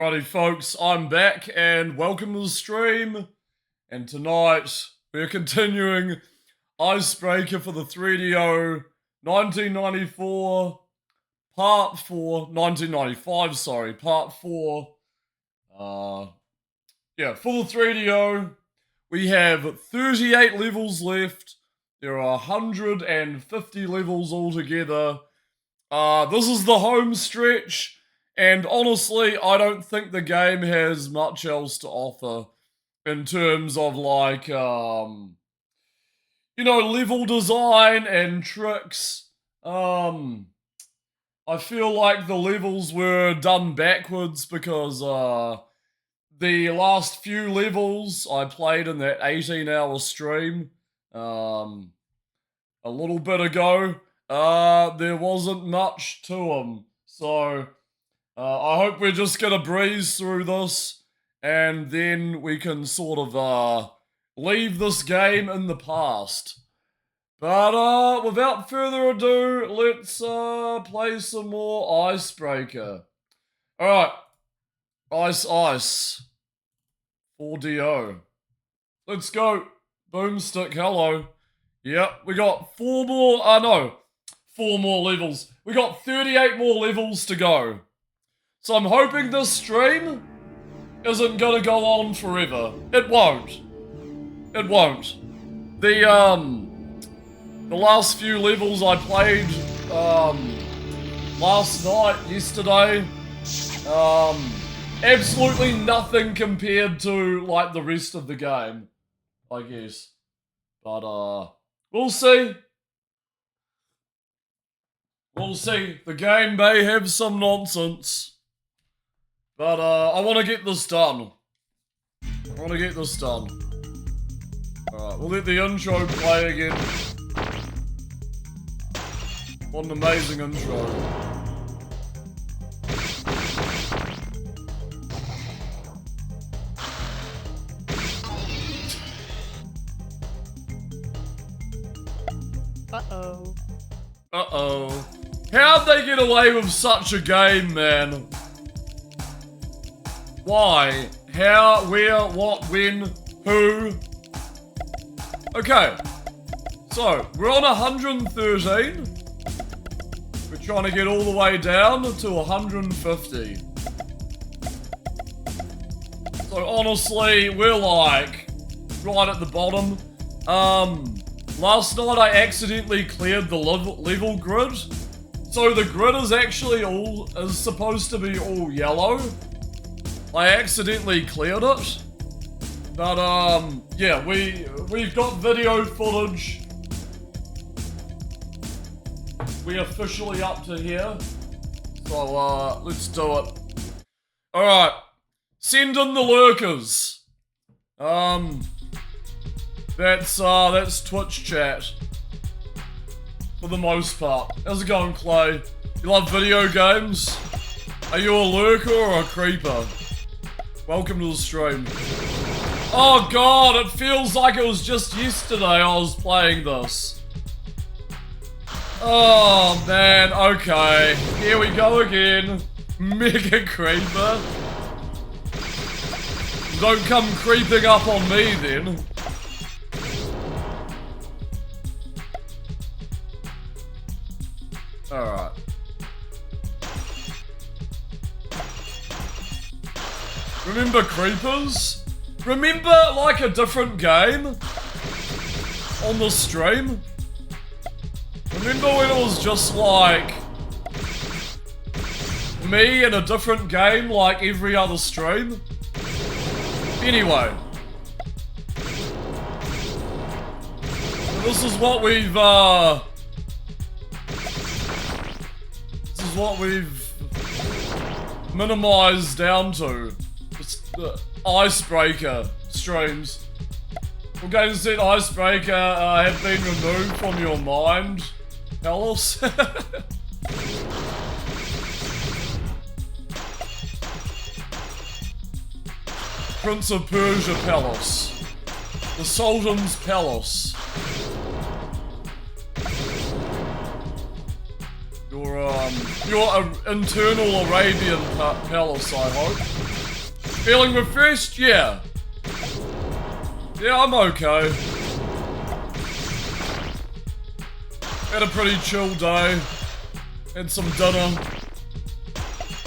Alrighty folks, I'm back and welcome to the stream. And tonight we're continuing Icebreaker for the 3DO 1994 Part 4, 1995, sorry, Part 4. For the 3DO, we have 38 levels left. There are 150 levels altogether. This is the home stretch. And honestly, I don't think the game has much else to offer in terms of level design and tricks. I feel like the levels were done backwards because the last few levels I played in that 18-hour stream a little bit ago, there wasn't much to them. So I hope we're just gonna breeze through this, and then we can sort of leave this game in the past. But without further ado, let's play some more Icebreaker. Alright. Ice. 4DO. Let's go. Boomstick, hello. Yep, we got 4 more levels. We got 38 more levels to go. So I'm hoping this stream isn't gonna go on forever. It won't. It won't. The last few levels I played, last night, yesterday, absolutely nothing compared to, like, the rest of the game, I guess. But, we'll see. We'll see. The game may have some nonsense. But, I want to get this done. Alright, we'll let the intro play again. What an amazing intro. Uh-oh. How'd they get away with such a game, man? Why? How? Where? What? When? Who? Okay. So, we're on 113. We're trying to get all the way down to 150. So, honestly, we're like right at the bottom. Last night I accidentally cleared the level grid. So the grid is actually supposed to be all yellow. I accidentally cleared it. But, yeah, we've got video footage. We're officially up to here. So, let's do it. Alright. Send in the lurkers. That's Twitch chat. For the most part. How's it going, Clay? You love video games? Are you a lurker or a creeper? Welcome to the stream. Oh god, it feels like it was just yesterday I was playing this. Oh man, okay. Here we go again. Mega creeper. Don't come creeping up on me then. Alright. Remember creepers? Remember, like, a different game? On the stream? Remember when it was just, like, me in a different game, like every other stream? Anyway. This is what we've, minimized down to. It's Icebreaker streams. Well, games said Icebreaker have been removed from your mind. Palace. Prince of Persia Palace. The Sultan's Palace. Your internal Arabian palace, I hope. Feeling refreshed? Yeah. Yeah, I'm okay. Had a pretty chill day. Had some dinner.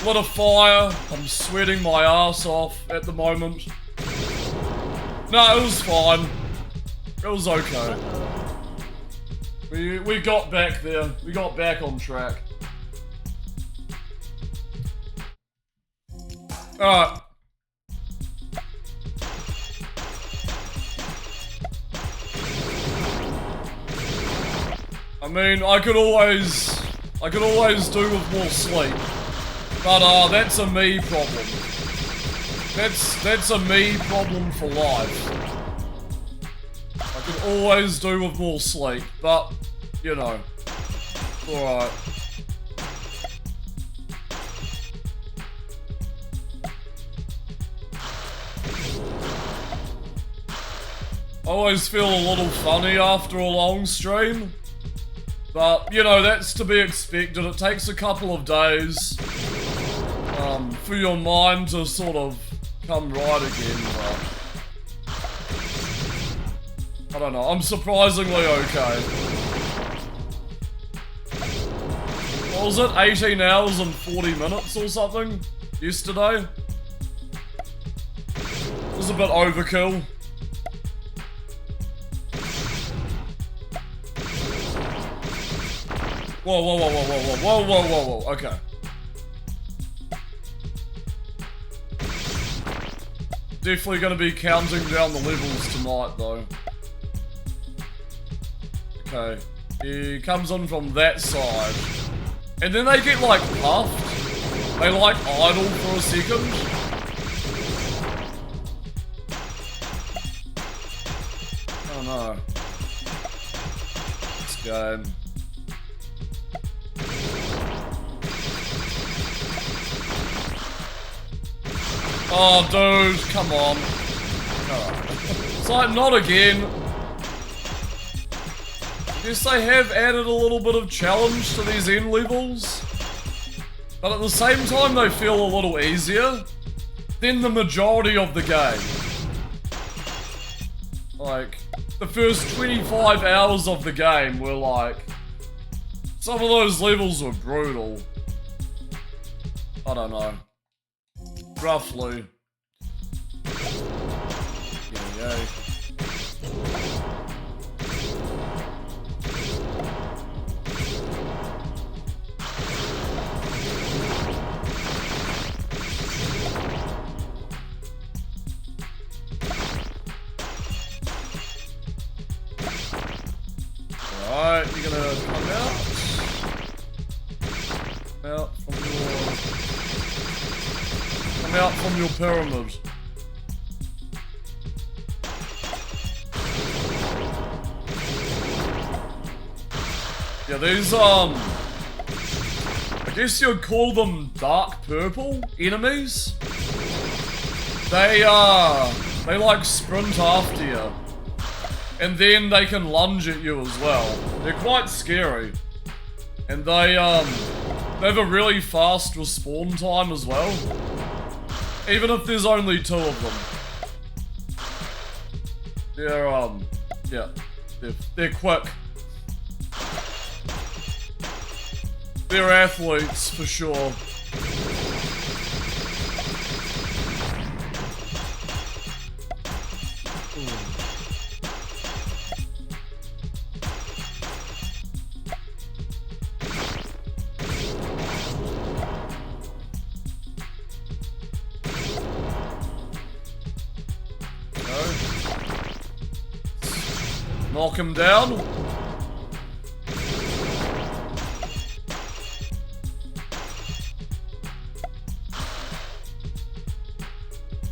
Lit a fire. I'm sweating my ass off at the moment. No, it was fine. It was okay. We got back there. We got back on track. Alright. I mean, I could always do with more sleep. But that's a me problem. That's a me problem for life. I could always do with more sleep, but you know, alright. I always feel a little funny after a long stream. But, you know, that's to be expected. It takes a couple of days for your mind to sort of come right again, but I don't know. I'm surprisingly okay. What was it? 18 hours and 40 minutes or something? Yesterday? It was a bit overkill. Whoa, whoa, whoa, whoa, whoa, whoa, whoa, whoa, whoa, whoa, okay. Definitely gonna be counting down the levels tonight, though. Okay. He comes on from that side. And then they get, like, puffed. They, like, idle for a second. Oh, no. This game. Oh, dude, come on. It's like, not again. I guess they have added a little bit of challenge to these end levels. But at the same time, they feel a little easier than the majority of the game. Like, the first 25 hours of the game were like... Some of those levels were brutal. I don't know. Roughly. Yay. Alright, you're gonna come out. Out from your pyramid. Yeah, these, I guess you'd call them dark purple enemies. They like sprint after you. And then they can lunge at you as well. They're quite scary. And they have a really fast respawn time as well. Even if there's only 2 of them. They're, yeah. They're quick. They're athletes, for sure. Knock him down.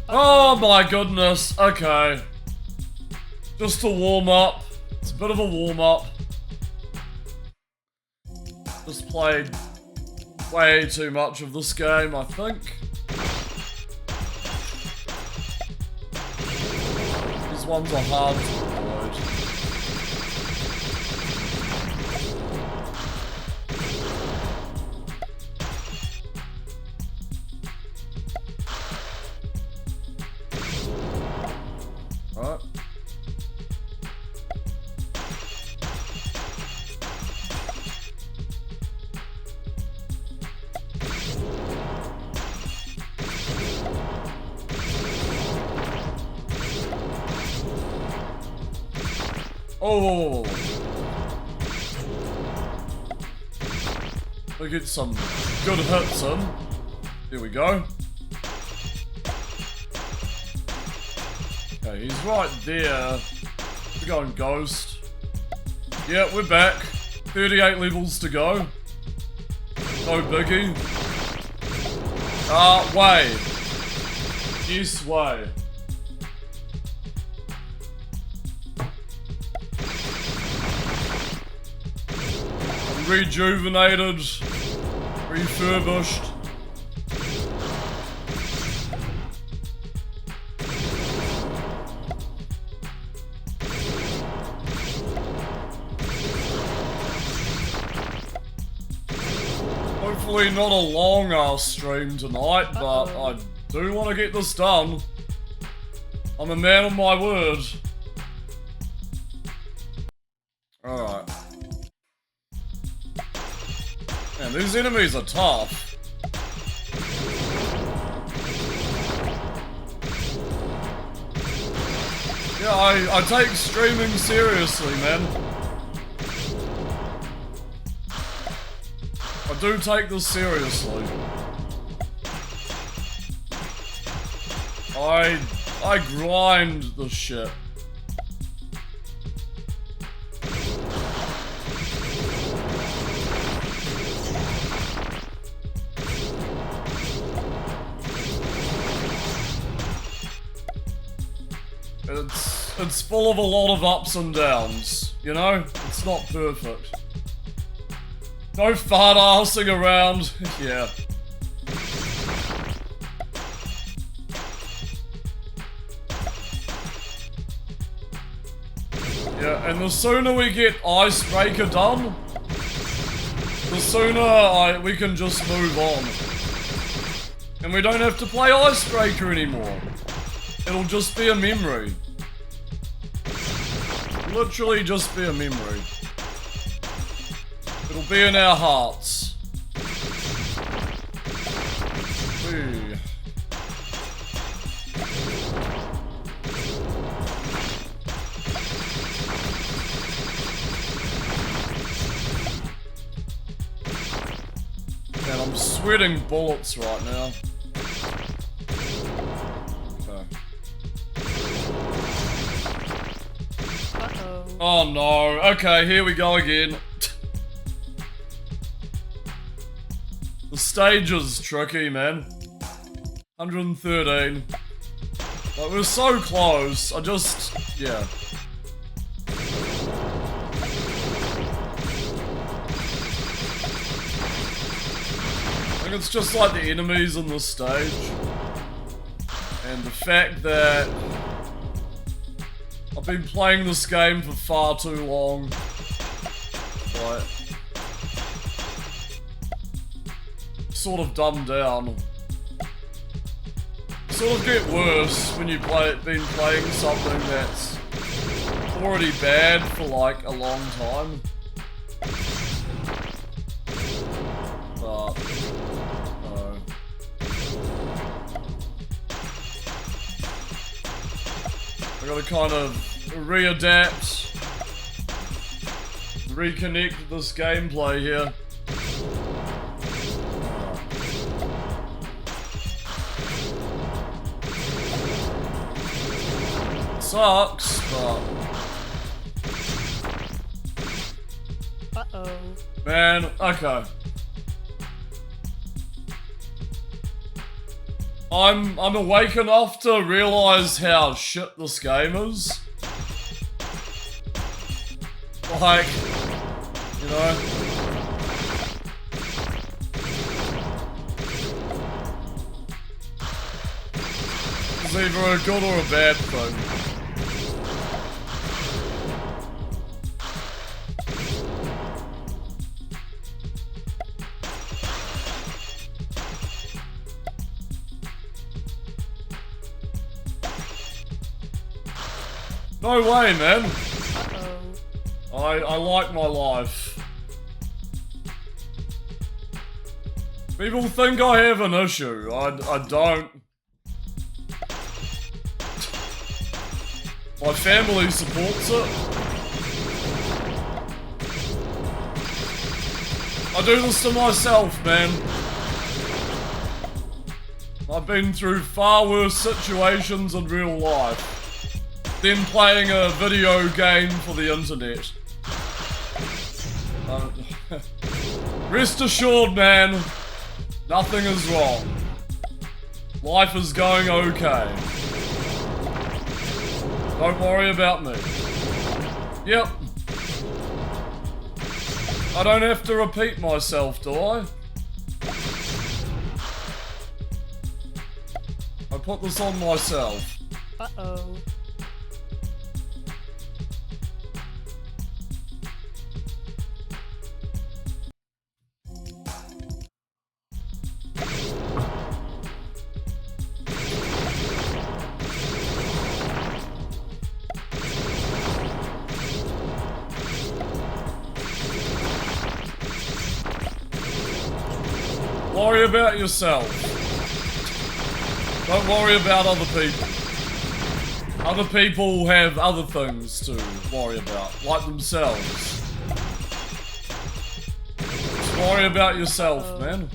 Oh my goodness, okay. Just to warm up. It's a bit of a warm up. Just played way too much of this game, I think. These ones are hard to avoid. Oh. We get some good hits in. There we go. Okay, he's right there. We're going ghost. Yeah, we're back. 38 levels to go. No biggie. Way. Yes, way. Rejuvenated. Refurbished. Hopefully not a long ass stream tonight, but I do want to get this done. I'm a man of my word. Alright. Man, these enemies are tough. Yeah, I take streaming seriously, man. I do take this seriously. I grind the shit. It's full of a lot of ups and downs, you know? It's not perfect. No fart arsing around, yeah. Yeah, and the sooner we get Icebreaker done, the sooner we can just move on. And we don't have to play Icebreaker anymore. It'll just be a memory. Literally just be a memory. It'll be in our hearts. Whee. Man, I'm sweating bullets right now. Oh no, okay, here we go again. The stage is tricky, man. 113. Like, we're so close, yeah. I think it's just like the enemies on the stage. And the fact that I've been playing this game for far too long. Right. Sort of dumbed down. Sort of get worse when you've been playing something that's already bad for like a long time. But no. I gotta kind of readapt, reconnect this gameplay here. Sucks, but... Uh-oh. Man, okay. I'm awake enough to realise how shit this game is. Like, you know. It's either a good or a bad thing. No way, man. Uh-oh. I like my life. People think I have an issue. I don't. My family supports it. I do this to myself, man. I've been through far worse situations in real life than playing a video game for the internet. Rest assured, man, nothing is wrong. Life is going okay. Don't worry about me. Yep. I don't have to repeat myself, do I? I put this on myself. Uh-oh. Worry about yourself. Don't worry about other people. Other people have other things to worry about, like themselves. Just worry about yourself, man.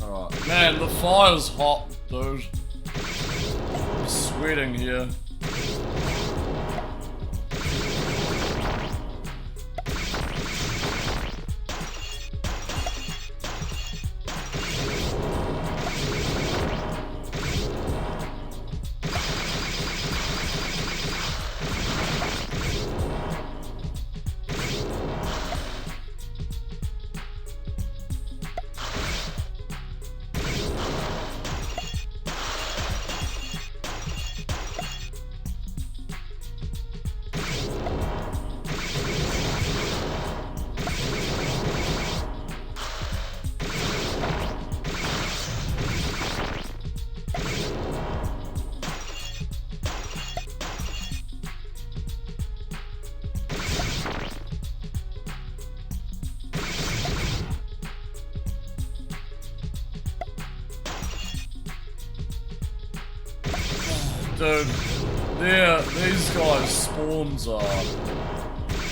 Alright. Man, the fire's hot, dude. I'm sweating here. Dude, these guys' spawns are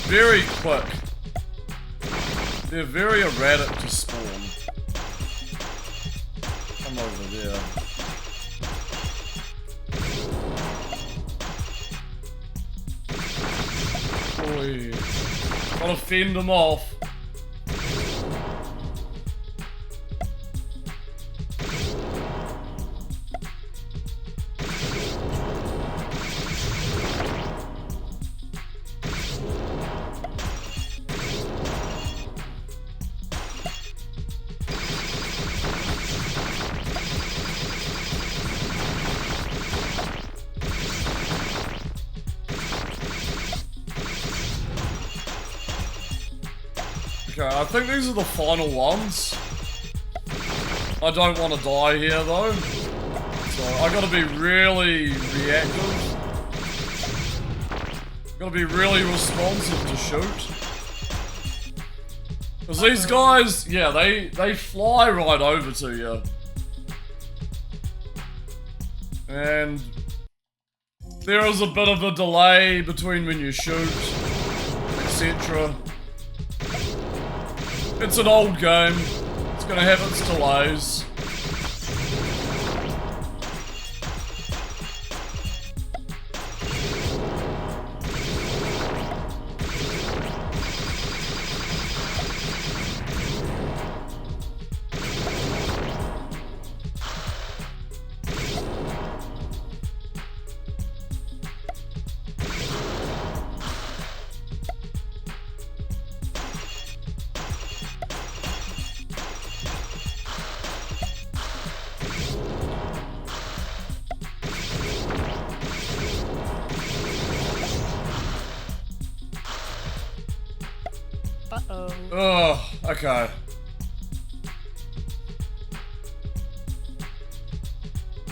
very quick. They're very erratic to spawn. Come over there. Oi. Gotta fend them off. Okay, I think these are the final ones. I don't want to die here though. So I gotta be really reactive. Gotta be really responsive to shoot. Because these guys, yeah, they fly right over to you. And there is a bit of a delay between when you shoot, etc. It's an old game. It's gonna have its delays. Uh-oh. Oh, okay.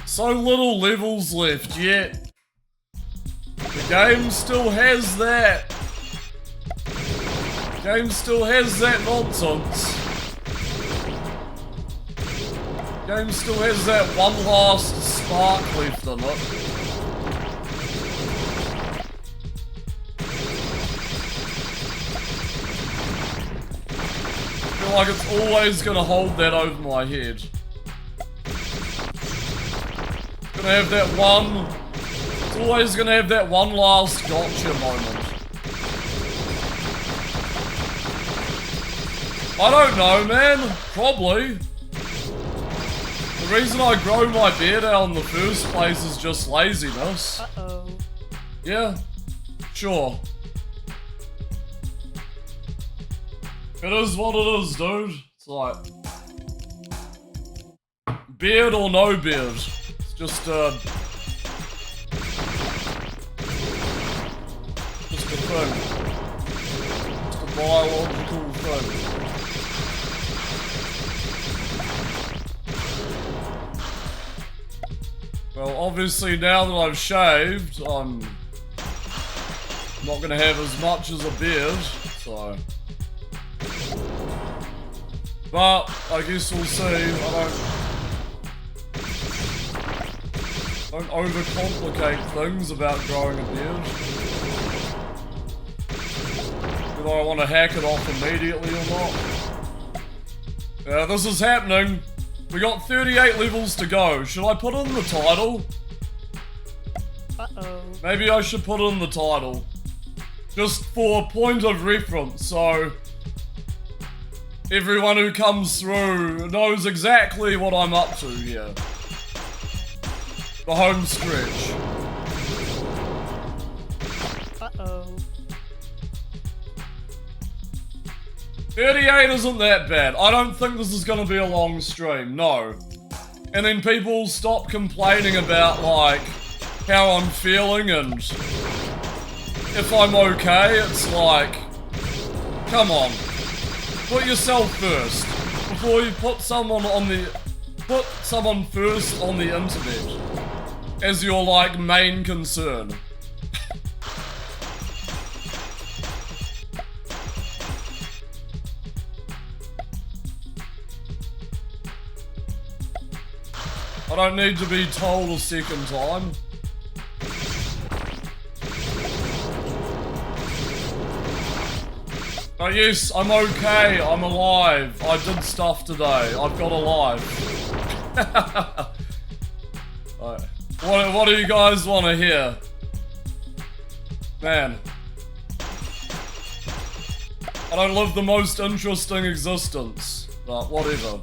So little levels left, yet the game still has that. The game still has that nonsense. The game still has that one last spark left in it. feel like it's always gonna hold that over my head. It's gonna have that one... It's always gonna have that one last gotcha moment. I don't know, man. Probably. The reason I grow my beard out in the first place is just laziness. Uh-oh. Yeah, sure. It is what it is, dude. It's like... beard or no beard. It's just a thing. Just a biological thing. Well, obviously now that I've shaved, I'm not gonna have as much as a beard, so... But, I guess we'll see. I don't overcomplicate things about growing a beard. Do I want to hack it off immediately or not? Yeah, this is happening. We got 38 levels to go. Should I put in the title? Uh-oh. Maybe I should put in the title. Just for point of reference, so... everyone who comes through knows exactly what I'm up to here. The home stretch. Uh-oh. 38 isn't that bad. I don't think this is gonna be a long stream, no. And then people stop complaining about, like, how I'm feeling and if I'm okay. It's like, come on. Put yourself first. Before you put someone first on the internet as your, like, main concern. I don't need to be told a second time. But yes, I'm okay, I'm alive. I did stuff today, I've got a life. What do you guys want to hear? Man. I don't live the most interesting existence, but whatever.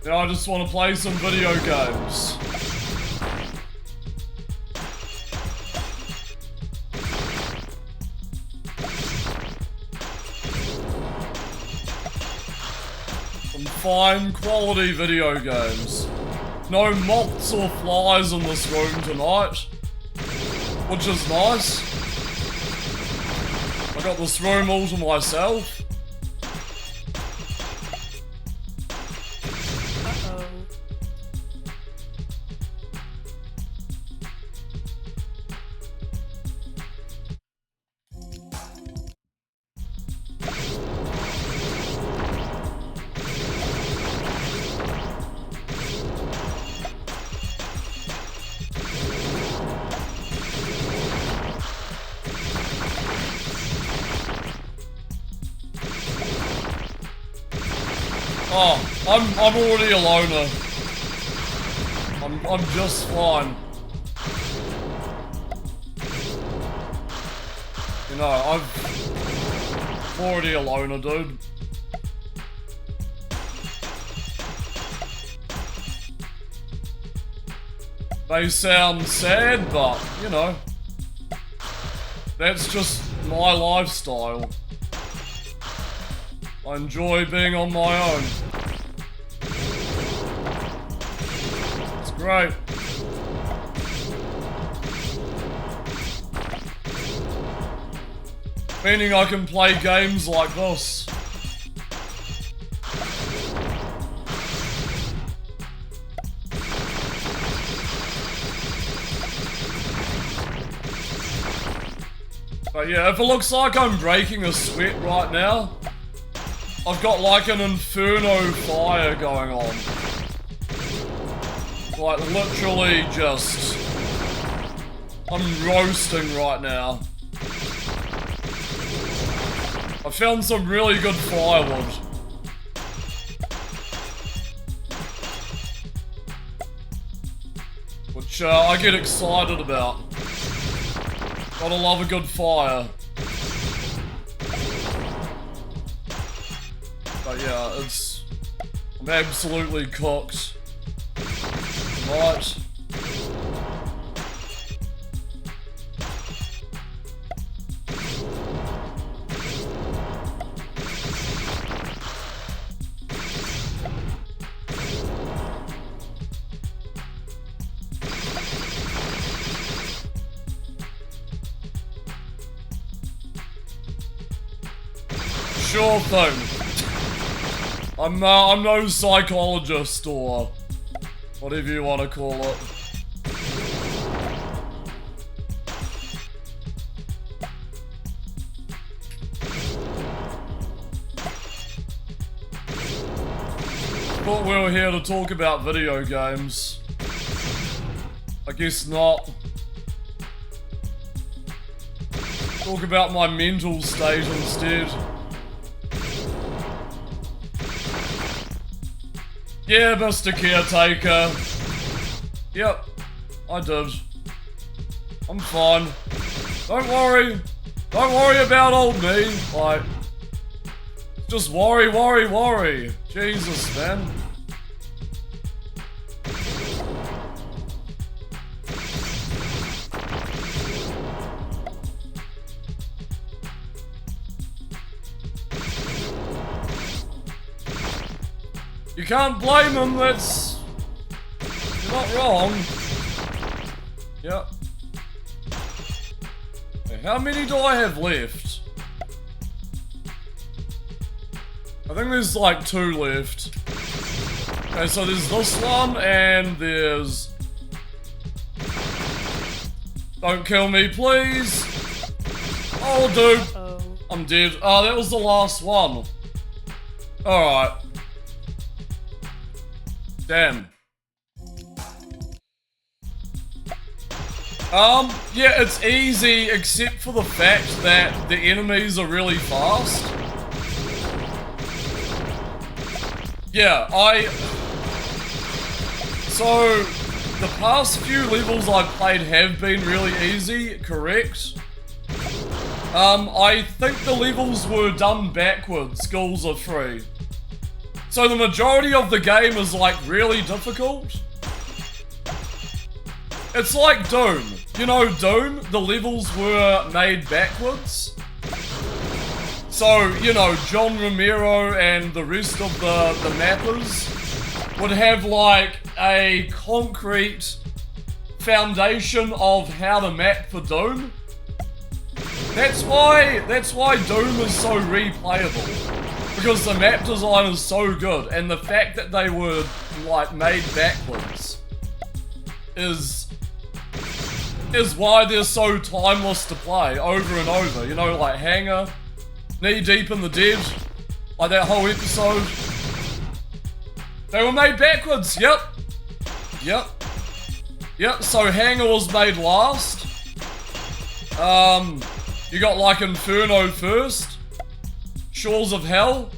Yeah, I just want to play some video games. Some fine quality video games. No moths or flies in this room tonight, which is nice. I got this room all to myself. Oh, I'm already a loner. I'm just fine. You know, I'm already a loner, dude. They sound sad, but, you know, that's just my lifestyle. I enjoy being on my own. It's great. Meaning I can play games like this. But yeah, if it looks like I'm breaking a sweat right now, I've got like an inferno fire going on. Like literally just I'm roasting right now. I found some really good firewood. Which I get excited about. Gotta love a good fire. But yeah, I'm absolutely cooked. Right. Sure thing. I'm no psychologist or whatever you want to call it. Thought we were here to talk about video games. I guess not. Talk about my mental state instead. Yeah, Mr. Caretaker. Yep, I did. I'm fine. Don't worry. Don't worry about old me. Like, just worry. Jesus, man. You can't blame him, you're not wrong. Yep. Okay, how many do I have left? I think there's like 2 left. Okay, so there's this one and there's... Don't kill me, please. Oh, dude. I'm dead. Oh, that was the last one. Alright. Damn. Yeah, it's easy except for the fact that the enemies are really fast. Yeah, So, the past few levels I've played have been really easy, correct? I think the levels were done backwards, skills are free. So the majority of the game is like really difficult. It's like Doom. You know Doom? The levels were made backwards. So, you know, John Romero and the rest of the mappers would have like a concrete foundation of how to map for Doom. That's why Doom is so replayable. Because the map design is so good, and the fact that they were, like, made backwards is why they're so timeless to play over and over. You know, like Hanger, Knee Deep in the Dead, like that whole episode. They were made backwards, yep. Yep, so Hanger was made last. You got, like, Inferno first. Shores of Hell.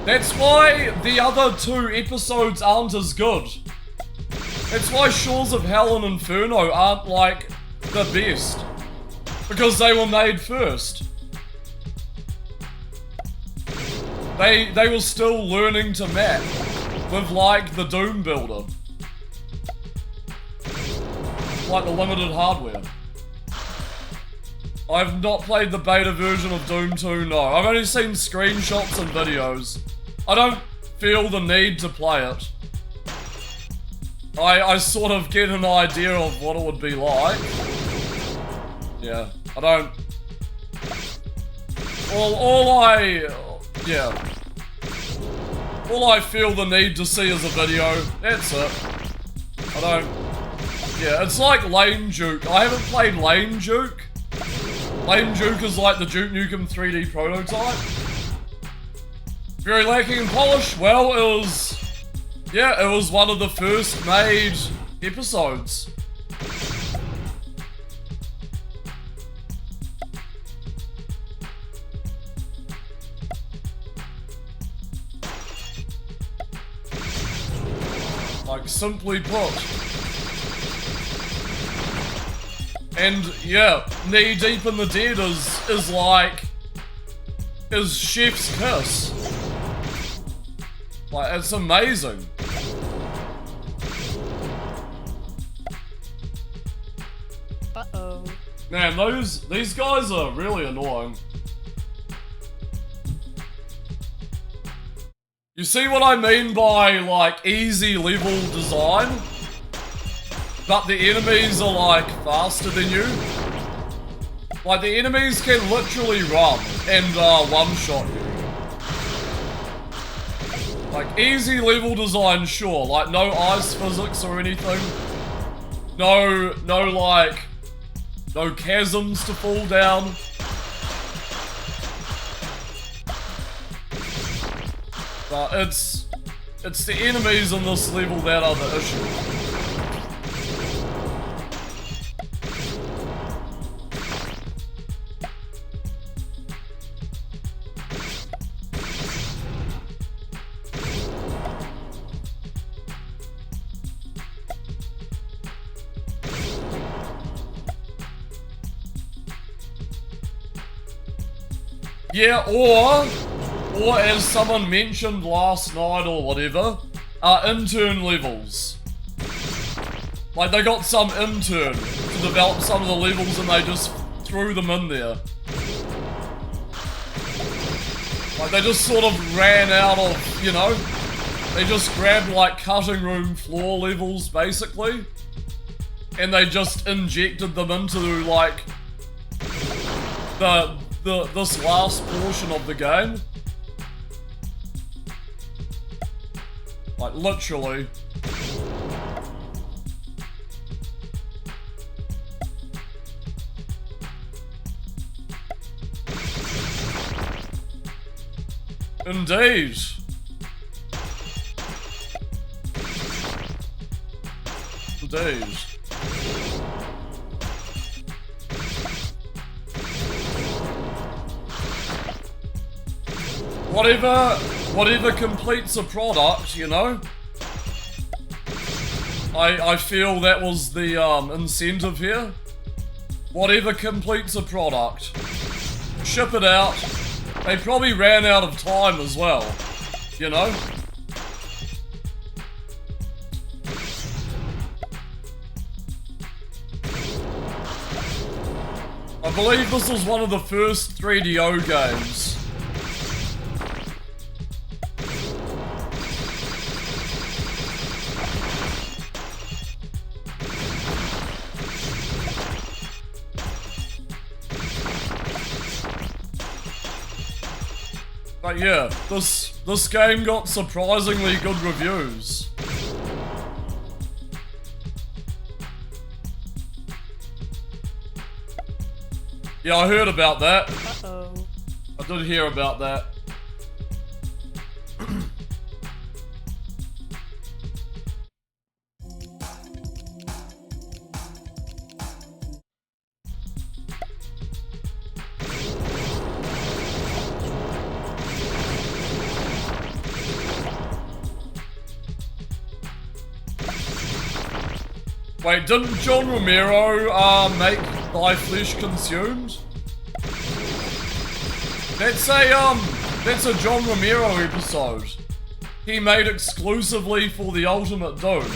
That's why the other 2 episodes aren't as good. That's why Shores of Hell and Inferno aren't like the best. Because they were made first. They were still learning to map with like the Doom builder. Like the limited hardware. I've not played the beta version of Doom 2, no. I've only seen screenshots and videos. I don't feel the need to play it. I sort of get an idea of what it would be like. Yeah, I don't... All I feel the need to see is a video. That's it. I don't... Yeah, it's like Lane Juke. I haven't played Lane Juke. Lane Juke is like the Duke Nukem 3D prototype. Very lacking in polish. Well, it was... Yeah, it was one of the first made episodes. like, simply put. And, yeah, knee deep in the dead is like... is chef's kiss. Like, it's amazing. Uh-oh. Man, these guys are really annoying. You see what I mean by, like, easy level design? But the enemies are, like, faster than you? Like, the enemies can literally run and, one-shot you. Like, easy level design, sure. Like, no ice physics or anything. No, like... no chasms to fall down. But it's the enemies in this level that are the issue. Yeah, or as someone mentioned last night or whatever, intern levels. Like, they got some intern to develop some of the levels and they just threw them in there. Like, they just sort of ran out of, you know, they just grabbed, like, cutting room floor levels, basically, and they just injected them into, like, this last portion of the game. Like, literally. Indeed. Indeed. Whatever completes a product, you know? I feel that was the incentive here. Whatever completes a product, ship it out. They probably ran out of time as well, you know? I believe this was one of the first 3DO games. But yeah, this game got surprisingly good reviews. Yeah, I heard about that. Uh-oh. I did hear about that. Wait, didn't John Romero make Thy Flesh Consumed? That's a John Romero episode. He made exclusively for the Ultimate Doom.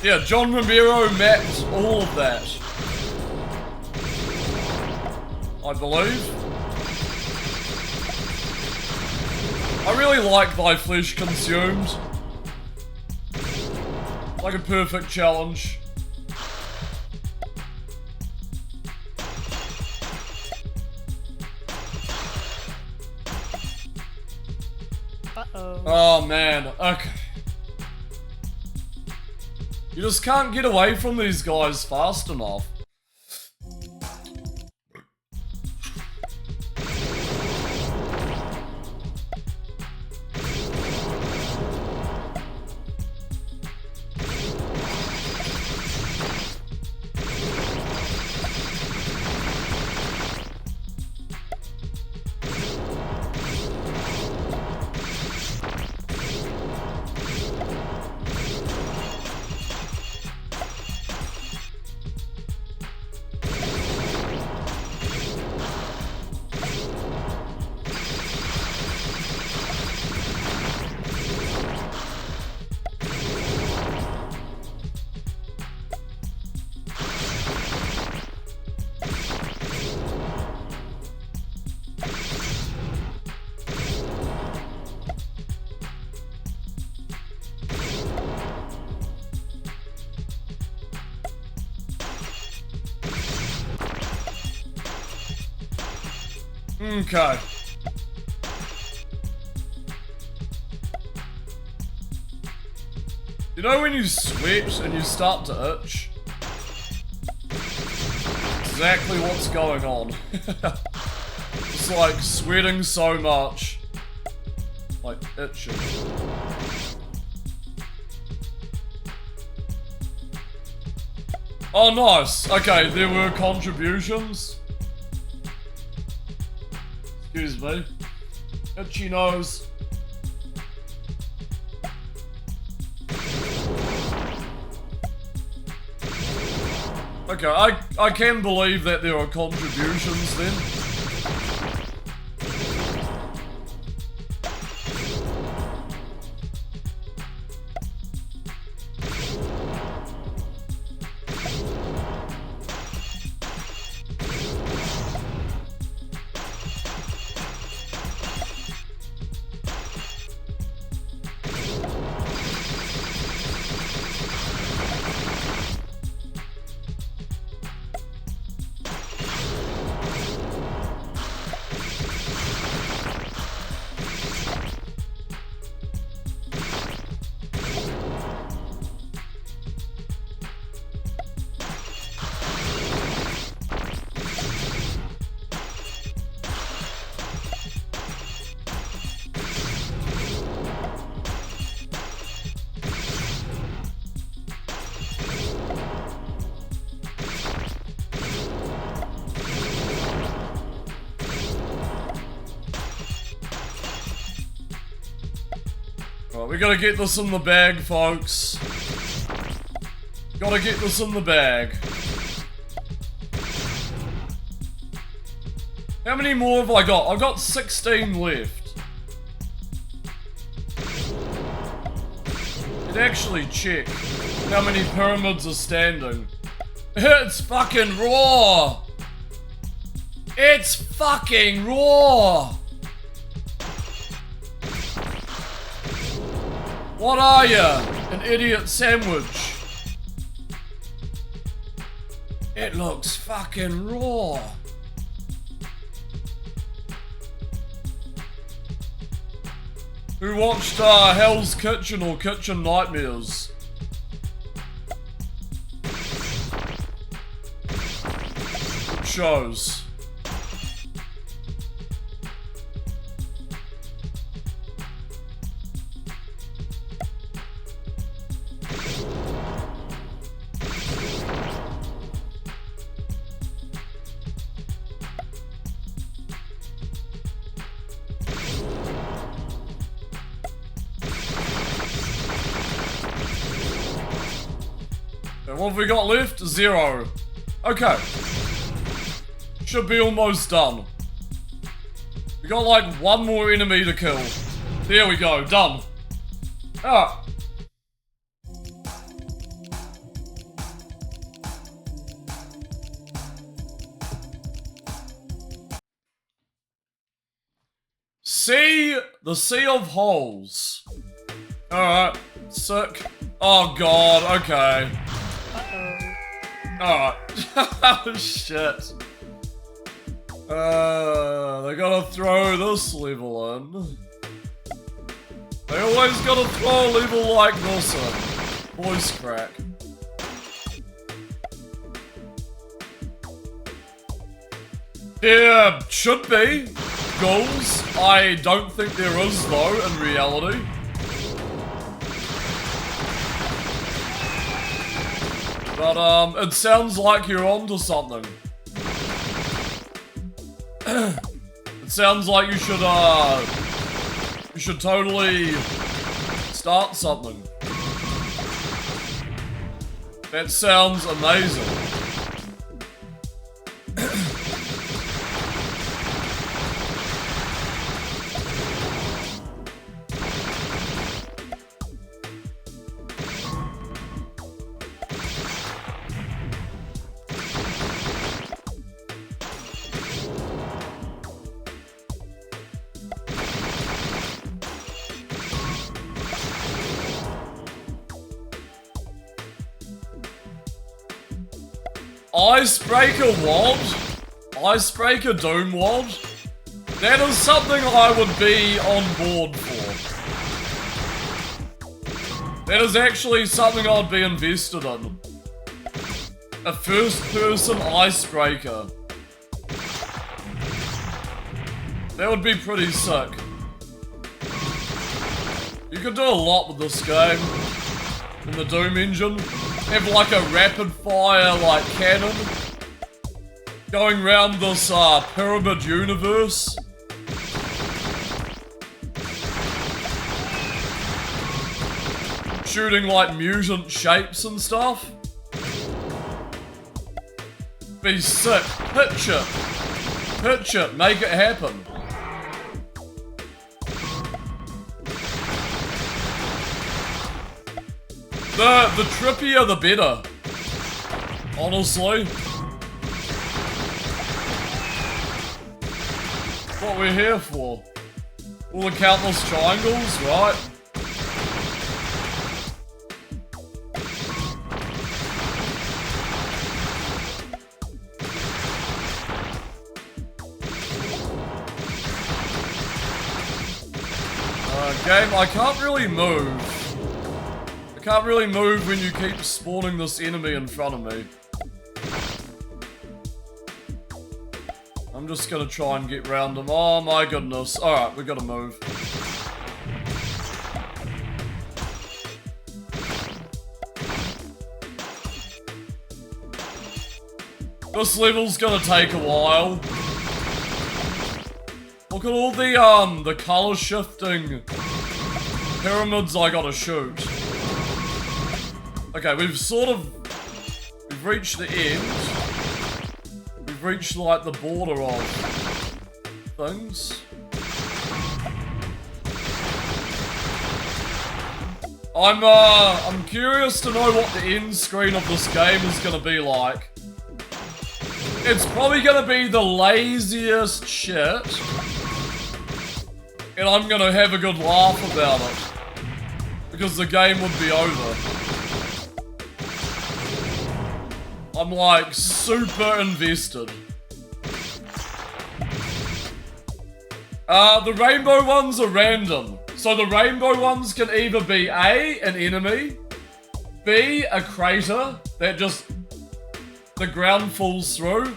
Yeah, John Romero mapped all of that. I believe. I really like Thy Flesh Consumed. Like a perfect challenge. Uh-oh. Oh man, okay. You just can't get away from these guys fast enough. Okay. You know when you sweat and you start to itch? Exactly what's going on. It's like sweating so much. Like itching. Oh, nice. Okay, there were contributions. Excuse me. Itchy nose. Okay, I can believe that there are contributions then. We gotta get this in the bag, folks. Gotta get this in the bag. How many more have I got? I've got 16 left. Let's actually check how many pyramids are standing. It's fucking raw! It's fucking raw! What are ya? An idiot sandwich. It looks fucking raw. Who watched Hell's Kitchen or Kitchen Nightmares? Good shows. What have we got left? 0. Okay. Should be almost done. We got like one more enemy to kill. There we go, done. Ah. The Sea of Holes. Alright, sick. Oh god, okay. Alright. Oh shit. They gotta throw this level in. They always gotta throw a level like this in. Voice crack. There should be goals. I don't think there is though in reality. But, it sounds like you're onto something. It sounds like you should totally start something. That sounds amazing. Icebreaker what? Icebreaker Doom what? That is something I would be on board for. That is actually something I'd be invested in. A first-person icebreaker. That would be pretty sick. You could do a lot with this game. In the Doom engine. Have like a rapid-fire like cannon. Going around this pyramid universe. Shooting like mutant shapes and stuff. Be sick. Pitch it. Pitch it. Make it happen. The trippier the better. Honestly. What we're here for. All the countless triangles, right? Game, I can't really move. I can't really move when you keep spawning this enemy in front of me. I'm just gonna try and get round him. Oh my goodness. Alright, we gotta move. This level's gonna take a while. Look at all the color shifting pyramids I gotta shoot. Okay, we've reached the end. We've reached like the border of things. I'm curious to know what the end screen of this game is gonna be like. It's probably gonna be the laziest shit. And I'm gonna have a good laugh about it. Because the game would be over. I'm like super invested. The rainbow ones are random. So the rainbow ones can either be A, an enemy, B, a crater that just the ground falls through,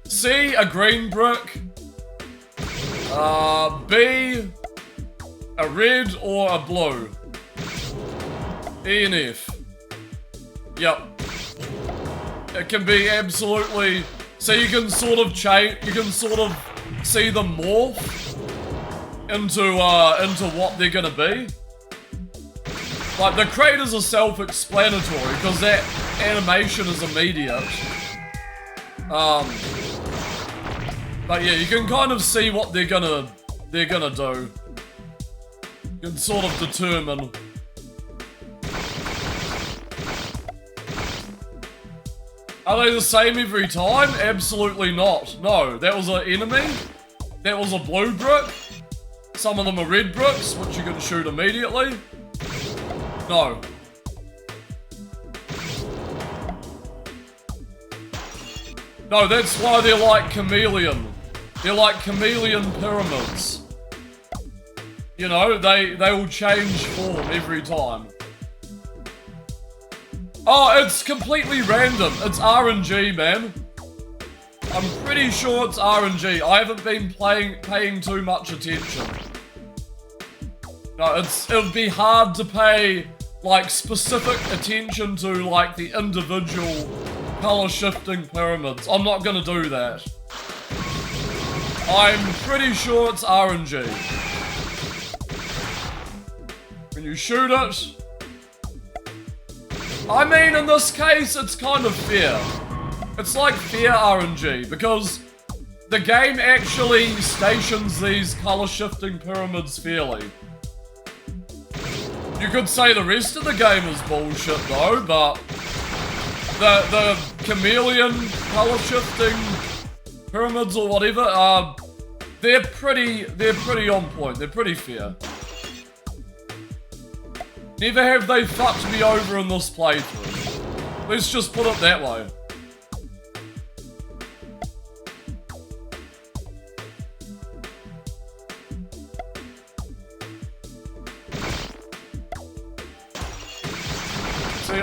C, a green brick, B, a red or a blue. E and F. Yep. It can be absolutely... So you can sort of change... You can sort of see them morph into what they're gonna be. Like, the craters are self-explanatory, because that animation is immediate. But yeah, you can kind of see what they're gonna do. You can sort of determine. Are they the same every time? Absolutely not. No, that was an enemy. That was a blue brick. Some of them are red bricks, which you can shoot immediately. No. No, that's why they're like chameleon. They're like chameleon pyramids. You know, they will change form every time. Oh, it's completely random. It's RNG, man. I'm pretty sure it's RNG. I haven't been paying too much attention. No, it would be hard to pay like specific attention to like the individual color shifting pyramids. I'm not gonna do that. I'm pretty sure it's RNG. When you shoot it, I mean, in this case, it's kind of fair. It's like fair RNG, because the game actually stations these color-shifting pyramids fairly. You could say the rest of the game is bullshit though, but the chameleon color-shifting pyramids or whatever, they're pretty on point. They're pretty fair. Never have they fucked me over in this playthrough. Let's just put it that way.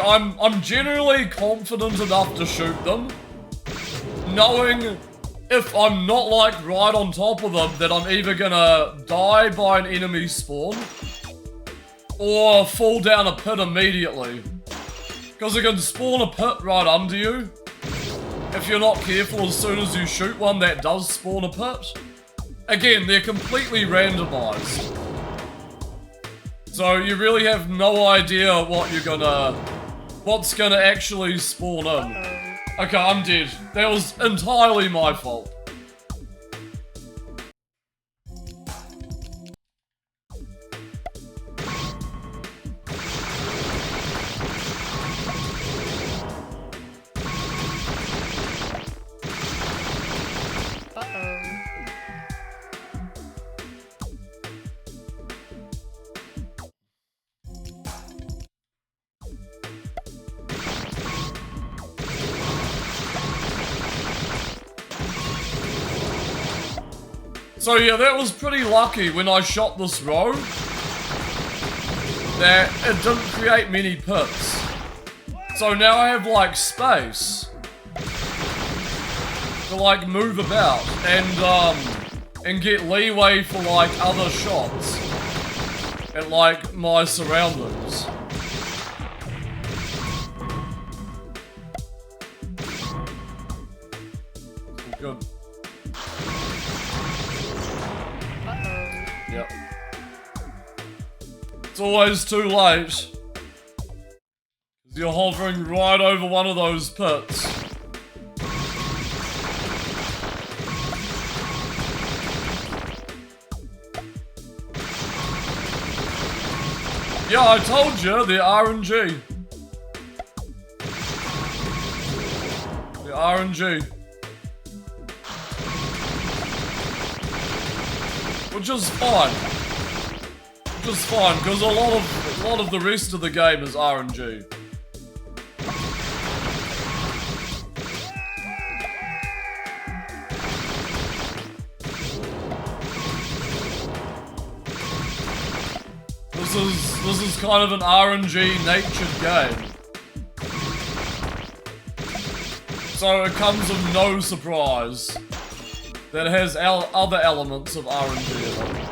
I'm generally confident enough to shoot them, knowing if I'm not like right on top of them that I'm either gonna die by an enemy spawn or fall down a pit immediately. Because it can spawn a pit right under you. If you're not careful, as soon as you shoot one, that does spawn a pit. Again, they're completely randomized. So you really have no idea what's gonna actually spawn in. Okay, I'm dead. That was entirely my fault. So yeah, that was pretty lucky when I shot this row that it didn't create many pits. So now I have like space to like move about and get leeway for like other shots at like my surroundings. Good. Yep. It's always too late. 'Cause you're hovering right over one of those pits. Yeah, I told you, they're RNG. They're RNG. Which is fine. Which is fine, because a lot of the rest of the game is RNG. This is kind of an RNG natured game. So it comes of no surprise that it has other elements of RNG in it.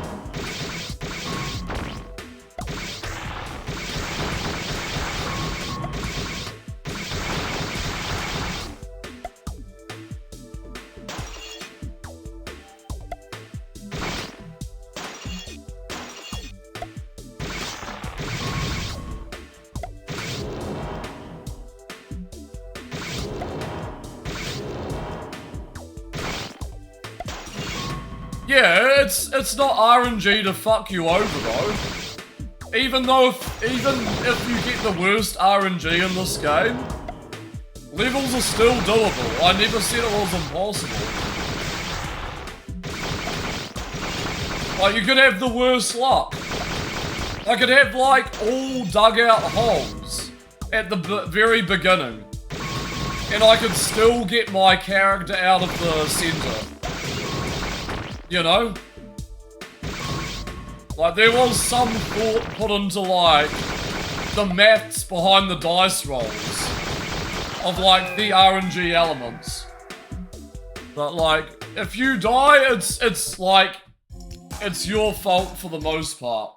Yeah, it's not RNG to fuck you over though. Even if you get the worst RNG in this game, levels are still doable. I never said it was impossible. Like, you could have the worst luck. I could have like all dugout holes at the very beginning, and I could still get my character out of the center. You know? Like, there was some thought put into, like, the maths behind the dice rolls of, like, the RNG elements. But, like, if you die, it's like, it's your fault for the most part.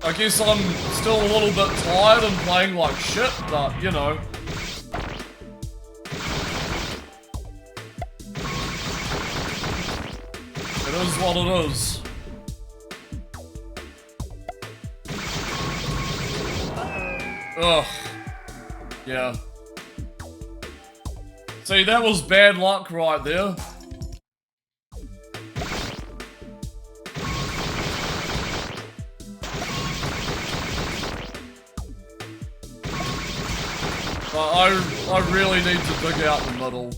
I guess I'm still a little bit tired and playing like shit, but, you know. It is what it is. Ugh. Yeah. See, that was bad luck right there. But I really need to dig out the middle.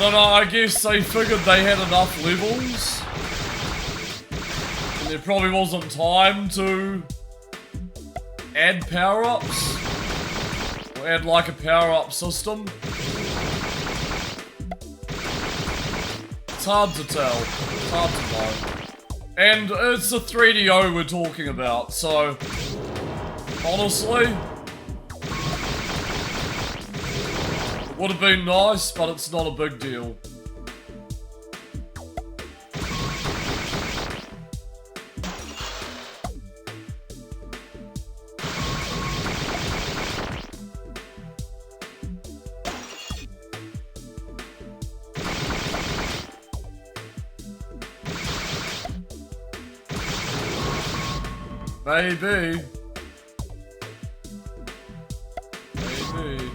don't know, I guess they figured they had enough levels. And there probably wasn't time to add power-ups. Or add like a power-up system. It's hard to tell. It's hard to know. And it's a 3DO we're talking about, so honestly, it would have been nice, but it's not a big deal. Maybe. Maybe.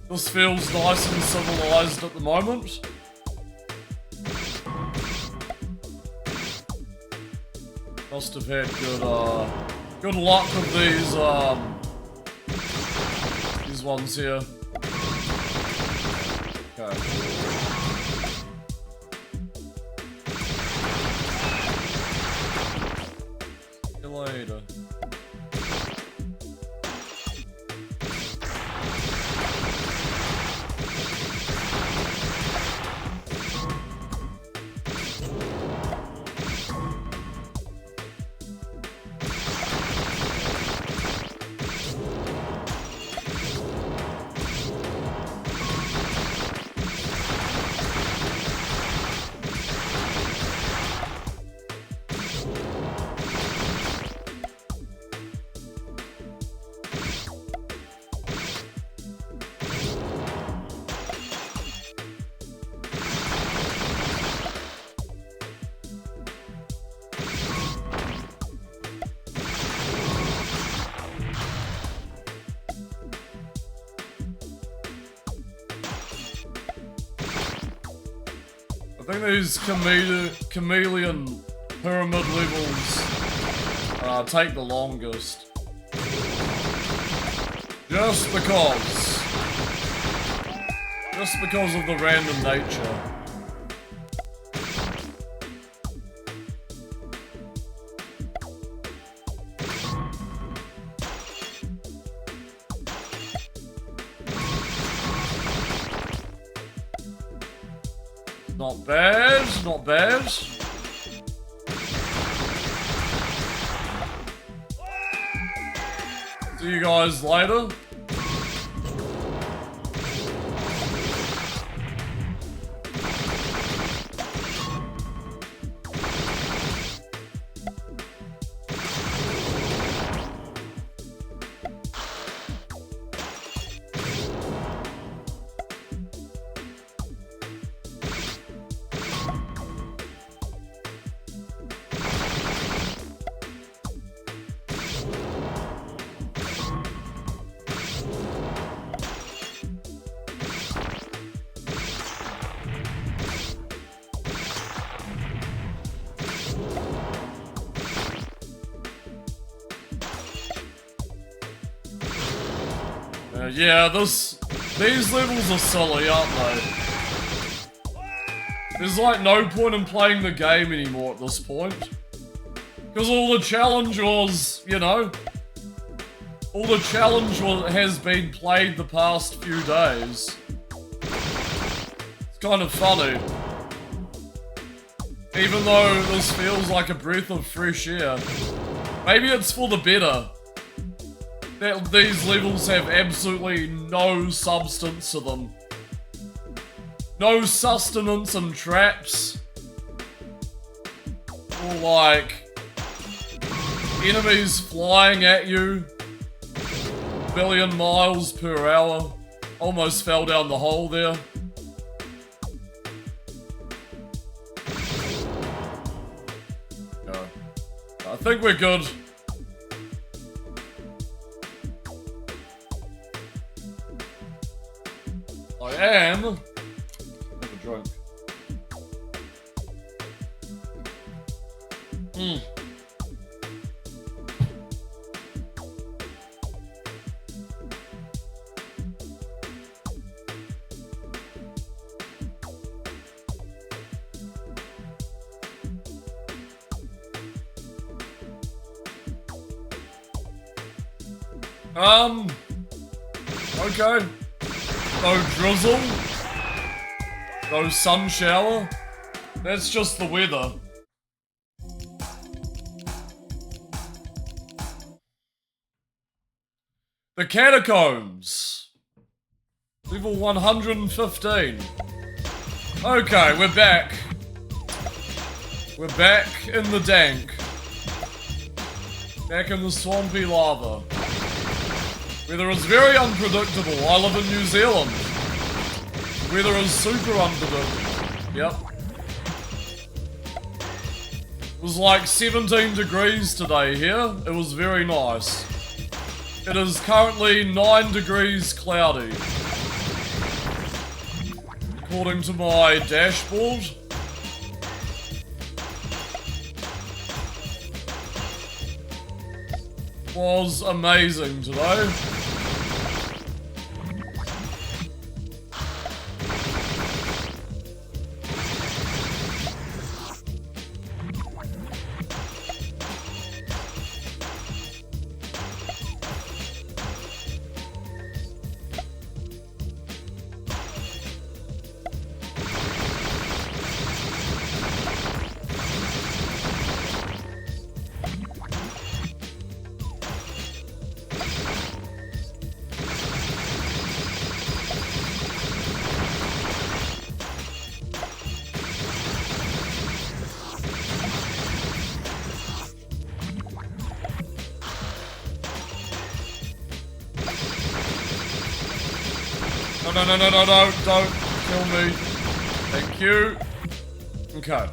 This feels nice and civilized at the moment. Must have had good luck with these ones here. Okay. See you later. I think these chameleon pyramid levels take the longest. Just because of the random nature. Not bad, not bad. See you guys later. Yeah, these levels are silly, aren't they? There's like no point in playing the game anymore at this point. Because all the challenge was, you know, has been played the past few days. It's kind of funny. Even though this feels like a breath of fresh air. Maybe it's for the better. That these levels have absolutely no substance to them. No sustenance and traps. Or like enemies flying at you 1,000,000,000 miles per hour. Almost fell down the hole there. Go. I think we're good. I am. Have a drink. Okay. No drizzle. No sun shower. That's just the weather. The Catacombs. Level 115. Okay, we're back. We're back in the dank. Back in the swampy lava. Weather is very unpredictable. I live in New Zealand. Weather is super unpredictable. Yep. It was like 17 degrees today here. It was very nice. It is currently 9 degrees cloudy. According to my dashboard. Was amazing today. No, don't kill me. Thank you. Okay.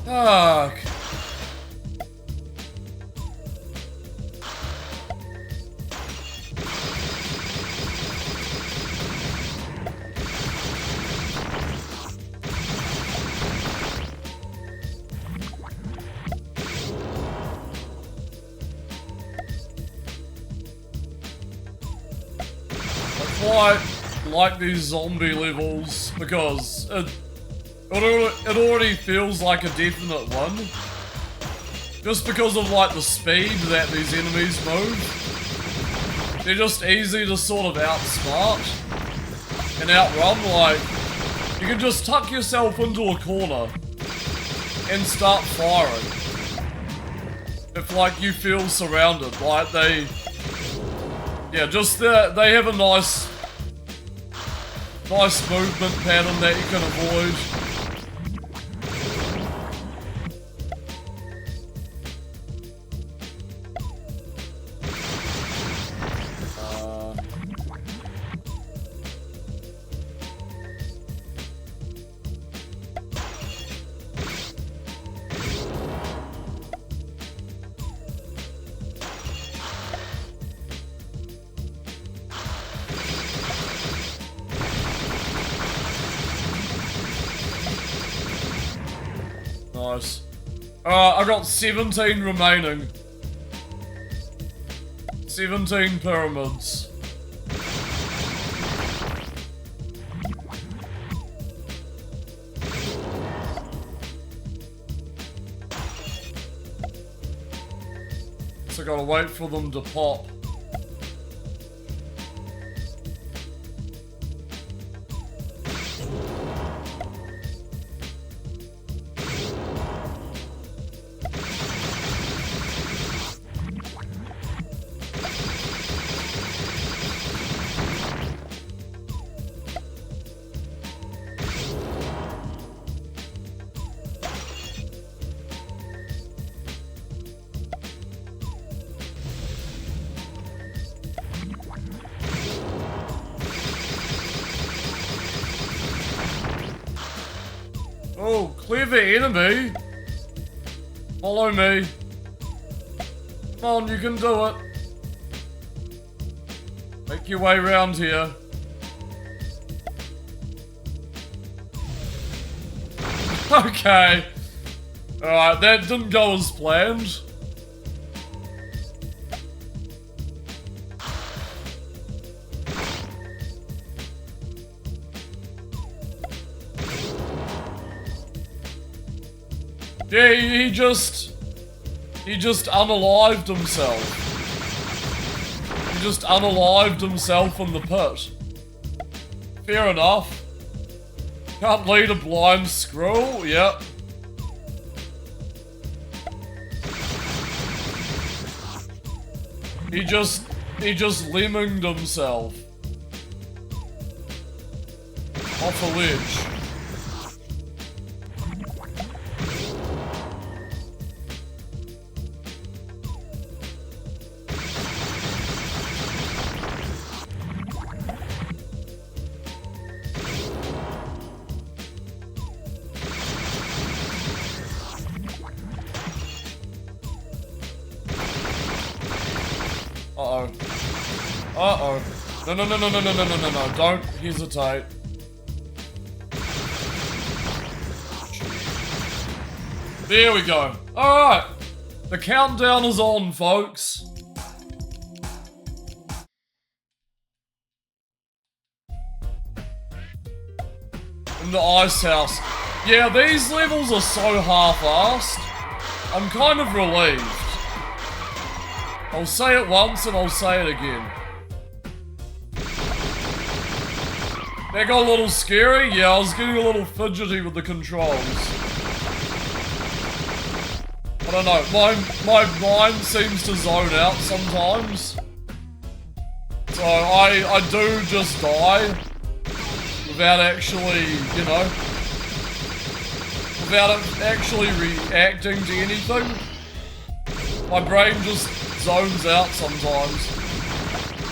Fuck. I quite like these zombie levels because it already feels like a definite win. Just because of like the speed that these enemies move. They're just easy to sort of outsmart and outrun. Like, you can just tuck yourself into a corner and start firing. If like you feel surrounded, like they have a nice movement pattern that you can avoid. Nice. I got 17 remaining. 17 pyramids. So I gotta wait for them to pop. clever enemy. Follow me. Come on, you can do it. Make your way around here. Okay. Alright, that didn't go as planned. Yeah, he just unalived himself. He just unalived himself in the pit. Fair enough. Can't lead a blind squirrel, yep. He just lemminged himself. Off a ledge. Uh-oh. Uh-oh. No. Don't hesitate. There we go. Alright. The countdown is on, folks. In the ice house. Yeah, these levels are so half-assed. I'm kind of relieved. I'll say it once and I'll say it again. That got a little scary? Yeah, I was getting a little fidgety with the controls. I don't know, my mind seems to zone out sometimes. So I do just die without actually, you know, without actually reacting to anything. My brain just zones out sometimes.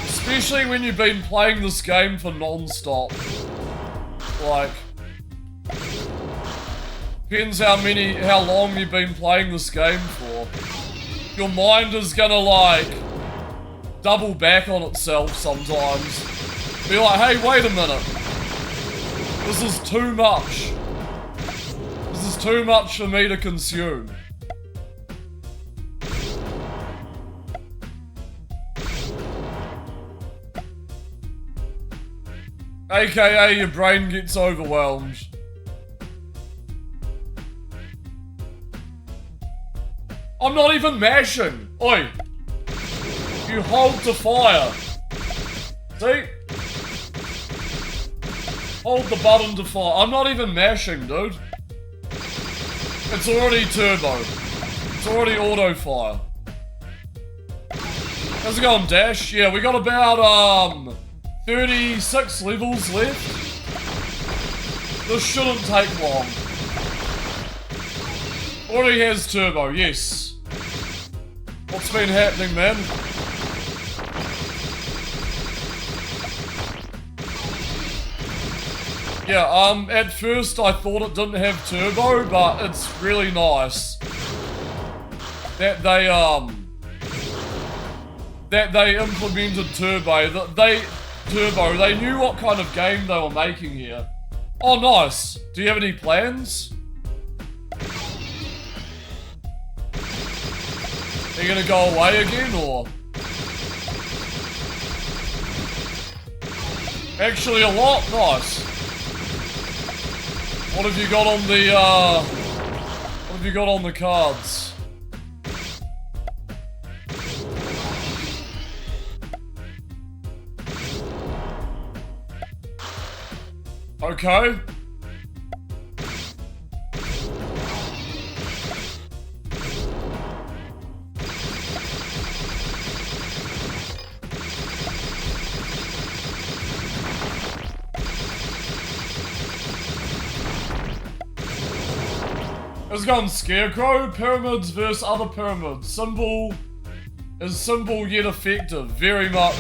Especially when you've been playing this game for non-stop. Like, depends how long you've been playing this game for. Your mind is gonna like double back on itself sometimes. Be like, hey, wait a minute. This is too much. This is too much for me to consume. AKA your brain gets overwhelmed. I'm not even mashing. Oi. You hold to fire. See? Hold the button to fire. I'm not even mashing, dude. It's already turbo. It's already auto fire. How's it going, Dash? Yeah, we got about, 36 levels left. This shouldn't take long. Already has turbo, yes. What's been happening, man? Yeah, at first I thought it didn't have turbo, but it's really nice that they implemented turbo. They knew what kind of game they were making here. Oh, nice. Do you have any plans? Are you gonna go away again, or? Actually, a lot? Nice. What have you got on the, what have you got on the cards? Okay. Let's go on Scarecrow. Pyramids versus other pyramids. Simple is simple yet effective. Very much.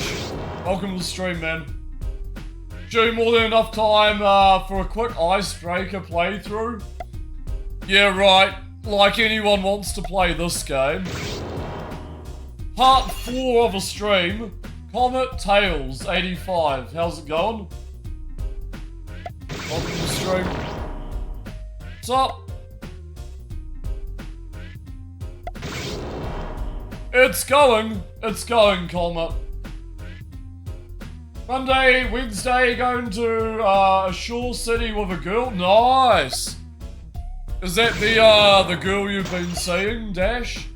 Welcome to the stream, man. Due more than enough time for a quick Icebreaker playthrough. Yeah, right. Like anyone wants to play this game. Part 4 of a stream. Comet Tails 85. How's it going? Welcome to the stream. What's up? It's going, Comet. Monday, Wednesday, going to a shore city with a girl. Nice. Is that the girl you've been seeing, Dash?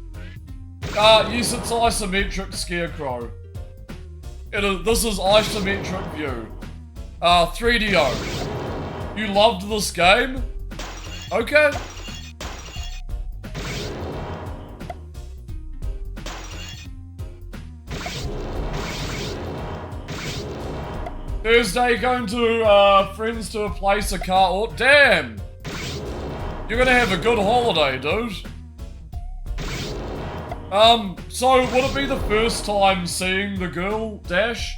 Yes, it's isometric Scarecrow. This is isometric view. 3DO. You loved this game? Okay. Thursday, going to friends to a place a car. Oh, damn! You're gonna have a good holiday, dude. So would it be the first time seeing the girl, Dash?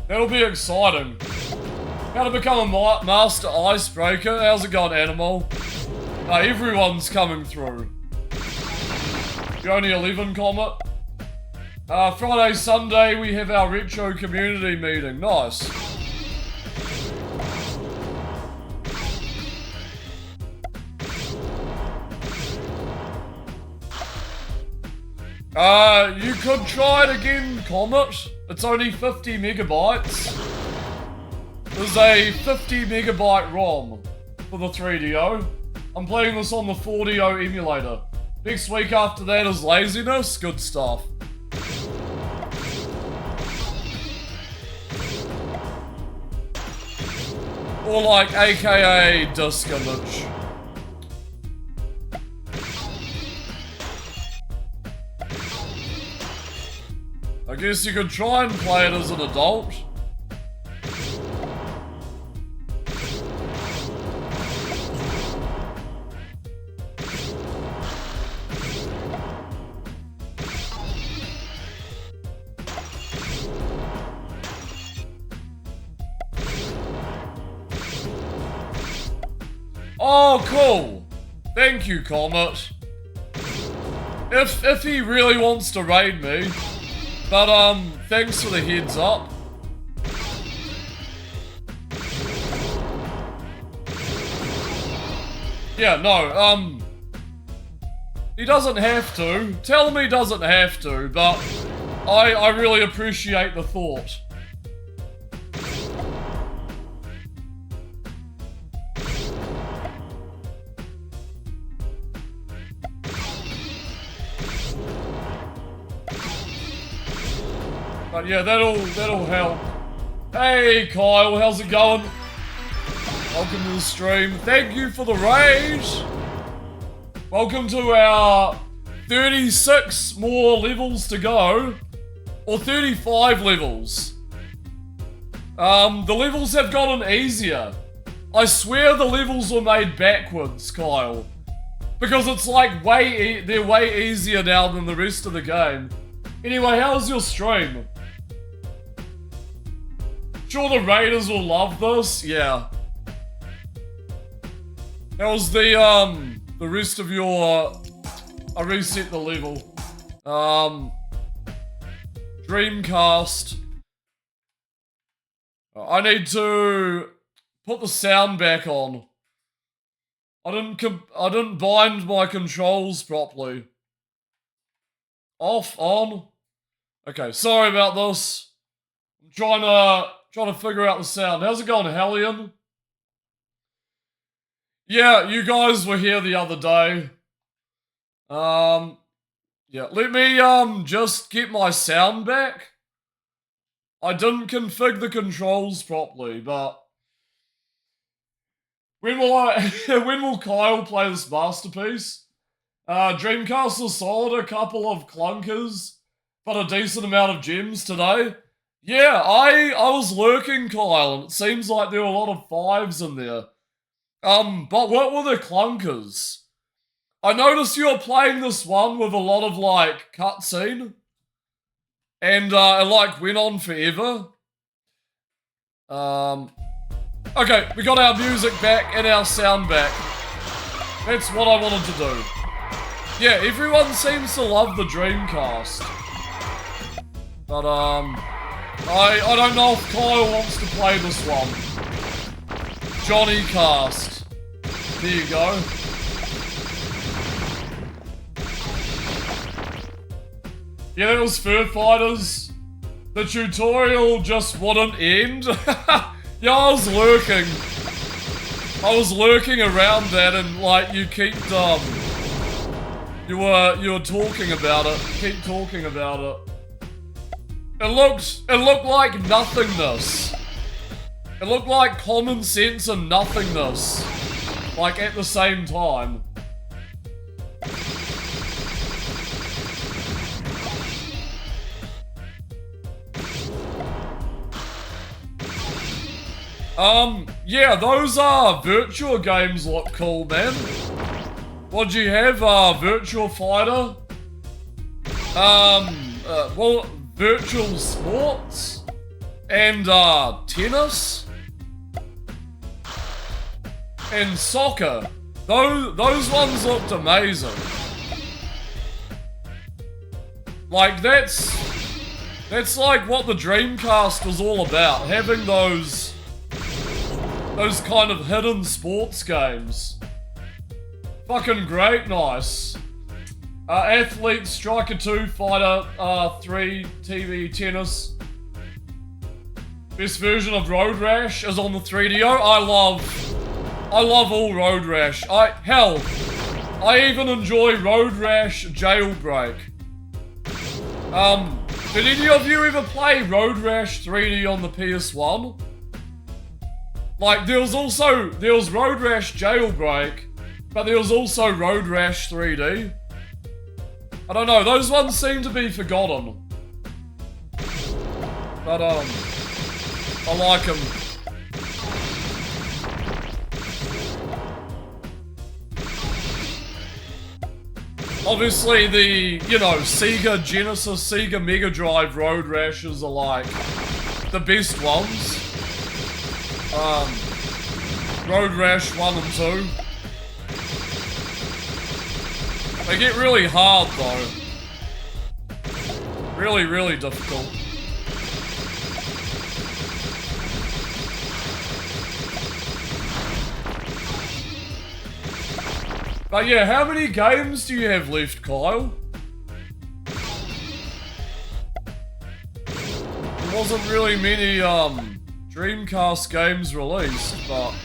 That'll be exciting. How to become a master icebreaker? How's it going, Animal? Everyone's coming through. You're only 11, Comet. Friday, Sunday, we have our retro community meeting. Nice. You could try it again, Comet. It's only 50 megabytes. There's a 50 megabyte ROM for the 3DO. I'm playing this on the 4DO emulator. Next week after that is laziness. Good stuff. Or like AKA disk image. I guess you could try and play it as an adult. Oh, cool. Thank you, Comet. If he really wants to raid me. But, thanks for the heads up. Yeah, no, he doesn't have to. Tell him he doesn't have to, but I really appreciate the thought. But yeah, that'll help. Hey Kyle, how's it going? Welcome to the stream. Thank you for the raid. Welcome to our 36 more levels to go. Or 35 levels. The levels have gotten easier. I swear the levels were made backwards, Kyle. Because it's like they're way easier now than the rest of the game. Anyway, how's your stream? Sure the Raiders will love this? Yeah. How's the rest of your... I reset the level. Dreamcast. I need to put the sound back on. I didn't bind my controls properly. Off, on. Okay, sorry about this. I'm trying to figure out the sound. How's it going, Hellion? Yeah, you guys were here the other day. Yeah, let me just get my sound back. I didn't configure the controls properly, but when will Kyle play this masterpiece? Dreamcast is solid, a couple of clunkers, but a decent amount of gems today. Yeah, I was lurking, Kyle, and it seems like there were a lot of 5s in there. But what were the clunkers? I noticed you were playing this one with a lot of, like, cutscene. And, it, like, went on forever. Okay, we got our music back and our sound back. That's what I wanted to do. Yeah, everyone seems to love the Dreamcast. But, I don't know if Kyle wants to play this one. Johnny Cast. There you go. Yeah, that was Fur Fighters. The tutorial just wouldn't end. Yeah, I was lurking. I was lurking around that and like you keep you were talking about it. Keep talking about it. It looked like nothingness. It looked like common sense and nothingness. Like at the same time. Yeah, those virtual games look cool, man. What'd you have? Virtual Fighter? Well, Virtual Sports? And, tennis? And soccer. Those ones looked amazing. Like, that's like what the Dreamcast was all about. Having those kind of hidden sports games. Fucking great, nice. Athlete, Striker 2, Fighter 3, TV, Tennis. Best version of Road Rash is on the 3DO. I love all Road Rash. Hell, I even enjoy Road Rash Jailbreak. Did any of you ever play Road Rash 3D on the PS1? Like, there was Road Rash Jailbreak, but there was also Road Rash 3D. I don't know, those ones seem to be forgotten. But, I like them. Obviously the, Sega Genesis, Sega Mega Drive Road Rashes are like the best ones. Road Rash 1 and 2. They get really hard though. Really, really difficult. But yeah, how many games do you have left, Kyle? There wasn't really many, Dreamcast games released, but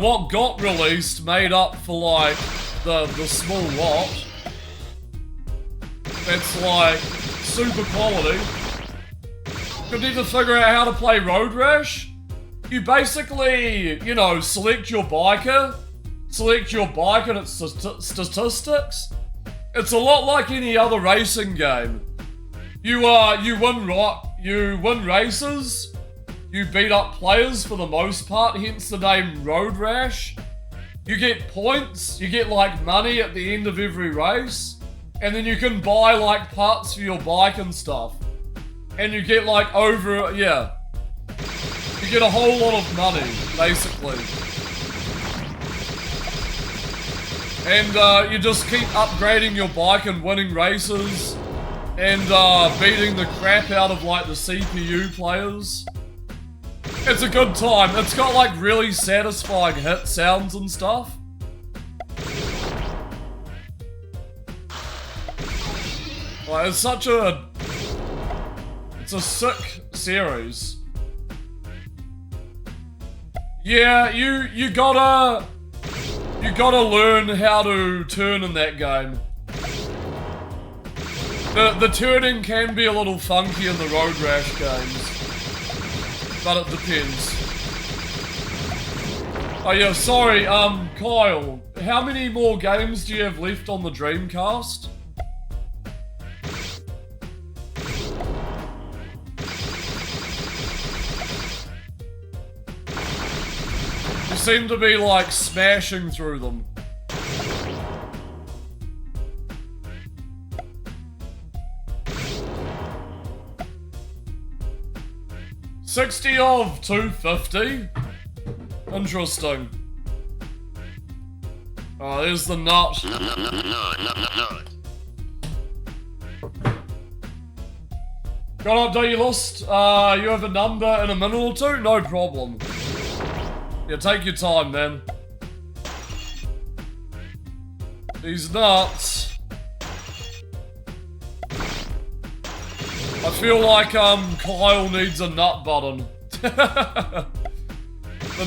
what got released made up for like the small lot. That's like super quality. Couldn't even figure out how to play Road Rash. You basically, select your biker and its statistics. It's a lot like any other racing game. You win races, you beat up players for the most part, hence the name Road Rash. You get points, you get like money at the end of every race, and then you can buy like parts for your bike and stuff. And you get like you get a whole lot of money, basically. And you just keep upgrading your bike and winning races. And beating the crap out of like the CPU players. It's a good time. It's got like really satisfying hit sounds and stuff. Like, it's a sick series. Yeah, you gotta learn how to turn in that game. The turning can be a little funky in the Road Rash games, but it depends. Oh yeah, sorry, Kyle, how many more games do you have left on the Dreamcast? You seem to be like smashing through them. 60 of 250. Interesting. Oh, there's the nut. Got to update your list. You have a number in a minute or two? No problem. Yeah, take your time, man. These nuts. I feel like Kyle needs a nut button. The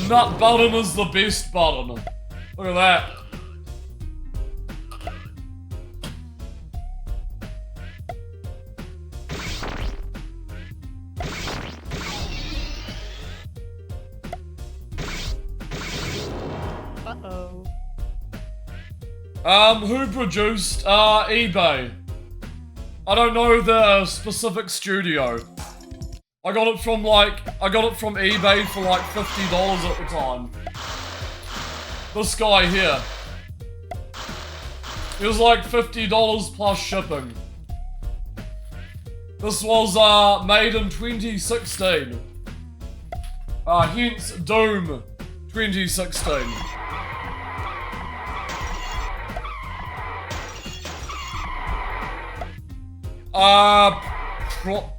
nut button is the best button. Look at that. Uh-oh. Who produced eBay? I don't know the specific studio. I got it from eBay for like $50 at the time. This guy here. It was like $50 plus shipping. This was made in 2016. Hence Doom 2016.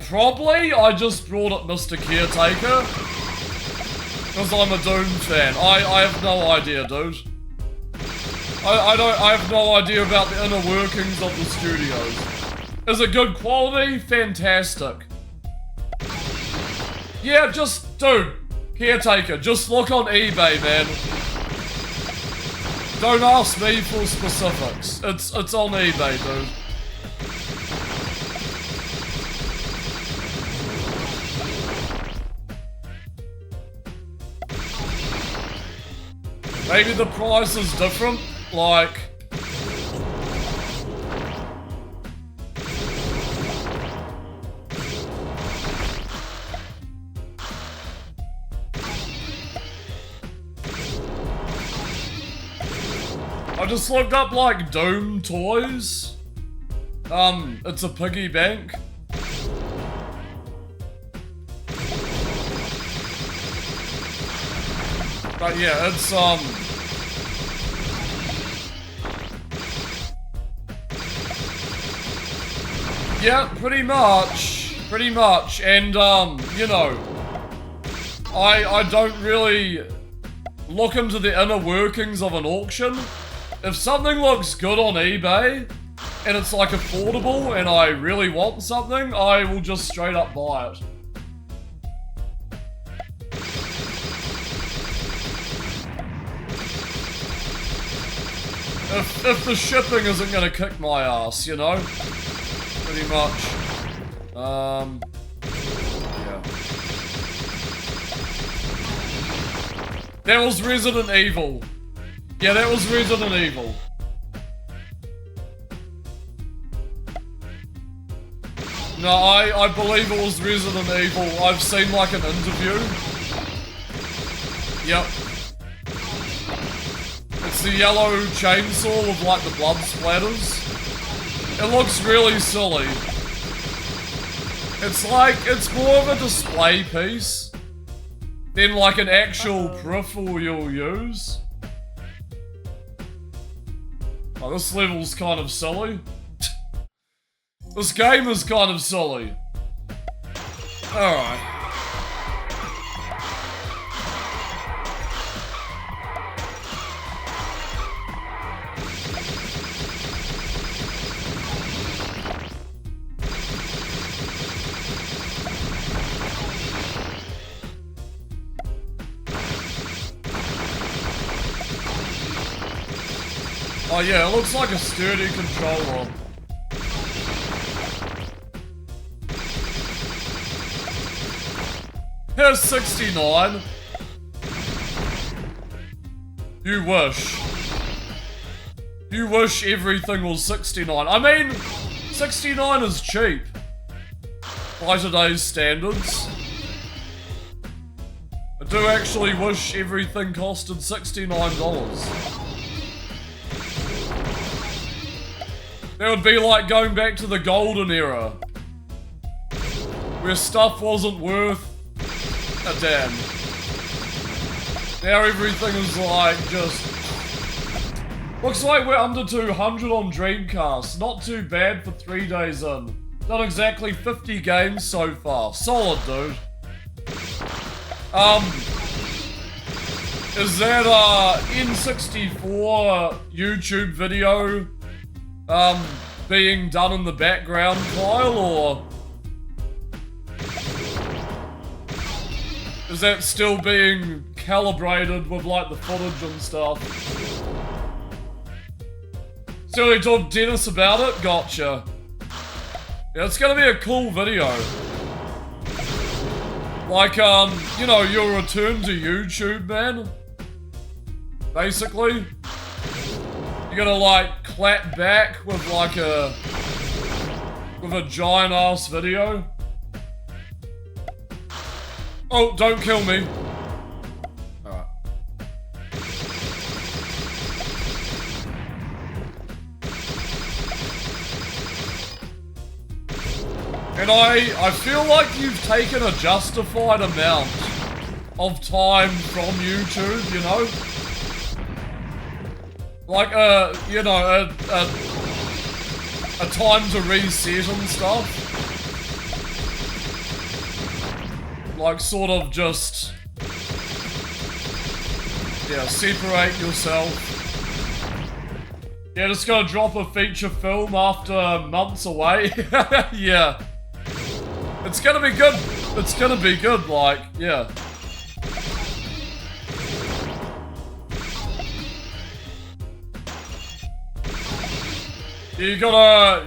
Probably I just brought up Mr. Caretaker. Because I'm a Doom fan. I have no idea, dude. I have no idea about the inner workings of the studios. Is it good quality? Fantastic. Yeah, just, dude, Caretaker, just look on eBay, man. Don't ask me for specifics. It's on eBay, dude. Maybe the price is different, like... I just looked up, like, Doom toys. It's a piggy bank. But yeah, it's, yeah, pretty much, and, you know, I don't really look into the inner workings of an auction. If something looks good on eBay, and it's, like, affordable, and I really want something, I will just straight up buy it. If the shipping isn't gonna kick my ass, you know? Pretty much. Yeah. That was Resident Evil. Yeah, that was Resident Evil. No, I believe it was Resident Evil. I've seen like an interview. Yep. It's the yellow chainsaw with like the blood splatters. It looks really silly. It's like, it's more of a display piece than like an actual peripheral you'll use. Oh, this level's kind of silly. This game is kind of silly. Alright. Oh yeah, it looks like a sturdy controller. Here's 69. You wish. You wish everything was 69. I mean, 69 is cheap. By today's standards. I do actually wish everything costed $69. That would be like going back to the golden era. Where stuff wasn't worth damn. Now everything is like just... Looks like we're under 200 on Dreamcast. Not too bad for 3 days in. Done exactly 50 games so far. Solid, dude. Is that N64 YouTube video being done in the background, Kyle, or is that still being calibrated with like the footage and stuff? So you told Dennis about it? Gotcha. Yeah, it's gonna be a cool video. Like, you know, your return to YouTube, man. Basically. You're gonna, like, clap back with, like, a giant-ass video. Oh, don't kill me. Alright. And I feel like you've taken a justified amount of time from YouTube, you know? Like, you know, a time to reset and stuff. Like, sort of just... yeah, separate yourself. Yeah, just gonna drop a feature film after months away. Yeah. It's gonna be good. It's gonna be good, like, yeah. You got a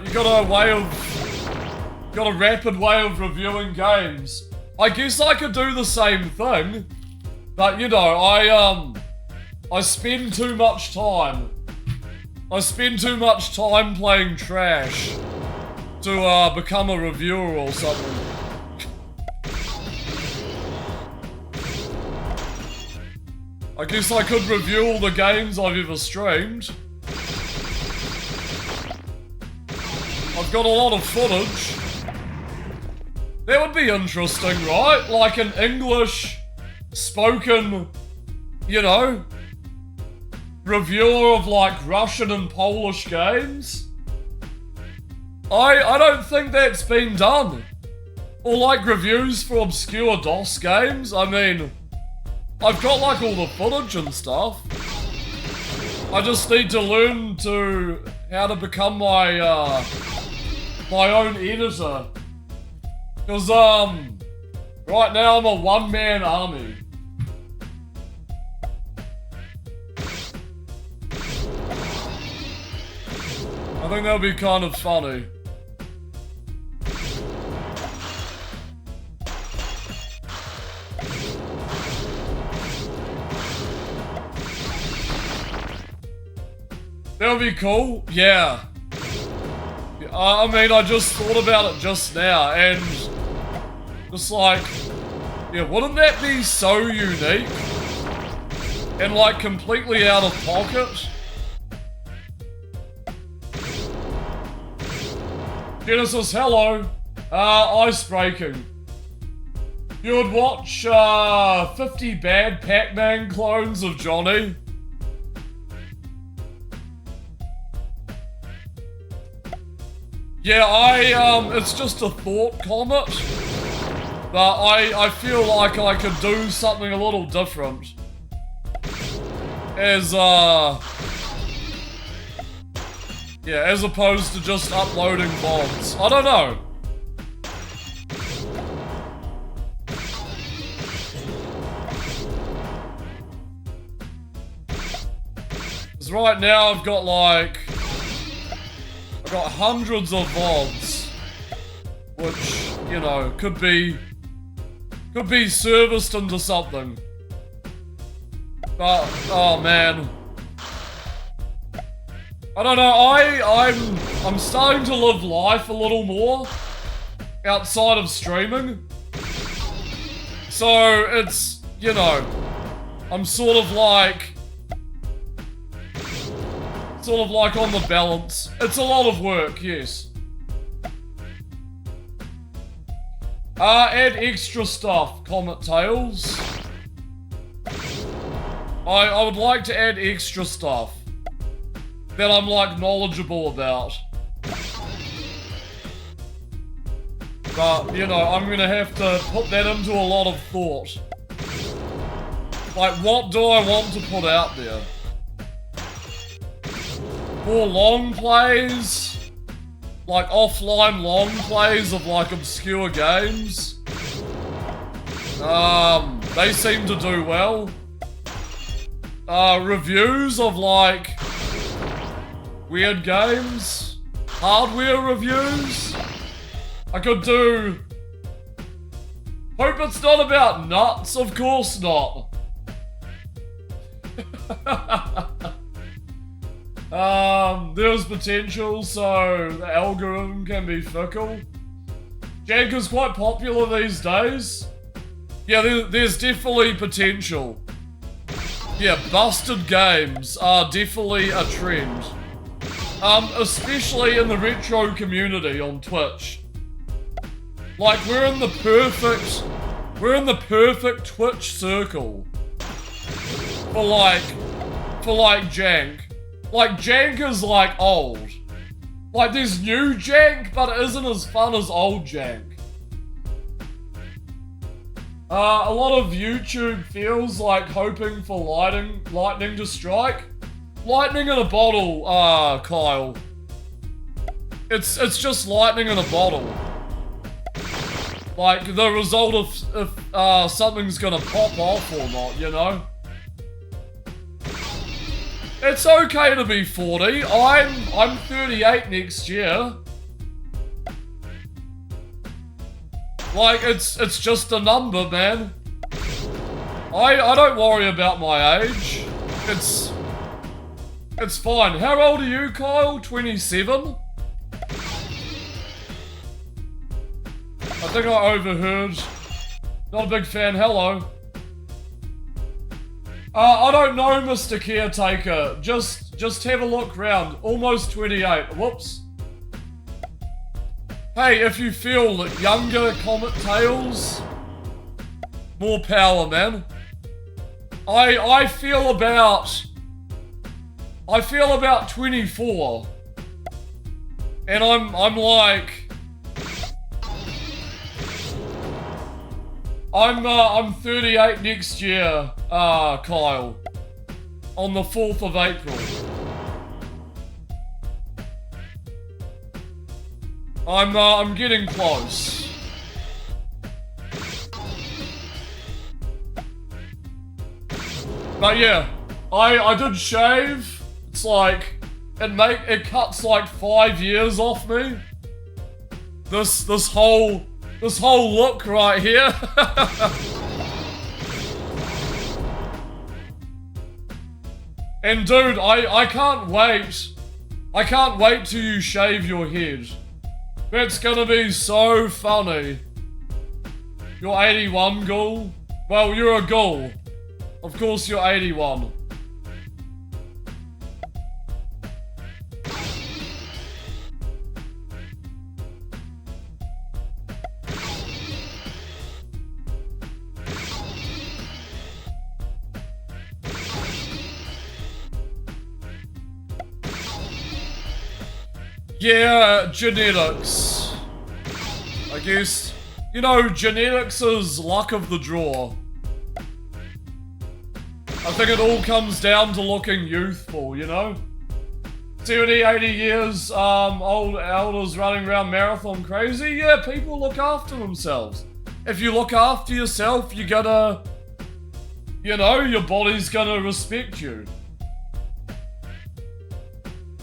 rapid way of reviewing games. I guess I could do the same thing, but you know, I spend too much time. I spend too much time playing trash to become a reviewer or something. I guess I could review all the games I've ever streamed. I've got a lot of footage. That would be interesting, right? Like an English spoken, you know, reviewer of like Russian and Polish games. I don't think that's been done. Or like reviews for obscure DOS games. I mean, I've got like all the footage and stuff. I just need to learn how to become my my own editor. Cause right now I'm a one-man army. I think that'll be kind of funny. That'll be cool, yeah. I mean, I just thought about it just now, and just like, yeah, wouldn't that be so unique? And like completely out of pocket? Genesis, hello. Icebreaking. You would watch 50 bad Pac-Man clones of Johnny? Yeah, it's just a thought comment, but I feel like I could do something a little different. As, yeah, as opposed to just uploading VODs. I don't know. Because right now I've got like... got hundreds of VODs, which, you know, could be serviced into something. But, oh man. I don't know, I'm starting to live life a little more outside of streaming. So it's, you know, I'm sort of like on the balance. It's a lot of work, yes. Add extra stuff, Comet Tails. I would like to add extra stuff that I'm like knowledgeable about. But, you know, I'm gonna have to put that into a lot of thought. Like, what do I want to put out there? More long plays? Like offline long plays of like obscure games? They seem to do well. Reviews of like weird games? Hardware reviews? I could do... Hope it's not about nuts, of course not. There's potential, so the algorithm can be fickle. Jank is quite popular these days. Yeah, there's definitely potential. Yeah, busted games are definitely a trend. Especially in the retro community on Twitch. Like, we're in the perfect Twitch circle. For like jank. Like, jank is like old. Like, there's new jank, but it isn't as fun as old jank. A lot of YouTube feels like hoping for lightning to strike. Lightning in a bottle, Kyle. It's just lightning in a bottle. Like, the result of if something's gonna pop off or not, you know? It's okay to be 40. I'm 38 next year. Like, it's just a number, man. I don't worry about my age. It's fine. How old are you, Kyle? 27? I think I overheard. Not a big fan. Hello. I don't know, Mr. Caretaker. Just have a look round. Almost 28. Whoops. Hey, if you feel younger, Comet Tails, more power, man. I feel about 24. And I'm like, I'm 38 next year, Kyle. On the 4th of April. I'm getting close. But yeah, I did shave. It's like, it cuts like 5 years off me. This whole look right here. And dude, I can't wait. I can't wait till you shave your head. That's gonna be so funny. You're 81, ghoul? Well, you're a ghoul. Of course you're 81. Yeah, genetics. I guess, you know, genetics is luck of the draw. I think it all comes down to looking youthful, you know? 70, 80 years, old elders running around marathon crazy. Yeah, people look after themselves. If you look after yourself, you're gonna, you know, your body's gonna respect you.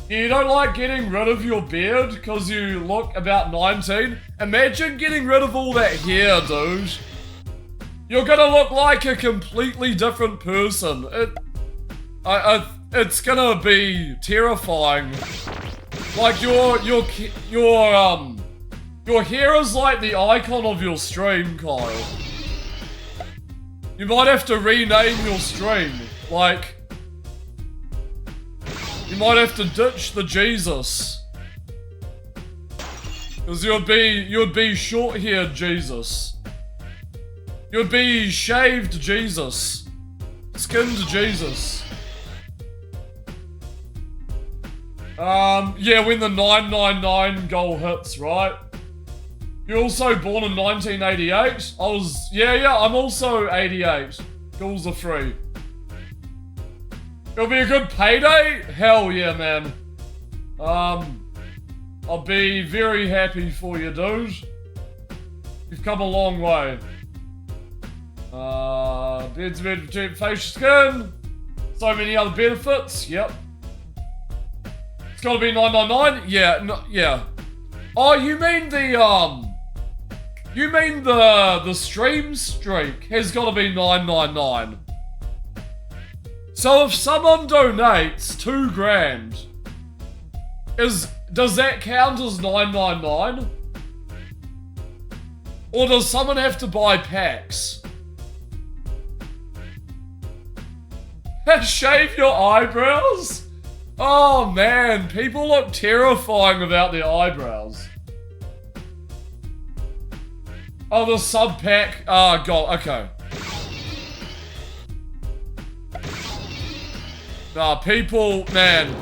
You don't like getting rid of your beard because you look about 19? Imagine getting rid of all that hair, dude. You're gonna look like a completely different person. It's gonna be terrifying. Like your hair is like the icon of your stream, Kyle. You might have to rename your stream. Like, you might have to ditch the Jesus. Because you'd be short-haired Jesus. You'd be shaved Jesus. Skinned Jesus. Yeah, when the 999 goal hits, right? You're also born in 1988? Yeah, I'm also 88. Goals are free. It'll be a good payday? Hell yeah, man. I'll be very happy for you, dude. You've come a long way. Beds made for cheap facial skin. So many other benefits. Yep. It's gotta be 999? Yeah, no, yeah. Oh, you mean the stream streak has gotta be 999. So if someone donates 2 grand, does that count as 999? Or does someone have to buy packs? Shave your eyebrows? Oh man, people look terrifying about their eyebrows. Oh, the sub pack. Oh god, okay. Nah, people, man.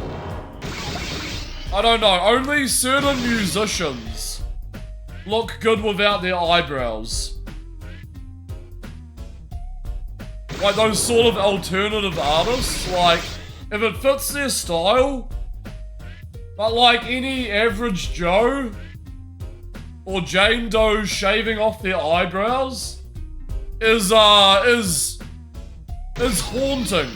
I don't know, only certain musicians look good without their eyebrows. Like those sort of alternative artists, like, if it fits their style, but like any average Joe or Jane Doe shaving off their eyebrows is haunting.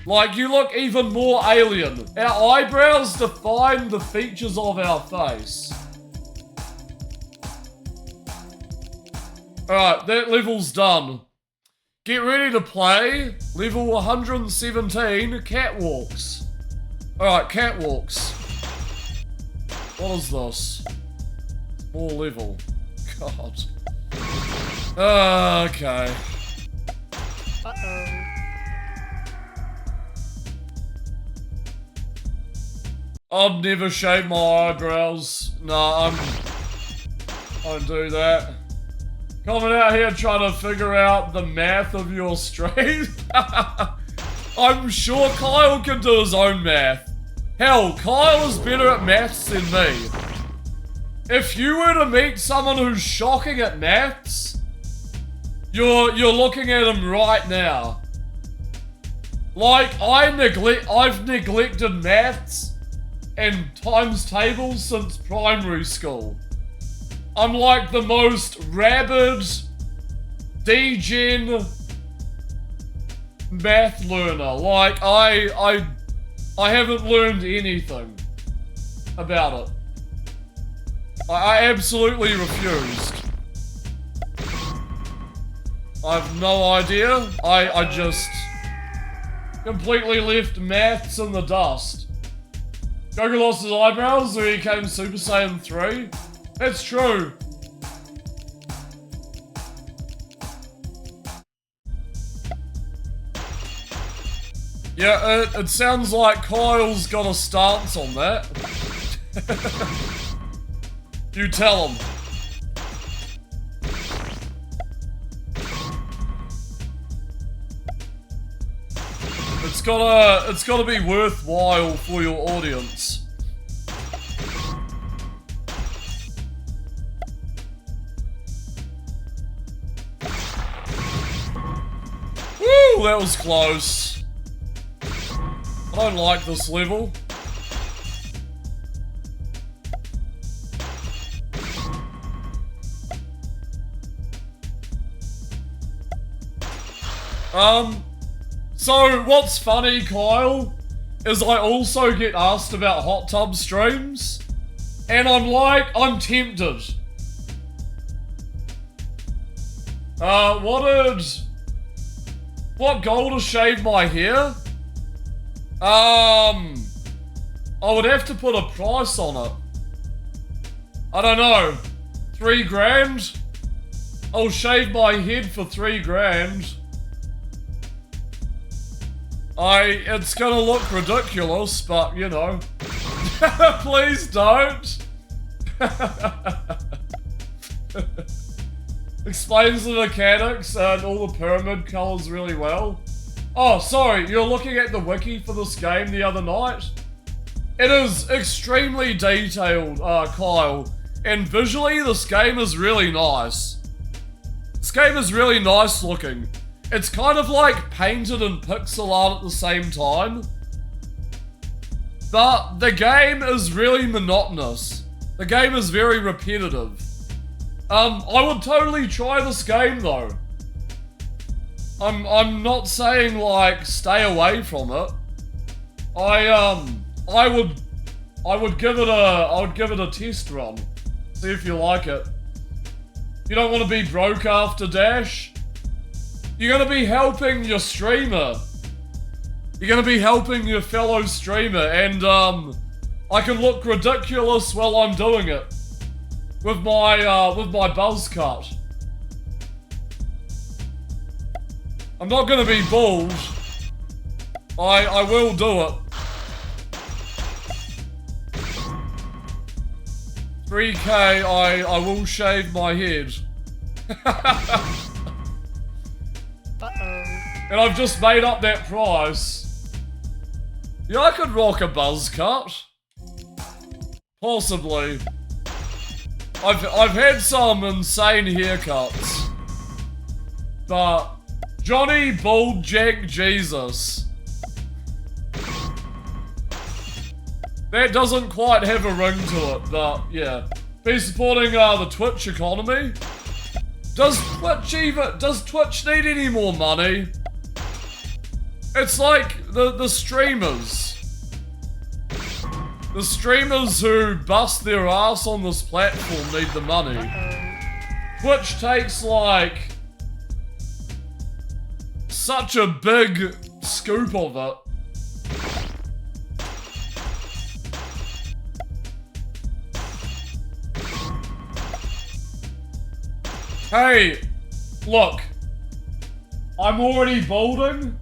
Like, you look even more alien. Our eyebrows define the features of our face. Alright, that level's done. Get ready to play level 117, catwalks. Alright, catwalks. What is this? More level. God. Okay. Uh-oh. I've never shaved my eyebrows. Nah, I don't do that. Coming out here trying to figure out the math of your stream. I'm sure Kyle can do his own math. Hell, Kyle is better at maths than me. If you were to meet someone who's shocking at maths, you're looking at him right now. Like, I've neglected maths and times tables since primary school. I'm like the most rabid, degen math learner. Like, I haven't learned anything about it. I absolutely refused. I have no idea. I just completely left maths in the dust. Goku lost his eyebrows when he became Super Saiyan 3. That's true. Yeah, it sounds like Kyle's got a stance on that. You tell him. It's gotta be worthwhile for your audience. Woo, that was close. I don't like this level. So what's funny, Kyle, is I also get asked about hot tub streams, and I'm like, I'm tempted. What goal to shave my hair? I would have to put a price on it. I don't know, 3 grand? I'll shave my head for 3 grand. It's gonna look ridiculous, but you know. Please don't. Explains the mechanics and all the pyramid colors really well. Oh, sorry, you're looking at the wiki for this game the other night? It is extremely detailed, Kyle, and visually this game is really nice. This game is really nice looking. It's kind of like painted in pixel art at the same time. But the game is really monotonous. The game is very repetitive. I would totally try this game though. I'm not saying like stay away from it. I would give it a test run. See if you like it. You don't want to be broke after Dash. You're gonna be helping your streamer. You're gonna be helping your fellow streamer, and I can look ridiculous while I'm doing it with my buzz cut. I'm not gonna be bald. I will do it. 3K, I will shave my head. Uh-oh. And I've just made up that price. Yeah, I could rock a buzz cut. Possibly. I've had some insane haircuts. But Johnny Bald Jack Jesus. That doesn't quite have a ring to it, but yeah. Be supporting the Twitch economy. Does Twitch need any more money? It's like the streamers. The streamers who bust their ass on this platform need the money. Twitch takes like such a big scoop of it. Hey, look, I'm already balding.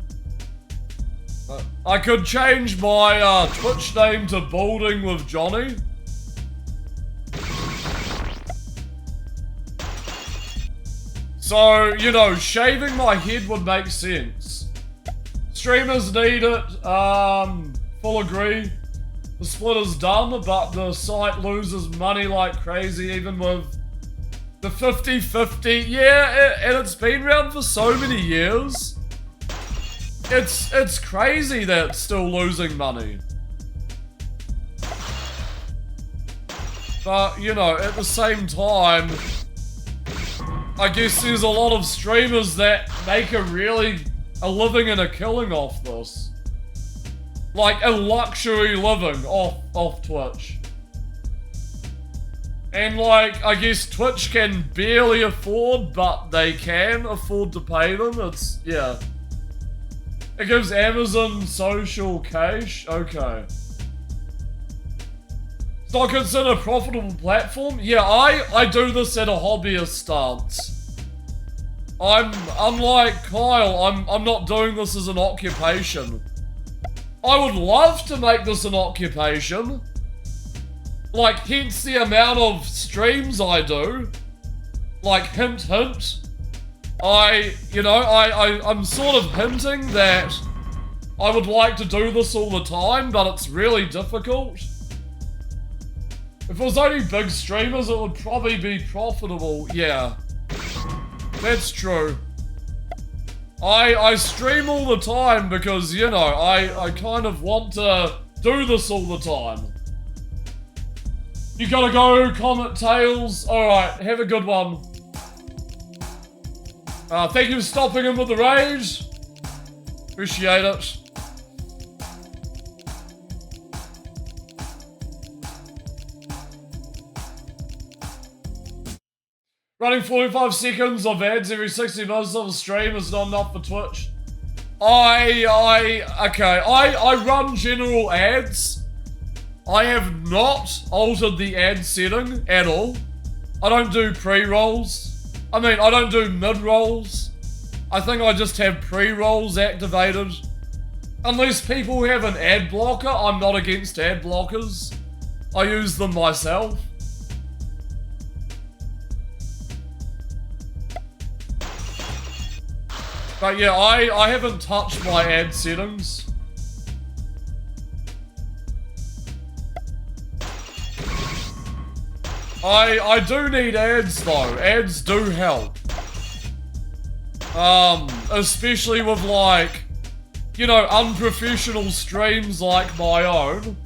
I could change my Twitch name to Balding with Johnny. So, you know, shaving my head would make sense. Streamers need it, full agree. The split is done, but the site loses money like crazy even with the 50-50, yeah, and it's been around for so many years. It's crazy that it's still losing money. But, you know, at the same time, I guess there's a lot of streamers that make a living and a killing off this. Like a luxury living off Twitch. And like, I guess Twitch can barely afford, but they can afford to pay them. It's, yeah. It gives Amazon social cash. Okay. It's not considered a profitable platform? Yeah, I do this at a hobbyist stance. Unlike Kyle, I'm not doing this as an occupation. I would love to make this an occupation. Like, hence the amount of streams I do. Like, hint, hint. I'm sort of hinting that I would like to do this all the time, but it's really difficult. If it was only big streamers, it would probably be profitable. Yeah. That's true. I stream all the time because, you know, I kind of want to do this all the time. You gotta go, Comet Tails. Alright, have a good one. Thank you for stopping in with the rage. Appreciate it. Running 45 seconds of ads every 60 minutes of a stream is not enough for Twitch. I run general ads. I have not altered the ad setting at all. I don't do pre-rolls. I mean, I don't do mid-rolls. I think I just have pre-rolls activated. Unless people have an ad blocker, I'm not against ad blockers. I use them myself. But yeah, I haven't touched my ad settings. I do need ads though. Ads do help. Especially with like, you know, unprofessional streams like my own.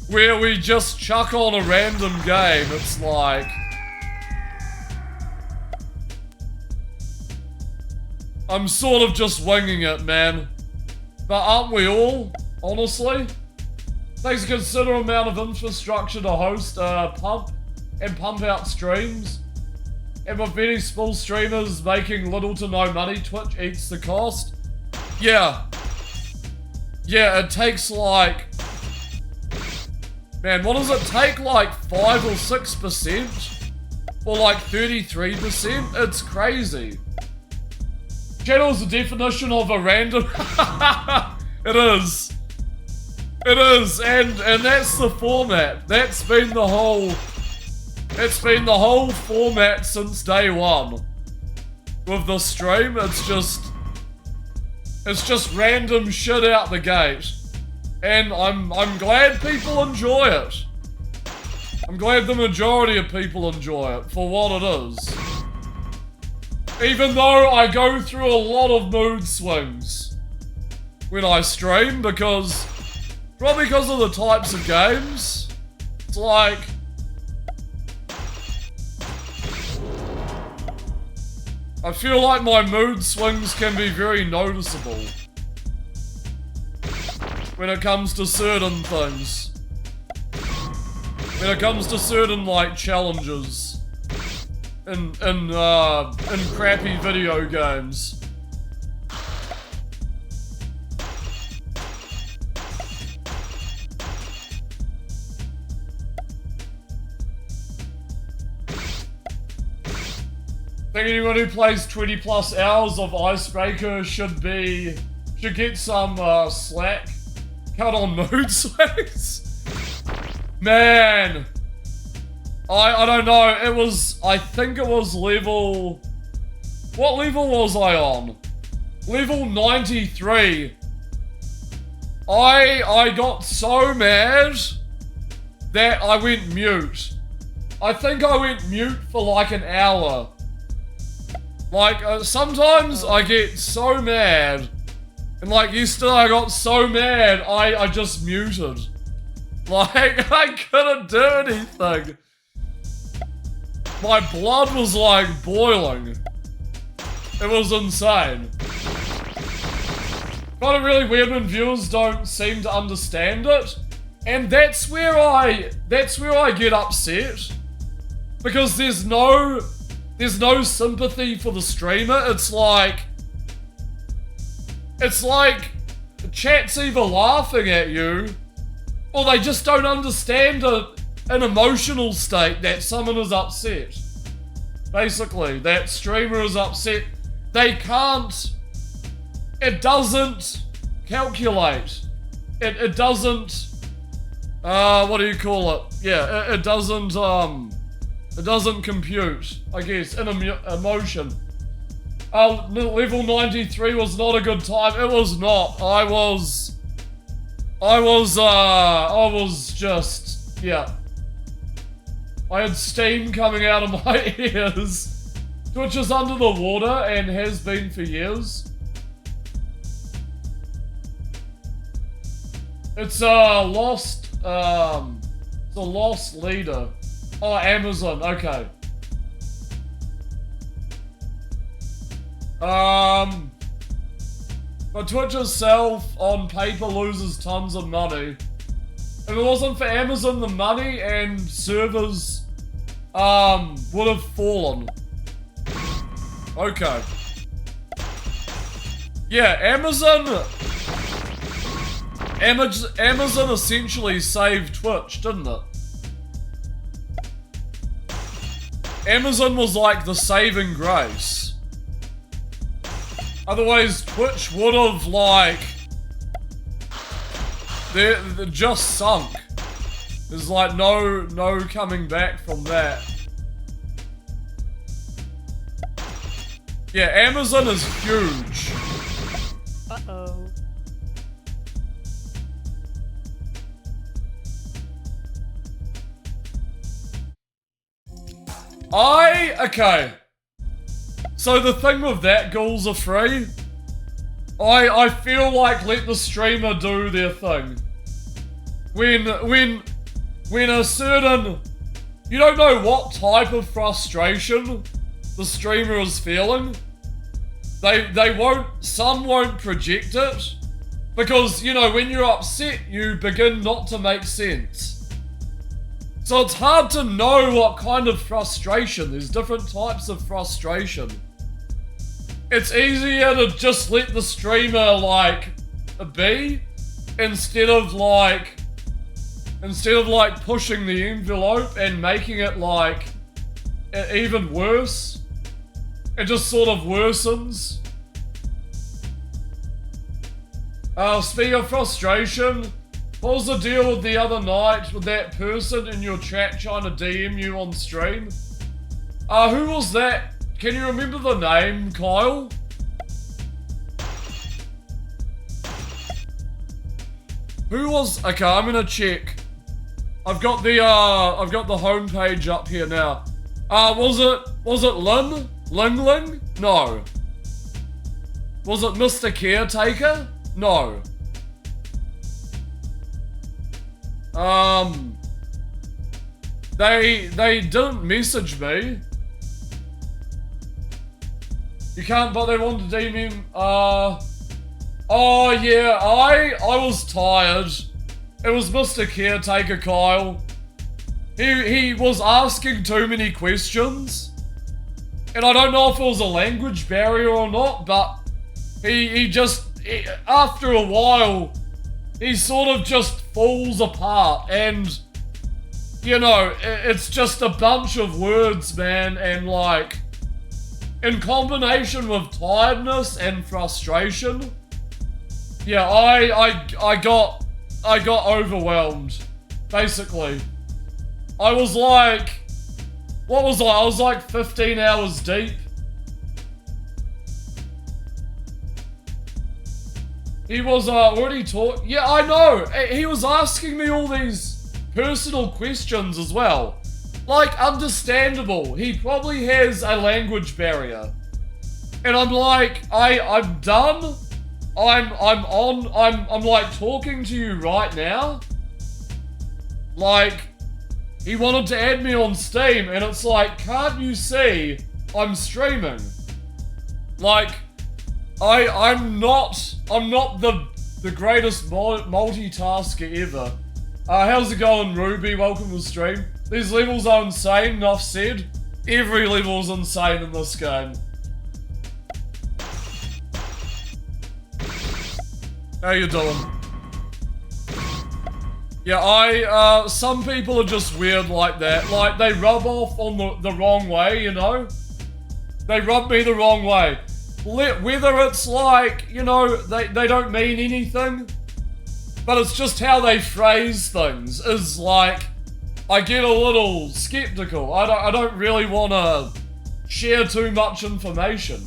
Where we just chuck on a random game. It's like... I'm sort of just winging it, man. But aren't we all, honestly? Takes a considerable amount of infrastructure to host, pump out streams. And with many small streamers making little to no money, Twitch eats the cost. Yeah. Yeah, it takes like... Man, what does it take? Like 5 or 6%? Or like 33%? It's crazy. Channel is the definition of a random... It is. It is, and that's the format. That's been the whole format since day one. With the stream, it's just random shit out the gate. And I'm glad people enjoy it. I'm glad the majority of people enjoy it for what it is. Even though I go through a lot of mood swings when I stream, probably because of the types of games. It's like... I feel like my mood swings can be very noticeable when it comes to certain things. When it comes to certain, like, challenges in crappy video games. I think anyone who plays 20 plus hours of Icebreaker should get some slack cut on mood swings. Man, I don't know. I think it was level. What level was I on? Level 93. I got so mad that I went mute. I think I went mute for like an hour. Like, sometimes I get so mad. And like yesterday I got so mad, I just muted. Like, I couldn't do anything. My blood was like boiling. It was insane. Kind of really weird when viewers don't seem to understand it. And that's where I get upset. Because there's no sympathy for the streamer. It's like chat's either laughing at you or they just don't understand an emotional state that someone is upset. Basically, that streamer is upset. They can't... It doesn't calculate. It doesn't... what do you call it? Yeah, it doesn't compute, I guess, in emotion. Level 93 was not a good time. It was not. I was just, yeah. I had steam coming out of my ears. Twitch is under the water and has been for years. It's a lost leader. Oh, Amazon, okay. But Twitch itself on paper loses tons of money. If it wasn't for Amazon, the money and servers would have fallen. Okay. Yeah, Amazon essentially saved Twitch, didn't it? Amazon was like the saving grace. Otherwise, Twitch would have, like... They're just sunk. There's like no coming back from that. Yeah, Amazon is huge. Uh-oh. Okay. So the thing with that, ghouls are free. I feel like let the streamer do their thing. When a certain, you don't know what type of frustration the streamer is feeling. Some won't project it, because, you know, when you're upset, you begin not to make sense. So it's hard to know what kind of frustration. There's different types of frustration. It's easier to just let the streamer, like, be, instead of pushing the envelope and making it, like, even worse. It just sort of worsens. Speaking of frustration, what was the deal with the other night with that person in your chat trying to DM you on stream? Who was that? Can you remember the name, Kyle? Who was? Okay, I'm gonna check. I've got the homepage up here now. Was it Lin? Ling? No. Was it Mr. Caretaker? No. They didn't message me. You can't, but they wanted to DM him. Oh yeah, I was tired. It was Mr. Caretaker Kyle. He was asking too many questions. And I don't know if it was a language barrier or not, but he after a while, he sort of just falls apart, and, you know, it's just a bunch of words, man, and, like, in combination with tiredness and frustration, yeah, I got overwhelmed, basically. I was like, what was I? I was like 15 hours deep. He was already talking. Yeah, I know. He was asking me all these personal questions as well. Like, understandable. He probably has a language barrier. And I'm like, I'm done. I'm like talking to you right now. Like, he wanted to add me on Steam, and it's like, can't you see I'm streaming? Like, I'm not the greatest multitasker ever. How's it going, Ruby? Welcome to the stream. These levels are insane, enough said. Every level's insane in this game. How you doing? Yeah, some people are just weird like that. Like, they rub off on the wrong way, you know? They rub me the wrong way. Whether it's like, you know, they don't mean anything, but it's just how they phrase things is like, I get a little skeptical. I don't really want to share too much information.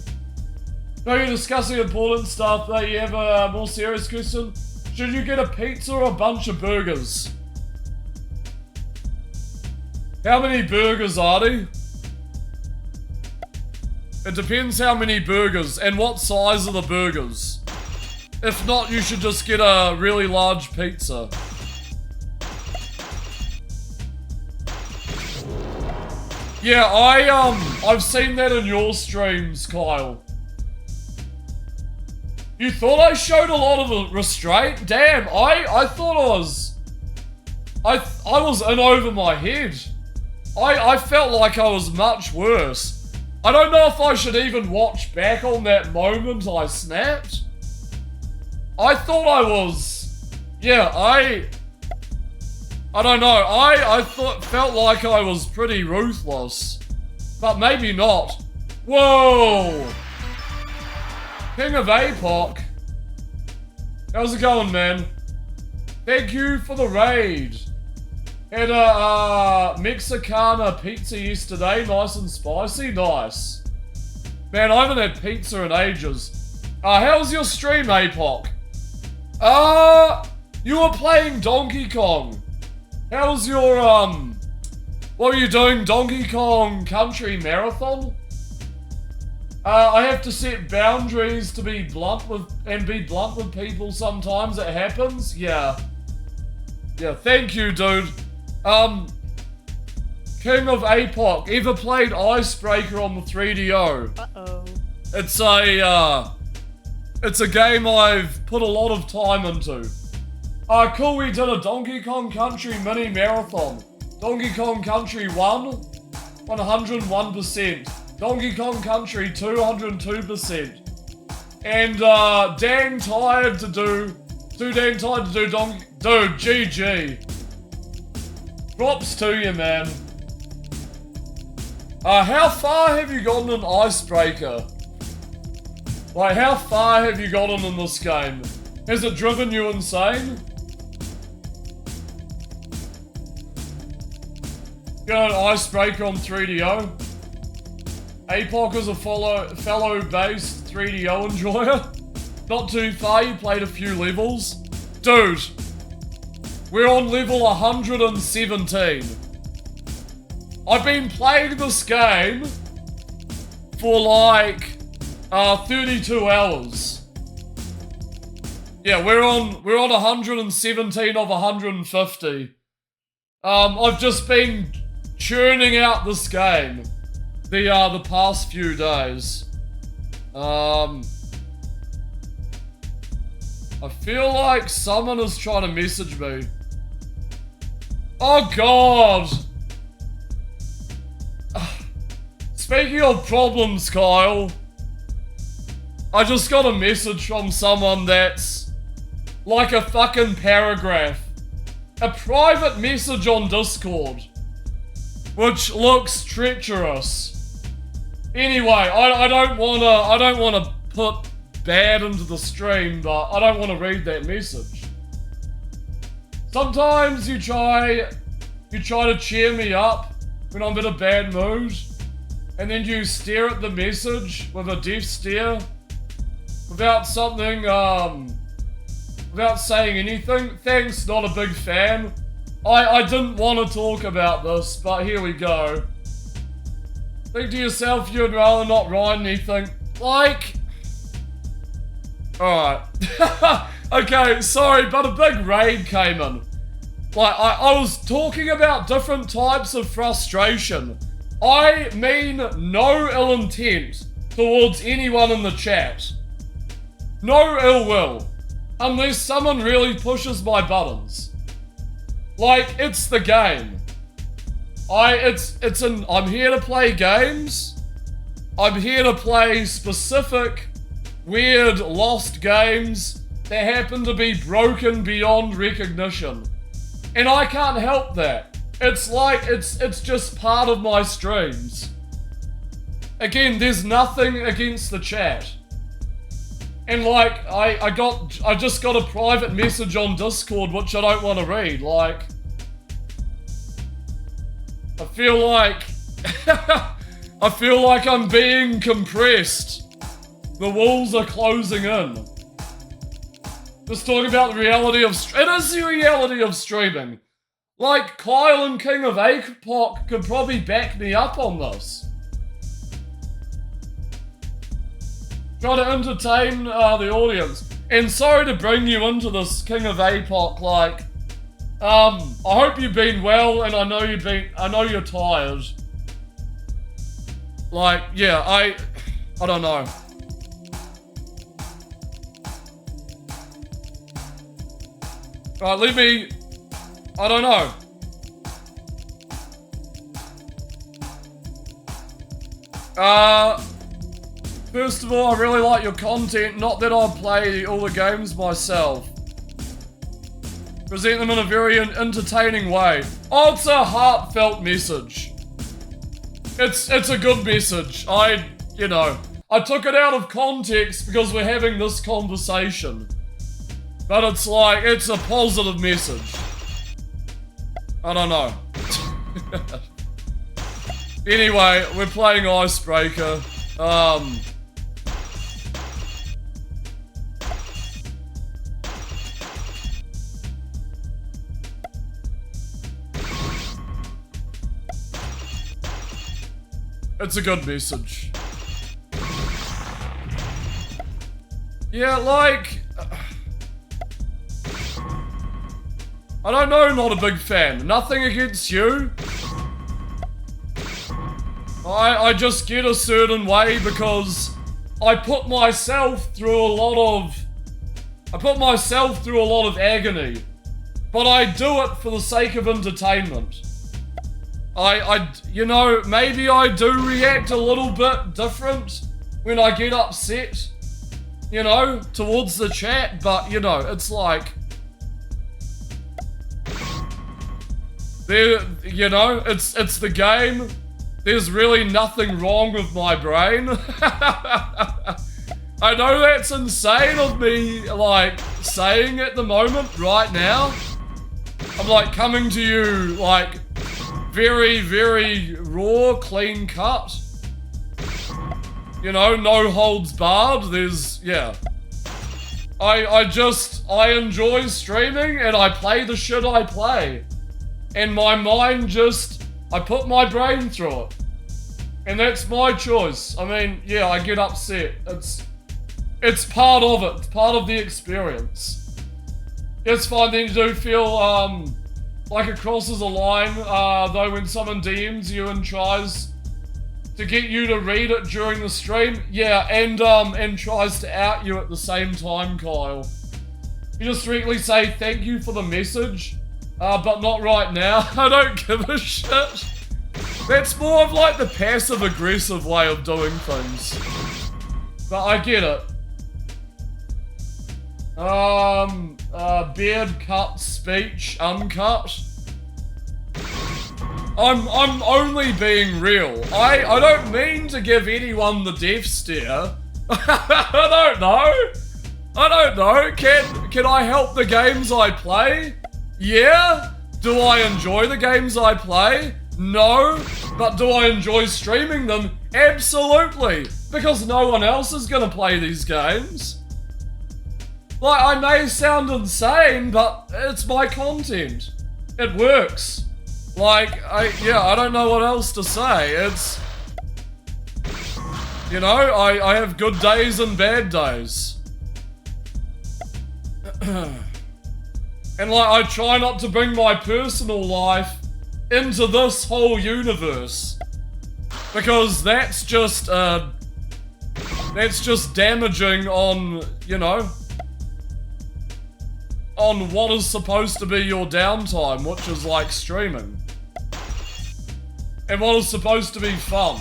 No, you're discussing important stuff. That you have a more serious question. Should you get a pizza or a bunch of burgers? How many burgers are there? It depends how many burgers and what size are the burgers. If not, you should just get a really large pizza. Yeah, I've seen that in your streams, Kyle. You thought I showed a lot of restraint? Damn, I thought I was in over my head. I felt like I was much worse. I don't know if I should even watch back on that moment I snapped. I thought I was... Yeah, I don't know. I felt like I was pretty ruthless. But maybe not. Whoa! King of APOC. How's it going, man? Thank you for the raid. Had a Mexicana pizza yesterday, nice and spicy, nice. Man, I haven't had pizza in ages. How's your stream, APOC? You were playing Donkey Kong. How's your, what were you doing, Donkey Kong Country Marathon? I have to set boundaries to be blunt with people sometimes. It happens, yeah. Yeah, thank you, dude. King of APOC, ever played Icebreaker on the 3DO? Uh-oh. It's a game I've put a lot of time into. Cool, we did a Donkey Kong Country mini marathon. Donkey Kong Country 1, 101%. Donkey Kong Country 202%. And too dang tired to do Donkey... Dude, GG. Props to you, man. How far have you gotten in Icebreaker? Like, how far have you gotten in this game? Has it driven you insane? You know, an Icebreaker on 3DO? APOC is a fellow-based 3DO enjoyer. Not too far, you played a few levels. Dude, we're on level 117. I've been playing this game for like 32 hours. Yeah, we're on 117 of 150. I've just been churning out this game the past few days. I feel like someone is trying to message me. Oh god! Speaking of problems, Kyle, I just got a message from someone that's like a fucking paragraph. A private message on Discord, which looks treacherous. Anyway, I don't wanna put bad into the stream, but I don't want to read that message. Sometimes you try to cheer me up when I'm in a bad mood, and then you stare at the message with a death stare without saying anything. Thanks, not a big fan. I didn't want to talk about this, but here we go. Think to yourself you'd rather not write anything. Like... Alright. Okay, sorry, but a big raid came in. Like, I was talking about different types of frustration. I mean no ill intent towards anyone in the chat. No ill will. Unless someone really pushes my buttons. Like, it's the game. I'm here to play games. I'm here to play specific, weird, lost games that happen to be broken beyond recognition. And I can't help that. It's like, it's just part of my streams. Again, there's nothing against the chat. And like, I just got a private message on Discord which I don't want to read, like... I feel like I'm being compressed. The walls are closing in. Just talking about the reality of... It is the reality of streaming. Like, Kyle and King of APOC could probably back me up on this. Try to entertain the audience. And sorry to bring you into this, King of APOC, like... I hope you've been well, and I know you're tired. Like, yeah, I don't know. Right, leave me... I don't know. First of all, I really like your content, not that I play all the games myself. Present them in a very entertaining way. Oh, it's a heartfelt message. It's a good message. I took it out of context because we're having this conversation. But it's like, it's a positive message. I don't know. Anyway, we're playing Icebreaker. It's a good message. Yeah, like... I don't know, not a big fan. Nothing against you. I just get a certain way because I put myself through a lot of agony. But I do it for the sake of entertainment. You know, maybe I do react a little bit different when I get upset, you know, towards the chat, but, you know, it's like... you know, it's the game. There's really nothing wrong with my brain. I know that's insane of me, like, saying at the moment, right now. I'm, like, coming to you, like, very, very raw, clean cut. You know, no holds barred. There's, yeah. I enjoy streaming and I play the shit I play. And my mind just, I put my brain through it. And that's my choice. I mean, yeah, I get upset. It's part of it. It's part of the experience. It's fine then you do feel, like it crosses a line, though when someone DMs you and tries to get you to read it during the stream, yeah, and tries to out you at the same time, Kyle. You just directly say thank you for the message, but not right now. I don't give a shit. That's more of like the passive-aggressive way of doing things. But I get it. Beard cut speech uncut. I'm only being real. I don't mean to give anyone the death stare. I don't know. Can I help the games I play? Yeah. Do I enjoy the games I play? No. But do I enjoy streaming them? Absolutely. Because no one else is gonna play these games. Like, I may sound insane, but it's my content. It works. Like, I don't know what else to say. It's... You know, I have good days and bad days. And like, I try not to bring my personal life into this whole universe. Because that's just damaging on, you know, on what is supposed to be your downtime, which is like streaming. And what is supposed to be fun.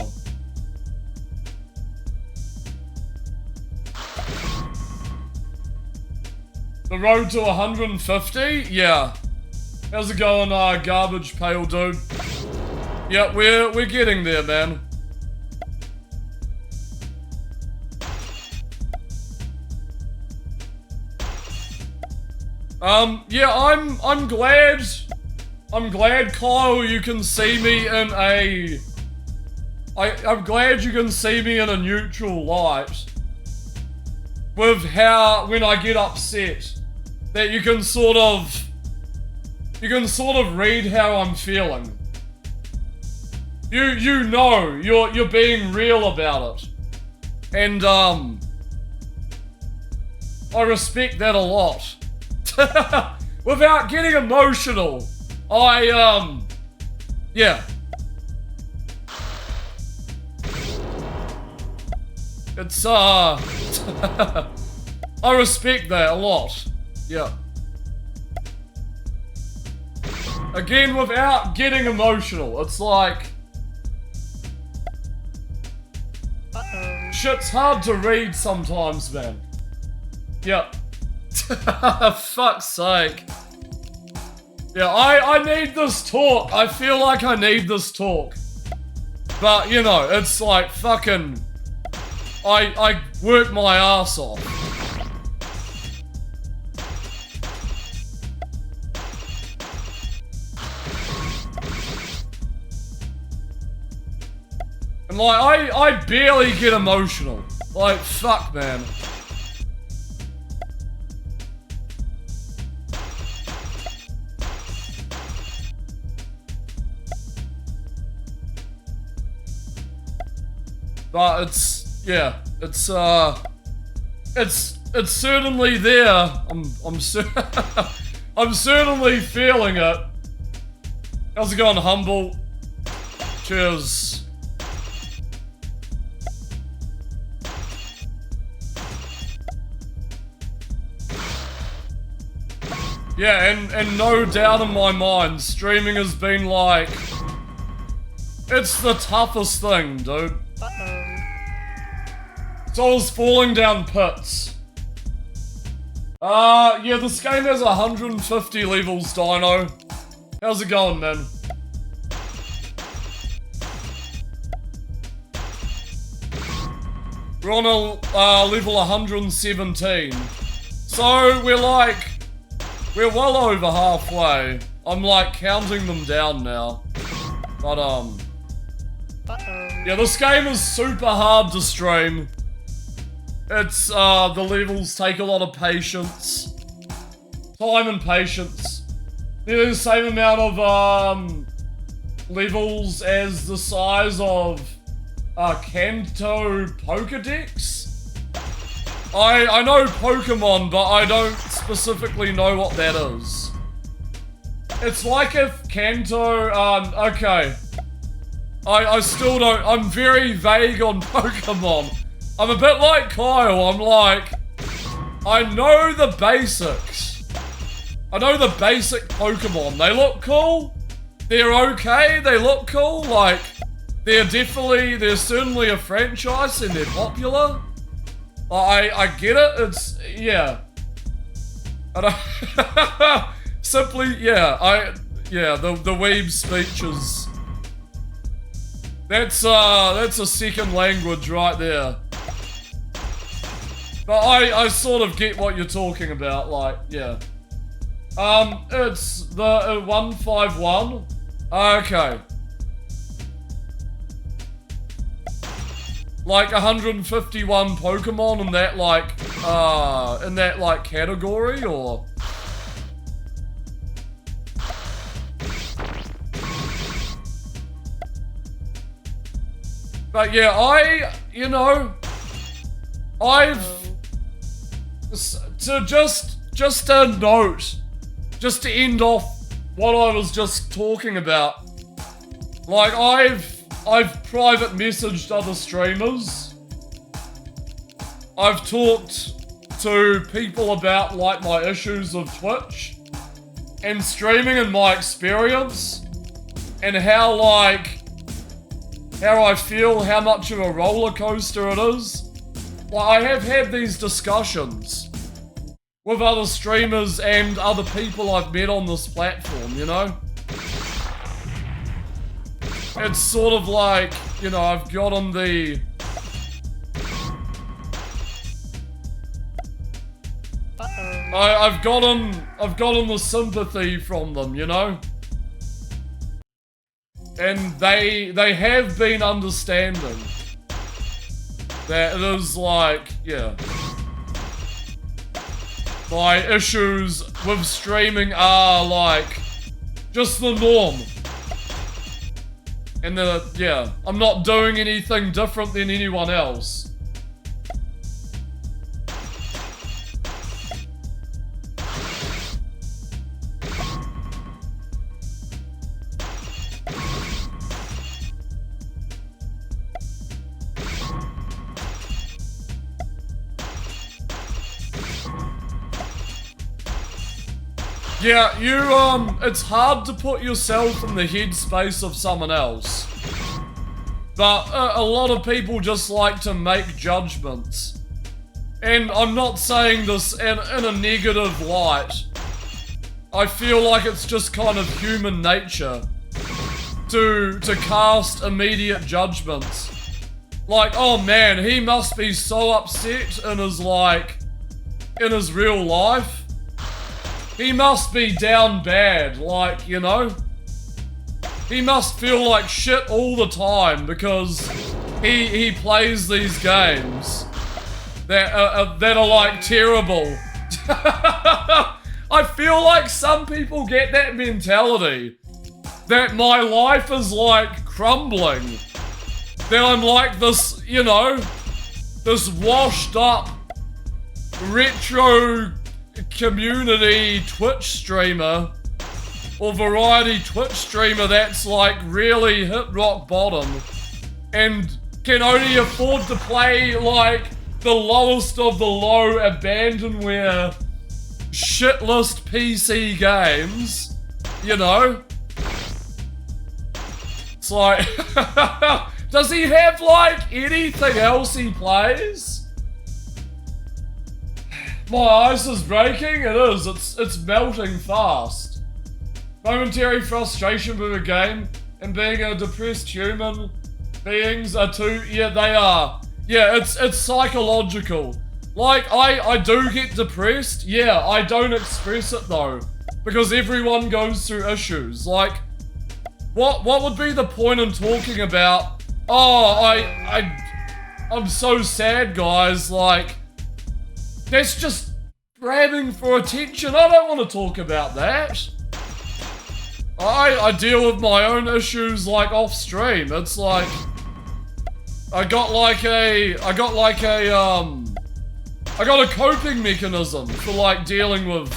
The road to 150? Yeah. How's it going, garbage pail dude? Yeah, we're getting there, man. Yeah, I'm glad, Kyle, you can see me in a... I'm glad you can see me in a neutral light. With how, when I get upset, that you can sort of read how I'm feeling. You know, you're being real about it. And, I respect that a lot. Without getting emotional, yeah. It's, I respect that a lot. Yeah. Again, without getting emotional, it's like... Uh-oh. Shit's hard to read sometimes, man. Yeah. Fuck's sake. Yeah, I need this talk. I feel like I need this talk. But, you know, it's like fucking... I work my ass off. like, I barely get emotional. Like, fuck, man. But it's, yeah, it's certainly there. I'm certainly feeling it. How's it going, Humble? Cheers. Yeah, and no doubt in my mind, streaming has been like, it's the toughest thing, dude. Uh-oh. It's always falling down pits. Yeah, this game has 150 levels, Dino. How's it going, man? We're on a level 117. So we're well over halfway. I'm like counting them down now. But Uh-oh. yeah, this game is super hard to stream. It's the levels take a lot of patience. Time and patience. They're the same amount of levels as the size of Kanto Pokedex. I know Pokemon, but I don't specifically know what that is. It's like if Kanto, okay. I still don't, I'm very vague on Pokemon. I'm a bit like Kyle, I'm like, I know the basics. I know the basic Pokemon. They look cool. They're okay, they look cool, like, they're certainly a franchise and they're popular. I get it, it's, yeah. I don't, simply, yeah, the weeb speeches. That's a second language right there. But I sort of get what you're talking about, like, yeah. It's the 151. Okay. Like 151 Pokemon in that like category, or? But yeah, just a note, just to end off what I was just talking about. Like, I've private messaged other streamers. I've talked to people about, like, my issues of Twitch and streaming and my experience and how I feel, how much of a roller coaster it is. Like, I have had these discussions with other streamers and other people I've met on this platform, you know? It's sort of like, you know, I've gotten the... I've gotten the sympathy from them, you know? And they have been understanding that it is like, yeah. My issues with streaming are like just the norm. And yeah, I'm not doing anything different than anyone else. Yeah, it's hard to put yourself in the headspace of someone else. But a lot of people just like to make judgments. And I'm not saying this in a negative light. I feel like it's just kind of human nature to cast immediate judgments. Like, oh man, he must be so upset in his real life. He must be down bad, like, you know? He must feel like shit all the time because he plays these games that are like terrible. I feel like some people get that mentality that my life is like crumbling, that I'm like this, you know, this washed up retro community Twitch streamer or variety Twitch streamer that's like really hit rock bottom and can only afford to play like the lowest of the low abandonware shitlist PC games, you know? It's like, does he have like anything else he plays? My ice is breaking, it is, it's melting fast. Momentary frustration with a game and being a depressed human beings are two, yeah they are. Yeah, it's psychological. Like, I do get depressed, yeah, I don't express it though. Because everyone goes through issues, like, what would be the point in talking about, oh, I'm so sad guys, like, that's just grabbing for attention, I don't want to talk about that. I deal with my own issues like off stream, it's like, I got a coping mechanism for like dealing with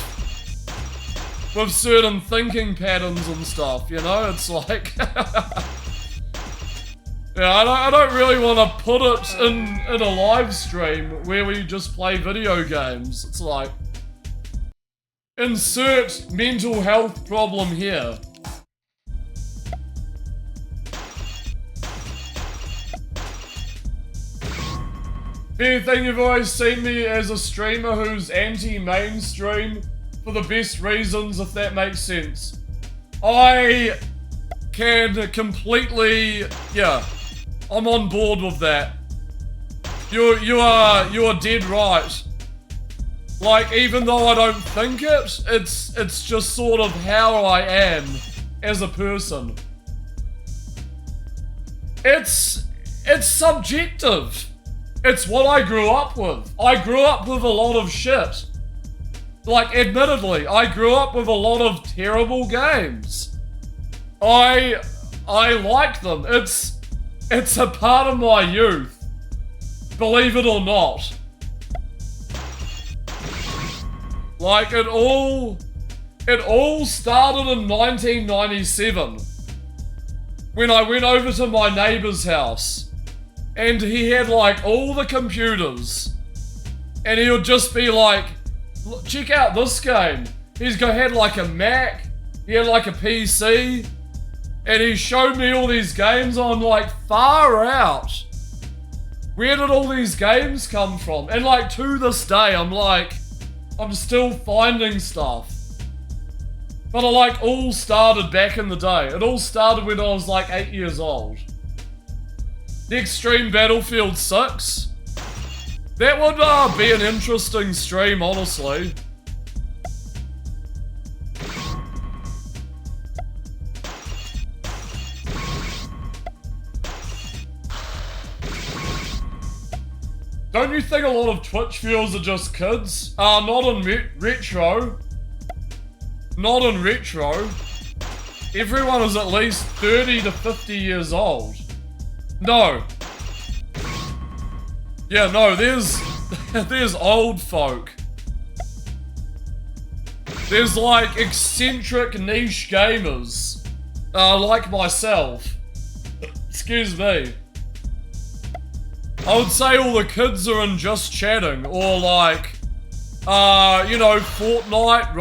certain thinking patterns and stuff, you know? It's like, yeah, I don't really want to put it in a live stream where we just play video games. It's like, insert mental health problem here. If anything, you've always seen me as a streamer who's anti-mainstream for the best reasons, if that makes sense. I can completely, yeah, I'm on board with that. You are dead right. Like, even though I don't think it, it's just sort of how I am as a person. It's subjective. It's what I grew up with. I grew up with a lot of shit. Like, admittedly, I grew up with a lot of terrible games. I like them. It's a part of my youth. Believe it or not. Like, it all started in 1997. When I went over to my neighbor's house. And he had like all the computers. And he would just be like, check out this game. Had like a Mac. He had like a PC. And he showed me all these games. I'm like, far out. Where did all these games come from? And like to this day, I'm like, I'm still finding stuff. But it like all started back in the day. It all started when I was like 8 years old. The Extreme Battlefield 6. That would be an interesting stream, honestly. Don't you think a lot of Twitch viewers are just kids? Not in retro. Not in retro. Everyone is at least 30 to 50 years old. No. Yeah, no, there's old folk. There's like eccentric niche gamers. Like myself. Excuse me. I would say all the kids are in just chatting, or like, you know, Fortnite,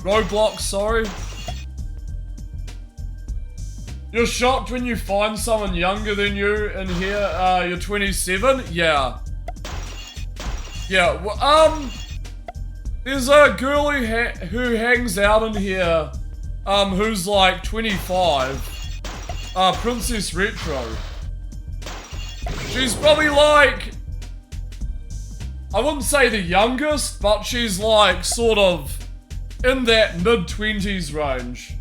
Roblox, sorry. You're shocked when you find someone younger than you in here, you're 27? Yeah. Yeah, well, there's a girl who hangs out in here, who's like 25, Princess Retro. She's probably like, I wouldn't say the youngest, but she's like sort of in that mid-20s range.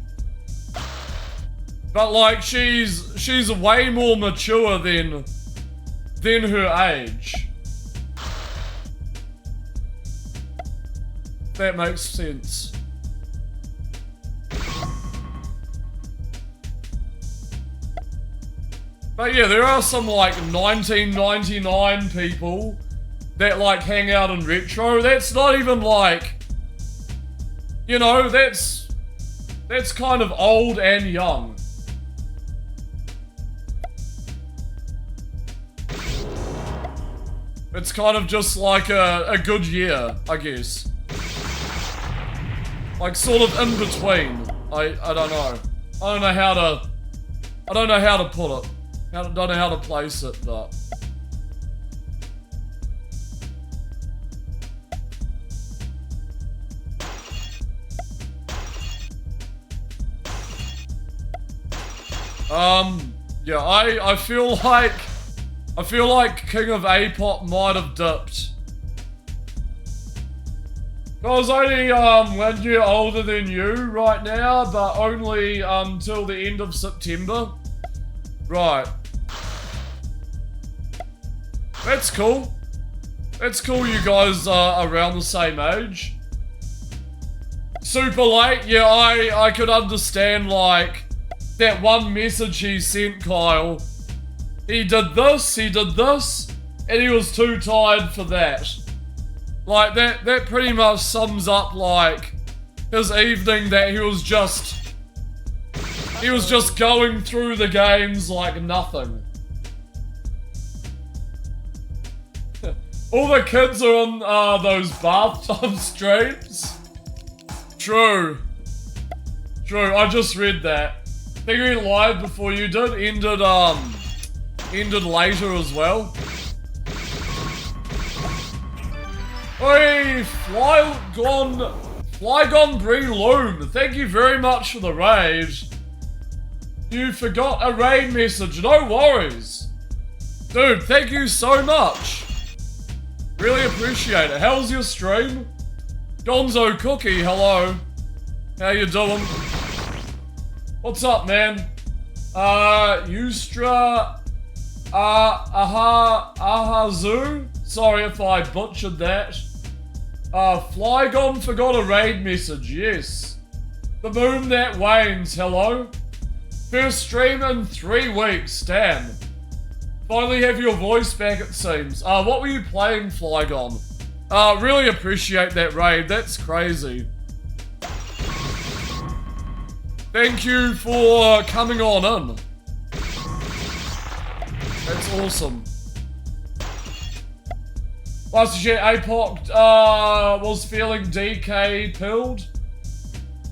But like, she's way more mature than her age. That makes sense. But yeah, there are some like 1999 people that like hang out in retro. That's not even like, you know, that's kind of old and young. It's kind of just like a good year, I guess. Like sort of in between. I don't know. I don't know how to put it. I don't know how to place it, but yeah, I feel like King of A-pop might have dipped. I was only 1 year older than you right now, but only until the end of September. Right. That's cool. That's cool you guys are around the same age. Super late? Yeah, I could understand, like, that one message he sent Kyle. He did this, and he was too tired for that. Like, that pretty much sums up, like, his evening, that he was just going through the games like nothing. All the kids are on those bathtub streams. True. I just read that. Figuring live before you did ended later as well. Oi, Flygon Bree Loom, thank you very much for the raid. You forgot a raid message, no worries. Dude, thank you so much. Really appreciate it. How's your stream? Gonzo Cookie, hello. How you doing? What's up, man? Ustra Ahazu? Sorry if I butchered that. Flygon forgot a raid message, yes. The moon that wanes, hello. First stream in 3 weeks, damn. Finally have your voice back, it seems. What were you playing, Flygon? Really appreciate that raid, that's crazy. Thank you for coming on in. That's awesome. Last year, APOC was feeling DK pilled.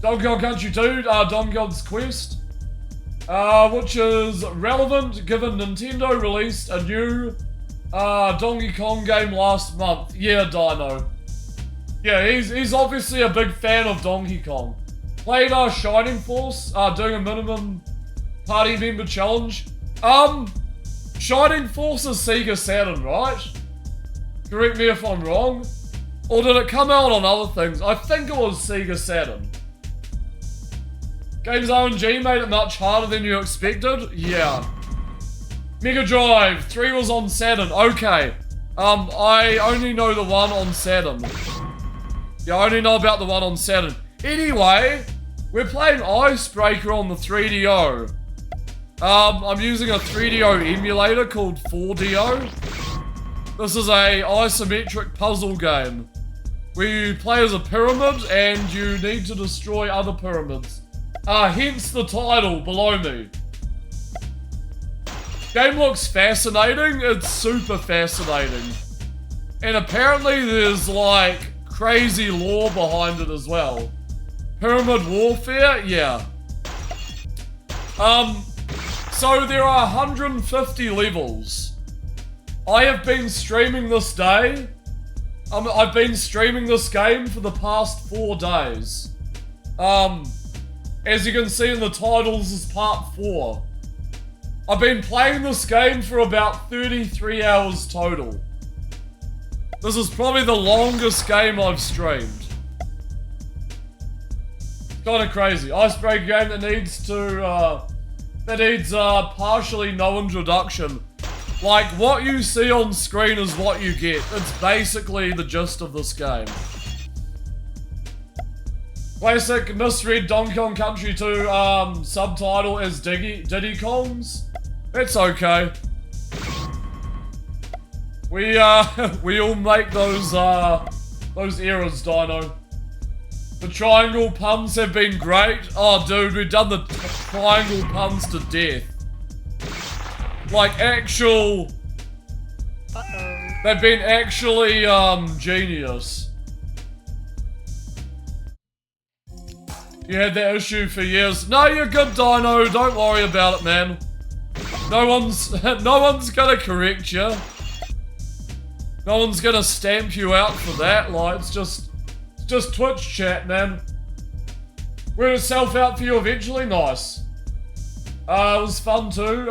Donkey Kong Country 2, Donkey Kong's Quest. Which is relevant given Nintendo released a new Donkey Kong game last month. Yeah, Dino. Yeah, he's obviously a big fan of Donkey Kong. Played Shining Force, doing a minimum party member challenge. Shining Force is Sega Saturn, right? Correct me if I'm wrong. Or did it come out on other things? I think it was Sega Saturn. Games RNG made it much harder than you expected? Yeah. Mega Drive 3 was on Saturn. Okay. I only know the one on Saturn. Yeah, I only know about the one on Saturn. Anyway, we're playing Icebreaker on the 3DO. I'm using a 3DO emulator called 4DO. This is a isometric puzzle game where you play as a pyramid and you need to destroy other pyramids. Hence the title below me. Game looks fascinating. It's super fascinating. And apparently there's like crazy lore behind it as well. Pyramid warfare? Yeah. So there are 150 levels. I have been streaming this day. I've been streaming this game for the past 4 days. As you can see in the titles, is part 4. I've been playing this game for about 33 hours total. This is probably the longest game I've streamed. It's kind of crazy. Icebreaker game that needs to It needs partially no introduction. Like, what you see on screen is what you get. It's basically the gist of this game. Classic misread Donkey Kong Country 2 subtitle is Diddy Kong's. It's okay. We all make those errors, Dino. The triangle puns have been great. Oh, dude, we've done the triangle puns to death. Like, actual... Uh-oh. They've been actually, genius. You had that issue for years. No, you're good, Dino. Don't worry about it, man. No one's gonna correct you. No one's gonna stamp you out for that. Like, it's just Twitch chat, man. We're gonna self out for you eventually. Nice. It was fun too.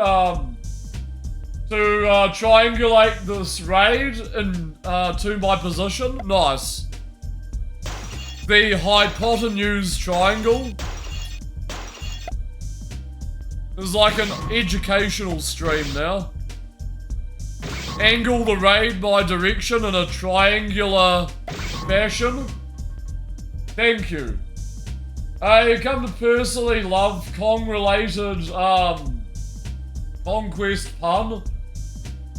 To triangulate this raid to my position. Nice. The hypotenuse triangle is like an educational stream now. Angle the raid by direction in a triangular fashion. Thank you. I come to personally love Kong-related conquest pun.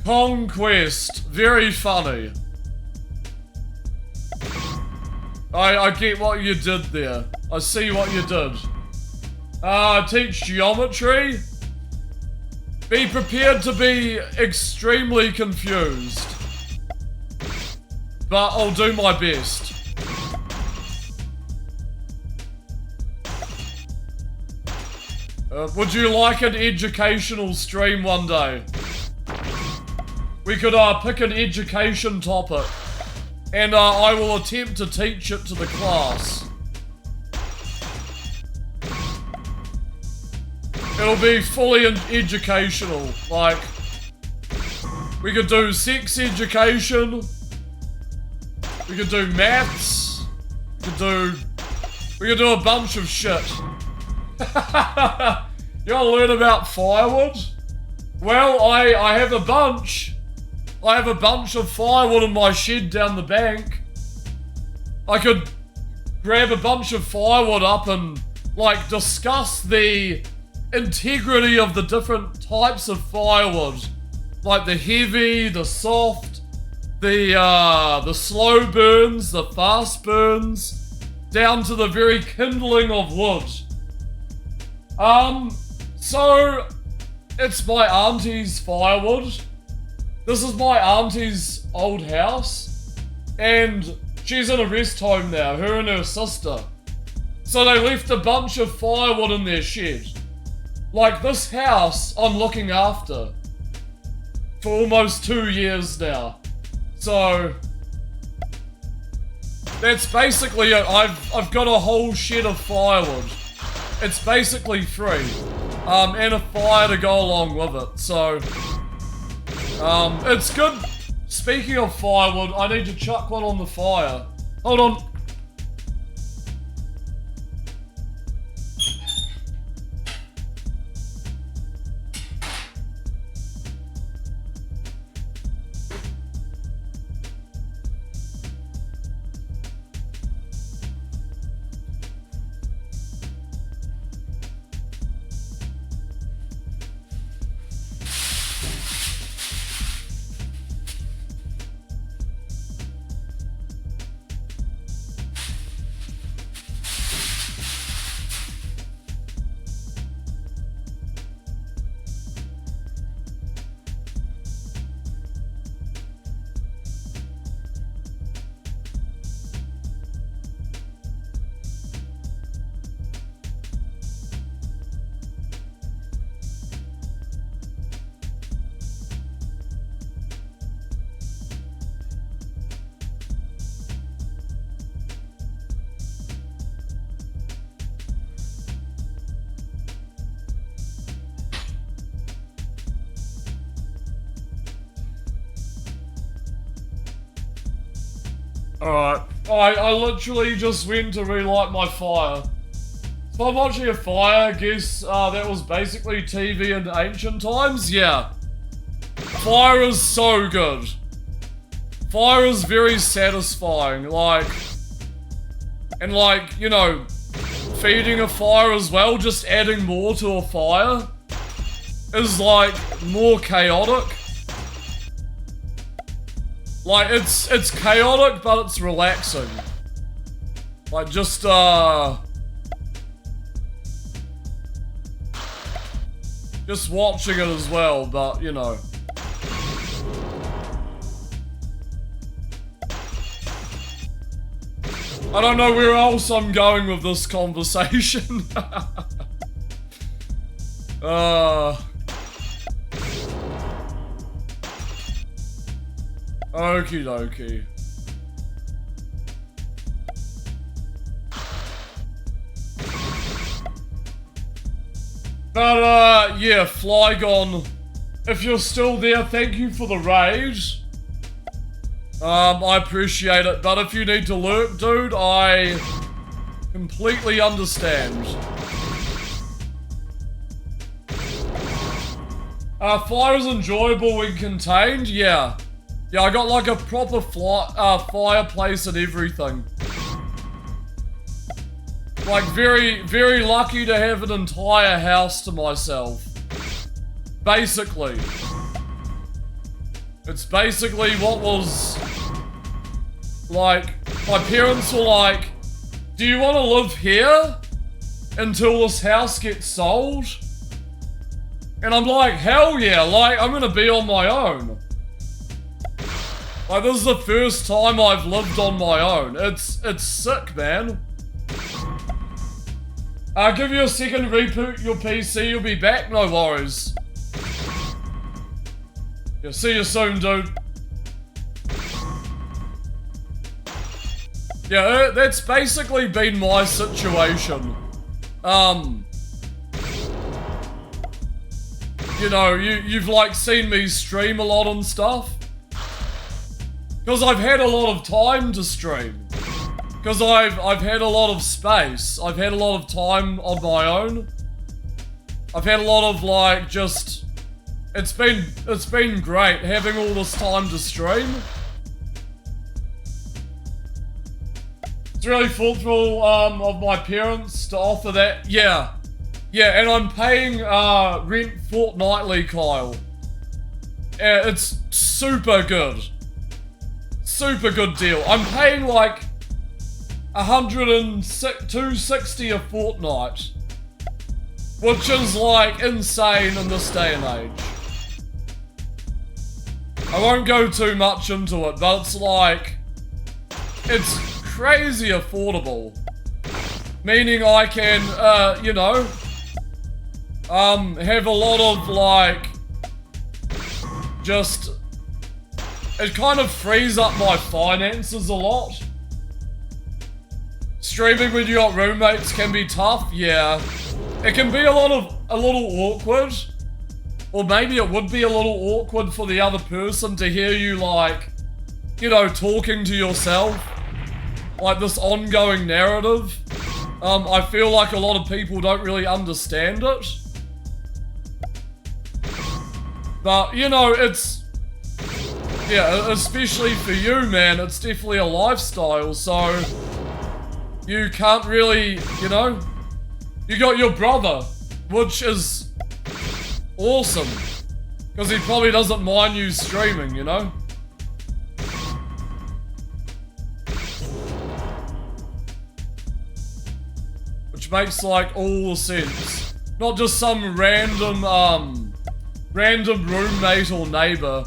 Conquest. Very funny. I get what you did there. I see what you did. Teach geometry. Be prepared to be extremely confused. But I'll do my best. Would you like an educational stream one day? We could pick an education topic. And I will attempt to teach it to the class. It'll be fully educational. Like, we could do sex education. We could do maths. We could do a bunch of shit. You wanna learn about firewood? Well, I have a bunch. I have a bunch of firewood in my shed down the bank. I could grab a bunch of firewood up and, like, discuss the integrity of the different types of firewood. Like the heavy, the soft, the slow burns, the fast burns, down to the very kindling of wood. So, it's my auntie's firewood. This is my auntie's old house, and she's in a rest home now, her and her sister. So they left a bunch of firewood in their shed. Like, this house I'm looking after for almost 2 years now. So that's basically it. I've got a whole shed of firewood. It's basically free. And a fire to go along with it. So it's good. Speaking of firewood, I need to chuck one on the fire. Hold on. Alright. I literally just went to relight my fire. If I'm watching a fire, I guess that was basically TV in ancient times? Yeah. Fire is so good. Fire is very satisfying, like... And like, you know, feeding a fire as well, just adding more to a fire is like more chaotic. Like it's chaotic, but it's relaxing. Like just watching it as well, but you know. I don't know where else I'm going with this conversation. Okie dokie. But, yeah, Flygon, if you're still there, thank you for the raid. I appreciate it, but if you need to lurk, dude, I completely understand. Fire is enjoyable when contained, yeah. Yeah, I got like a proper fireplace and everything. Like very, very lucky to have an entire house to myself. Basically. It's basically what was... Like, my parents were like, do you want to live here until this house gets sold? And I'm like, hell yeah, like, I'm gonna be on my own. Like, this is the first time I've lived on my own. It's sick, man. Give you a second, reboot your PC, you'll be back, no worries. Yeah, see you soon, dude. Yeah, that's basically been my situation. You know, you've like seen me stream a lot and stuff. Because I've had a lot of time to stream. Because I've had a lot of space. I've had a lot of time on my own. I've had a lot of like just... It's been great having all this time to stream. It's really thoughtful of my parents to offer that. Yeah. Yeah, and I'm paying rent fortnightly, Kyle. Yeah, it's super good. Super good deal. I'm paying like $260 a fortnight. Which is like insane in this day and age. I won't go too much into it, but it's like... It's crazy affordable. Meaning I can, you know... have a lot of like... Just... It kind of frees up my finances a lot. Streaming when you got roommates can be tough, yeah. It can be a little awkward. Or maybe it would be a little awkward for the other person to hear you like, you know, talking to yourself. Like this ongoing narrative. I feel like a lot of people don't really understand it. But, you know, it's... Yeah, especially for you, man, it's definitely a lifestyle, so... You can't really, you know... You got your brother, which is... awesome. Because he probably doesn't mind you streaming, you know? Which makes, like, all the sense. Not just some random roommate or neighbor,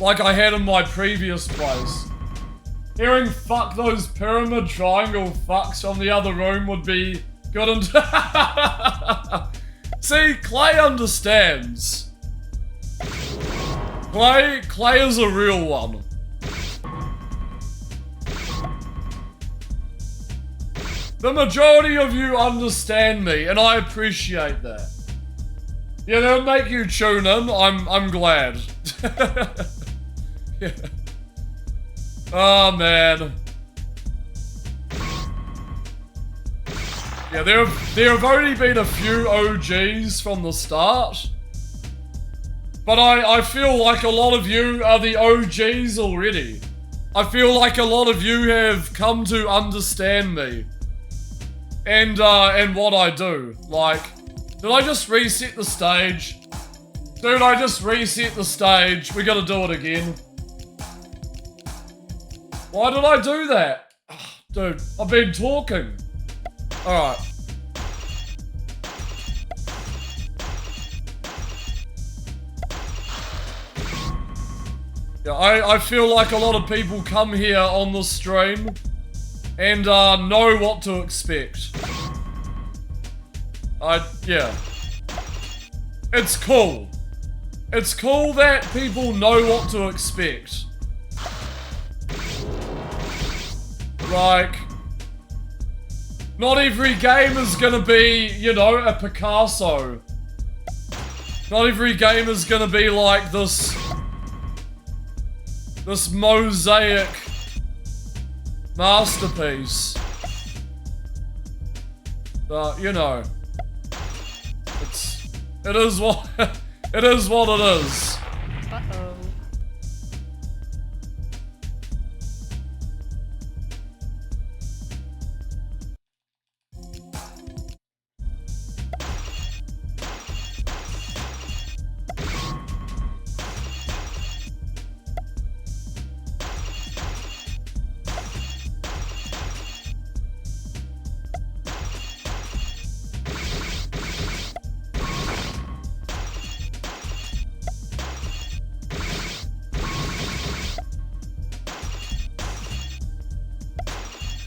like I had in my previous place. Hearing fuck those pyramid triangle fucks from the other room would be good and... See, Clay understands. Clay is a real one. The majority of you understand me, and I appreciate that. Yeah, that'll make you tune in. I'm glad. Yeah. Oh man. Yeah, there have only been a few OGs from the start. But I feel like a lot of you are the OGs already. I feel like a lot of you have come to understand me. And what I do. Like, did I just reset the stage? Dude, I just reset the stage. We gotta do it again. Why did I do that? Dude, I've been talking. Alright. Yeah, I feel like a lot of people come here on the stream and know what to expect. Yeah. It's cool. It's cool that people know what to expect. Like, not every game is gonna be, you know, a Picasso. Not every game is gonna be like this mosaic masterpiece. But, you know, it is what it is what it is. Uh-oh.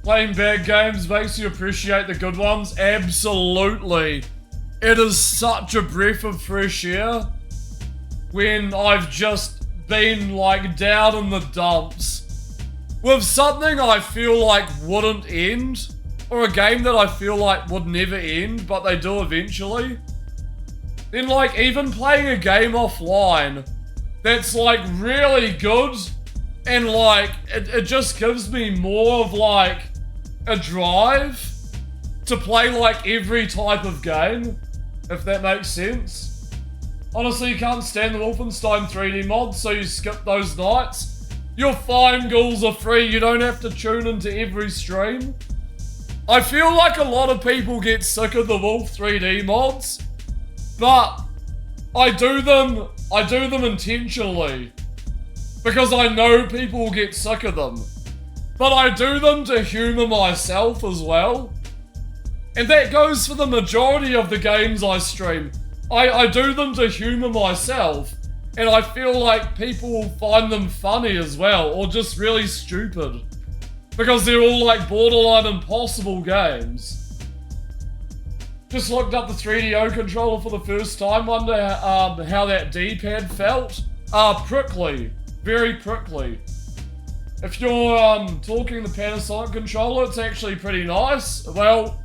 Playing bad games makes you appreciate the good ones? Absolutely. It is such a breath of fresh air when I've just been like down in the dumps with something I feel like wouldn't end, or a game that I feel like would never end, but they do eventually. Then like even playing a game offline that's like really good and like it just gives me more of like a drive to play like every type of game, if that makes sense. Honestly, you can't stand the Wolfenstein 3D mods, so you skip those nights. Your fine ghouls are free, you don't have to tune into every stream. I feel like a lot of people get sick of the Wolf 3D mods, but I do them intentionally, because I know people will get sick of them. But I do them to humour myself as well. And that goes for the majority of the games I stream. I do them to humour myself, and I feel like people will find them funny as well, or just really stupid. Because they're all like borderline impossible games. Just looked up the 3DO controller for the first time, wonder how that D-pad felt. Prickly. Very prickly. If you're talking the Panasonic controller, it's actually pretty nice. Well,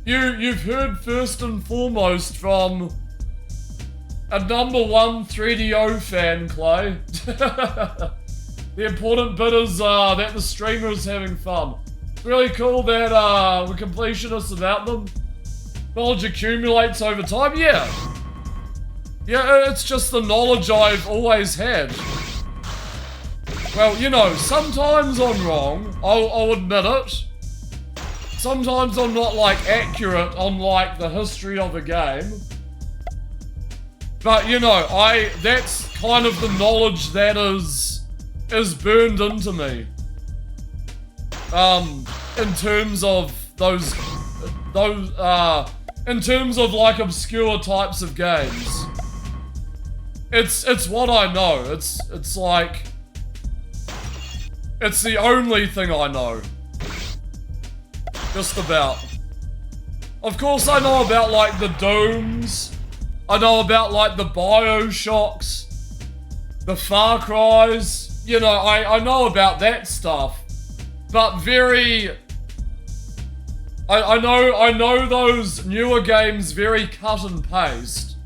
you've heard first and foremost from a #1 3DO fan, Clay. The important bit is that the streamer is having fun. It's really cool that we're completionists about them. Knowledge accumulates over time. Yeah, it's just the knowledge I've always had. Well, you know, sometimes I'm wrong, I'll admit it. Sometimes I'm not, like, accurate on, like, the history of a game. But, you know, that's kind of the knowledge that is burned into me. In terms of in terms of, like, obscure types of games. It's what I know. It's like... It's the only thing I know. Just about. Of course I know about like the Dooms. I know about like the Bioshocks. The Far Cries. You know, I know about that stuff. But very... I know those newer games very cut and paste.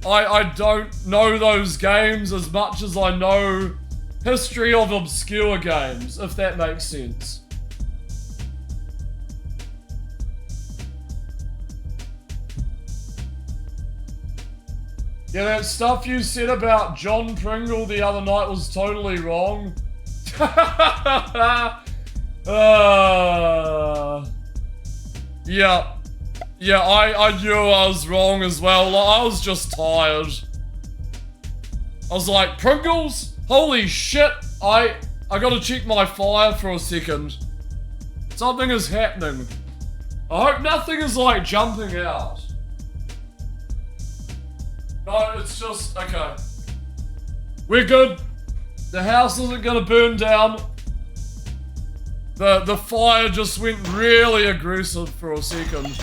I don't know those games as much as I know history of obscure games, if that makes sense. Yeah, that stuff you said about John Pringle the other night was totally wrong. Yeah. Yeah, I knew I was wrong as well. I was just tired. I was like, Pringles? Holy shit. I gotta check my fire for a second. Something is happening. I hope nothing is like jumping out. No, it's just, okay. We're good. The house isn't gonna burn down. The fire just went really aggressive for a second.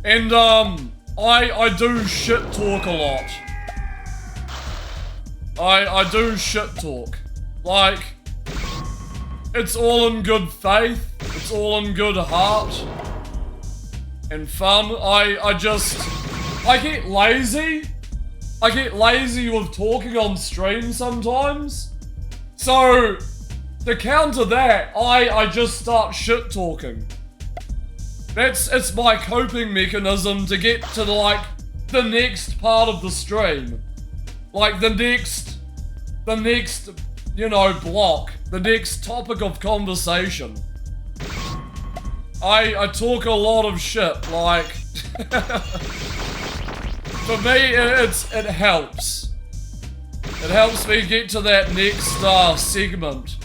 And, I do shit talk a lot. I do shit talk. Like, it's all in good faith. It's all in good heart. And fun. I get lazy. I get lazy with talking on stream sometimes. So, to counter that, I just start shit talking. It's my coping mechanism to get to like the next part of the stream. Like the next, you know, block. The next topic of conversation. I talk a lot of shit, like... For me, it helps. It helps me get to that next segment.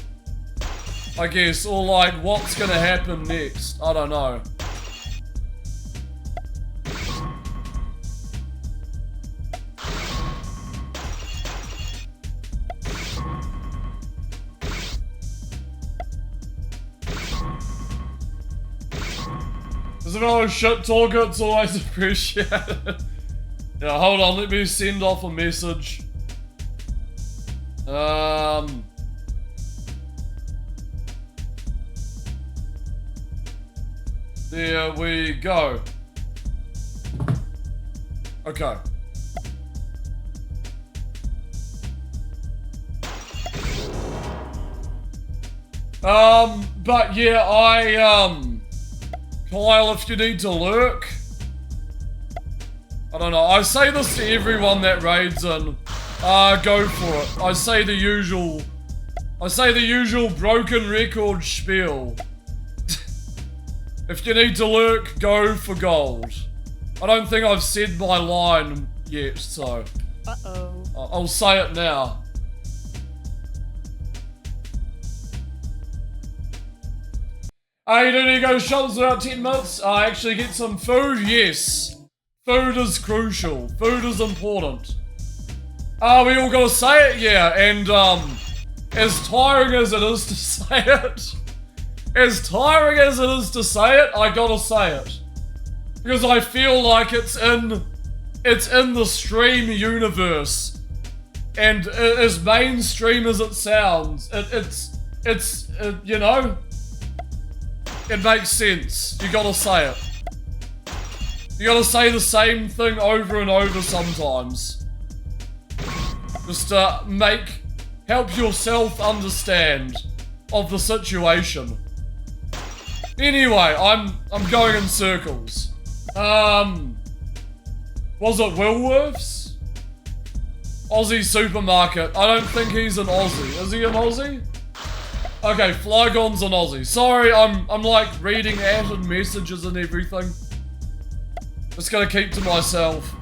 I guess, or like, what's gonna happen next? I don't know. As another shit talker, it's always appreciated. Yeah, hold on, let me send off a message. There we go. Okay. But yeah, Kyle, if you need to lurk, I don't know, I say this to everyone that raids in, go for it. I say the usual broken record spiel. If you need to lurk, go for gold. I don't think I've said my line yet, so. Uh-oh. I'll say it now. Hey, do you go shops about 10 minutes? Actually get some food? Yes. Food is crucial. Food is important. We all gotta say it, yeah, and, as tiring as it is to say it, I gotta say it. Because I feel like it's in the stream universe. And as mainstream as it sounds, it's you know, it makes sense. You gotta say it. You gotta say the same thing over and over sometimes. Just to help yourself understand of the situation. Anyway, I'm going in circles. Was it Woolworths? Aussie supermarket. I don't think he's an Aussie. Is he an Aussie? Okay, Flygon's an Aussie. Sorry, I'm like reading added messages and everything. Just gonna keep to myself.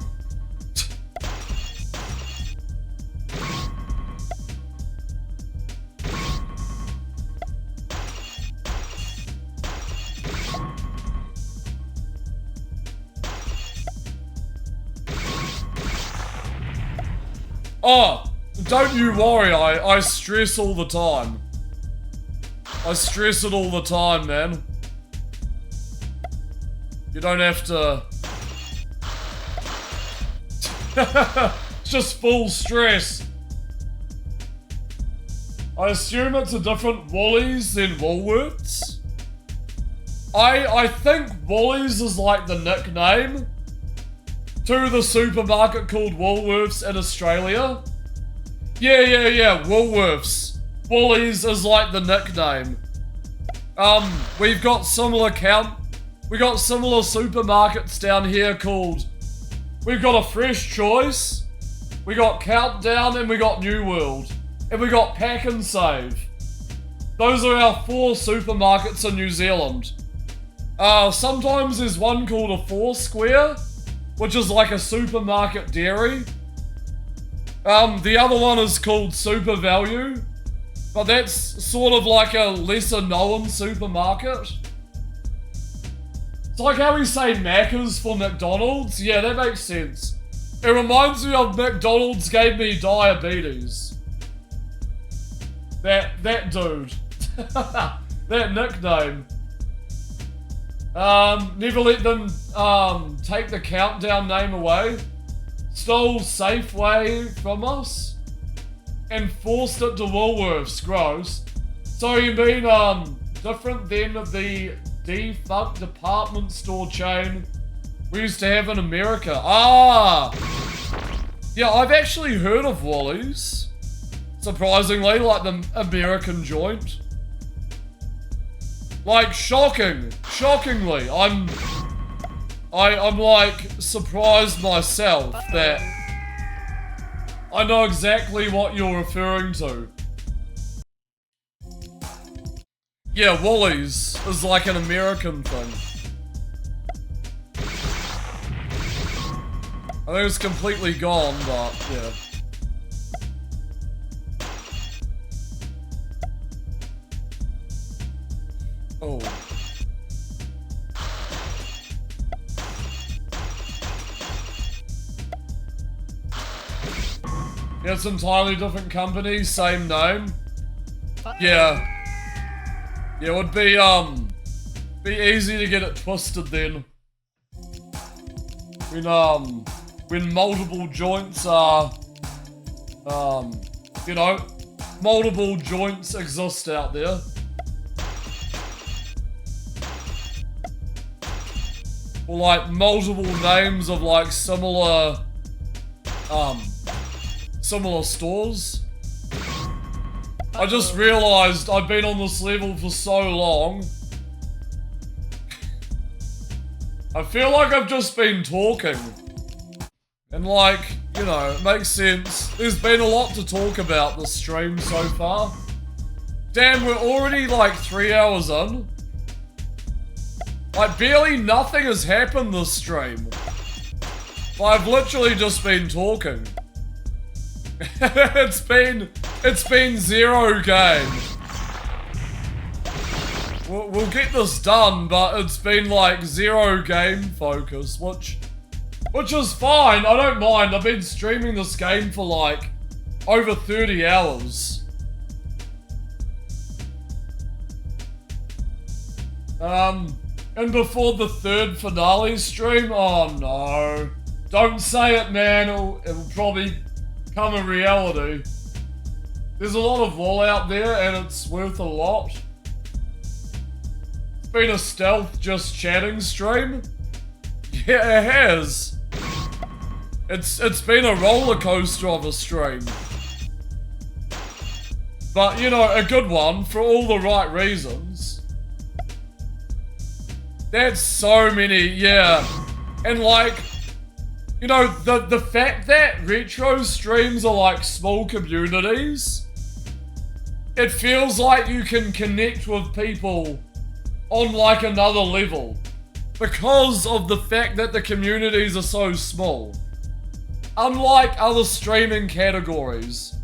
Oh, don't you worry, I stress all the time. I stress it all the time, man. You don't have to... It's just full stress. I assume it's a different Woolies than Woolworths. I think Woolies is like the nickname. to the supermarket called Woolworths in Australia. Yeah, Woolworths. Woolies is like the nickname. We've got similar supermarkets down here called, we've got a Fresh Choice, we got Countdown, and we got New World, and we got Pack and Save. Those are our 4 supermarkets in New Zealand. Sometimes there's one called a Foursquare, which is like a supermarket dairy. The other one is called Super Value, but that's sort of like a lesser known supermarket. It's like how we say Macca's for McDonald's. Yeah, that makes sense. It reminds me of McDonald's gave me diabetes. That dude. That nickname. Never let them take the Countdown name away. Stole Safeway from us and forced it to Woolworths. Gross. So you mean different than the defunct department store chain we used to have in America? Yeah, I've actually heard of Woolies. Surprisingly, like the American joint. Like shockingly, I'm like surprised myself that I know exactly what you're referring to. Yeah, Woolies is like an American thing. I think it's completely gone, but yeah. Oh. Yeah, it's entirely different company, same name. Yeah. Yeah, it would be easy to get it twisted then. When multiple joints are, you know, multiple joints exist out there. Or like multiple names of like similar stores. I just realized I've been on this level for so long. I feel like I've just been talking. And like, you know, it makes sense. There's been a lot to talk about this stream so far. Damn, we're already like 3 hours in. Like, barely nothing has happened this stream. I've literally just been talking. It's been zero game. We'll get this done, but it's been like zero game focus, which is fine. I don't mind. I've been streaming this game for like over 30 hours. And before the 3rd finale stream, oh no. Don't say it, man. It'll probably become a reality. There's a lot of wall out there and it's worth a lot. It's been a stealth just chatting stream. Yeah, it has. It's been a roller coaster of a stream. But, you know, a good one for all the right reasons. That's so many, yeah. And like, you know, the fact that retro streams are like small communities, it feels like you can connect with people on like another level because of the fact that the communities are so small. Unlike other streaming categories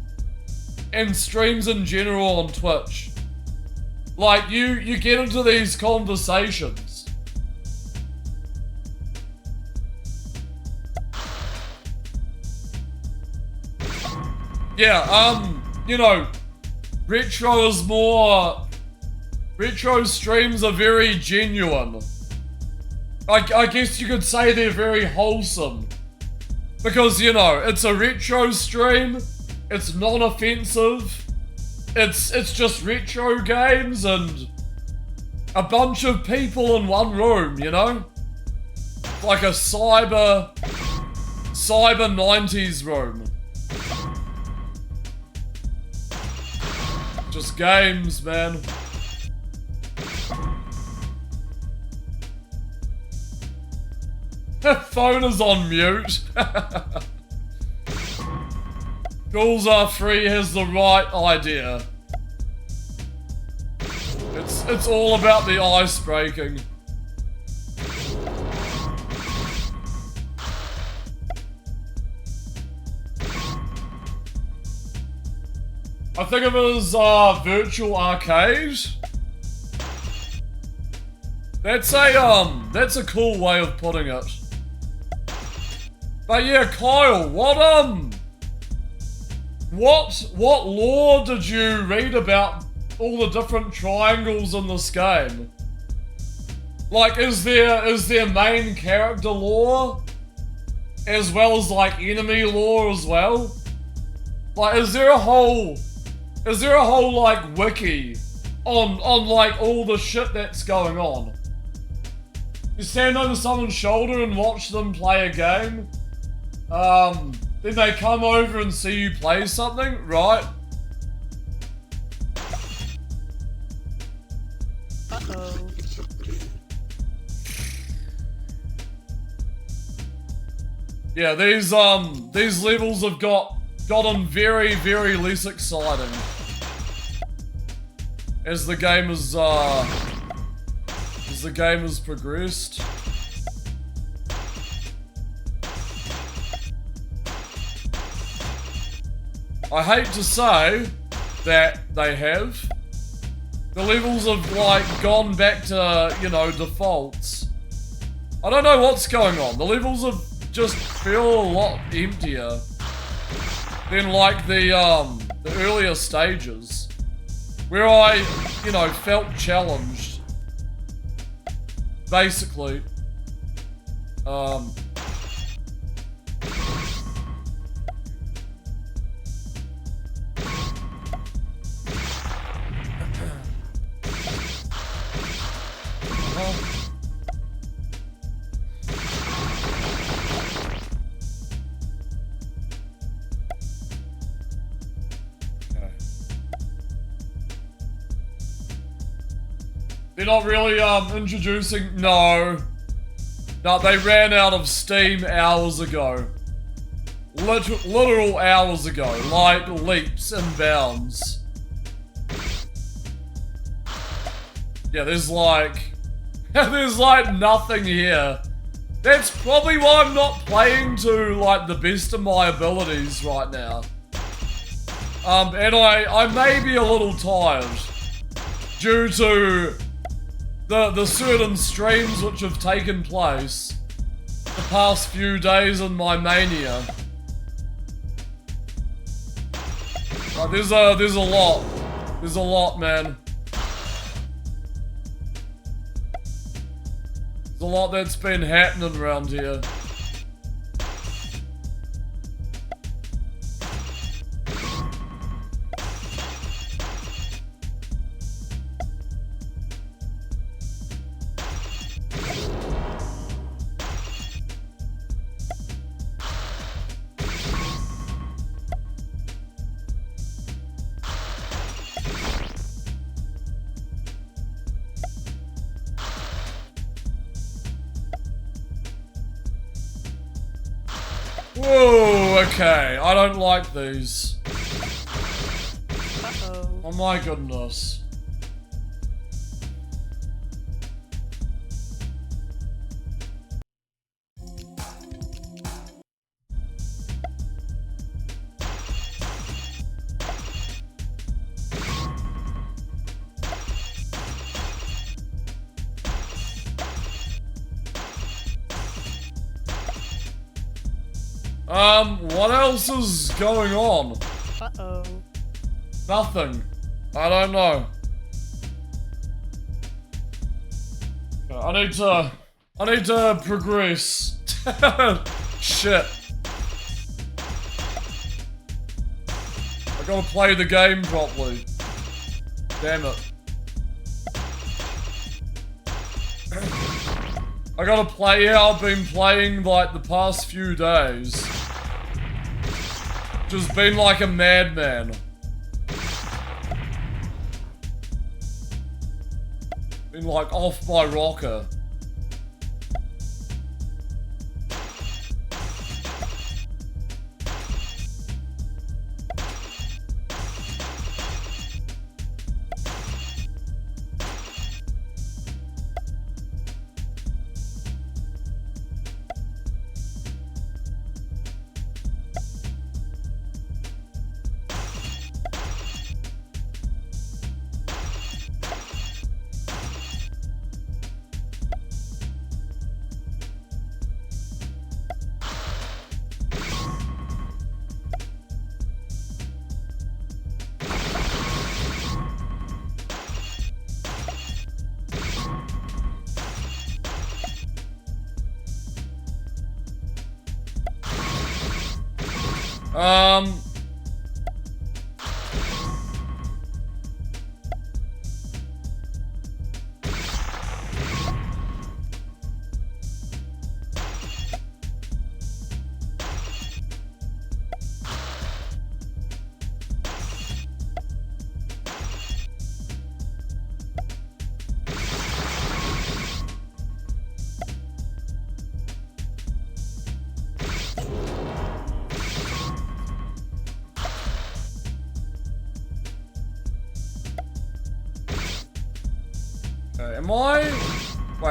and streams in general on Twitch, like you get into these conversations. Yeah, you know, retro streams are very genuine. I guess you could say they're very wholesome. Because, you know, it's a retro stream, it's non-offensive, it's just retro games and a bunch of people in one room, you know? Like a cyber cyber 90s room. Just games, man. Phone is on mute. Calls are free has the right idea. It's all about the ice breaking. I think of it as virtual arcade. That's a cool way of putting it. But yeah, Kyle, what lore did you read about all the different triangles in this game? Like, is there main character lore as well as like enemy lore as well? Like, is there a whole like wiki on like all the shit that's going on? You stand over someone's shoulder and watch them play a game. Then they come over and see you play something, right? Uh-oh. Yeah, these levels have gotten very, very less exciting as the game has progressed. I hate to say that they have. The levels have like gone back to, you know, defaults. I don't know what's going on. The levels have just feel a lot emptier than like the earlier stages where I, you know, felt challenged. Basically. They're not really introducing. No, they ran out of steam hours ago. Literal hours ago, like leaps and bounds. Yeah, there's like nothing here. That's probably why I'm not playing to like the best of my abilities right now. And I may be a little tired due to the certain streams which have taken place the past few days in my mania. There's a lot. There's a lot, man. There's a lot that's been happening around here. Whoa, okay, I don't like these. Uh-oh. Oh my goodness. What else is going on? Uh-oh. Nothing. I don't know. I need to progress. Shit. I gotta play the game properly. Damn it. I gotta play how I've been playing like the past few days. Just been like a madman. Been like off my rocker.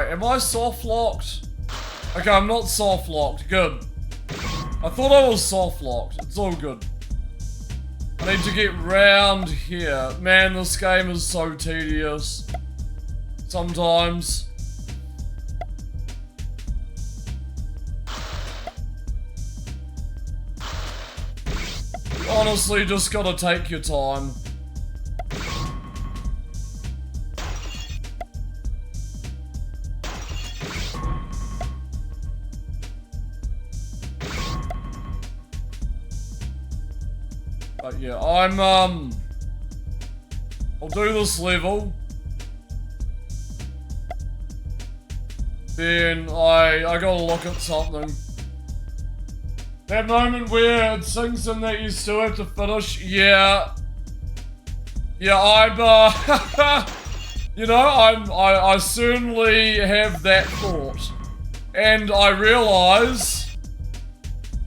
Am I soft locked? Okay, I'm not soft locked. Good. I thought I was soft locked. It's all good. I need to get round here. Man, this game is so tedious. Sometimes. You honestly just gotta take your time. But yeah, I'll do this level. Then I gotta look at something. That moment where it sinks in that you still have to finish, yeah. Yeah, you know, I certainly have that thought. And I realise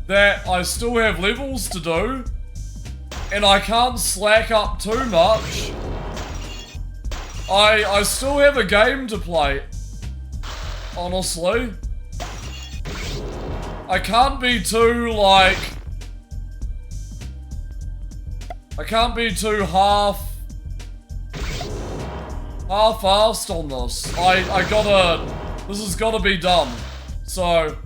that I still have levels to do. And I can't slack up too much. I still have a game to play. Honestly. I can't be too, like... I can't be too half-assed on this. I gotta... This has gotta be done. So...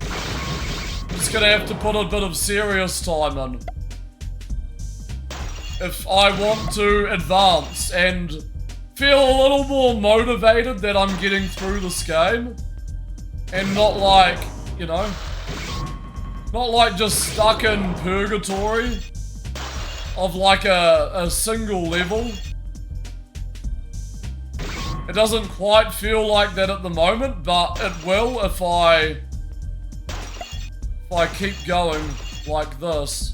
I'm just gonna have to put a bit of serious time in. If I want to advance and feel a little more motivated that I'm getting through this game. And not like, you know, not like just stuck in purgatory of like a single level. It doesn't quite feel like that at the moment, but it will if I keep going like this.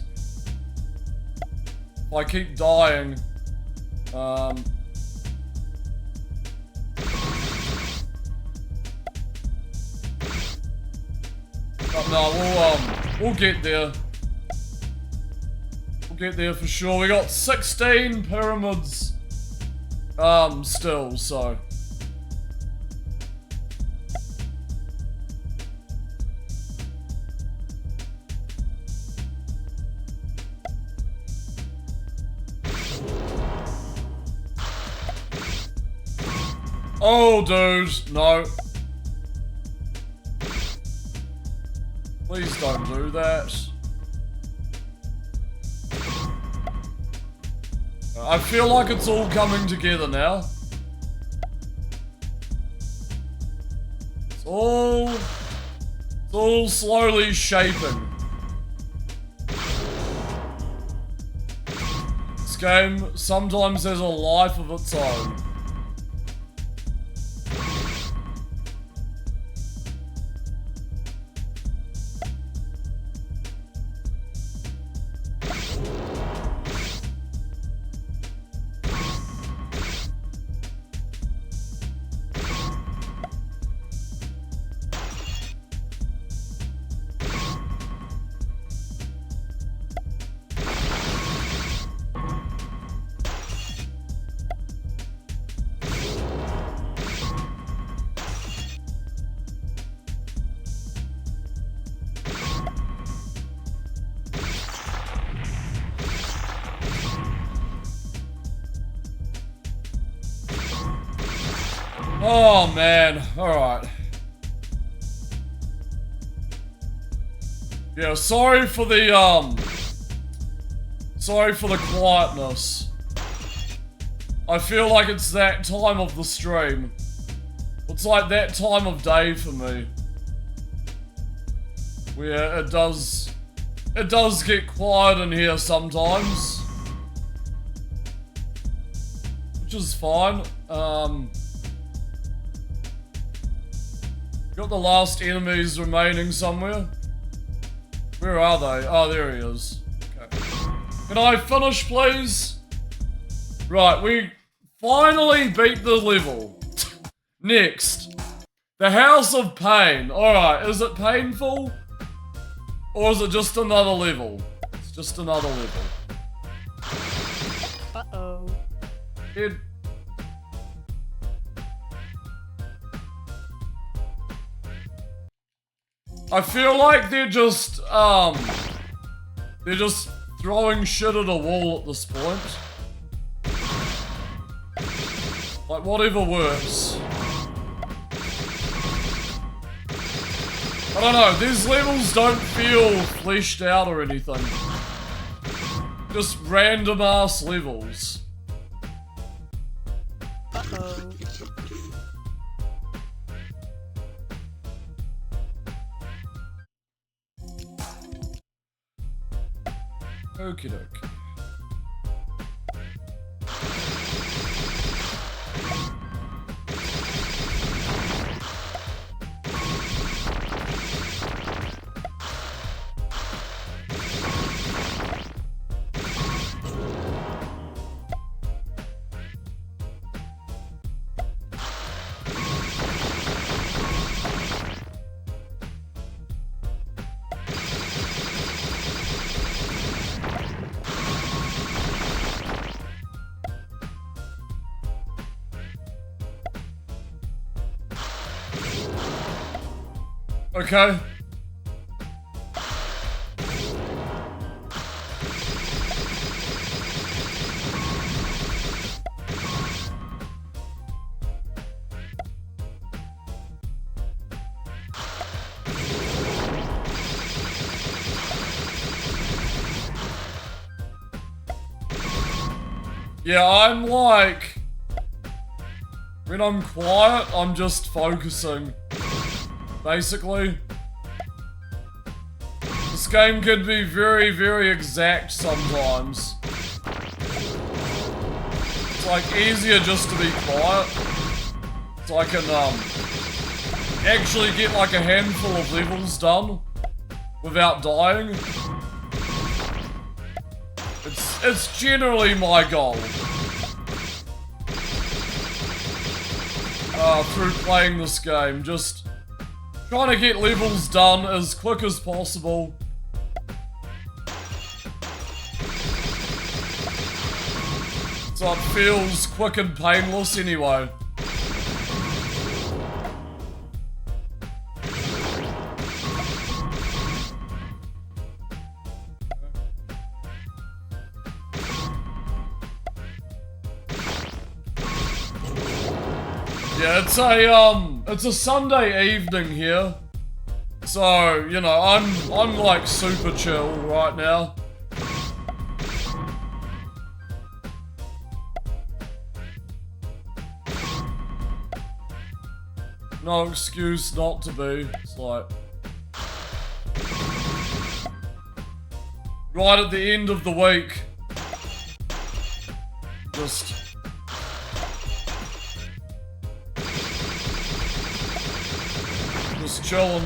If I keep dying, but no, we'll get there. We'll get there for sure. We got 16 pyramids, still, so. Oh, dude, no. Please don't do that. I feel like it's all coming together now. It's all slowly shaping. This game sometimes has a life of its own. Oh man, alright. Yeah, sorry for the quietness. I feel like it's that time of the stream. It's like that time of day for me. Where it does get quiet in here sometimes. Which is fine. Got the last enemies remaining somewhere. Where are they? Oh, there he is. Okay. Can I finish, please? Right, we finally beat the level. Next. The House of Pain. Alright, is it painful? Or is it just another level? It's just another level. Uh-oh. I feel like they're just throwing shit at a wall at this point. Like, whatever works. I don't know, these levels don't feel fleshed out or anything. Just random ass levels. Uh-oh. Okie dokie. Okay. Yeah, I'm like... When I'm quiet, I'm just focusing. Basically. This game could be very, very exact sometimes. It's like easier just to be quiet. So I can actually get like a handful of levels done without dying. It's generally my goal. Through playing this game, just trying to get levels done as quick as possible. So it feels quick and painless anyway. Yeah, it's a Sunday evening here. So, you know, I'm like super chill right now. No excuse not to be. It's like right at the end of the week. Just chilling.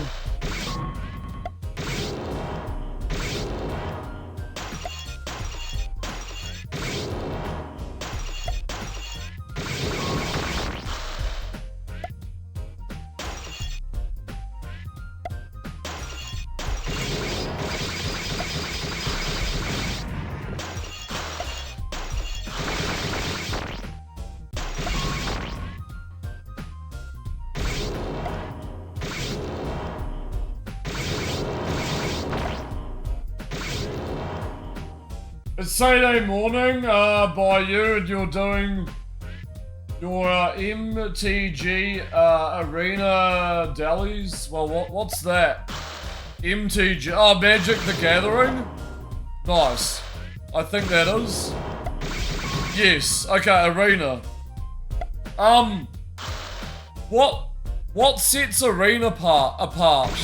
It's Saturday morning by you, and you're Your MTG Arena Delis? Well, what's that? MTG, oh, Magic the Gathering? Nice. I think that is. Yes, okay, Arena. What sets Arena apart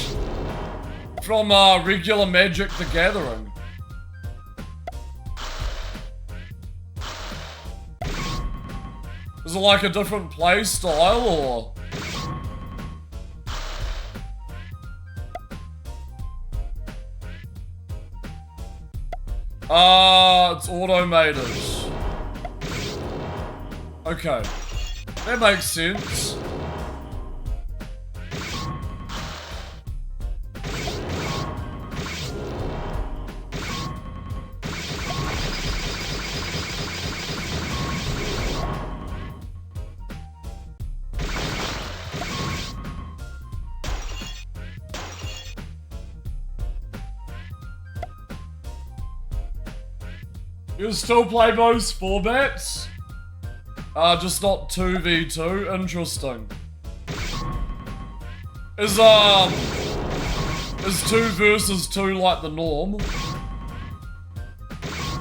from regular Magic the Gathering? Is it like a different play style, or? It's automated. Okay. That makes sense. You still play most formats? Just not 2v2? Interesting. Is 2 versus 2 like the norm?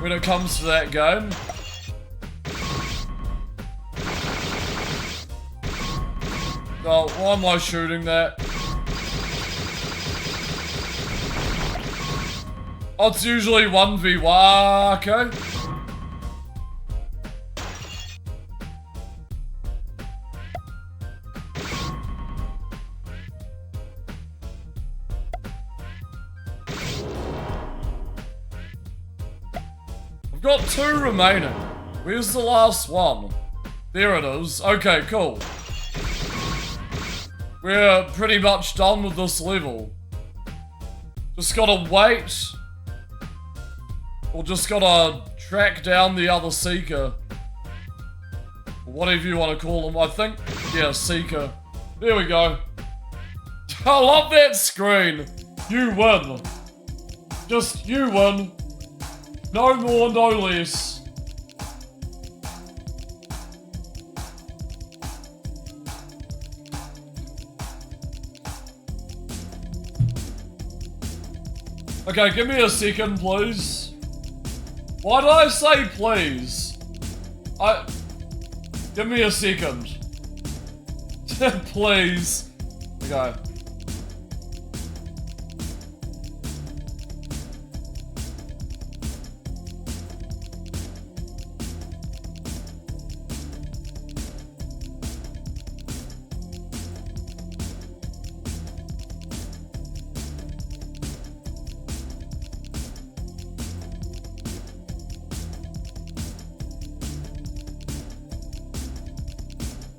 When it comes to that game? Oh, why am I shooting that? Oh, it's usually 1v1, okay. I've got 2 remaining. Where's the last one? There it is. Okay, cool. We're pretty much done with this level. Just gotta wait. Or just gotta track down the other Seeker. Whatever you want to call him. I think, yeah, Seeker. There we go. I love that screen. You win. Just you win. No more, no less. Okay, give me a second, please. Why did I say please? Give me a second. Please. Okay.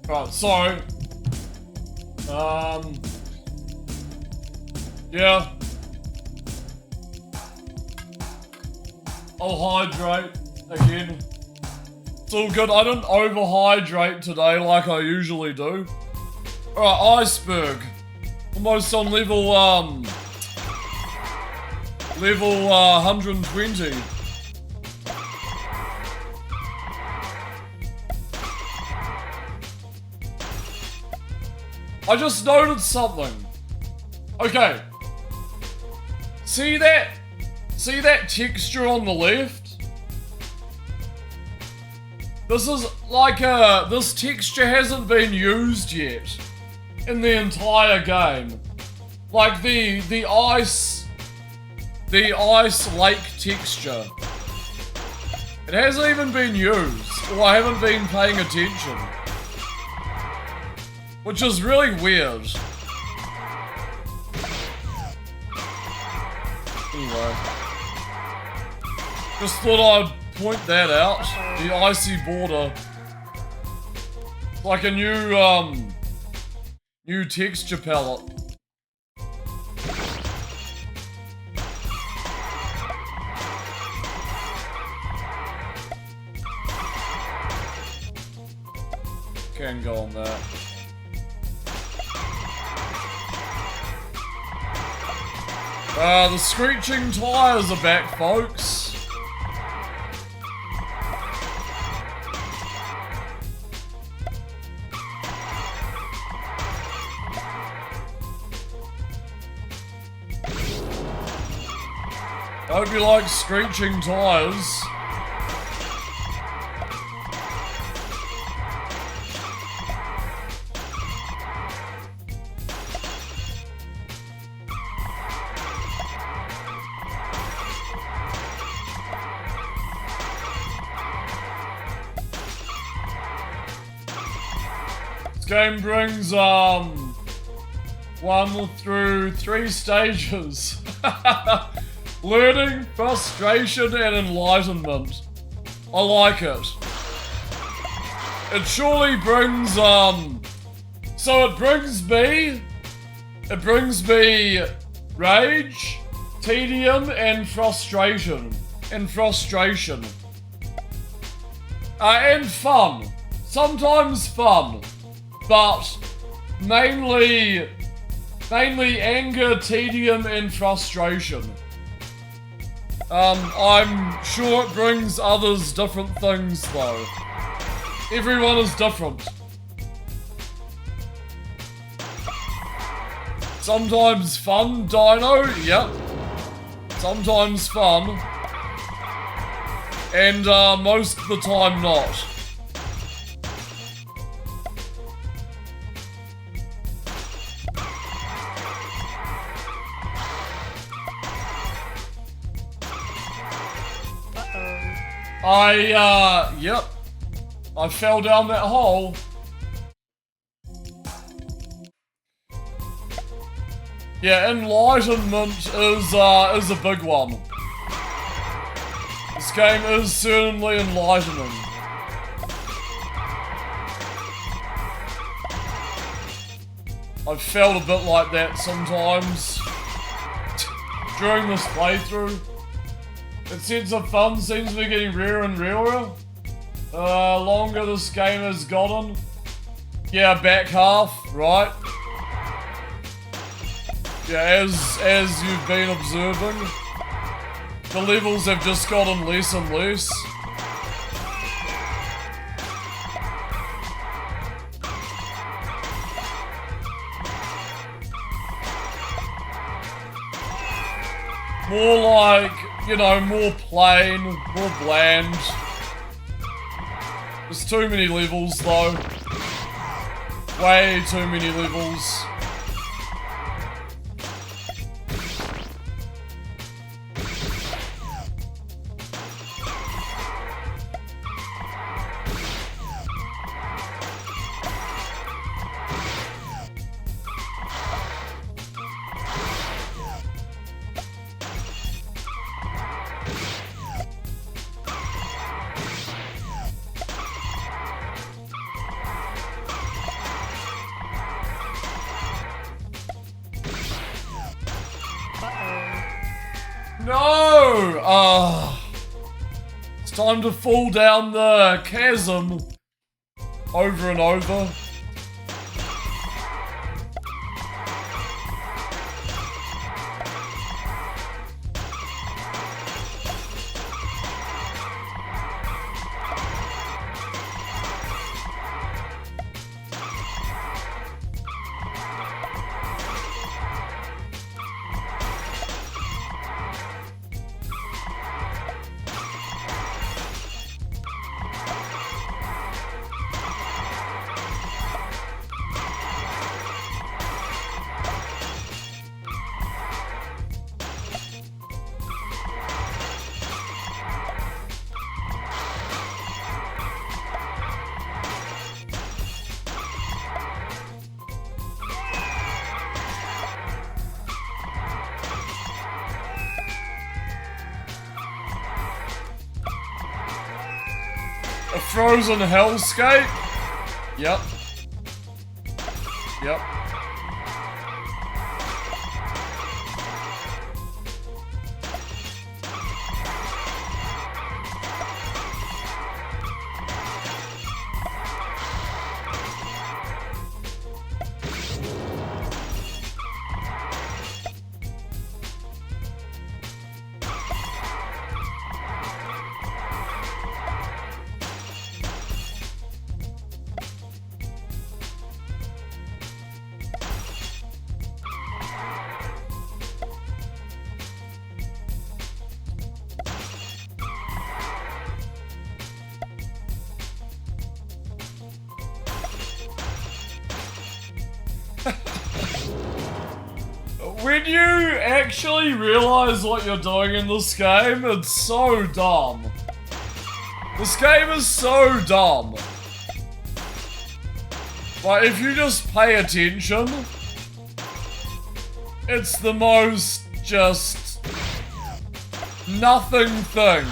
Right, so, yeah. I'll hydrate again. It's all good. I didn't overhydrate today like I usually do. Alright, Iceberg. Almost on level 120. I just noticed something. Okay. See that texture on the left? This is like this texture hasn't been used yet in the entire game. Like the ice lake texture. It hasn't even been used, or I haven't been paying attention. Which is really weird. Anyway. Just thought I'd point that out. The icy border. Like a new texture palette. Can go on that. The screeching tires are back, folks. I hope you like screeching tires. This game brings 1 through 3 stages. Learning, frustration, and enlightenment. I like it. It surely brings, so it brings me rage, tedium, and frustration. And fun. Sometimes fun. But mainly anger, tedium, and frustration. I'm sure it brings others different things though. Everyone is different. Sometimes fun, Dino, yep. Sometimes fun. And most of the time not. Yep. I fell down that hole. Yeah, enlightenment is a big one. This game is certainly enlightening. I've felt a bit like that sometimes during this playthrough. The sense of fun seems to be getting rarer and rarer. Longer this game has gotten. Yeah, back half, right? Yeah, as you've been observing, the levels have just gotten less and less. More like, you know, more plain, more bland. There's too many levels though. Way too many levels. No! It's time to fall down the chasm over and over. A frozen hellscape? Yep. Yep. when you actually realize what you're doing in this game, it's so dumb. This game is so dumb. Like, if you just pay attention, it's the most just nothing thing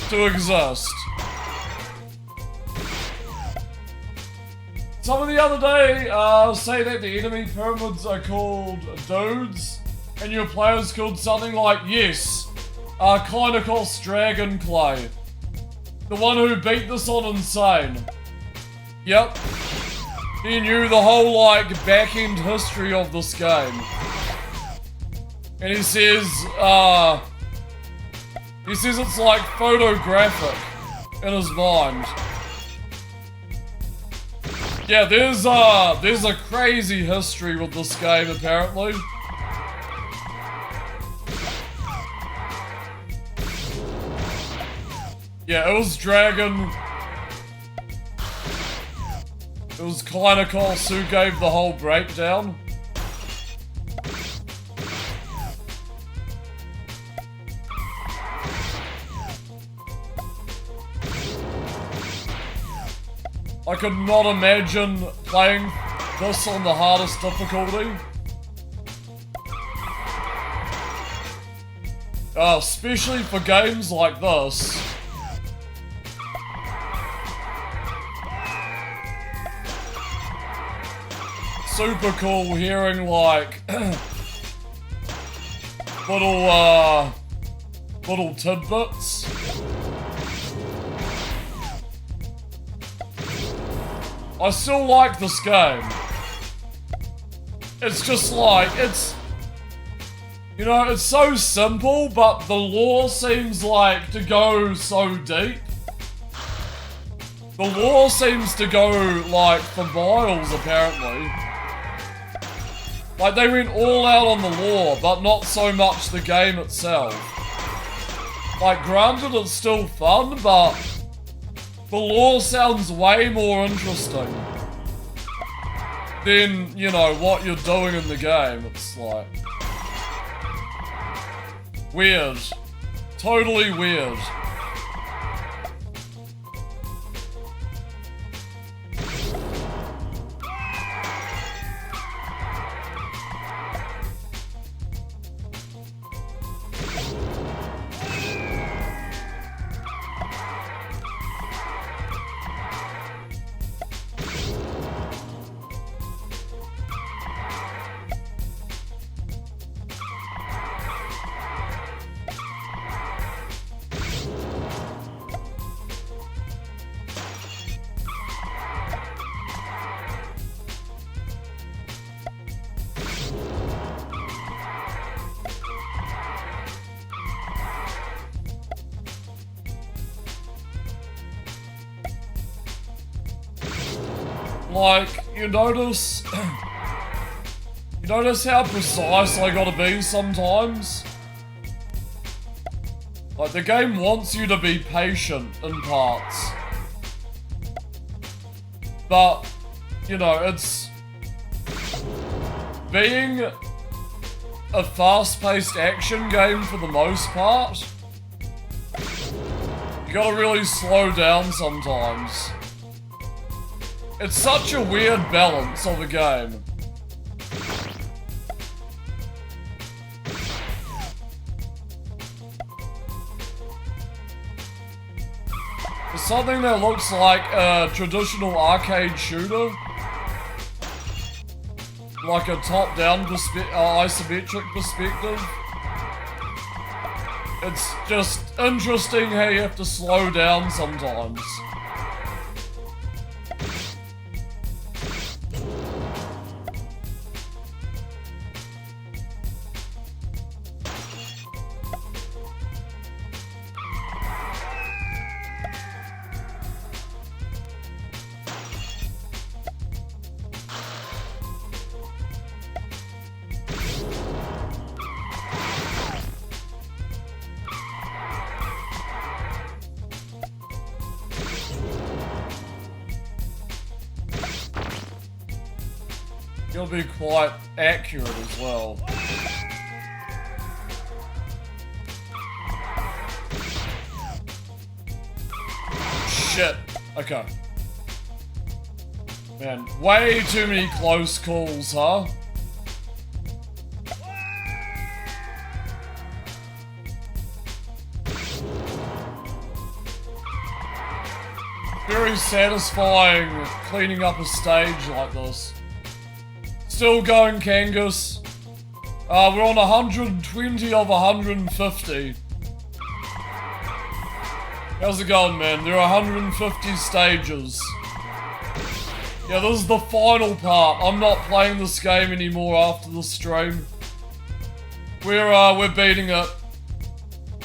to exist. Someone the other day say that the enemy pyramids are called dudes, and your player's called something like, yes, Kynakos Dragon Clay. The one who beat this on Insane. Yep. He knew the whole, like, back-end history of this game. And he says it's, like, photographic in his mind. Yeah, there's a crazy history with this game, apparently. Yeah, it was Dragon. It was Kynakos who gave the whole breakdown. I could not imagine playing this on the hardest difficulty. Especially for games like this. Super cool hearing, like, little tidbits. I still like this game. It's just like, you know, it's so simple, but the lore seems like to go so deep. The lore seems to go, like, for miles, apparently. Like, they went all out on the lore, but not so much the game itself. Like, granted, it's still fun, but the lore sounds way more interesting than, you know, what you're doing in the game. It's like weird. Totally weird. Like, you notice how precise I gotta be sometimes? Like, the game wants you to be patient in parts. But, you know, it's being a fast-paced action game for the most part. You gotta really slow down sometimes. It's such a weird balance of a game. For something that looks like a traditional arcade shooter, like a top-down isometric perspective, it's just interesting how you have to slow down sometimes. It'll be quite accurate as well. Shit. Okay. Man, way too many close calls, huh? Very satisfying cleaning up a stage like this. Still going, Kangas. We're on 120 of 150. How's it going, man? There are 150 stages. Yeah, this is the final part. I'm not playing this game anymore after the stream. We're beating it.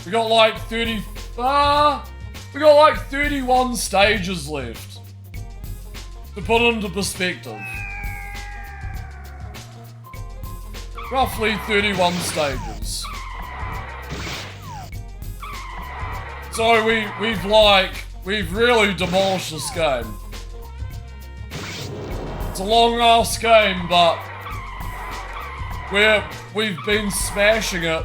We got like 31 stages left. To put it into perspective. Roughly 31 stages. So we've really demolished this game. It's a long ass game, but we've been smashing it.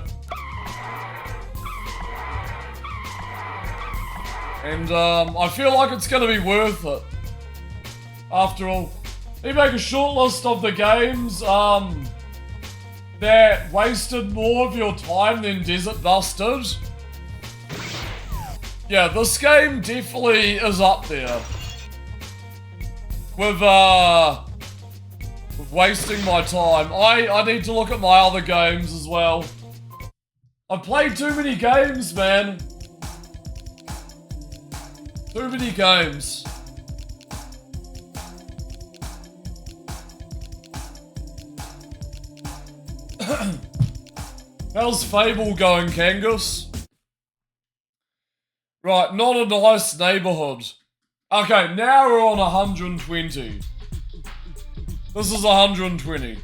And I feel like it's gonna be worth it. After all, let me make a short list of the games that wasted more of your time than Desert Busted. Yeah, this game definitely is up there. With wasting my time. I need to look at my other games as well. I played too many games, man. Too many games. How's Fable going, Kangas? Right, not a nice neighborhood. Okay, now we're on 120. This is 120.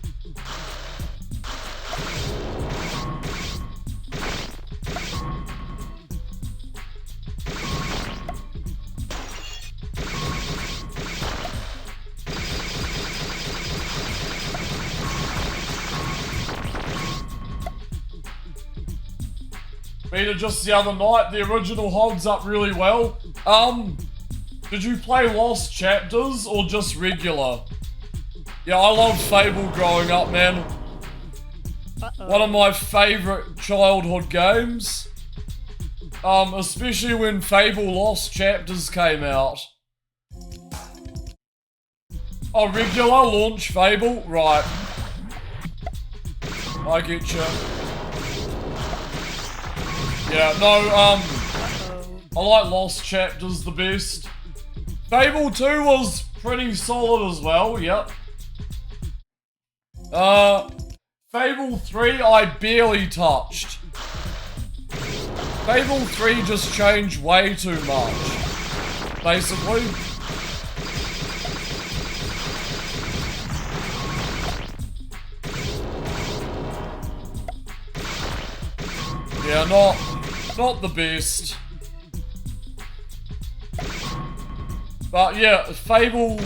Beat it just the other night. The original holds up really well. Did you play Lost Chapters or just regular? Yeah, I loved Fable growing up, man. One of my favourite childhood games. Especially when Fable Lost Chapters came out. Oh, regular launch Fable? Right. I get you. Yeah, no, I like Lost Chapters the best. Fable 2 was pretty solid as well, yep. Fable 3 I barely touched. Fable 3 just changed way too much, basically. Yeah, not the best. But yeah, Fable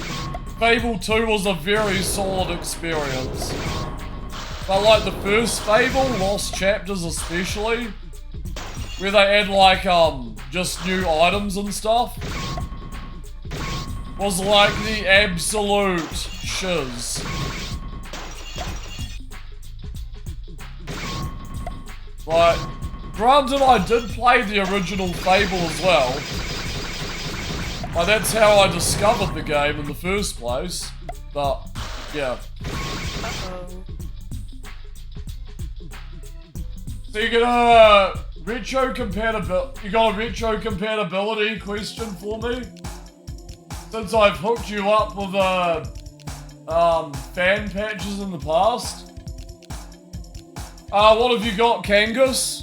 2 was a very solid experience. But like the first Fable, Lost Chapters especially, where they add like just new items and stuff, was like the absolute shiz. Like, granted I did play the original Fable as well. Like, that's how I discovered the game in the first place. But, yeah. So you got a retro compatibility question for me? Since I've hooked you up with fan patches in the past. What have you got, Kangas?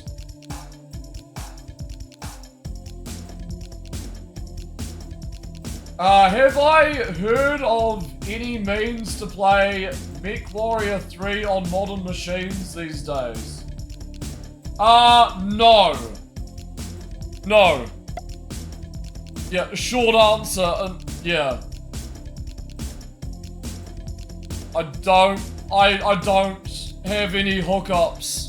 Have I heard of any means to play MechWarrior 3 on modern machines these days? No. No. Yeah, short answer, yeah. I don't I don't have any hookups.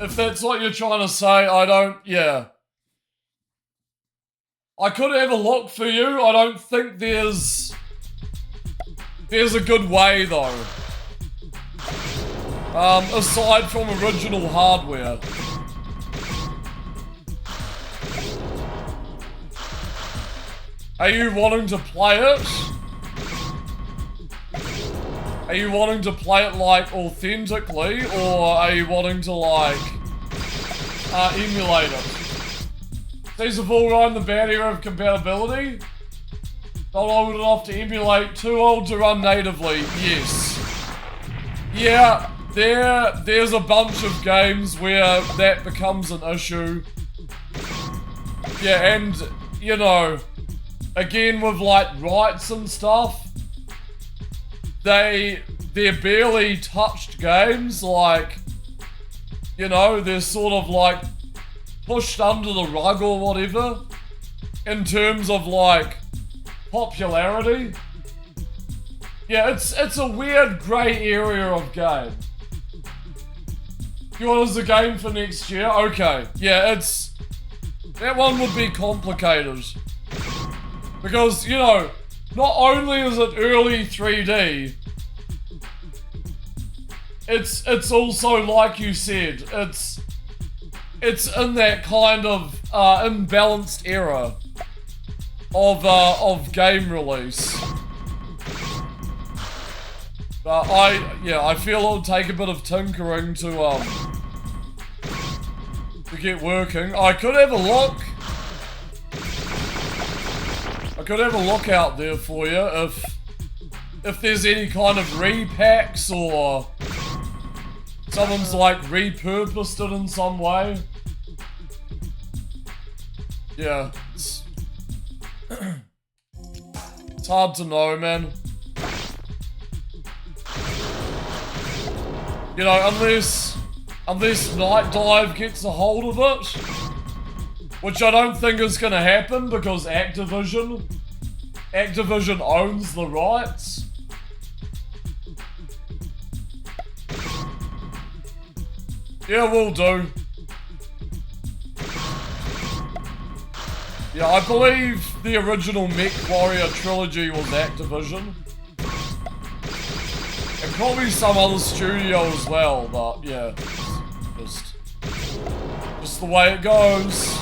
If that's what you're trying to say, I don't, yeah. I could have a look for you. I don't think there's a good way though. Aside from original hardware. Are you wanting to play it? Are you wanting to play it like authentically, or are you wanting to like emulate it? Sees the full run the barrier of compatibility. Not old enough to emulate, too old to run natively. Yes. Yeah, there's a bunch of games where that becomes an issue. Yeah, and you know, again with like rights and stuff. They're barely touched games, like, you know, they're sort of like pushed under the rug or whatever in terms of like popularity. Yeah, it's a weird grey area of game. You want as a game for next year? Okay, yeah, that one would be complicated. Because, you know, not only is it early 3D, it's also, like you said, it's in that kind of imbalanced era of game release. But I feel it'll take a bit of tinkering to get working. I could have a look. I could have a look out there for you if there's any kind of repacks or someone's like repurposed it in some way. Yeah, it's hard to know, man. You know, unless Night Dive gets a hold of it, which I don't think is gonna happen because Activision owns the rights. Yeah, will do. Yeah, I believe the original MechWarrior trilogy was Activision. And probably some other studio as well, but yeah. Just the way it goes.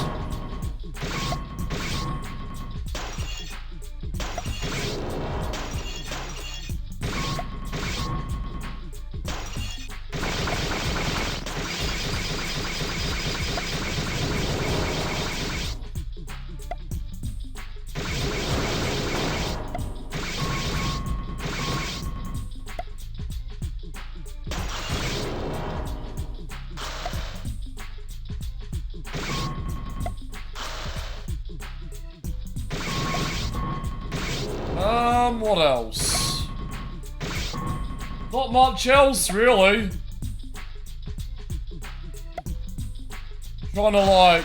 What else? Not much else, really. Trying to like...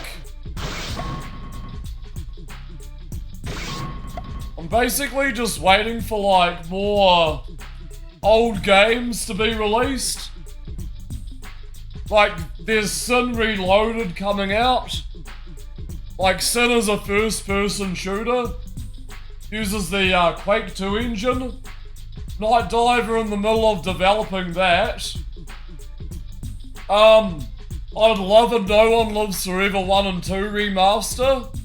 I'm basically just waiting for like more old games to be released. Like, there's Sin Reloaded coming out. Like, Sin is a first-person shooter. Uses the Quake 2 engine. Night Diver in the middle of developing that. I'd love a No One Lives Forever 1 and 2 remaster.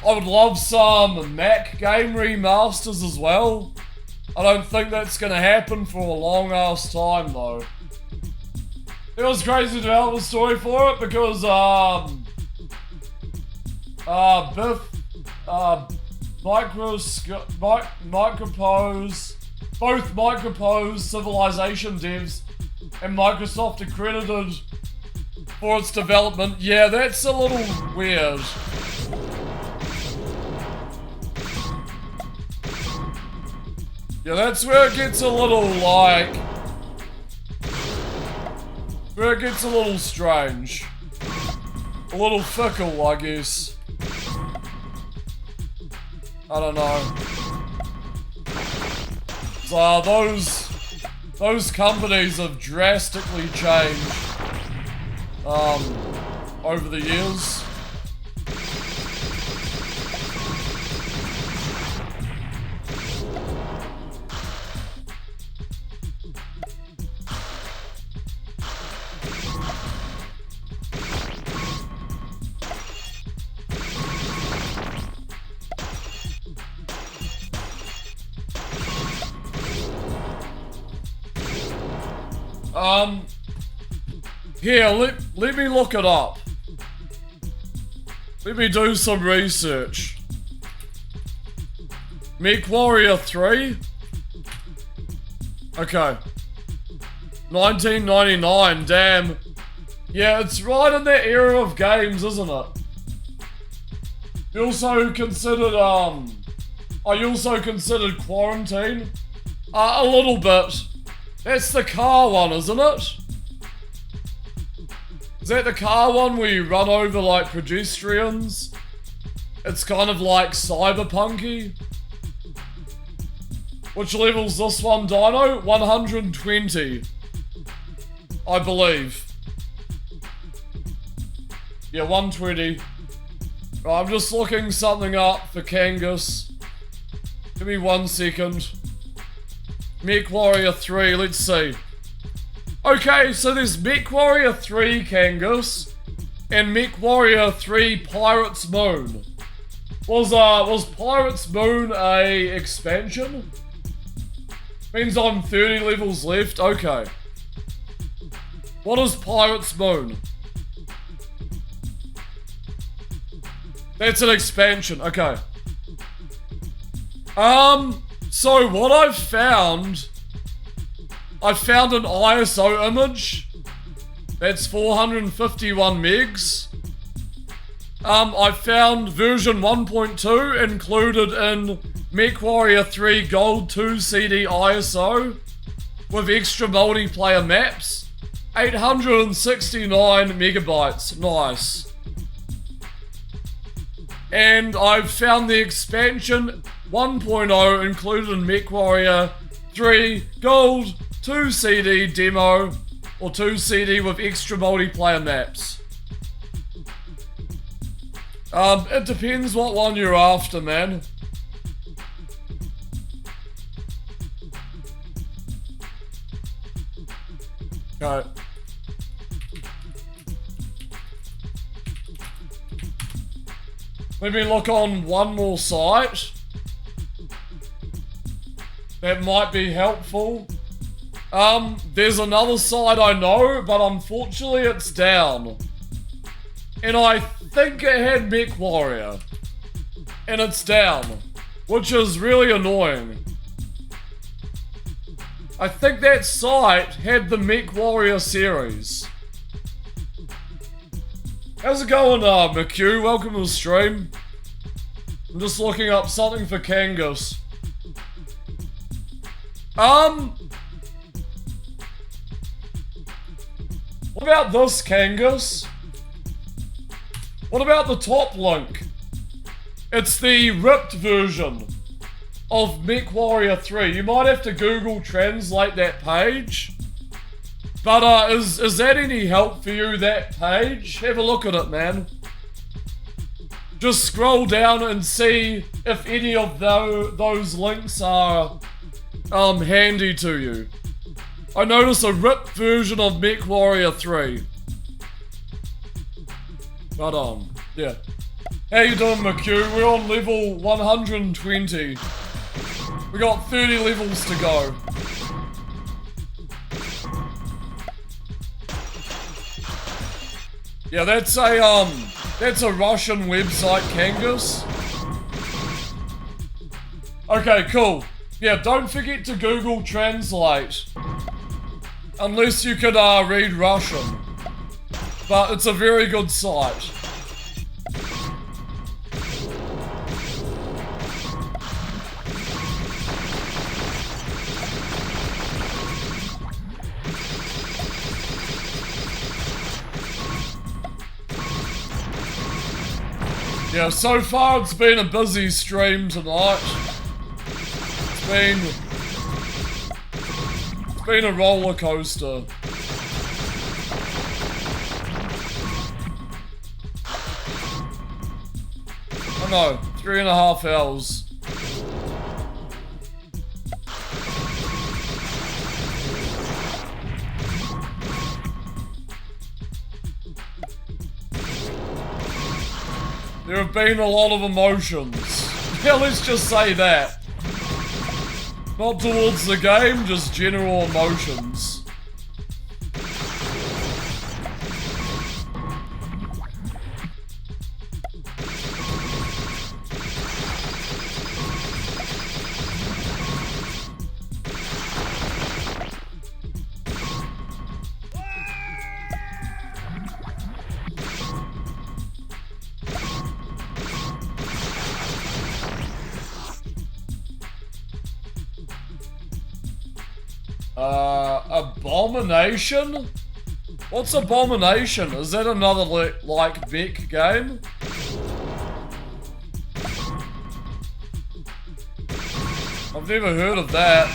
I would love some Mac game remasters as well. I don't think that's gonna happen for a long ass time though. It was crazy development story for it because Micropose, both Micropose Civilization devs and Microsoft accredited for its development. Yeah, that's a little weird. Yeah, that's where it gets a little like... where it gets a little strange. A little fickle, I guess. I don't know. those companies have drastically changed over the years. Here, let me look it up. Let me do some research. MechWarrior 3? Okay. 1999, damn. Yeah, it's right in that era of games, isn't it? You also considered, are you also considered Quarantine? A little bit. That's the car one, isn't it? Is that the car one where you run over like pedestrians? It's kind of like cyberpunky. Which level's this one, Dino? 120. I believe. Yeah, 120. Right, I'm just looking something up for Kangas. Give me 1 second. MechWarrior 3, let's see. Okay, so there's MechWarrior 3 Kangas and MechWarrior 3 Pirates Moon. Was Pirates Moon a expansion? Means I'm 30 levels left, okay. What is Pirates Moon? That's an expansion, okay. So what I found an ISO image. That's 451 megs. I found version 1.2 included in MechWarrior 3 Gold 2 CD ISO with extra multiplayer maps. 869 megabytes, nice. And I've found the expansion 1.0 included in MechWarrior 3 Gold 2 CD demo, or 2 CD with extra multiplayer maps. It depends what one you're after, man. Okay. Let me look on one more site. That might be helpful. There's another site I know, but unfortunately it's down. And I think it had MechWarrior. And it's down. Which is really annoying. I think that site had the MechWarrior series. How's it going, McHugh? Welcome to the stream. I'm just looking up something for Kangas. What about this, Kangas? What about the top link? It's the ripped version of MechWarrior 3. You might have to Google translate that page. But is that any help for you, that page? Have a look at it, man. Just scroll down and see if any of those links are handy to you. I noticed a ripped version of MechWarrior 3. But yeah. How you doing, McHugh? We're on level 120. We got 30 levels to go. Yeah, that's a Russian website, Kangas. Okay, cool. Yeah, don't forget to Google Translate. Unless you could read Russian. But it's a very good site. Yeah, so far it's been a busy stream tonight. It's been a roller coaster. Oh no, 3.5 hours. There have been a lot of emotions. Yeah, let's just say that. Not towards the game, just general emotions. Abomination? What's Abomination? Is that another, like, Beck game? I've never heard of that.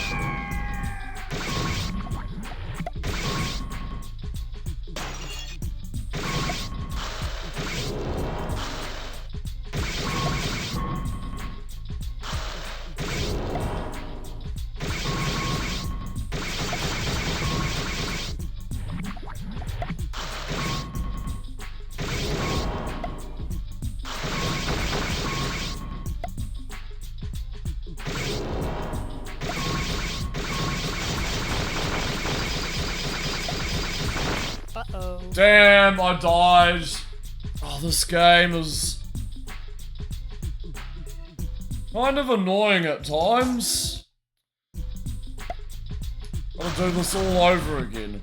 Uh-oh. Damn, I died. Oh, this game is kind of annoying at times. I'll do this all over again.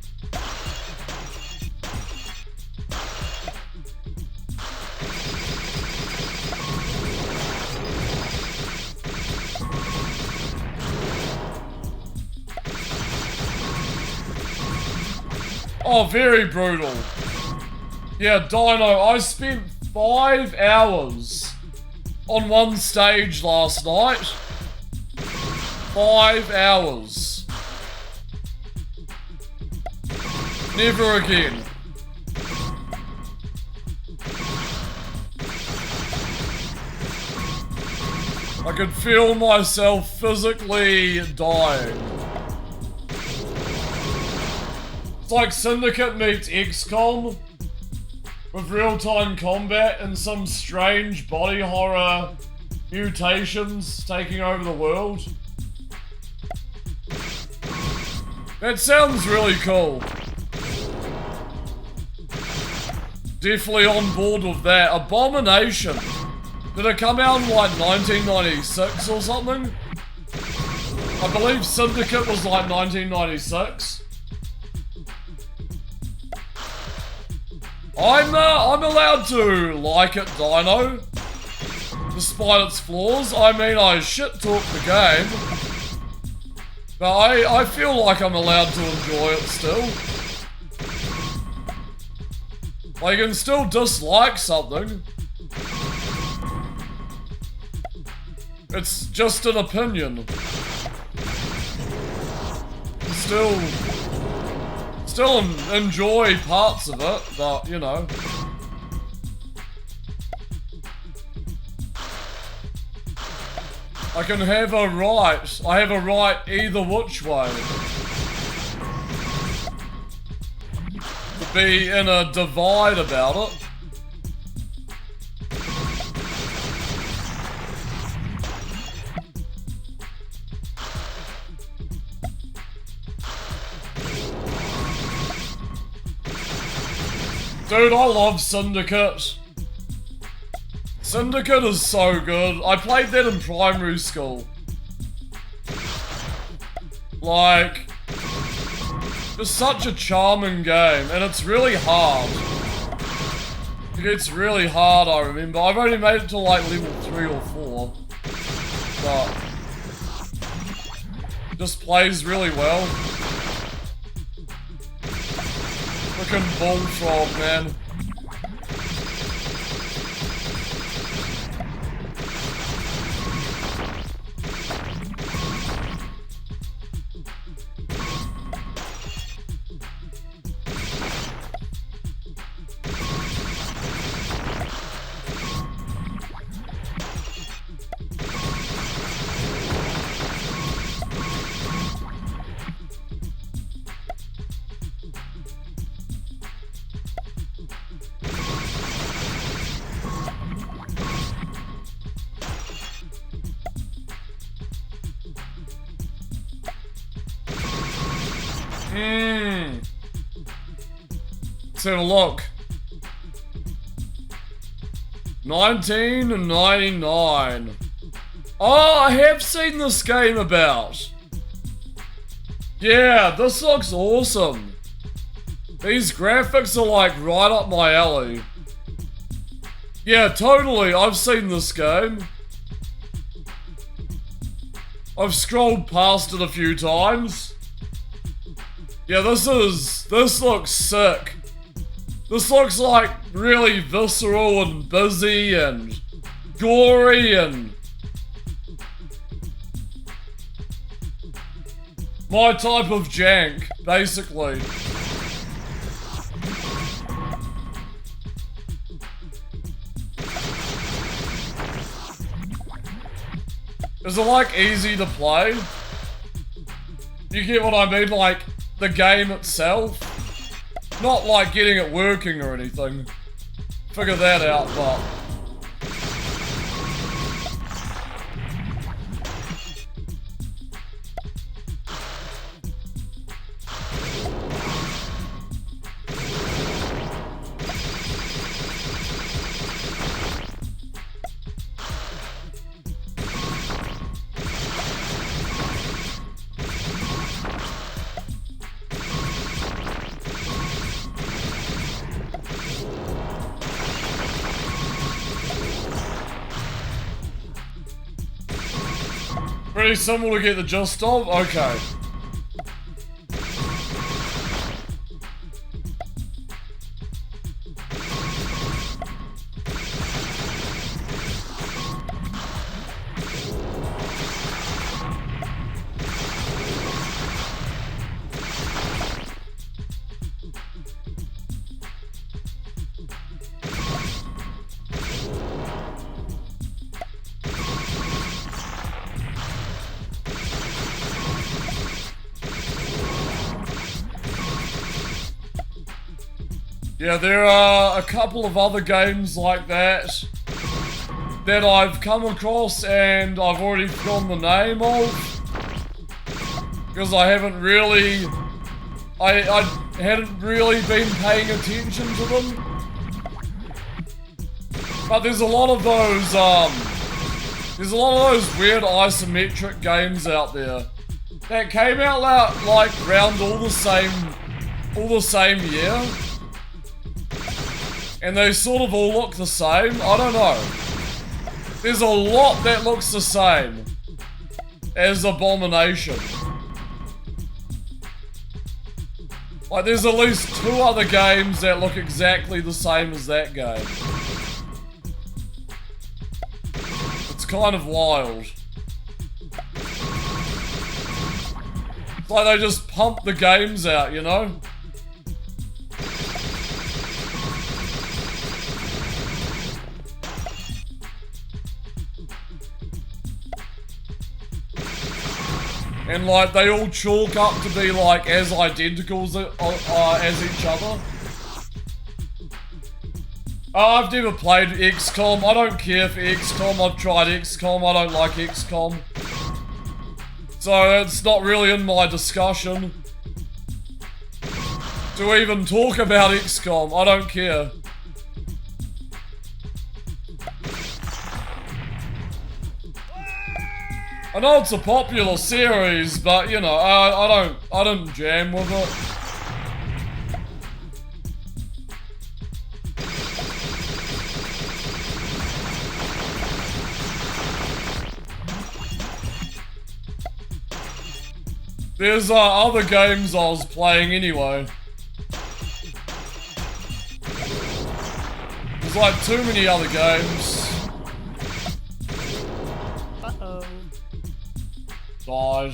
Oh, very brutal. Yeah, Dino, I spent 5 hours on one stage last night. 5 hours. Never again. I could feel myself physically dying. It's like Syndicate meets XCOM with real-time combat and some strange body horror mutations taking over the world. That sounds really cool. Definitely on board with that. Abomination. Did it come out in like 1996 or something? I believe Syndicate was like 1996. I'm allowed to like it, Dino. Despite its flaws. I mean, I shit-talk the game. But I feel like I'm allowed to enjoy it still. Like, you can still dislike something. It's just an opinion. Still enjoy parts of it, but, you know. I can have a right. I have a right either which way. To be in a divide about it. Dude, I love Syndicate. Syndicate is so good. I played that in primary school. Like, it's such a charming game, and it's really hard. It gets really hard, I remember. I've only made it to like level 3 or 4. But just plays really well. Freaking bullfrog, man. Let's have a look. 1999. Oh, I have seen this game about. Yeah, this looks awesome. These graphics are like right up my alley. Yeah, totally, I've seen this game. I've scrolled past it a few times. Yeah, this looks sick. This looks like really visceral and busy and gory and my type of jank, basically. Is it like easy to play? You get what I mean? Like the game itself? Not like getting it working or anything. Figure that out, but... Pretty simple to get the gist of? Okay. Yeah, there are a couple of other games like that that I've come across and I've already forgotten the name of because I haven't really, I hadn't really been paying attention to them. But there's a lot of those, weird isometric games out there that came out like around all the same year. And they sort of all look the same. I don't know. There's a lot that looks the same as Abomination. Like there's at least 2 other games that look exactly the same as that game. It's kind of wild. It's like they just pump the games out, you know? And like they all chalk up to be like as identical as each other. I've never played XCOM. I don't care for XCOM. I've tried XCOM. I don't like XCOM. So it's not really in my discussion to even talk about XCOM. I don't care. I know it's a popular series, but you know, I don't jam with it. There's other games I was playing anyway. There's like too many other games. Died.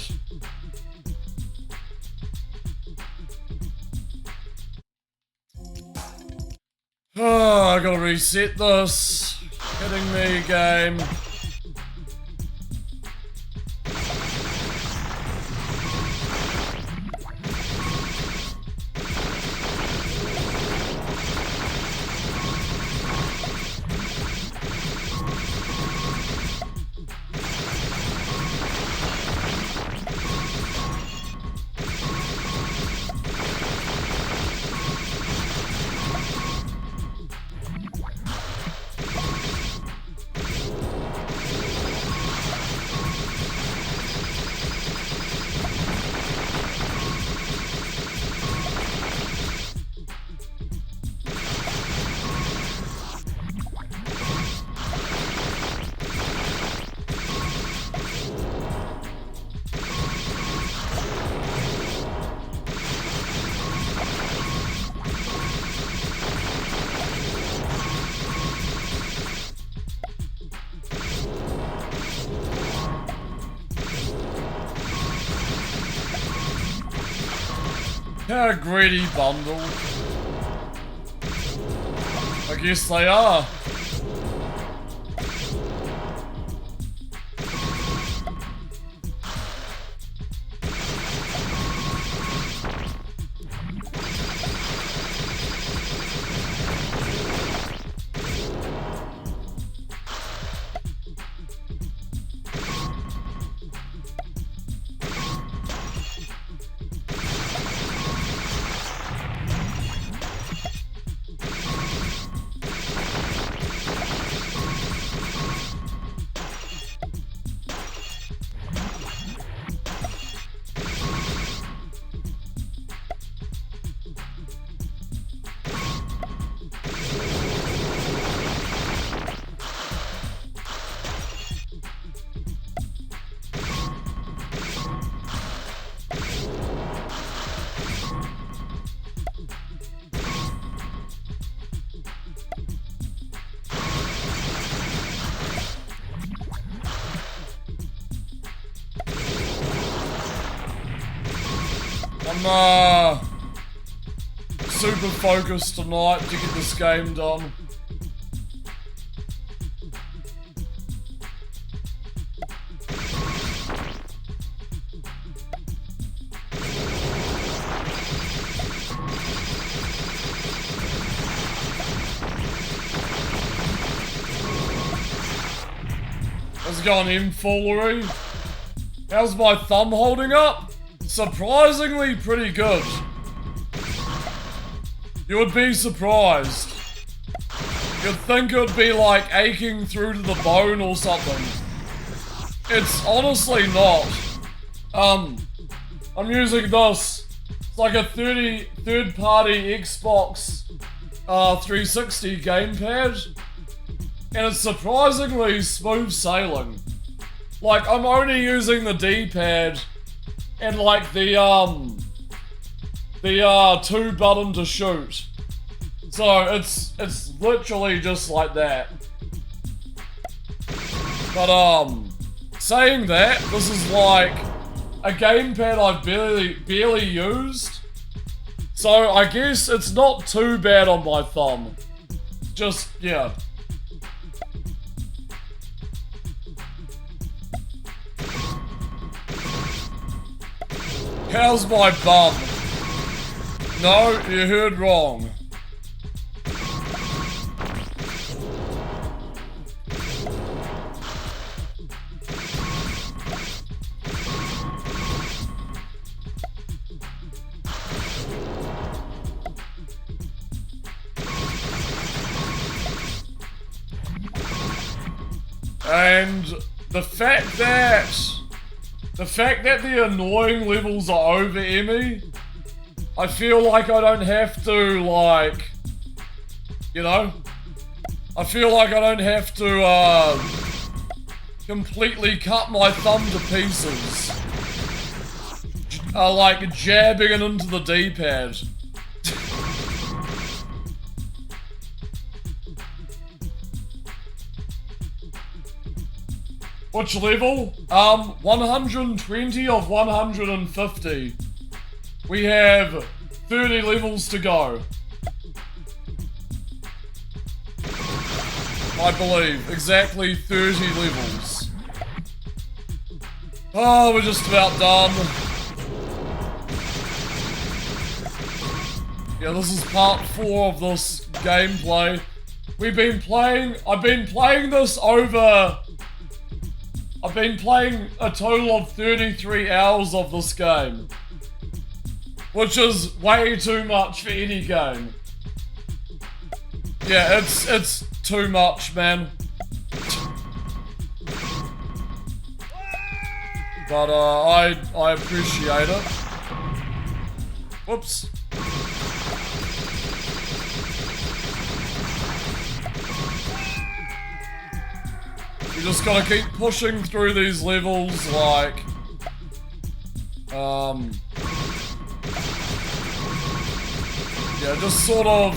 Oh, I gotta reset this. Kidding me, game. A greedy bundle. I guess they are. I'm super focused tonight to get this game done. How's it going, M-Foolery? How's my thumb holding up? Surprisingly pretty good. You would be surprised. You'd think it would be like aching through to the bone or something. It's honestly not. I'm using this. It's like a third-party Xbox 360 gamepad. And it's surprisingly smooth sailing. Like, I'm only using the D-pad and like the 2 button to shoot. So it's literally just like that. But saying that, this is like a gamepad I've barely used. So I guess it's not too bad on my thumb. Just, yeah. How's my bum? No, you heard wrong. And the fact that the annoying levels are over Emmy, I feel like I don't have to, like, you know? I feel like I don't have to, completely cut my thumb to pieces. Like, jabbing it into the D-pad. Which level? 120 of 150. We have 30 levels to go. I believe. Exactly 30 levels. Oh, we're just about done. Yeah, this is part 4 of this gameplay. I've been playing this over... I've been playing a total of 33 hours of this game. Which is way too much for any game. Yeah, it's too much, man. But I appreciate it. Whoops. You just gotta keep pushing through these levels, like... Yeah, just sort of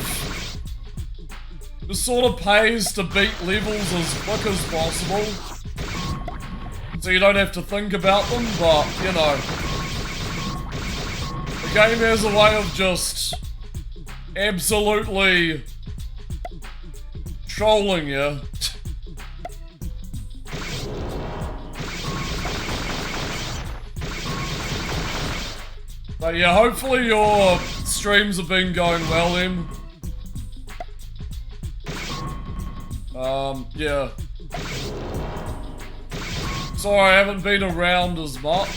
pays to beat levels as quick as possible. So you don't have to think about them, but, you know. game has a way of just absolutely trolling you. But yeah, hopefully your streams have been going well, Em. Yeah. Sorry, I haven't been around as much.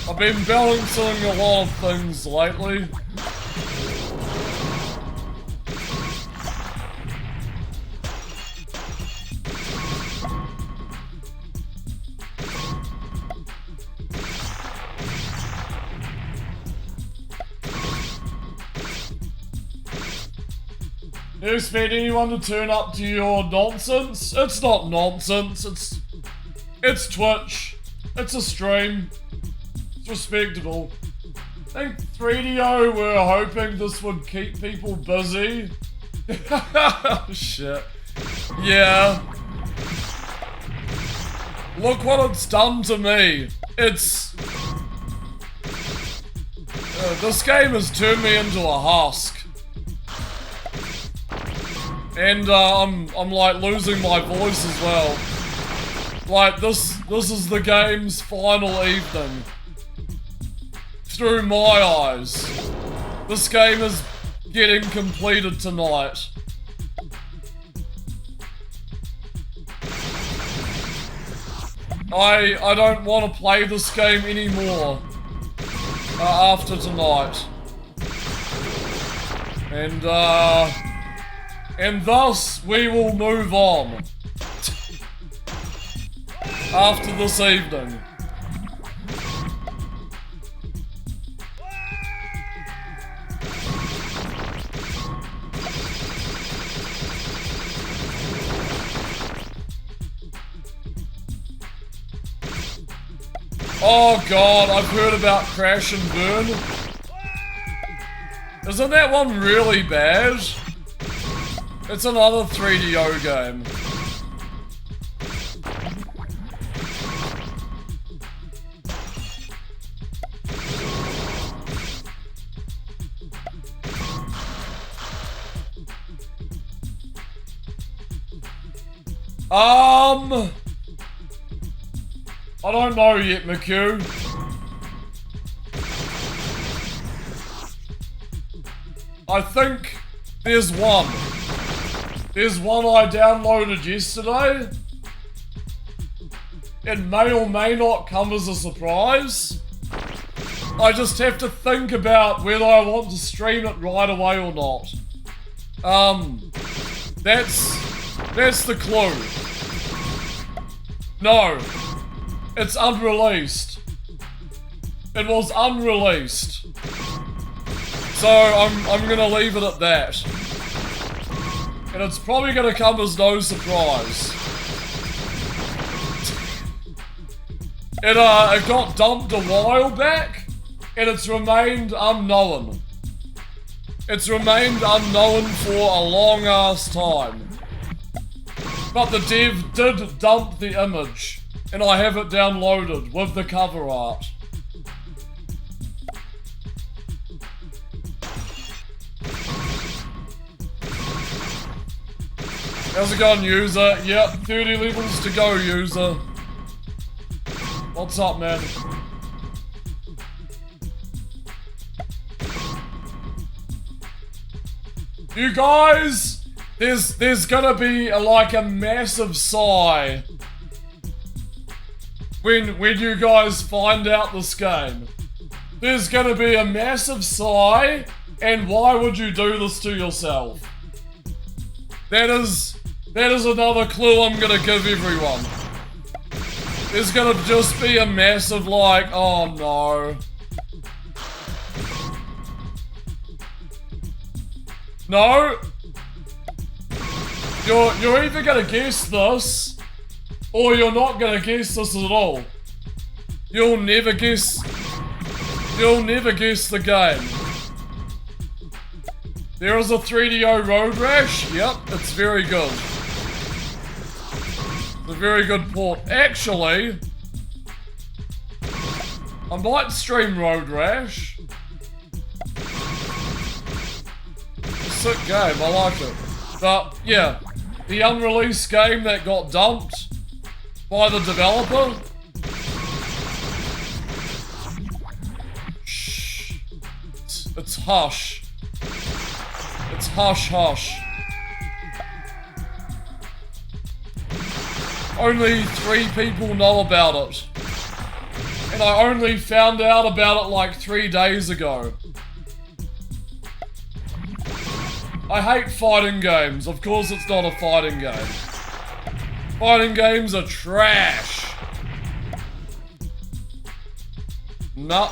I've been balancing a lot of things lately. You expect anyone to turn up to your nonsense? It's not nonsense, it's Twitch. It's a stream. It's respectable. I think 3DO were hoping this would keep people busy. Shit. Yeah. Look what it's done to me. It's... this game has turned me into a husk. And I'm like losing my voice as well. Like this is the game's final evening. Through my eyes. This game is getting completed tonight. I don't want to play this game anymore after tonight. And thus, we will move on. After this evening. Oh god, I've heard about Crash and Burn. Isn't that one really bad? It's another 3DO game. I don't know yet, McHugh. I think there's one. There's one I downloaded yesterday. It may or may not come as a surprise. I just have to think about whether I want to stream it right away or not. That's the clue. No. It's unreleased. It was unreleased. So I'm gonna leave it at that. And it's probably gonna come as no surprise. It got dumped a while back, and it's remained unknown. It's remained unknown for a long ass time. But the dev did dump the image, and I have it downloaded with the cover art. How's it going, user? Yep, 30 levels to go, user. What's up, man? You guys, there's gonna be like a massive sigh when you guys find out this game. There's gonna be a massive sigh, and why would you do this to yourself? That is another clue I'm gonna give everyone. There's gonna just be a massive like, oh no. No? You're either gonna guess this, or you're not gonna guess this at all. You'll never guess the game. There is a 3DO Road Rash. Yep, it's very good. It's a very good port. Actually, I might stream Road Rash. Sick game, I like it. But yeah, the unreleased game that got dumped by the developer. Shh. It's hush. It's hush hush. Only 3 people know about it. And I only found out about it like 3 days ago. I hate fighting games. Of course it's not a fighting game. Fighting games are trash. Nah.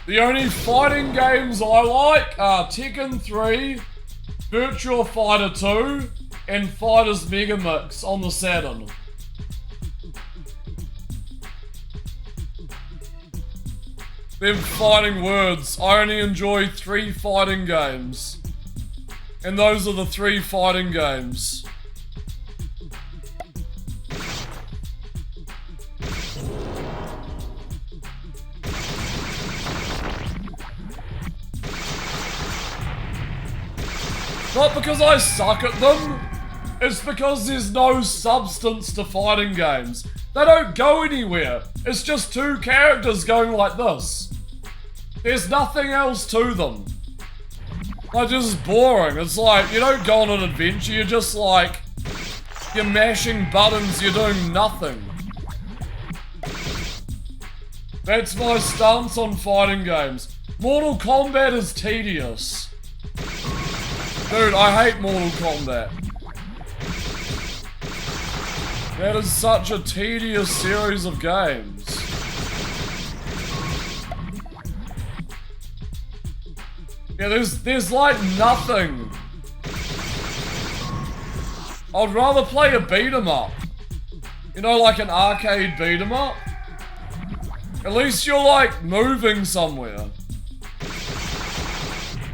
The only fighting games I like are Tekken 3, Virtua Fighter 2, and Fighters Mega Mix on the Saturn. Them fighting words. I only enjoy 3 fighting games. And those are the 3 fighting games. Not because I suck at them, it's because there's no substance to fighting games. They don't go anywhere. It's just 2 characters going like this. There's nothing else to them. Like, just boring. It's like, you don't go on an adventure, you're just like, you're mashing buttons, you're doing nothing. That's my stance on fighting games. Mortal Kombat is tedious. Dude, I hate Mortal Kombat. That is such a tedious series of games. Yeah, there's like nothing. I'd rather play a beat 'em up. You know, like an arcade beat 'em up. At least you're like moving somewhere.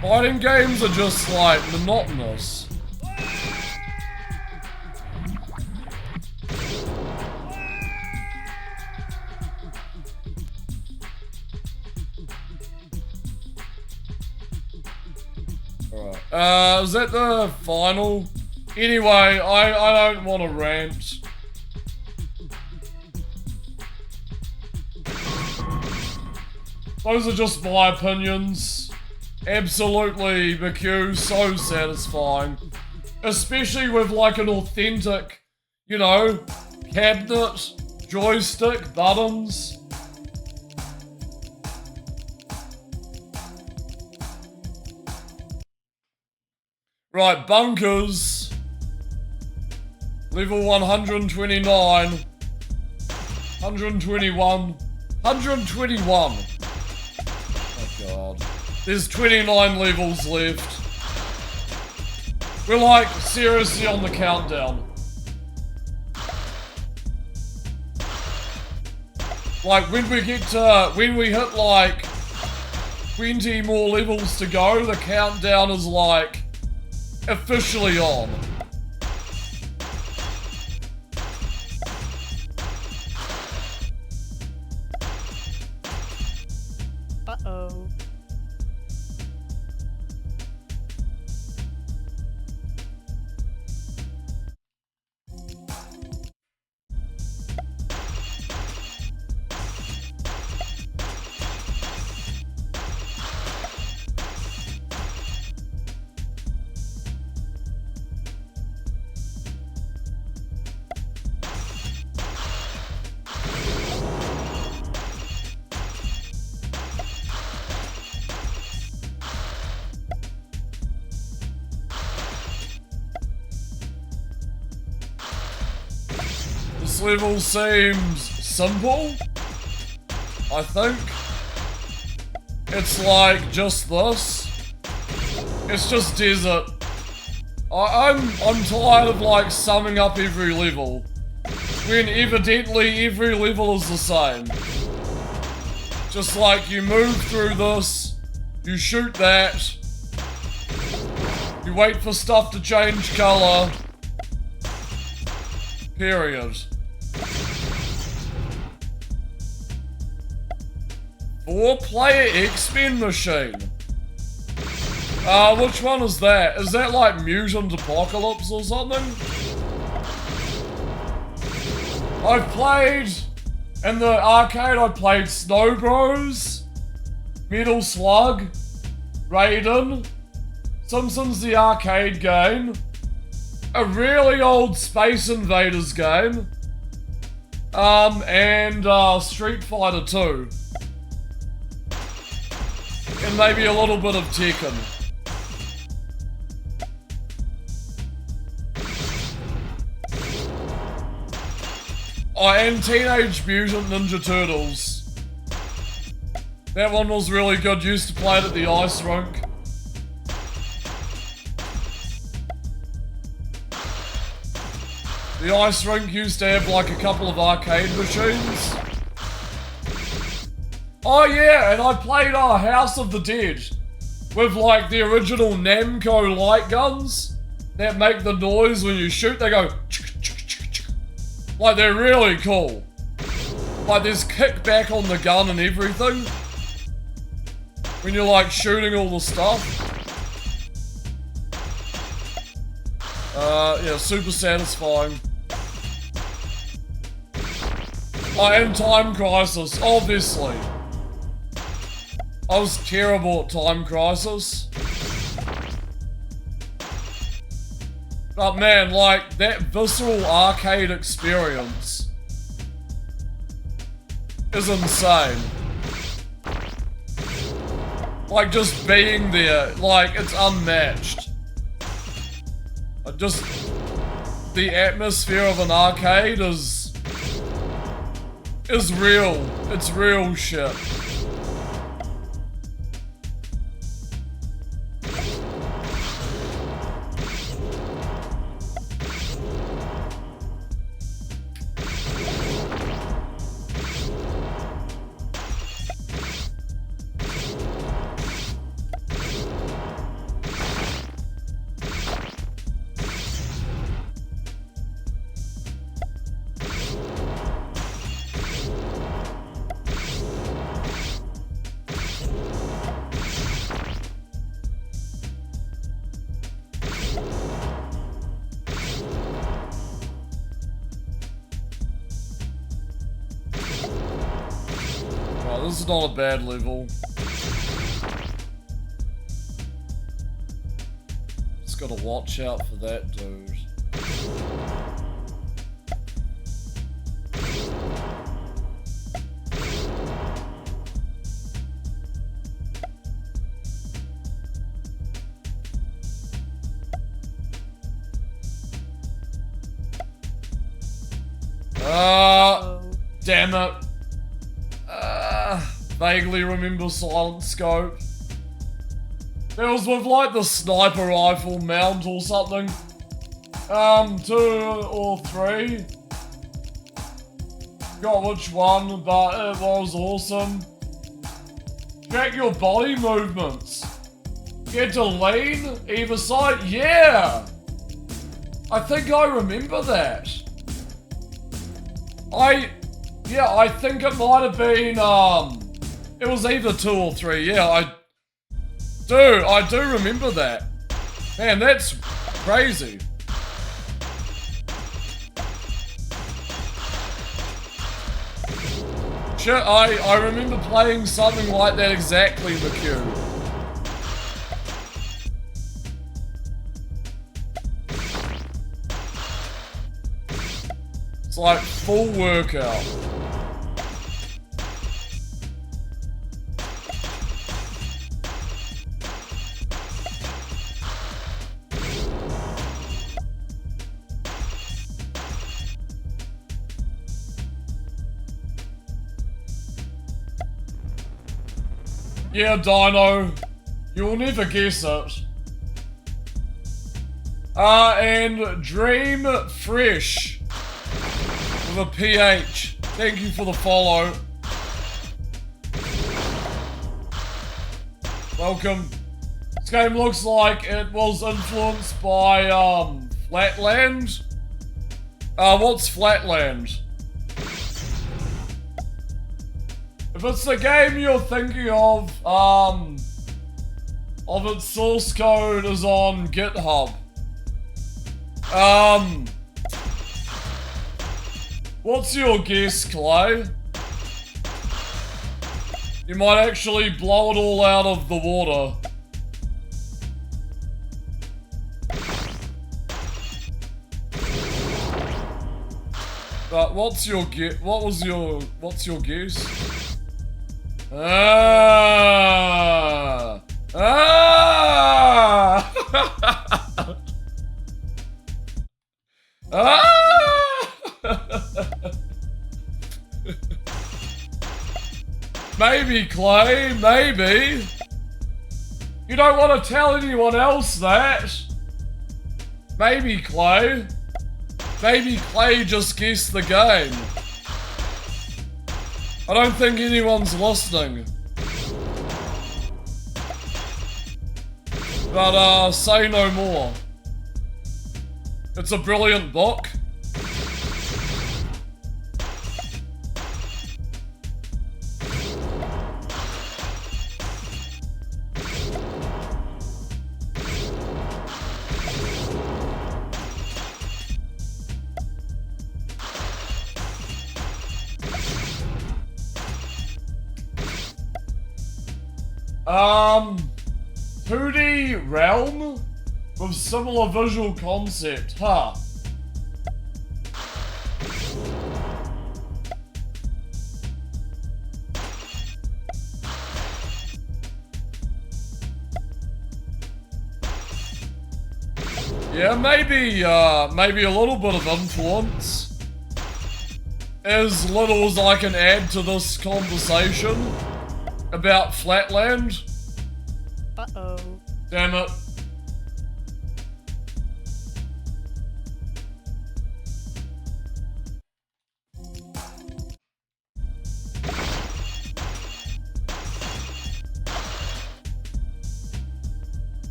Fighting games are just like monotonous. Alright, is that the final? Anyway, I don't want to rant. Those are just my opinions. Absolutely, McHugh, so satisfying. Especially with like an authentic, you know, cabinet, joystick, buttons. Right, bunkers. Level 129. 121. 121. Oh god. There's 29 levels left. We're like seriously on the countdown. Like when we hit like 20 more levels to go, the countdown is like officially on. Uh-oh. This level seems simple, I think. It's like just this. It's just desert. I'm tired of like summing up every level, when evidently every level is the same. Just like you move through this, you shoot that, you wait for stuff to change colour, period. 4-player X-Men machine. Which one is that? Is that like Mutant Apocalypse or something? I've played, in the arcade I played Snow Bros, Metal Slug, Raiden, Simpsons the arcade game, a really old Space Invaders game, and Street Fighter 2. And maybe a little bit of Tekken. Oh, and Teenage Mutant Ninja Turtles. That one was really good. Used to play it at the ice rink. The ice rink used to have like a couple of arcade machines. Oh yeah, and I played House of the Dead with like the original Namco light guns that make the noise when you shoot. They go like, they're really cool. Like, there's kickback on the gun and everything when you're like shooting all the stuff. Yeah, super satisfying. And Time Crisis, obviously. I was terrible at Time Crisis. But man, like, that visceral arcade experience is insane. Like, just being there, like, it's unmatched. Just, the atmosphere of an arcade is real. It's real shit. This is not a bad level. Just gotta watch out for that dude. Damn it. Vaguely remember Silent Scope. It was with like the sniper rifle mount or something. 2 or 3. Forgot which one, but it was awesome. Track your body movements. Get to lean either side. Yeah! I think I remember that. I think it might have been, it was either 2 or 3, yeah, I do remember that. Man, that's crazy. Shit, I remember playing something like that exactly, McHugh. It's like full workout. Yeah, Dino. You'll never guess it. And Dream Fresh with a PH. Thank you for the follow. Welcome. This game looks like it was influenced by Flatland. What's Flatland? If If it's the game you're thinking of its source code is on GitHub. What's your guess, Clay? You might actually blow it all out of the water. But what's your guess? What's your guess? Ah! Maybe, Clay, maybe. You don't want to tell anyone else that. Maybe, Clay. Maybe Clay just guessed the game. I don't think anyone's listening. But, say no more. It's a brilliant book. Um, 2D realm with similar visual concept, huh? Yeah, maybe a little bit of influence. As little as I can add to this conversation about Flatland. Uh-oh. Damn it.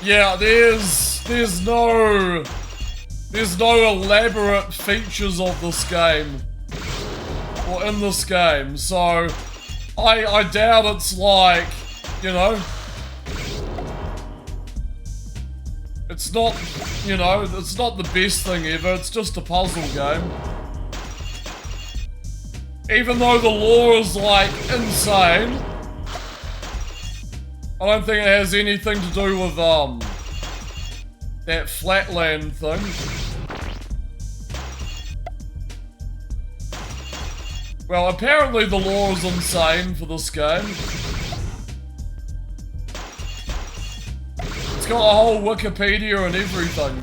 Yeah, there's no elaborate features of this game. Or in this game, so I doubt it's like, you know, it's not, you know, it's not the best thing ever, it's just a puzzle game. Even though the lore is like insane, I don't think it has anything to do with that Flatland thing. Well, apparently the lore is insane for this game. It's got a whole Wikipedia and everything.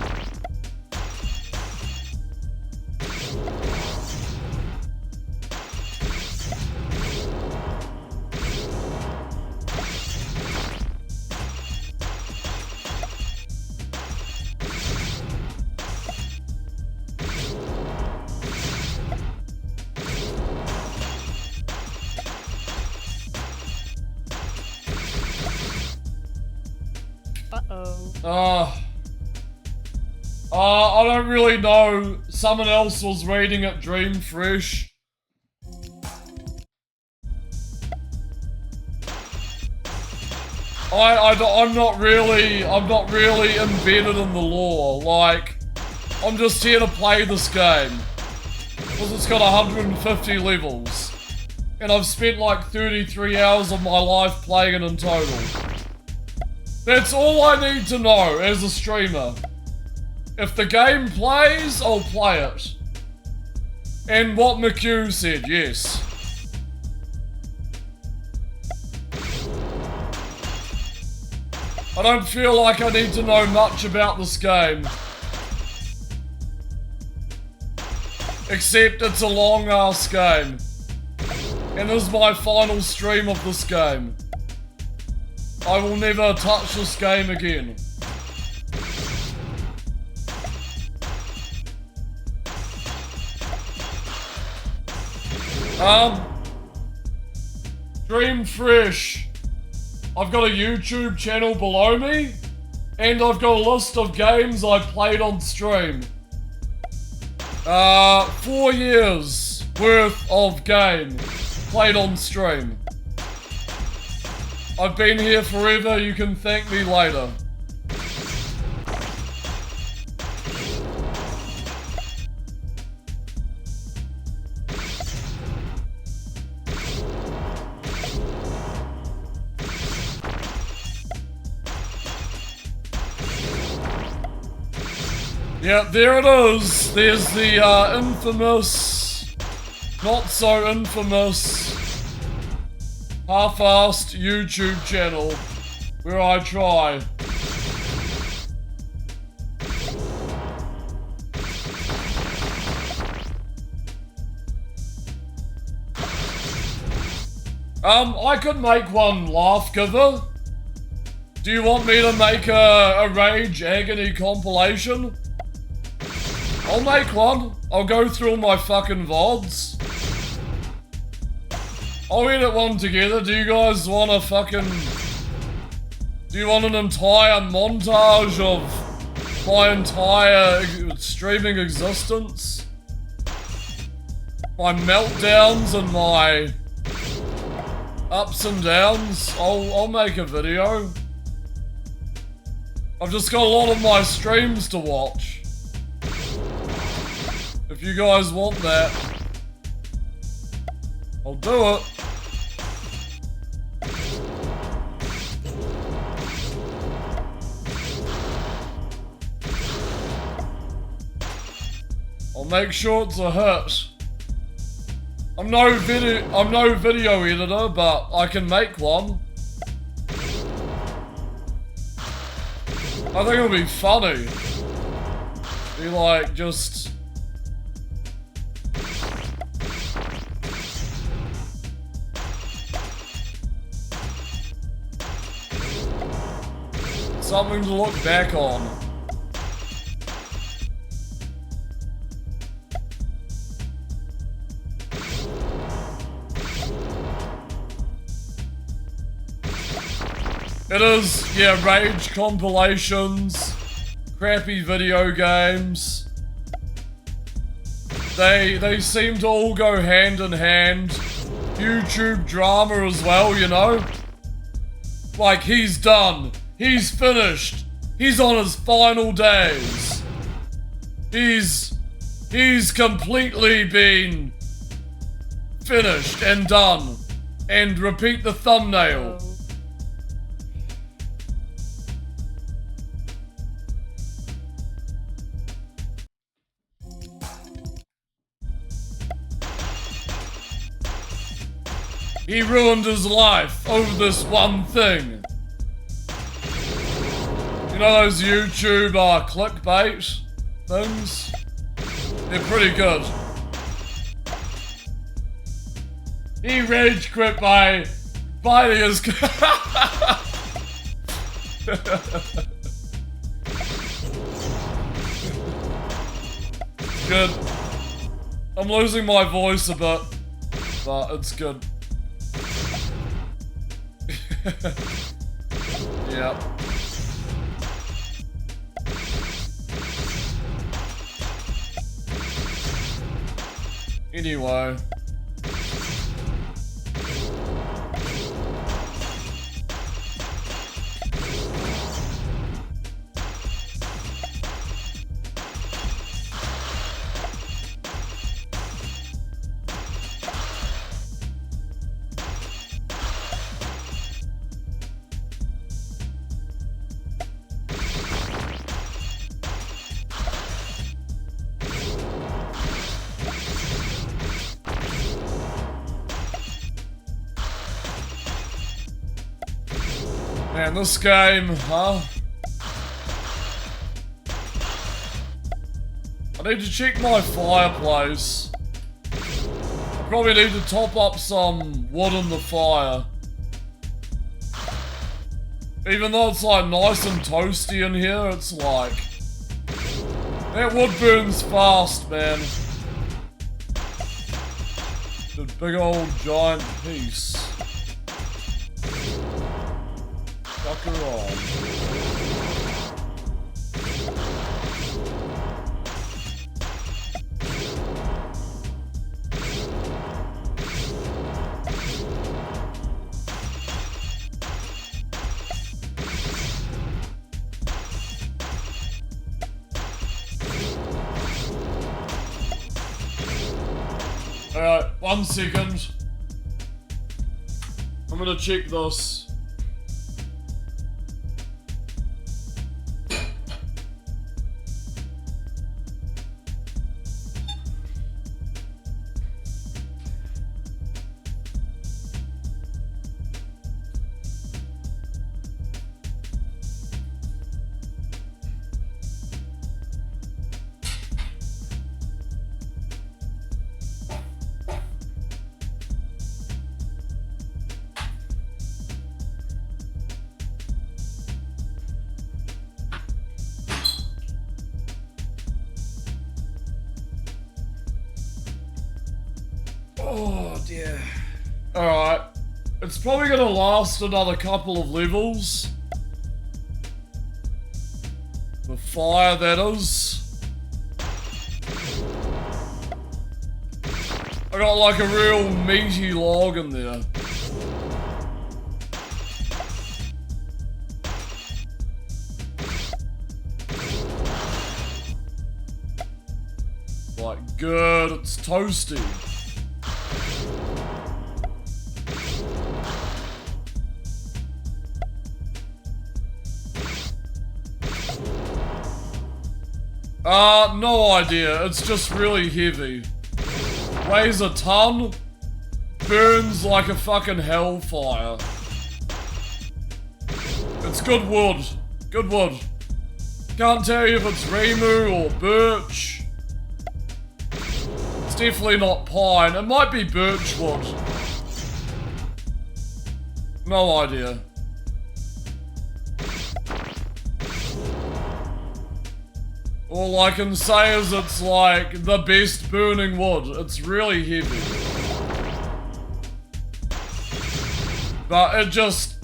I don't really know. Someone else was reading it Dream Fresh. I'm not really embedded in the lore. Like, I'm just here to play this game. Because it's got 150 levels. And I've spent like 33 hours of my life playing it in total. That's all I need to know as a streamer. If the game plays, I'll play it. And what McHugh said, yes. I don't feel like I need to know much about this game. Except it's a long-ass game. And this is my final stream of this game. I will never touch this game again. Dream Fresh. I've got a YouTube channel below me, and I've got a list of games I played on stream. 4 years. worth of game played on stream. I've been here forever, you can thank me later. Yep, there it is. There's the infamous, not so infamous, half-assed YouTube channel where I try. I could make one laugh giver. Do you want me to make a Rage Agony compilation? I'll make one. I'll go through all my fucking VODs. I'll edit one together. Do you guys want a fucking... Do you want an entire montage of my entire streaming existence? My meltdowns and my ups and downs? I'll make a video. I've just got a lot of my streams to watch. If you guys want that, I'll do it. I'll make sure it's a hit. I'm no video editor, but I can make one. I think it'll be funny. Be like, just... something to look back on. It is, yeah, rage compilations, crappy video games. They seem to all go hand in hand. YouTube drama as well, you know? Like, he's done. He's finished. He's on his final days. He's completely been finished and done. And repeat the thumbnail. He ruined his life over this one thing. You know those YouTube clickbait things? They're pretty good. He rage quit by biting his... Good. I'm losing my voice a bit, but it's good. Yep. Anyway. Man, this game, huh? I need to check my fireplace. I probably need to top up some wood in the fire. Even though it's like nice and toasty in here, it's like... that wood burns fast, man. The big old giant piece. Fucker on. Alright, 1 second. I'm gonna check this. Oh dear. Alright. It's probably gonna last another couple of levels. The fire, that is. I got like a real meaty log in there. Like, good, it's toasty. No idea. It's just really heavy. Weighs a ton. Burns like a fucking hellfire. It's good wood. Good wood. Can't tell you if it's Remu or birch. It's definitely not pine. It might be birch wood. No idea. All I can say is it's like the best burning wood. It's really heavy. But it just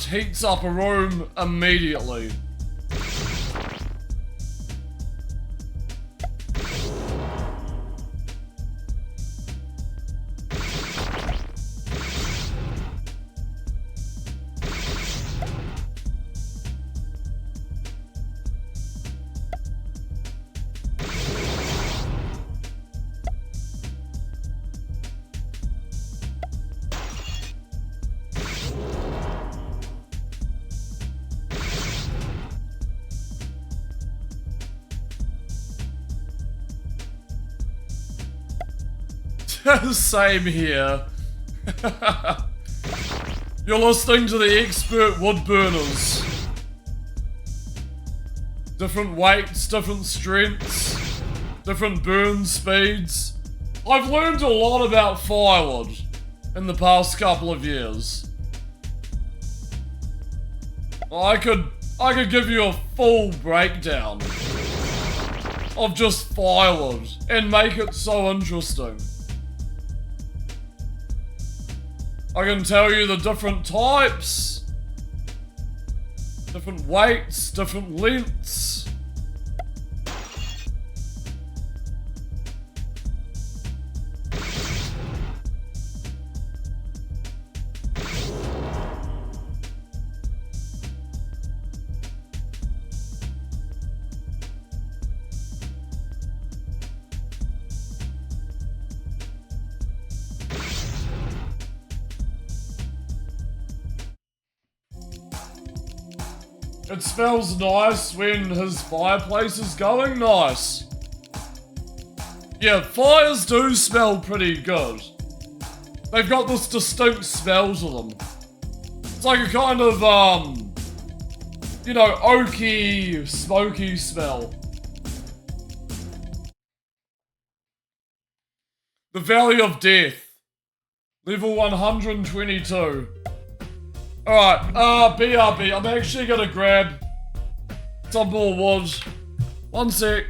heats up a room immediately. Same here. You're listening to the expert wood burners. Different weights, different strengths, different burn speeds. I've learned a lot about firewood in the past couple of years. I could give you a full breakdown of just firewood and make it so interesting. I can tell you the different types, different weights, different lengths. It smells nice when his fireplace is going. Nice. Yeah, fires do smell pretty good. They've got this distinct smell to them. It's like a kind of, you know, oaky, smoky smell. The Valley of Death. Level 122. Alright, BRB, I'm actually gonna grab some more wood. 1 sec.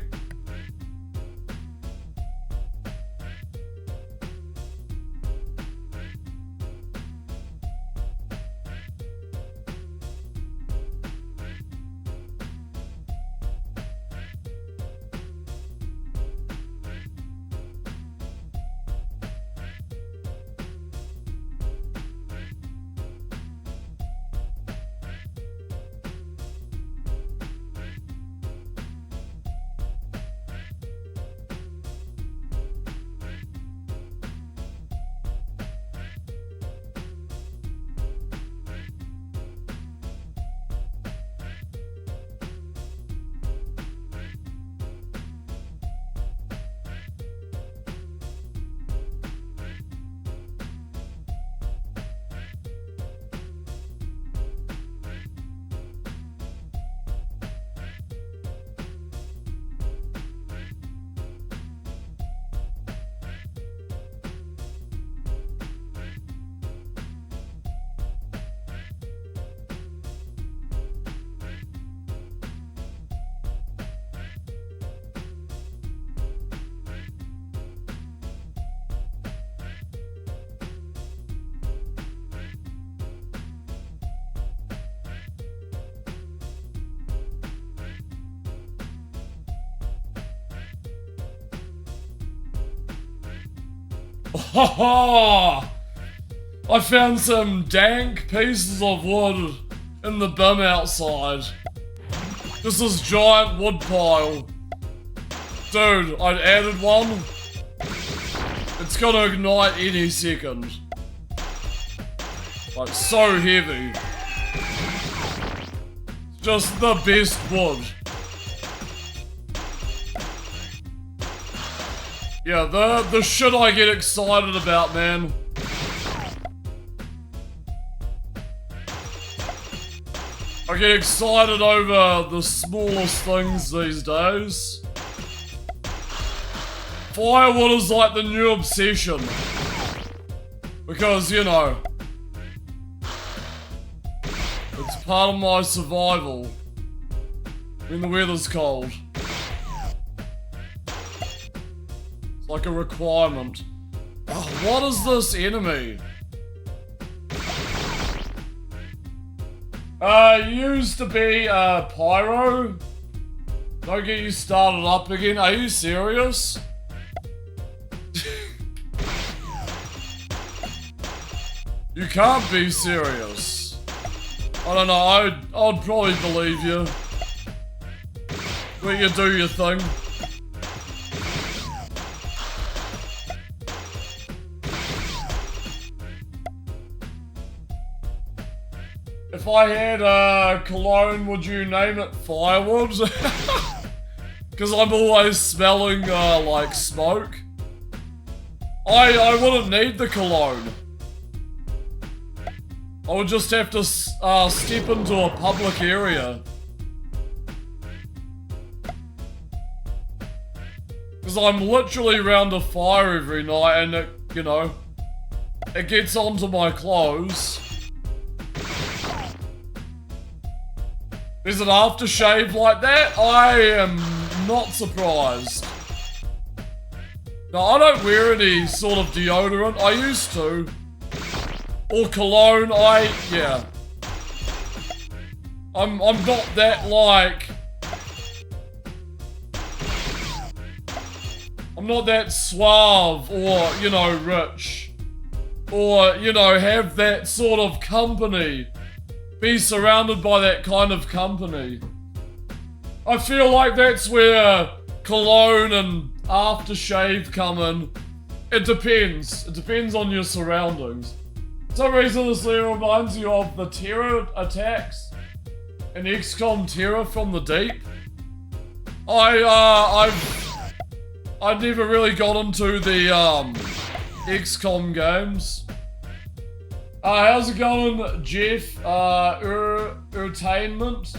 I found some dank pieces of wood in the bin outside. Just this giant wood pile. Dude, I added one. It's gonna ignite any second. Like, so heavy. Just the best wood. Yeah, the shit I get excited about, man. I get excited over the smallest things these days. Firewood is like the new obsession. Because, you know, it's part of my survival when the weather's cold. It's like a requirement. Oh, what is this enemy? Used to be pyro. Don't get you started up again. Are you serious? You can't be serious. I don't know, I'd probably believe you. Let you do your thing. If I had a cologne, would you name it Firewood? Because I'm always smelling like smoke. I wouldn't need the cologne. I would just have to step into a public area. Because I'm literally around a fire every night and it, you know, it gets onto my clothes. Is it aftershave like that? I am not surprised. No, I don't wear any sort of deodorant. I used to. Or cologne, yeah. I'm not that like... I'm not that suave or, you know, rich. Or, you know, have that sort of company. Be surrounded by that kind of company. I feel like that's where cologne and aftershave come in. It depends. It depends on your surroundings. For some reason this layer reminds you of the terror attacks in XCOM Terror from the Deep. I never really got into the XCOM games. How's it going, Jeff? Entertainment.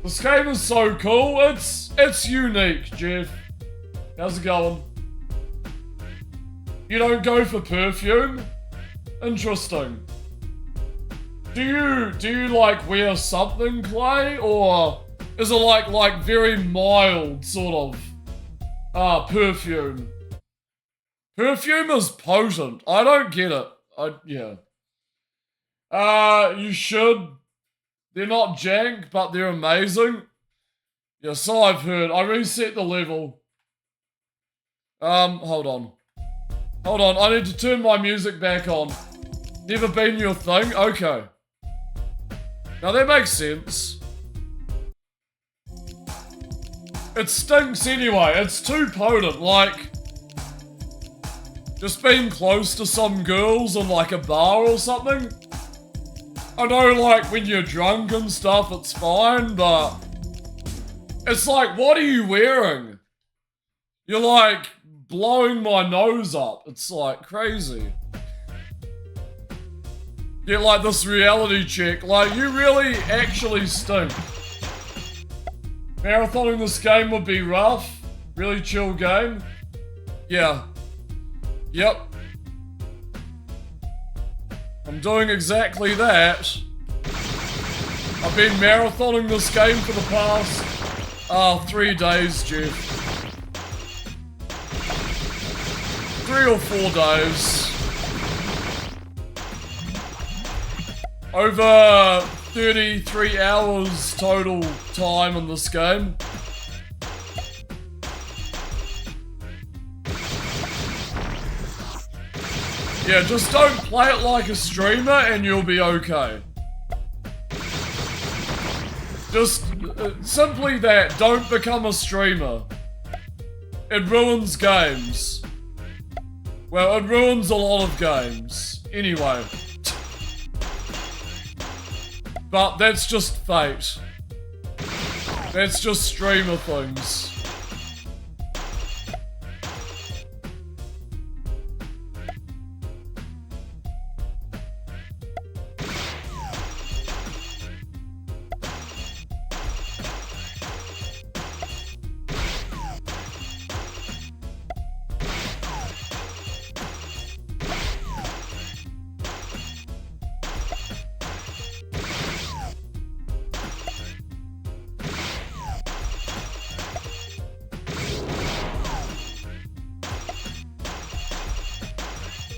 This game is so cool. It's unique, Jeff. How's it going? You don't go for perfume? Interesting. Do you like wear something, Clay? Or is it like very mild sort of perfume? Perfume is potent. I don't get it. Yeah. You should. They're not jank, but they're amazing. Yeah, so I've heard. I reset the level. Hold on. Hold on, I need to turn my music back on. Never been your thing? Okay. Now that makes sense. It stinks anyway. It's too potent, like... Just being close to some girls in like a bar or something. I know like when you're drunk and stuff it's fine, but... It's like, what are you wearing? You're like blowing my nose up. It's like crazy. Get like this reality check. Like, you really actually stink. Marathoning this game would be rough. Really chill game. Yeah. Yep. I'm doing exactly that. I've been marathoning this game for the past 3 days, Jeff. 3 or 4 days. Over 33 hours total time in this game. Yeah, just don't play it like a streamer and you'll be okay. Just simply that, don't become a streamer. It ruins games. Well, it ruins a lot of games. Anyway. But that's just fate. That's just streamer things.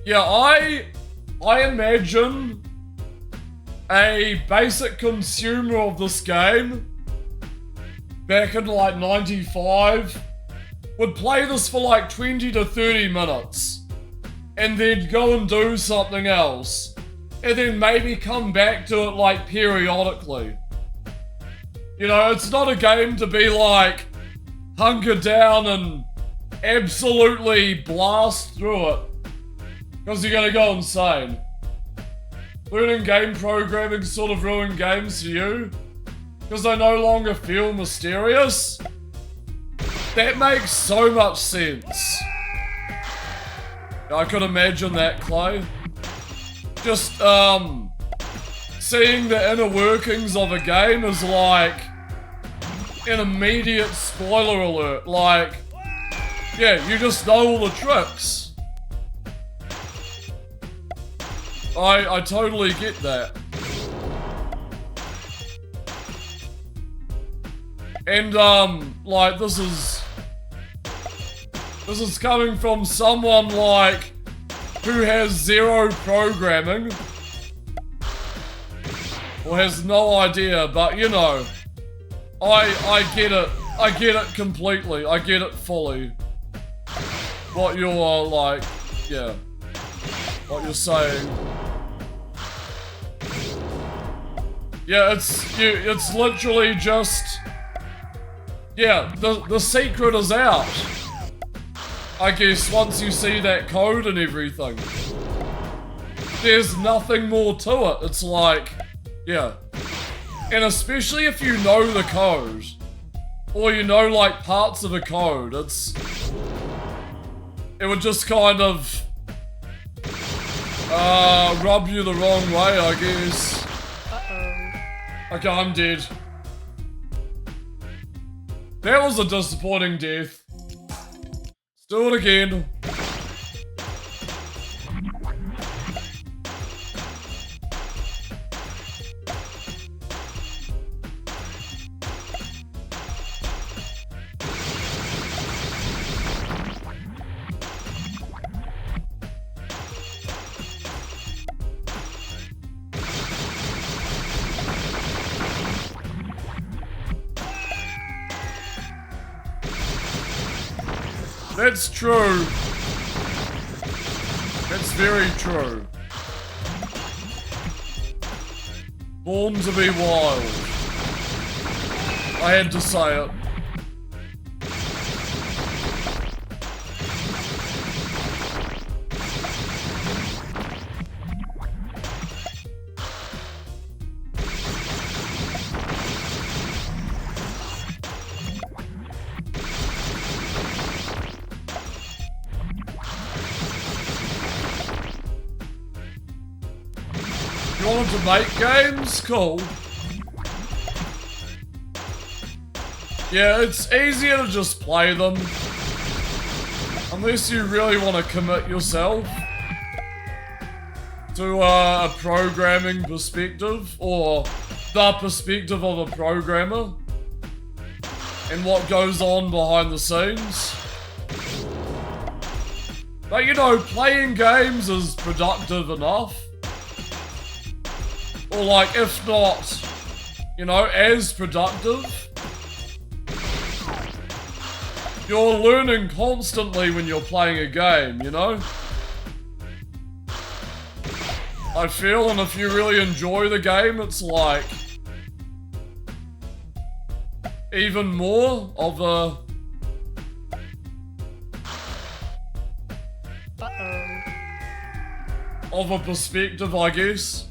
Yeah, I imagine a basic consumer of this game back in like 95 would play this for like 20 to 30 minutes and then go and do something else and then maybe come back to it like periodically. You know, it's not a game to be like hunker down and absolutely blast through it. Because you're gonna go insane. Learning game programming sort of ruined games for you. Because they no longer feel mysterious. That makes so much sense. I could imagine that, Clay. Just, seeing the inner workings of a game is like an immediate spoiler alert. Like, yeah, you just know all the tricks. I totally get that. And, like, this is coming from someone, like, who has zero programming. Or has no idea, but, you know, I get it. I get it completely. I get it fully. What you're, like, yeah. What you're saying. Yeah, it's literally just, yeah, the secret is out. I guess once you see that code and everything. There's nothing more to it. It's like, yeah. And especially if you know the code. Or you know like parts of the code, it would just kind of rub you the wrong way, I guess. Okay, I'm dead. That was a disappointing death. Let's do it again. That's true. That's very true. Born to be wild. I had to say it. You wanted to make games? Cool. Yeah, it's easier to just play them. Unless you really want to commit yourself to a programming perspective, or the perspective of a programmer, and what goes on behind the scenes. But you know, playing games is productive enough. Or like, if not, you know, as productive. You're learning constantly when you're playing a game, you know? I feel, and if you really enjoy the game, it's like even more of a perspective, I guess.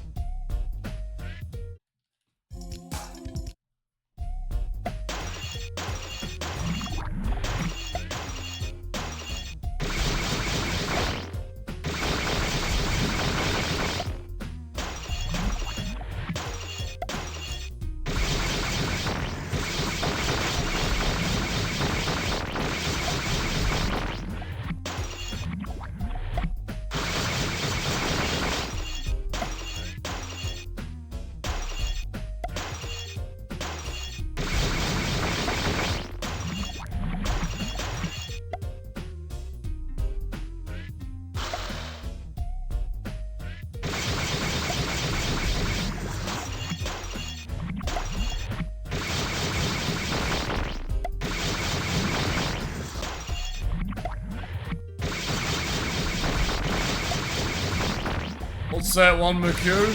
What's that one, McHugh?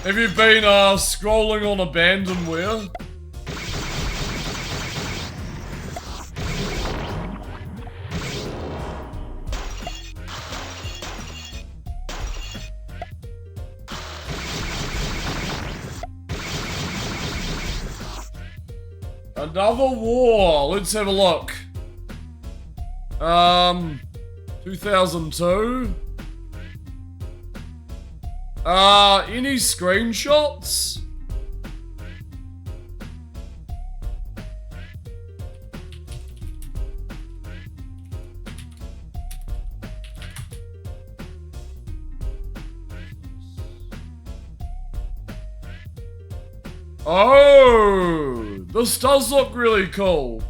Have you been scrolling on abandonware? Another war. Let's have a look. 2002. Any screenshots? Oh, this does look really cool.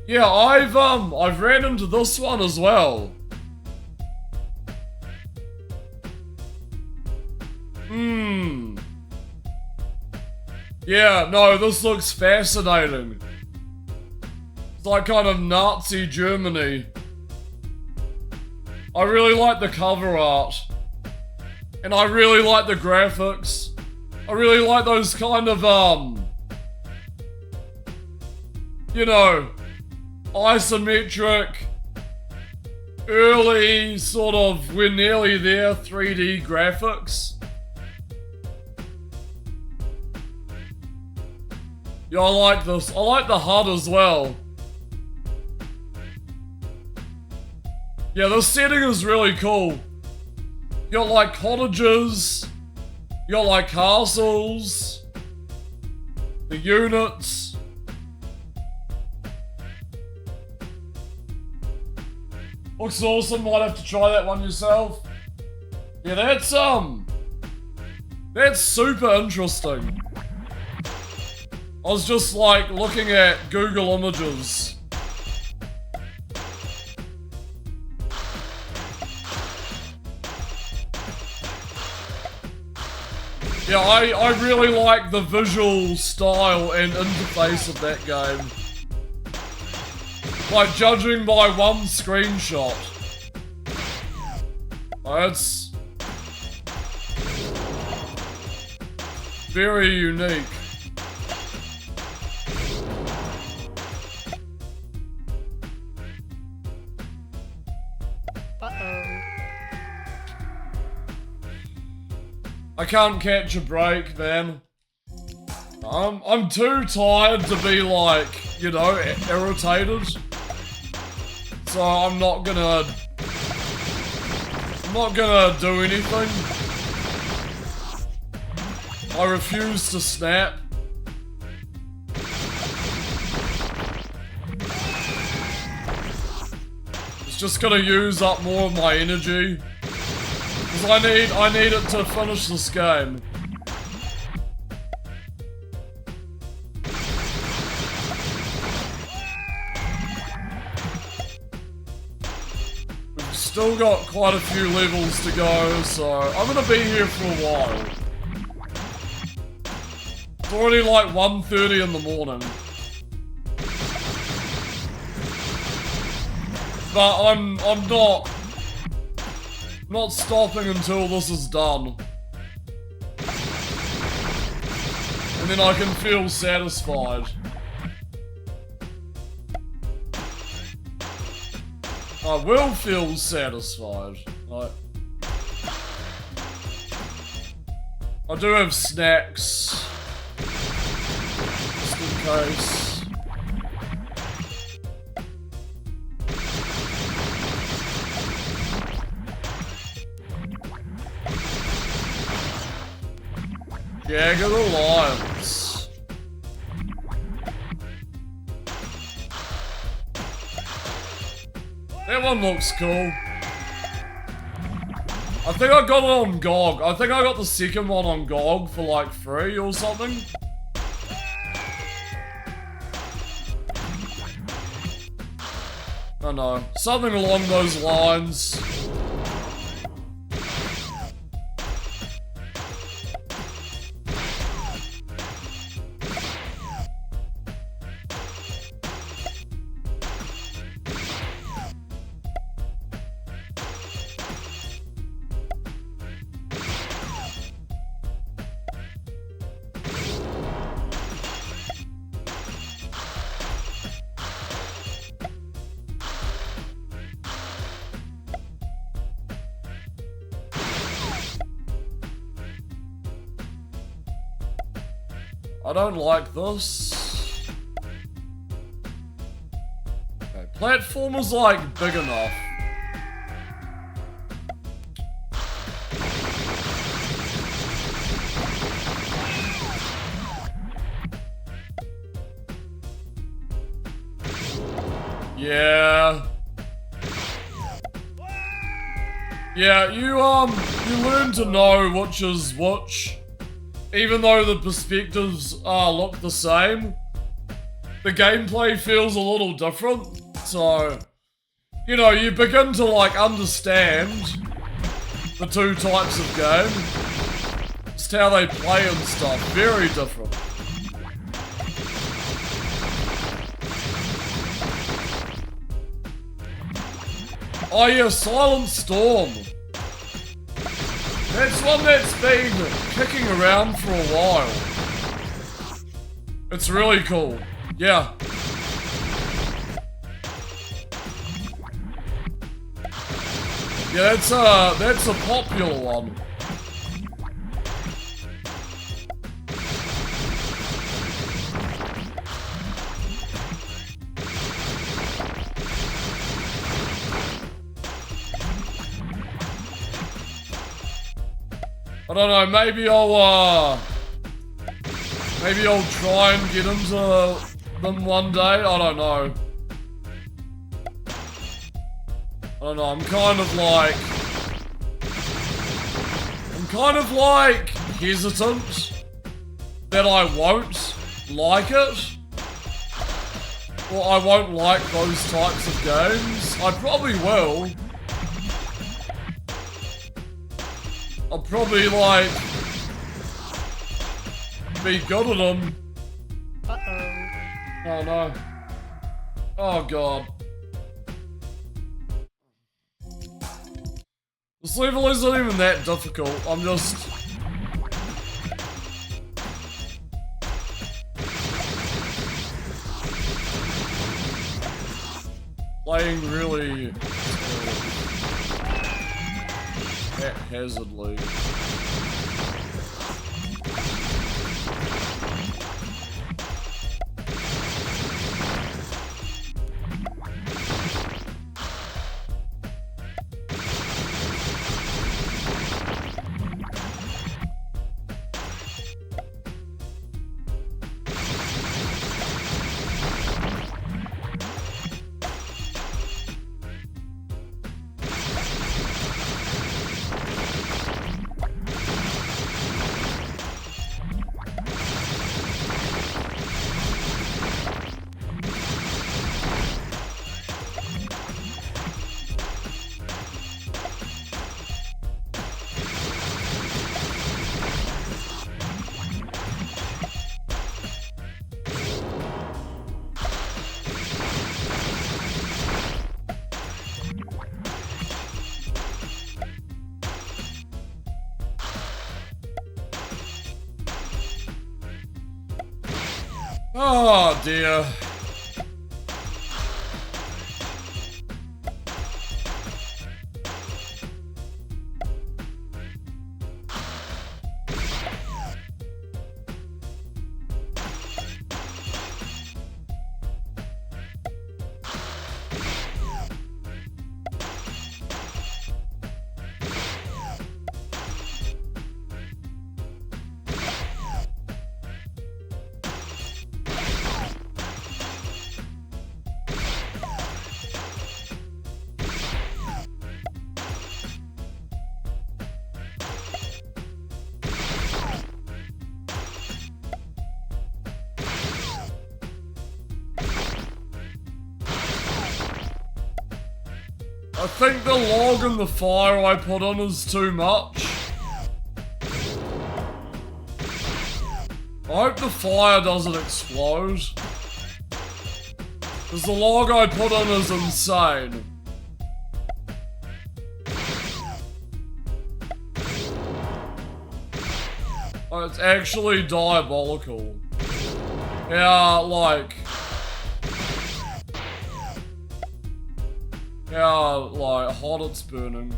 Yeah, I've ran into this one as well. Yeah, no, this looks fascinating. It's like kind of Nazi Germany. I really like the cover art. And I really like the graphics. I really like those kind of, you know, isometric, early sort of, we're nearly there, 3D graphics. Yeah, I like this. I like the HUD as well. Yeah, this setting is really cool. You got like cottages, you got like castles, the units. Looks awesome, might have to try that one yourself. Yeah, that's super interesting. I was just like looking at Google Images. Yeah, I really like the visual style and interface of that game. Like, judging by one screenshot. It's very unique. I can't catch a break, man. I'm too tired to be like, you know, irritated. So I'm not gonna do anything. I refuse to snap. It's just gonna use up more of my energy. Because I need it to finish this game. We've still got quite a few levels to go, so I'm gonna be here for a while. It's already like 1:30 in the morning. But I'm not Not stopping until this is done. And then I can feel satisfied. I will feel satisfied. I do have snacks. Just in case. Jagged Alliance. That one looks cool. I think I got it on GOG. I think I got the second one on GOG for like free or something. I don't know. Something along those lines. I don't like this. Okay, platform is like big enough. Yeah. Yeah, you learn to know which is which. Even though the perspectives look the same, the gameplay feels a little different. So, you know, you begin to like understand the two types of game. Just how they play and stuff. Very different. Oh yeah, Silent Storm. That's one that's been kicking around for a while. It's really cool. Yeah. Yeah, that's a popular one. I don't know, maybe I'll try and get into them one day, I don't know. I don't know, I'm kind of like hesitant that I won't like it. Or I won't like those types of games. I probably will. I'll probably, like, be good at them. Uh-oh. Oh, no. Oh, God. This level isn't even that difficult. I'm just... playing really... haphazardly. Oh dear. I think the log and the fire I put on is too much. I hope the fire doesn't explode. Because the log I put on is insane. Oh, it's actually diabolical. Yeah, like... how, like, hot it's burning.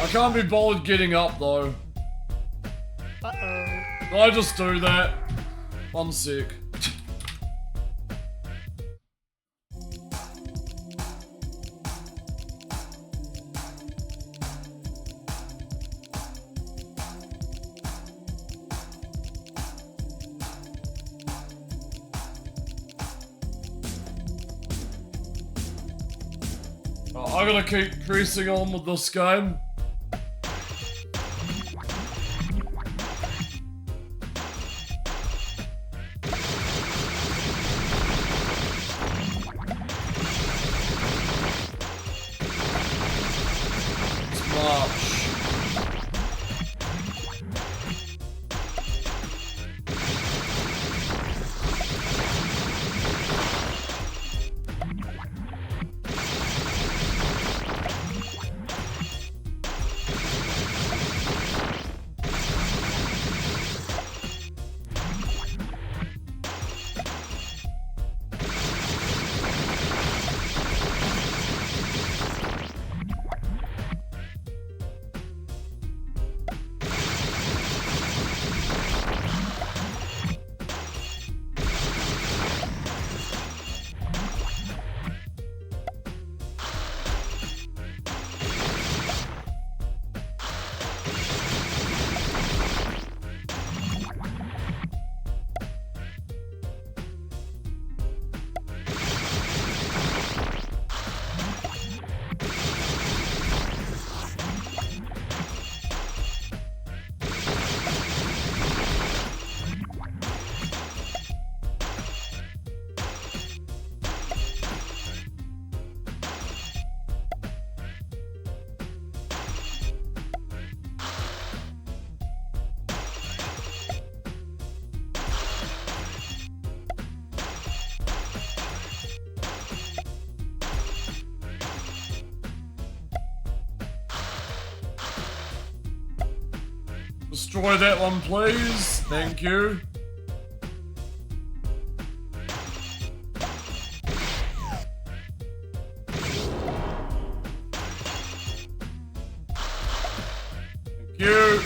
I can't be bothered getting up, though. Uh-oh. Did I just do that? One sec. I gotta keep pressing on with this game. It's March. Destroy that one, please. Thank you. Thank you.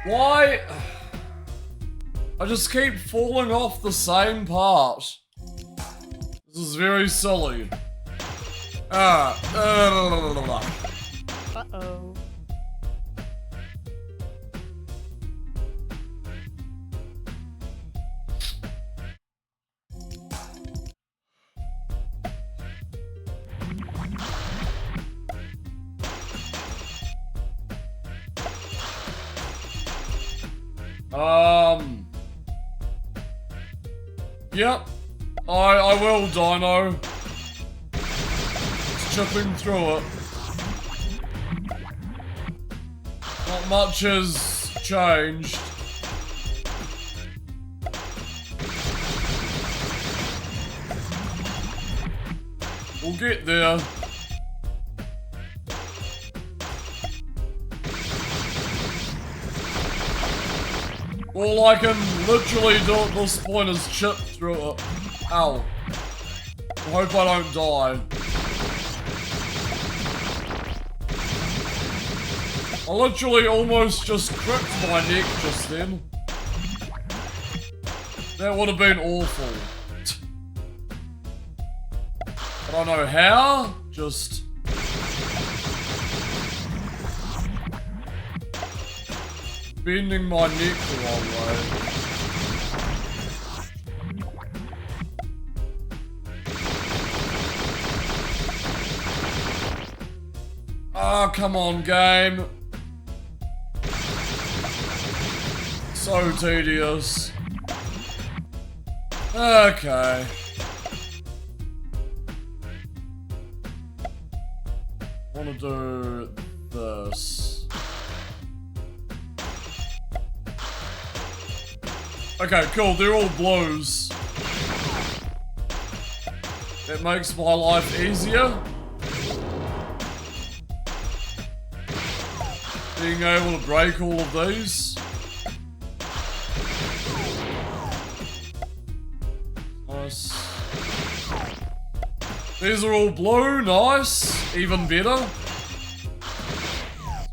Why? I just keep falling off the same part. This is very silly. Uh-oh. Yep. I will, Dino. Just chipping through it. Not much has changed. We'll get there. All I can literally do at this point is chip through it. Ow. I hope I don't die. I literally almost just cricked my neck just then. That would have been awful. I don't know how, just... bending my neck the wrong way. Ah, come on, game. So tedious. Okay. I want to do this. Okay, cool, they're all blues. That makes my life easier. Being able to break all of these. Nice. These are all blue, nice. Even better.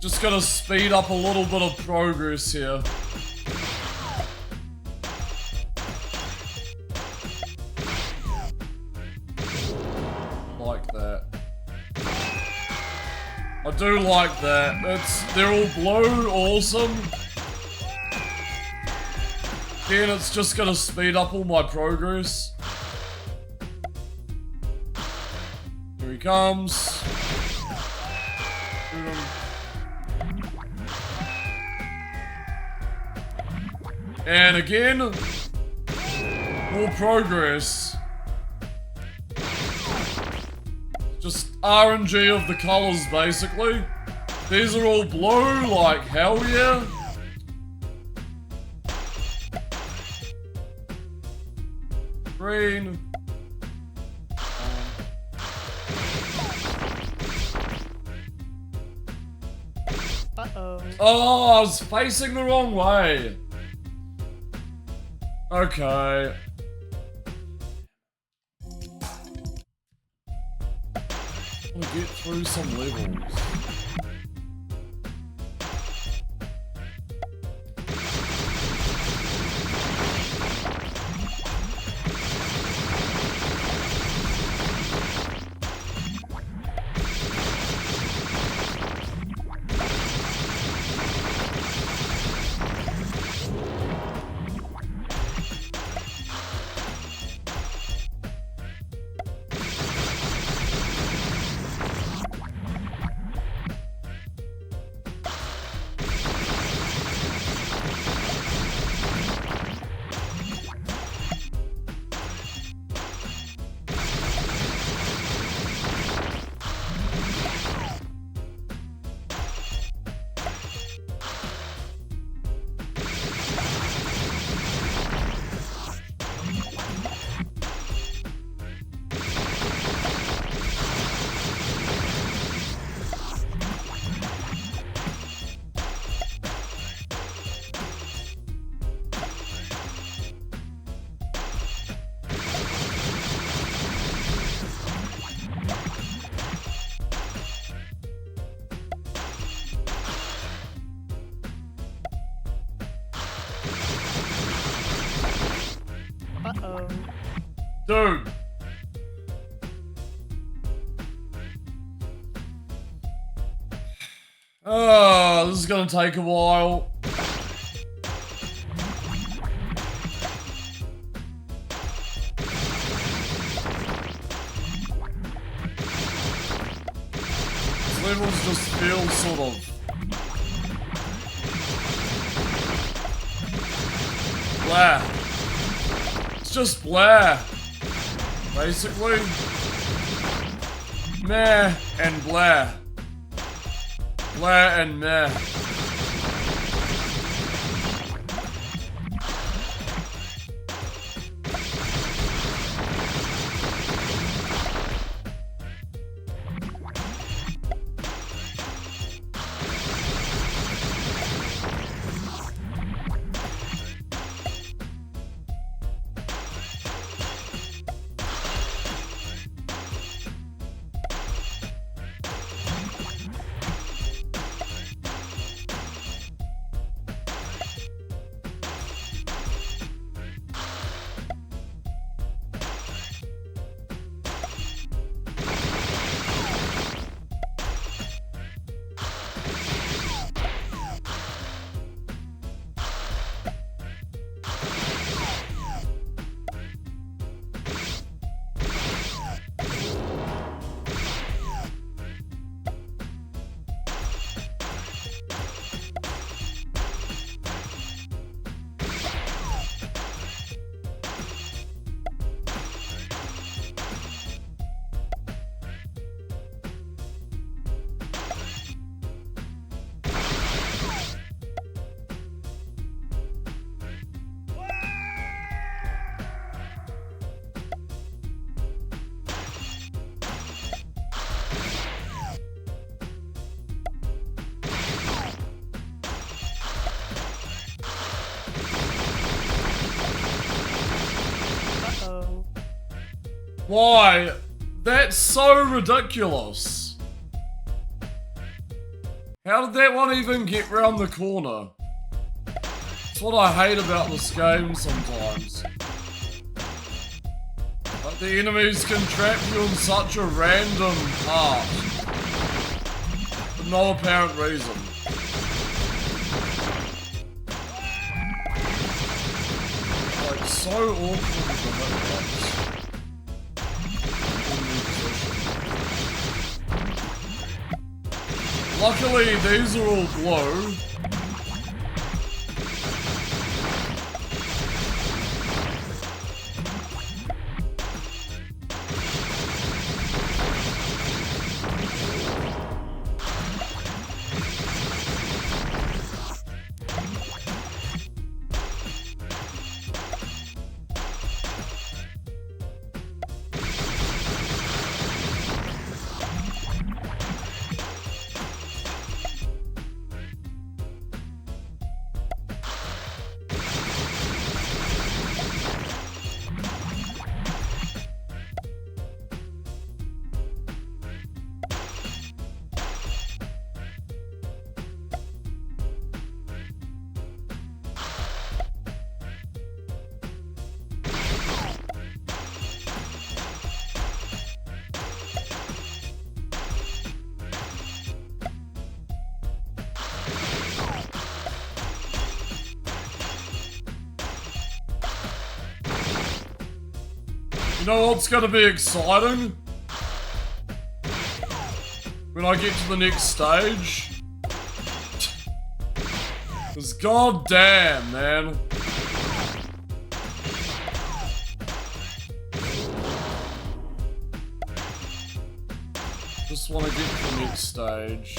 Just gonna speed up a little bit of progress here. Like that. I do like that. They're all blue, awesome. Again, it's just gonna speed up all my progress. Here he comes. Shoot him. And again, more progress. Just RNG of the colors, basically. These are all blue, like hell yeah. Green. Uh-oh. Oh, I was facing the wrong way. Okay. I want to get through some levels. Uh-oh. Dude. Oh, this is gonna take a while. These levels just feel sort of blah. It's just blah. Basically. Meh and blah. Blah and meh. Uh-oh. Why? That's so ridiculous. How did that one even get round the corner? That's what I hate about this game sometimes. Like the enemies can trap you in such a random path. For no apparent reason. Like so awkward with the hitbox. Luckily, these are all blue. You know what's gonna be exciting? When I get to the next stage. Cause goddamn, man. Just wanna get to the next stage.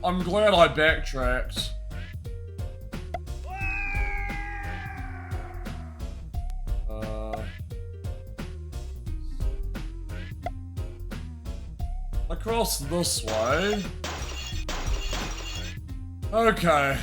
I'm glad I backtracked. Across this way. Okay.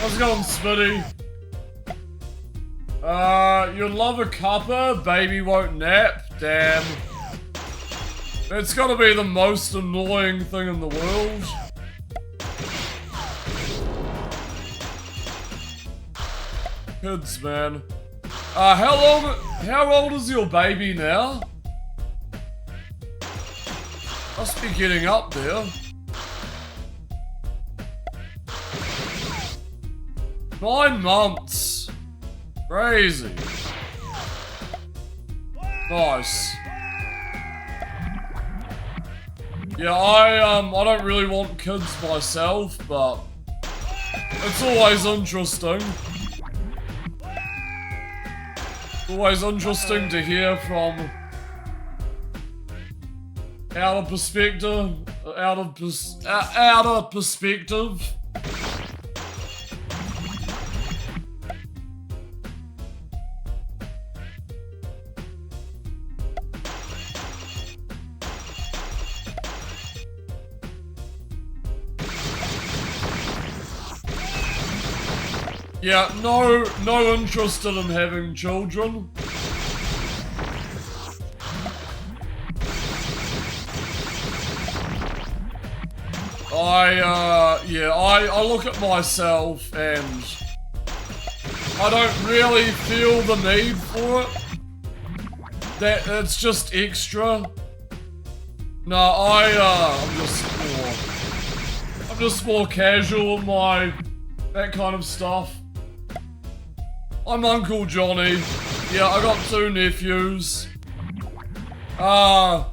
How's it going, Smitty? You'd love a cuppa, baby won't nap. Damn. It's gotta be the most annoying thing in the world. Kids, man. How old is your baby now? Must be getting up there. 9 months. Crazy. Nice. Yeah, I don't really want kids myself, but it's always interesting. Always interesting to hear from out of perspective. Yeah, no interested in having children. I look at myself and I don't really feel the need for it. It's just extra. No, I'm just more casual in that kind of stuff. I'm Uncle Johnny. Yeah, I got 2 nephews. I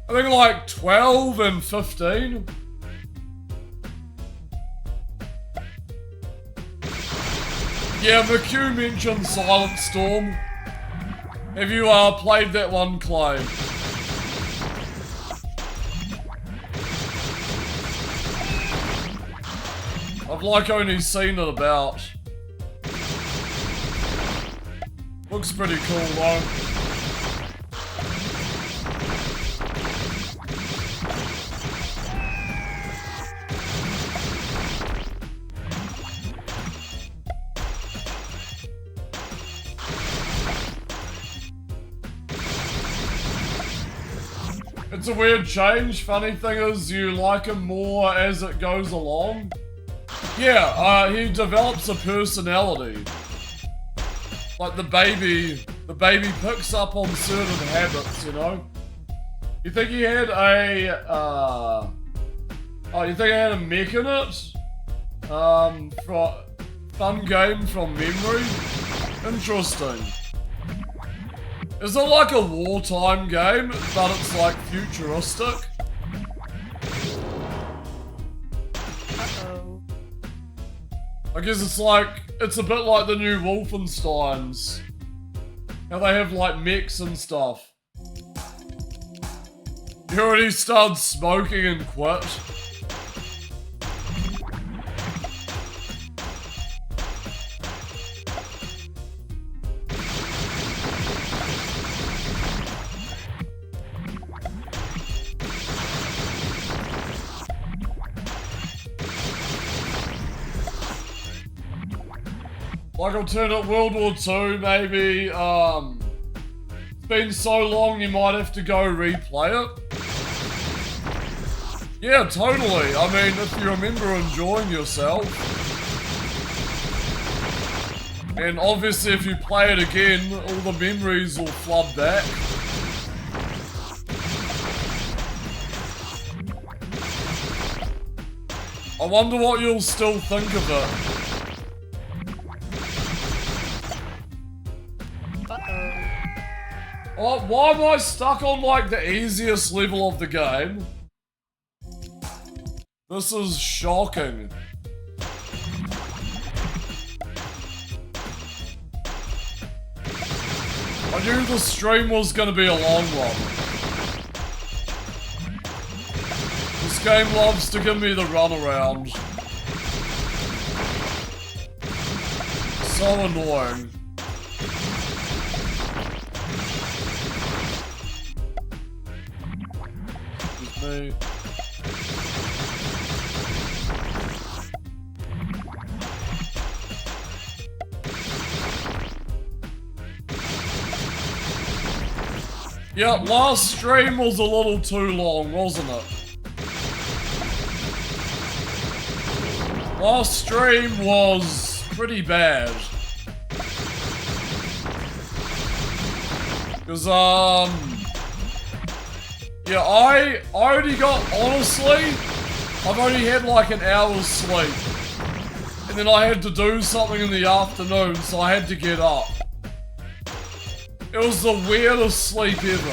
think like 12 and 15. Yeah, McHugh mentioned Silent Storm. Have you played that one, Clay? I've like only seen it about. Looks pretty cool though. It's a weird change. Funny thing is, you like him more as it goes along. Yeah, he develops a personality. Like the baby picks up on certain habits, you know? You think he had a, you think he had a mech in it? Fun game from memory? Interesting. Is it like a wartime game, but it's like futuristic? Uh-oh. I guess it's a bit like the new Wolfensteins. How they have like mechs and stuff. You already started smoking and quit. Like alternate World War II, maybe. It's been so long you might have to go replay it. Yeah, totally. I mean, if you remember enjoying yourself. And obviously if you play it again, all the memories will flood back. I wonder what you'll still think of it. Oh, why am I stuck on like the easiest level of the game? This is shocking. I knew the stream was gonna be a long one. This game loves to give me the runaround. So annoying. Me. Yeah, last stream was a little too long, wasn't it? Last stream was pretty bad. Cause, yeah, I already got, honestly, I've only had like an hour's sleep. And then I had to do something in the afternoon, so I had to get up. It was the weirdest sleep ever.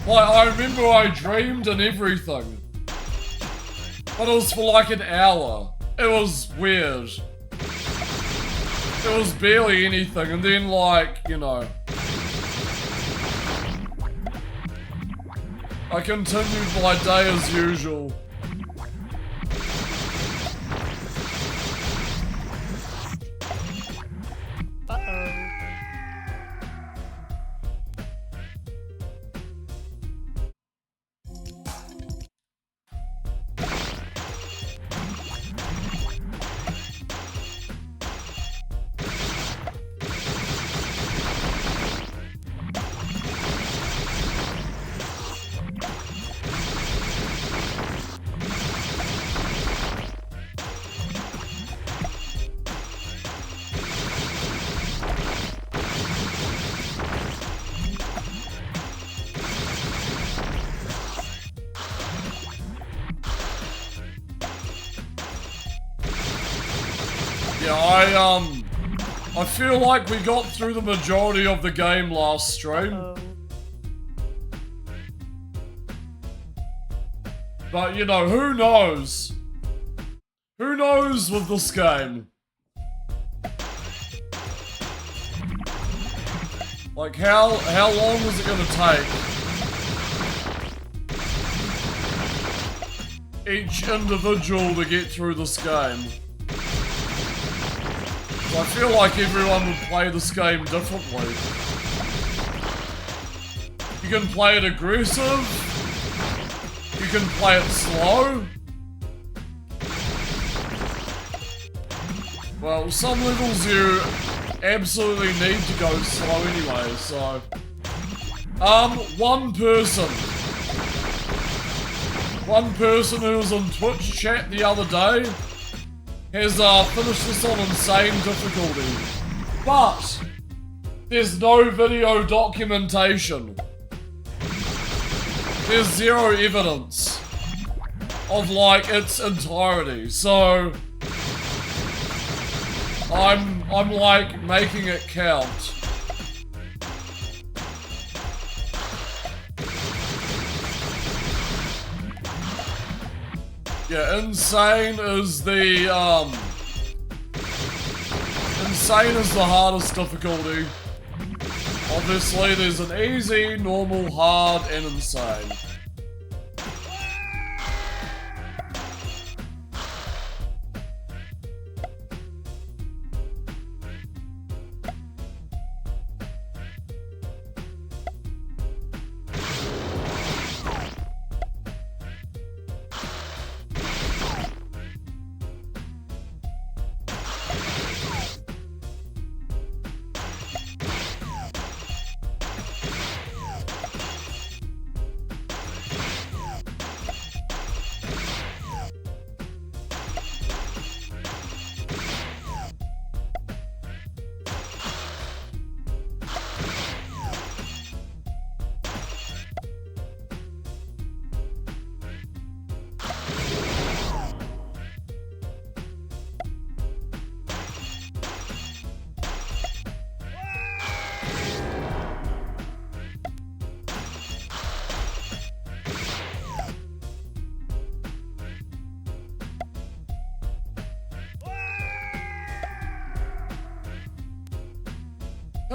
Like, I remember I dreamed and everything. But it was for like an hour. It was weird. It was barely anything, and then like, you know. I continued my day as usual. Uh-oh. Yeah, I feel like we got through the majority of the game last stream. Uh-oh. But, you know, who knows? Who knows with this game? Like, how long is it gonna take? Each individual to get through this game. So I feel like everyone would play this game differently. You can play it aggressive. You can play it slow. Well, some levels you absolutely need to go slow anyway, so... One person who was on Twitch chat the other day has finished this on insane difficulty. But there's no video documentation. There's zero evidence of like its entirety, so I'm like making it count. Yeah, insane is the hardest difficulty. Obviously, there's an easy, normal, hard, and insane.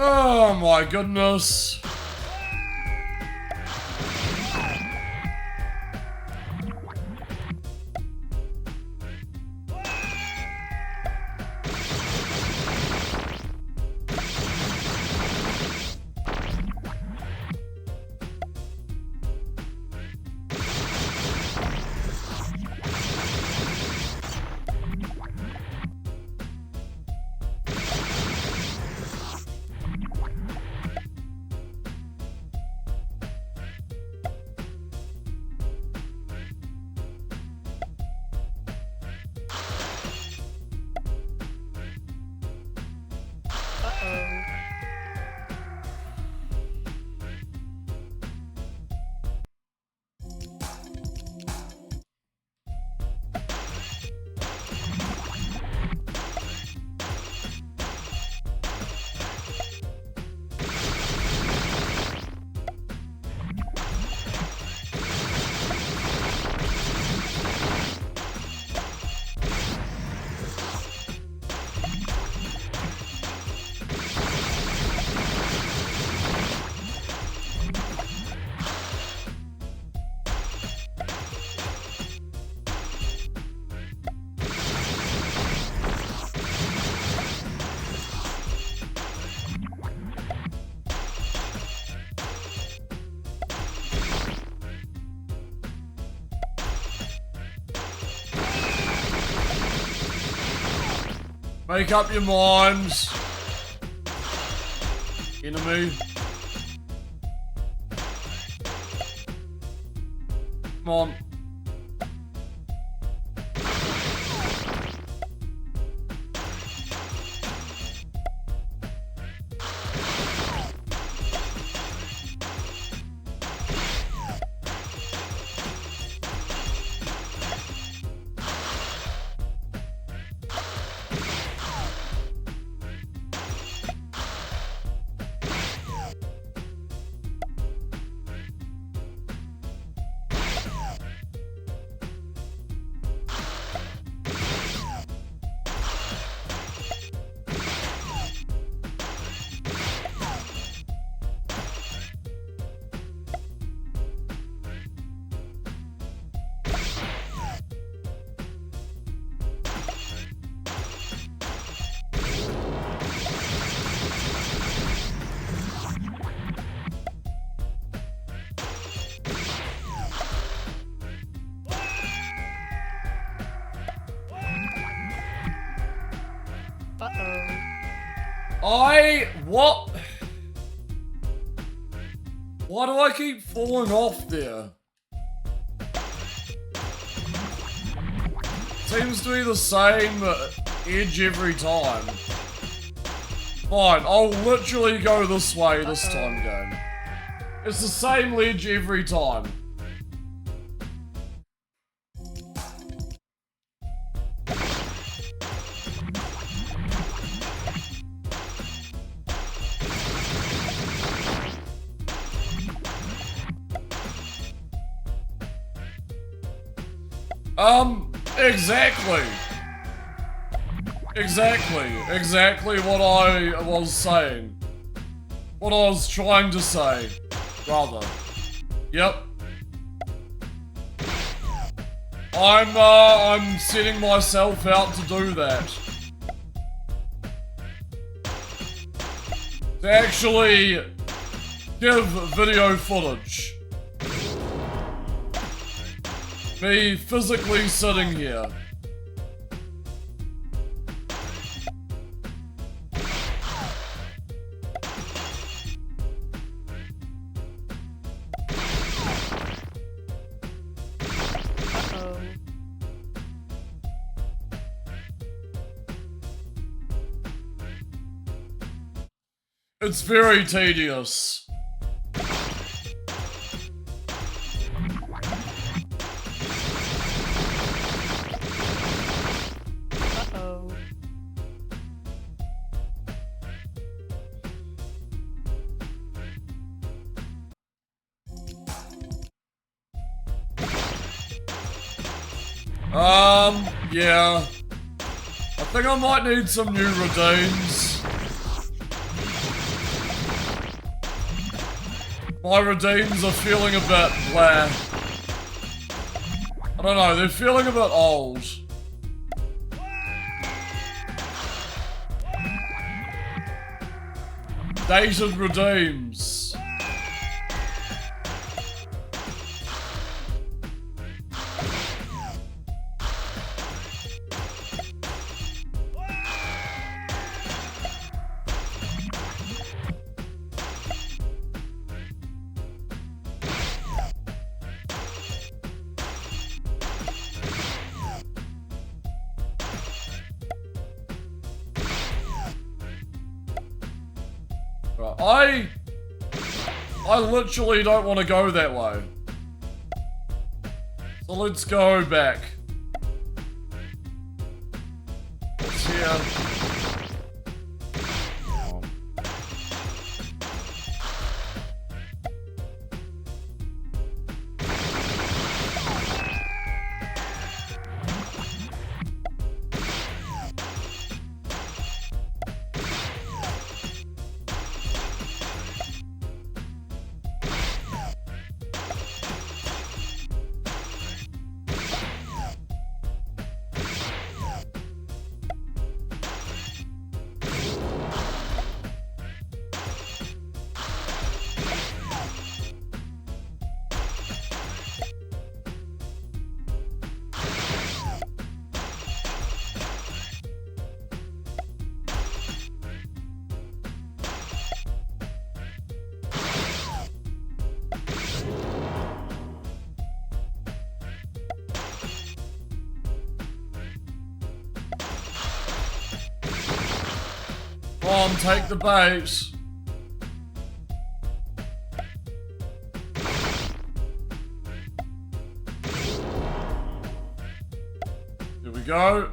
Oh my goodness. Make up your minds. Enemy. Come on. What? Why do I keep falling off there? Seems to be the same edge every time. Fine, I'll literally go this way this time, game. It's the same ledge every time. Exactly. Exactly what I was saying. What I was trying to say, rather. Yep. I'm setting myself out to do that. To actually give video footage. Me physically sitting here. It's very tedious. Yeah. I think I might need some new redeems. My redeems are feeling a bit blah. I don't know, they're feeling a bit old. Dated redeems. I literally don't want to go that way. So let's go back. What's here? on, take the bait. Here we go.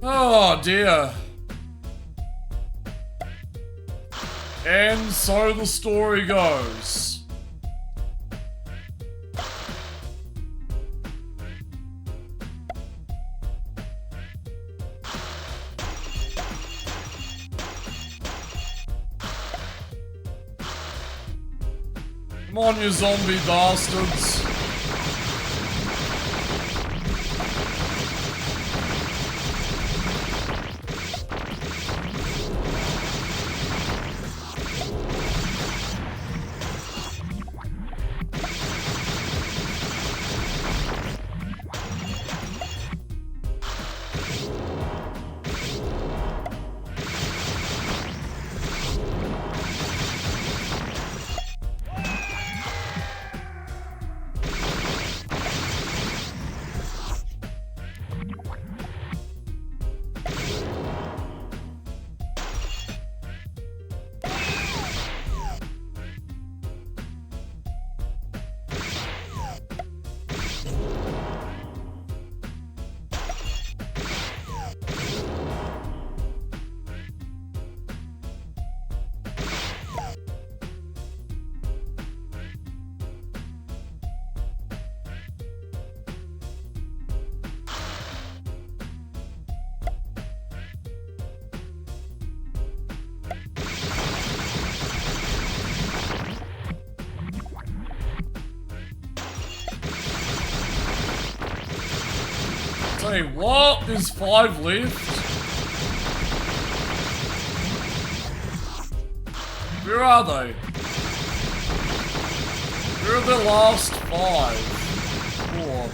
Oh dear. And so the story goes. Come on, you zombie bastards. Say what? There's 5 left? Where are they? Where are the last 5? 4.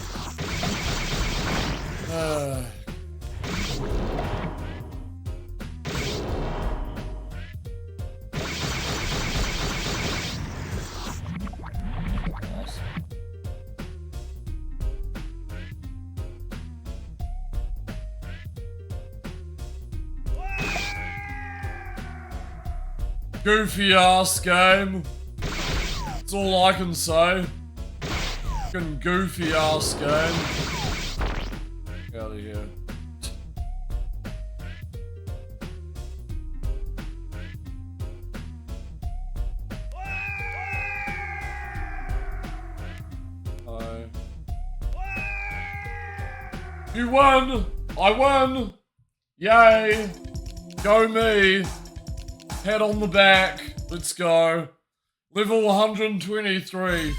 Goofy ass game. That's all I can say. Fucking goofy ass game. Get out of here. Hi. You won! I won! Yay! Go me! Head on the back. Let's go. Level 123.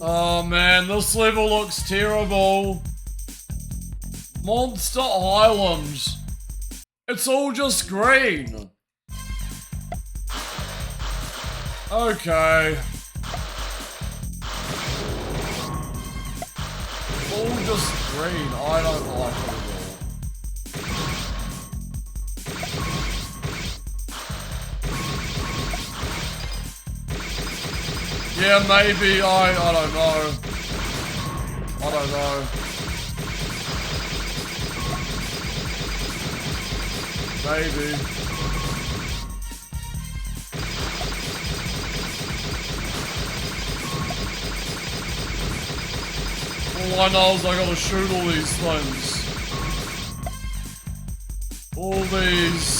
Oh man, this level looks terrible. Monster Island. It's all just green. Okay. All just green. I don't like it at all. Yeah, maybe. I don't know. I don't know. Maybe. All I know is I gotta shoot all these things. All these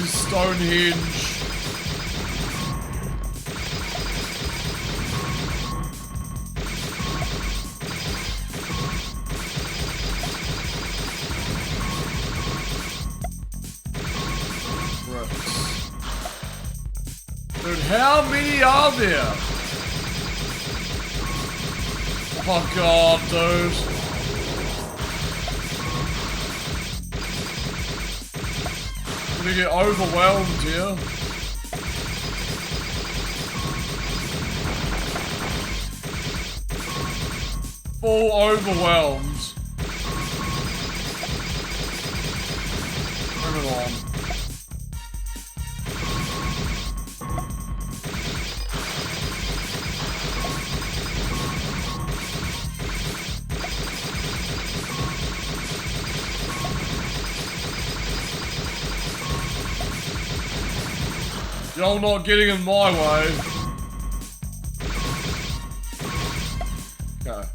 Stonehenge. Bricks. Dude, how many are there? Oh god, dude. Gonna get overwhelmed here. Full overwhelmed. Bring it on. Y'all not getting in my way. Okay.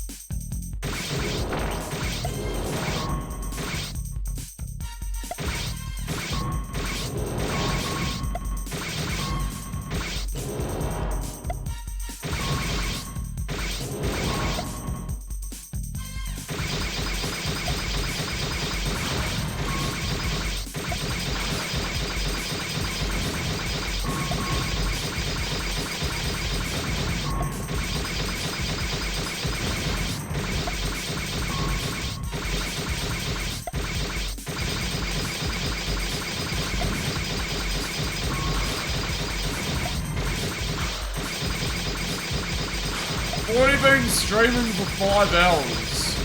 I've already been streaming for 5 hours.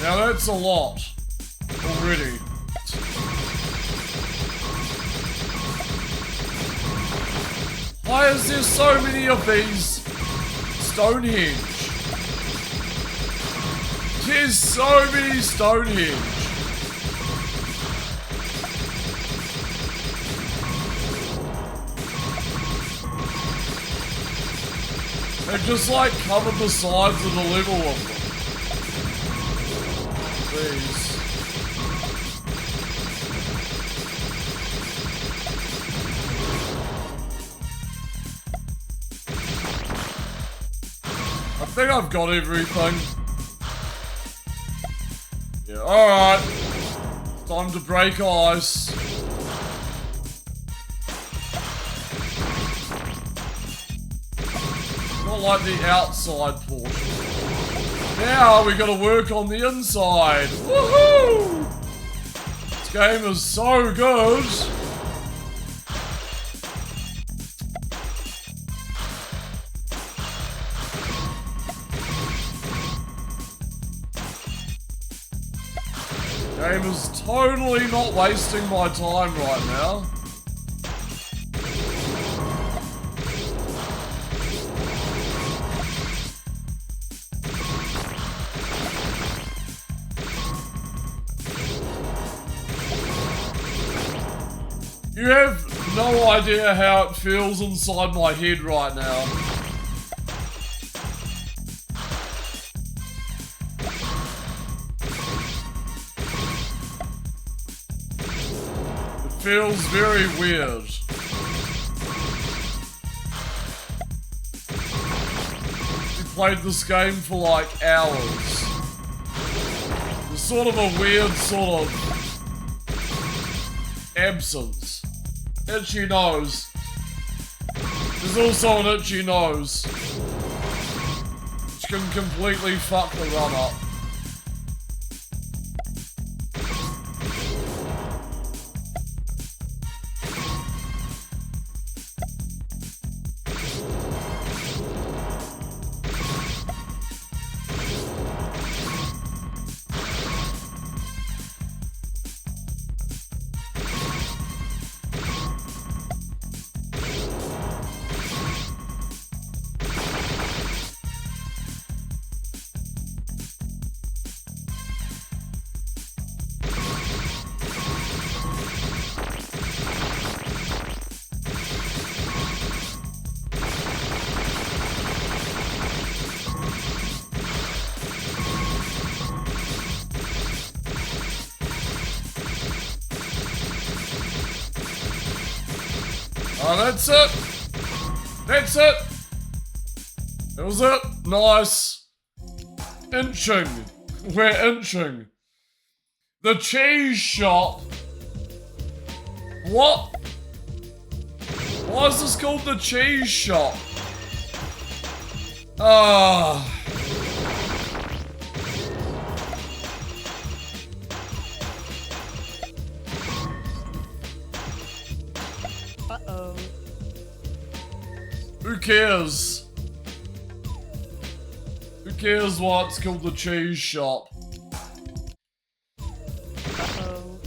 Now that's a lot. Already. Why is there so many of these Stonehenge? There's so many Stonehenge. They've just like covered the sides of the level of them. Please. I think I've got everything. Yeah, alright. Time to break ice. Not like the outside portion. Now we gotta work on the inside. Woohoo! This game is so good. Game is totally not wasting my time right now. You have no idea how it feels inside my head right now. It feels very weird. We played this game for like hours. There's sort of a weird sort of absence. Itchy nose. There's also an itchy nose, which can completely fuck the run up. Oh, that's it. That's it. That was it. Nice. Inching. We're inching. The cheese shop. What? Why is this called the cheese shop? Ah. Uh-oh. Who cares? Who cares what's called the cheese shop? Uh-oh.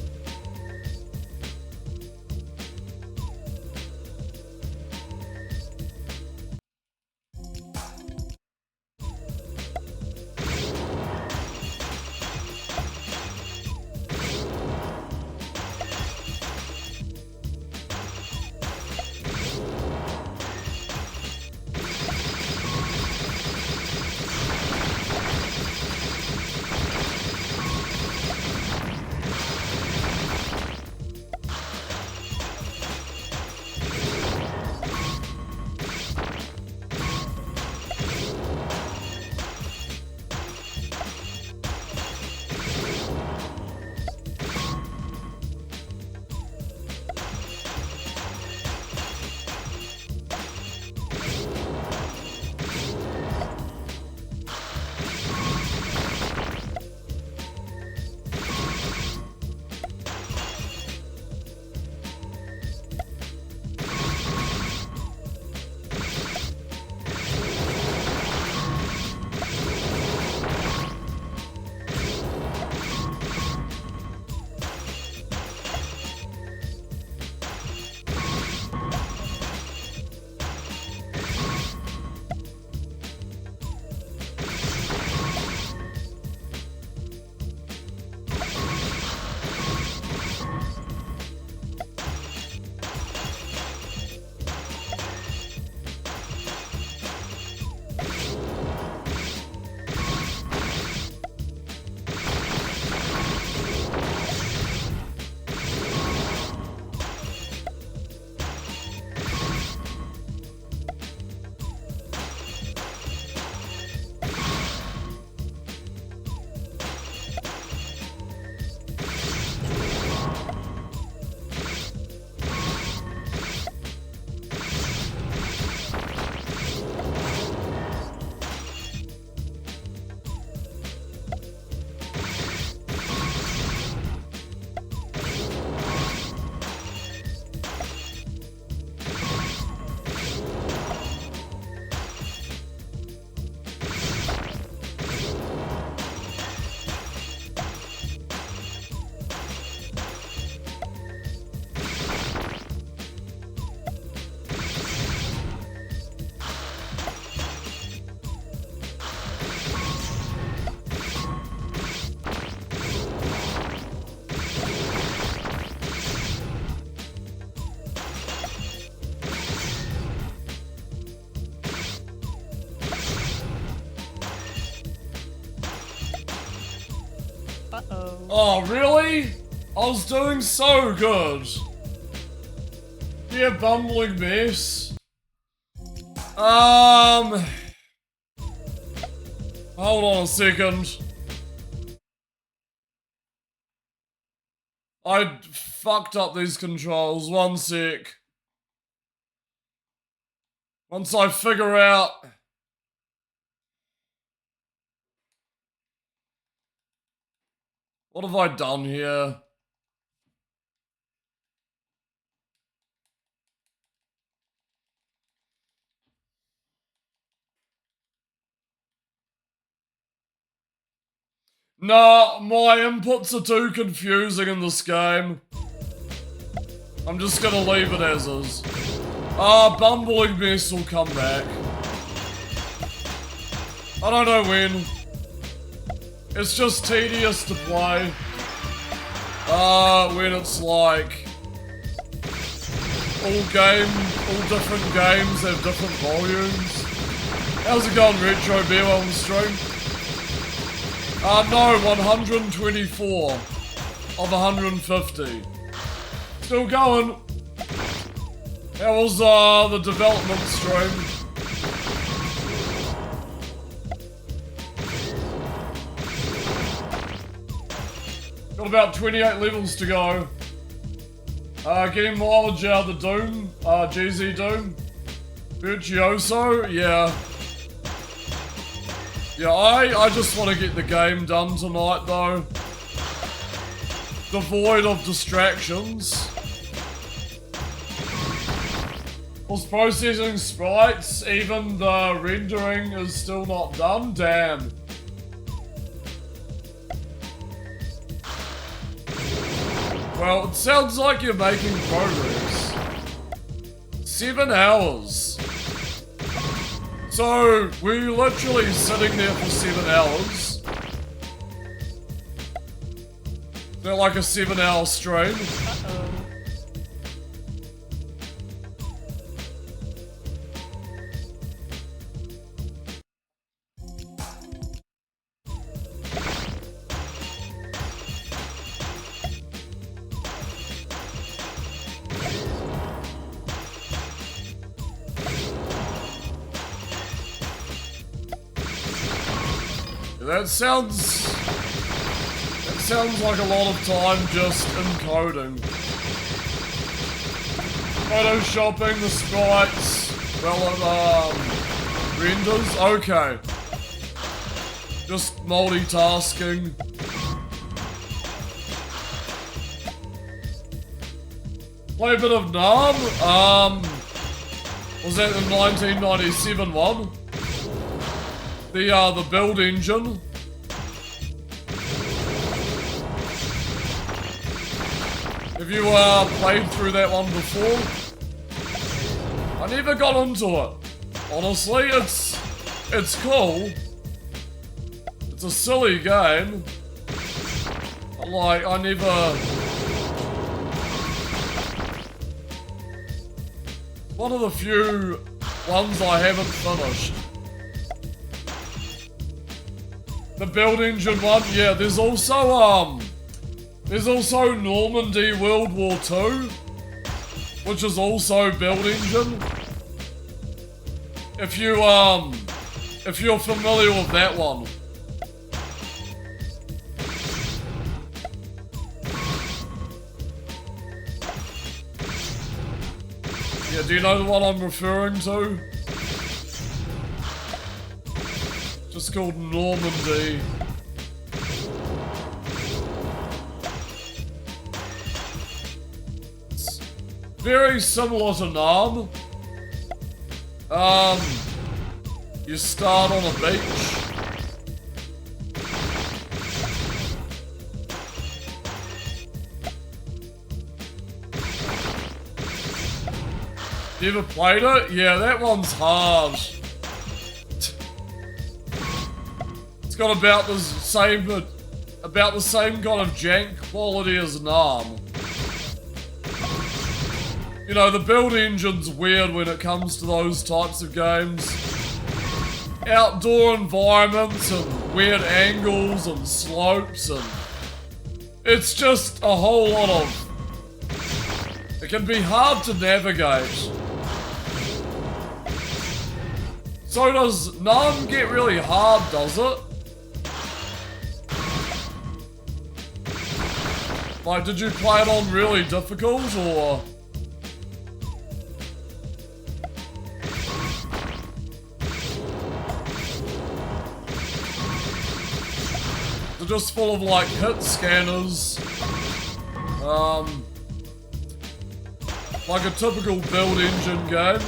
Uh-oh. Oh, really? I was doing so good. You bumbling mess. Hold on a second. I fucked up these controls. One sec. Once I figure out... What have I done here? Nah, my inputs are too confusing in this game. I'm just gonna leave it as is. Bumbling mess will come back. I don't know when. It's just tedious to play. When it's like... all different games have different volumes. How's it going, Retro Bear, on the stream? No, 124 of 150. Still going. How was the development stream? Got about 28 levels to go. Getting mileage out of the Doom, GZ Doom. Virtuoso, yeah. Yeah, I just want to get the game done tonight, though. Devoid of distractions. Was processing sprites, even the rendering is still not done? Damn. Well, it sounds like you're making progress. 7 hours. So, were you literally sitting there for 7 hours? Is that like a 7-hour stream? Uh-oh. That sounds like a lot of time just encoding. Photoshopping the sprites while it renders. Okay. Just multitasking. Play a bit of Nam. Was that the 1997 one? The build engine. Have you played through that one before? I never got into it. Honestly, it's cool. It's a silly game. But like, I never... One of the few ones I haven't finished. The build engine one, yeah, there's also Normandy World War II, which is also build engine. If you're familiar with that one. Yeah, do you know the one I'm referring to? Just called Normandy. It's very similar to Nam. You start on a beach. You ever played it? Yeah, that one's hard. It's got about the same kind of jank quality as Nam. You know, the build engine's weird when it comes to those types of games. Outdoor environments and weird angles and slopes, and it's just a whole lot of... It can be hard to navigate. So does Nam get really hard, does it? Like, did you play it on really difficult, or...? They're just full of, like, hit scanners. Like a typical build engine game.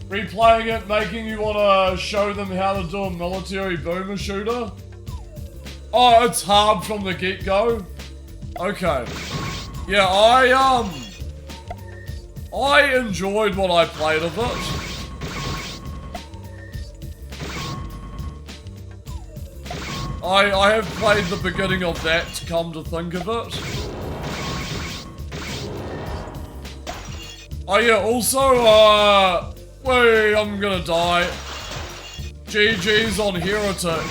Replaying it, making you want to show them how to do a military boomer shooter? Oh, it's hard from the get-go? Okay. Yeah, I enjoyed what I played of it. I have played the beginning of that, come to think of it. Oh yeah, also, wait, I'm gonna die. GG's on Heretic.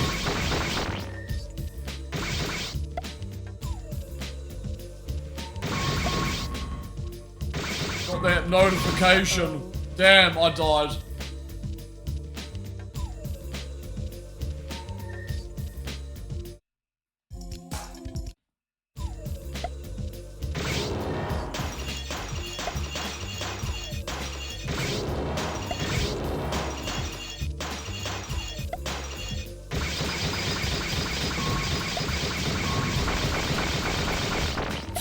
Got that notification. Damn, I died.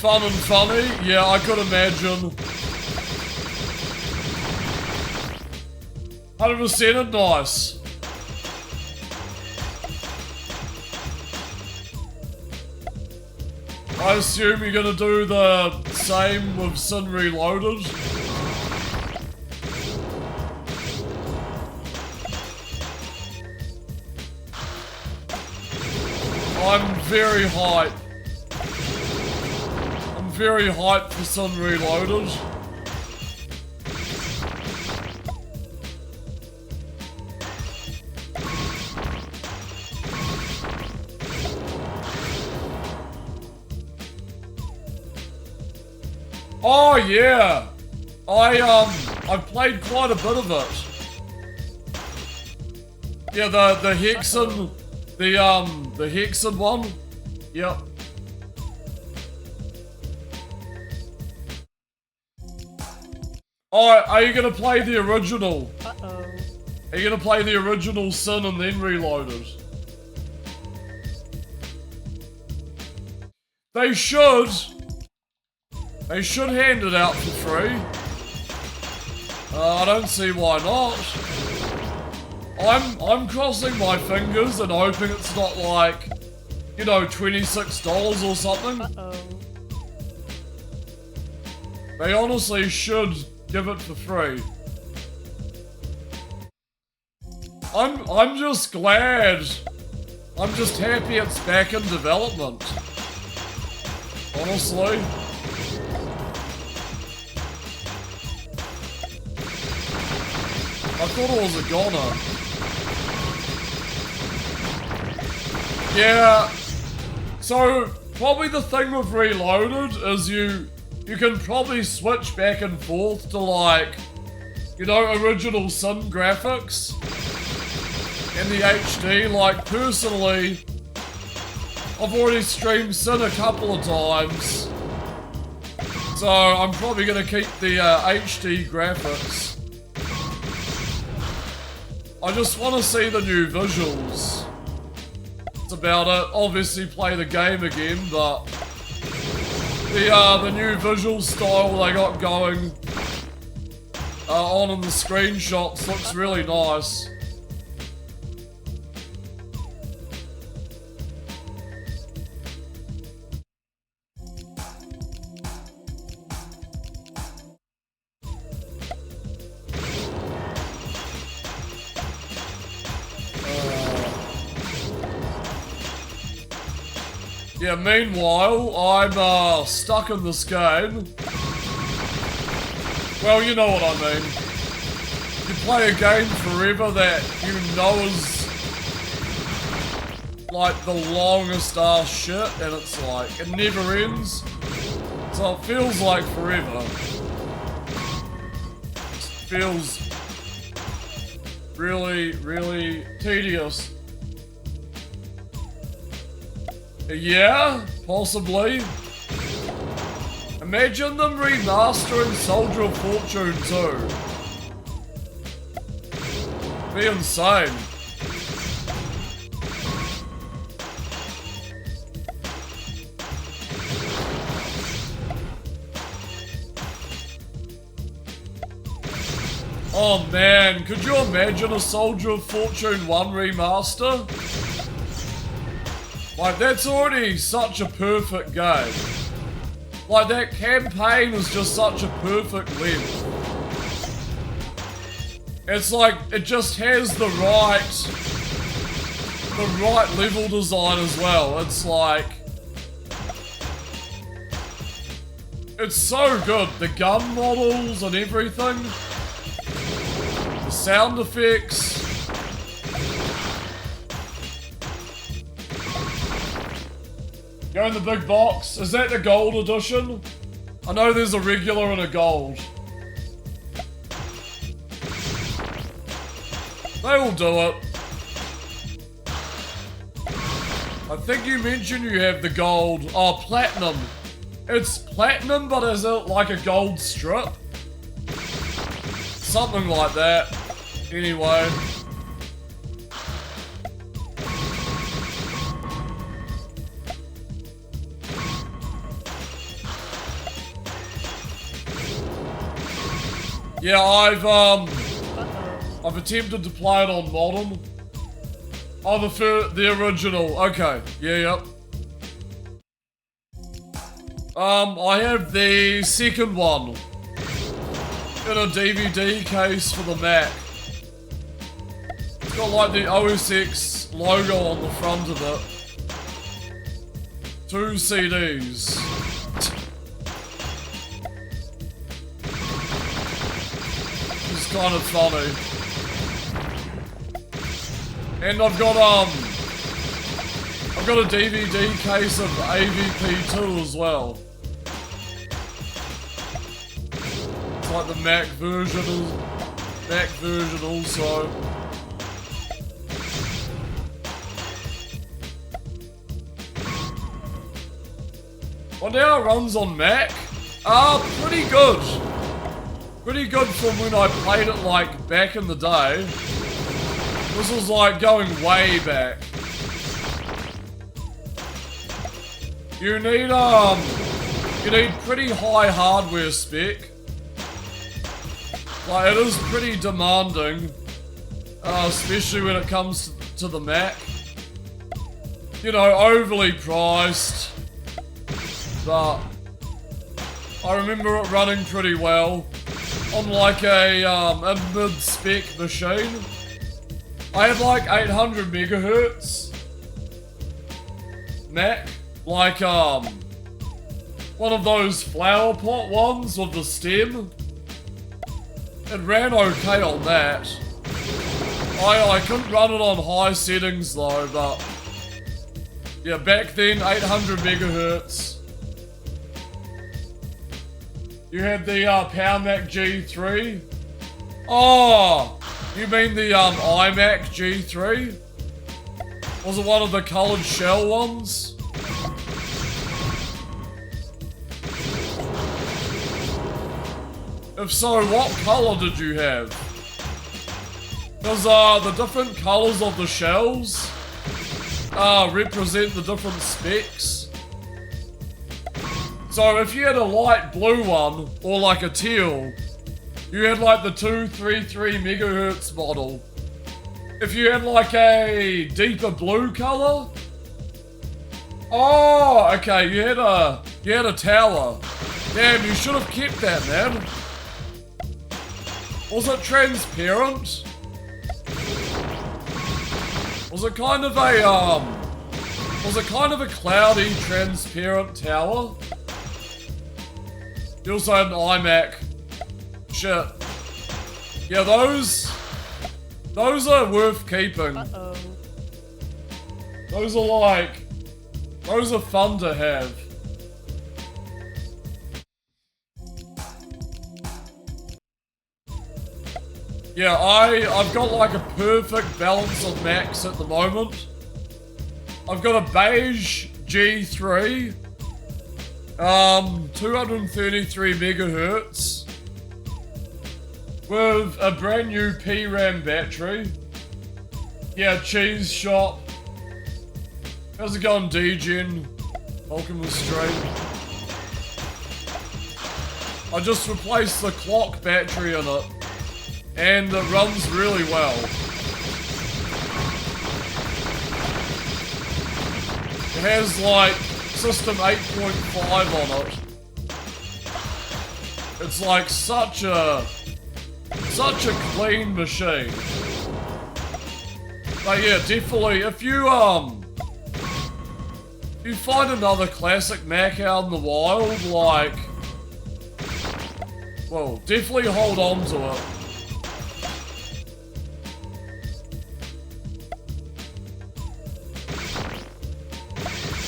Fun and funny? Yeah, I could imagine. 100% and nice. I assume you're gonna do the same with Sin Reloaded. I'm very hyped. I'm very hyped for Sin Reloaded. Oh yeah, I've played quite a bit of it. Yeah, the Hexen, the Hexen one. Yep. Oh, are you gonna play the original? Uh-oh. Are you gonna play the original Sin and then Reloaded? They should. They should hand it out for free. I don't see why not. I'm crossing my fingers and hoping it's not like, you know, $26 or something. Uh-oh. They honestly should give it for free. I'm just glad. I'm just happy it's back in development. Honestly. I thought it was a goner. Yeah. So, probably the thing with Reloaded is you can probably switch back and forth to like, you know, original Sin graphics in the HD. Like, personally, I've already streamed Sin a couple of times. So, I'm probably going to keep the HD graphics. I just want to see the new visuals. That's about it. Obviously play the game again, but the new visual style they got going on in the screenshots looks really nice. Yeah, meanwhile, I'm stuck in this game. Well, you know what I mean. You play a game forever that you know is like the longest ass shit, and it's like, it never ends. So it feels like forever. It feels really, really tedious. Yeah, possibly. Imagine them remastering Soldier of Fortune 2. Be insane. Oh man, could you imagine a Soldier of Fortune 1 remaster? Like, that's already such a perfect game. Like, that campaign is just such a perfect length. It's like, it just has the right level design as well. It's like, it's so good. The gun models and everything. The sound effects. Go in the big box. Is that the gold edition? I know there's a regular and a gold. They will do it. I think you mentioned you have the gold. Oh, platinum. It's platinum, but is it like a gold strip? Something like that. Anyway. Yeah, I've Uh-oh. attempted to play it on modern. Oh, the original. Okay. Yeah, yep. I have the second one in a DVD case for the Mac. It's got like the OS X logo on the front of it. 2 CDs. It's kind of funny. And I've got a DVD case of AVP2 as well. It's like the Mac version also. Well, now it runs on Mac. Pretty good. Pretty good from when I played it like back in the day. This was like going way back. You need pretty high hardware spec. Like, it is pretty demanding, especially when it comes to the Mac. You know, overly priced, but I remember it running pretty well on like a mid-spec machine. I had like 800 megahertz Mac, like one of those flower pot ones with the stem. It ran okay on that. I couldn't run it on high settings though, but yeah, back then 800 megahertz. You had the PowerMac G3. Oh, you mean the iMac G3? Was it one of the coloured shell ones? If so, what colour did you have? Because the different colours of the shells represent the different specs. So if you had a light blue one, or like a teal, you had like the 233 megahertz model. If you had like a deeper blue colour, oh, okay, you had a tower. Damn, you should have kept that, man. Was it transparent? Was it kind of a cloudy, transparent tower? You also had an iMac. Shit. Yeah, those are worth keeping. Uh-oh. Those are fun to have. Yeah, I've got like a perfect balance of Macs at the moment. I've got a beige G3, 233 megahertz, with a brand new PRAM battery. Yeah, cheese shop. How's it going, DGen? Welcome to the stream. I just replaced the clock battery in it, and it runs really well. It has like system 8.5 on it. It's like such a clean machine. But yeah, definitely if you find another classic Mac out in the wild, like, well, definitely hold on to it.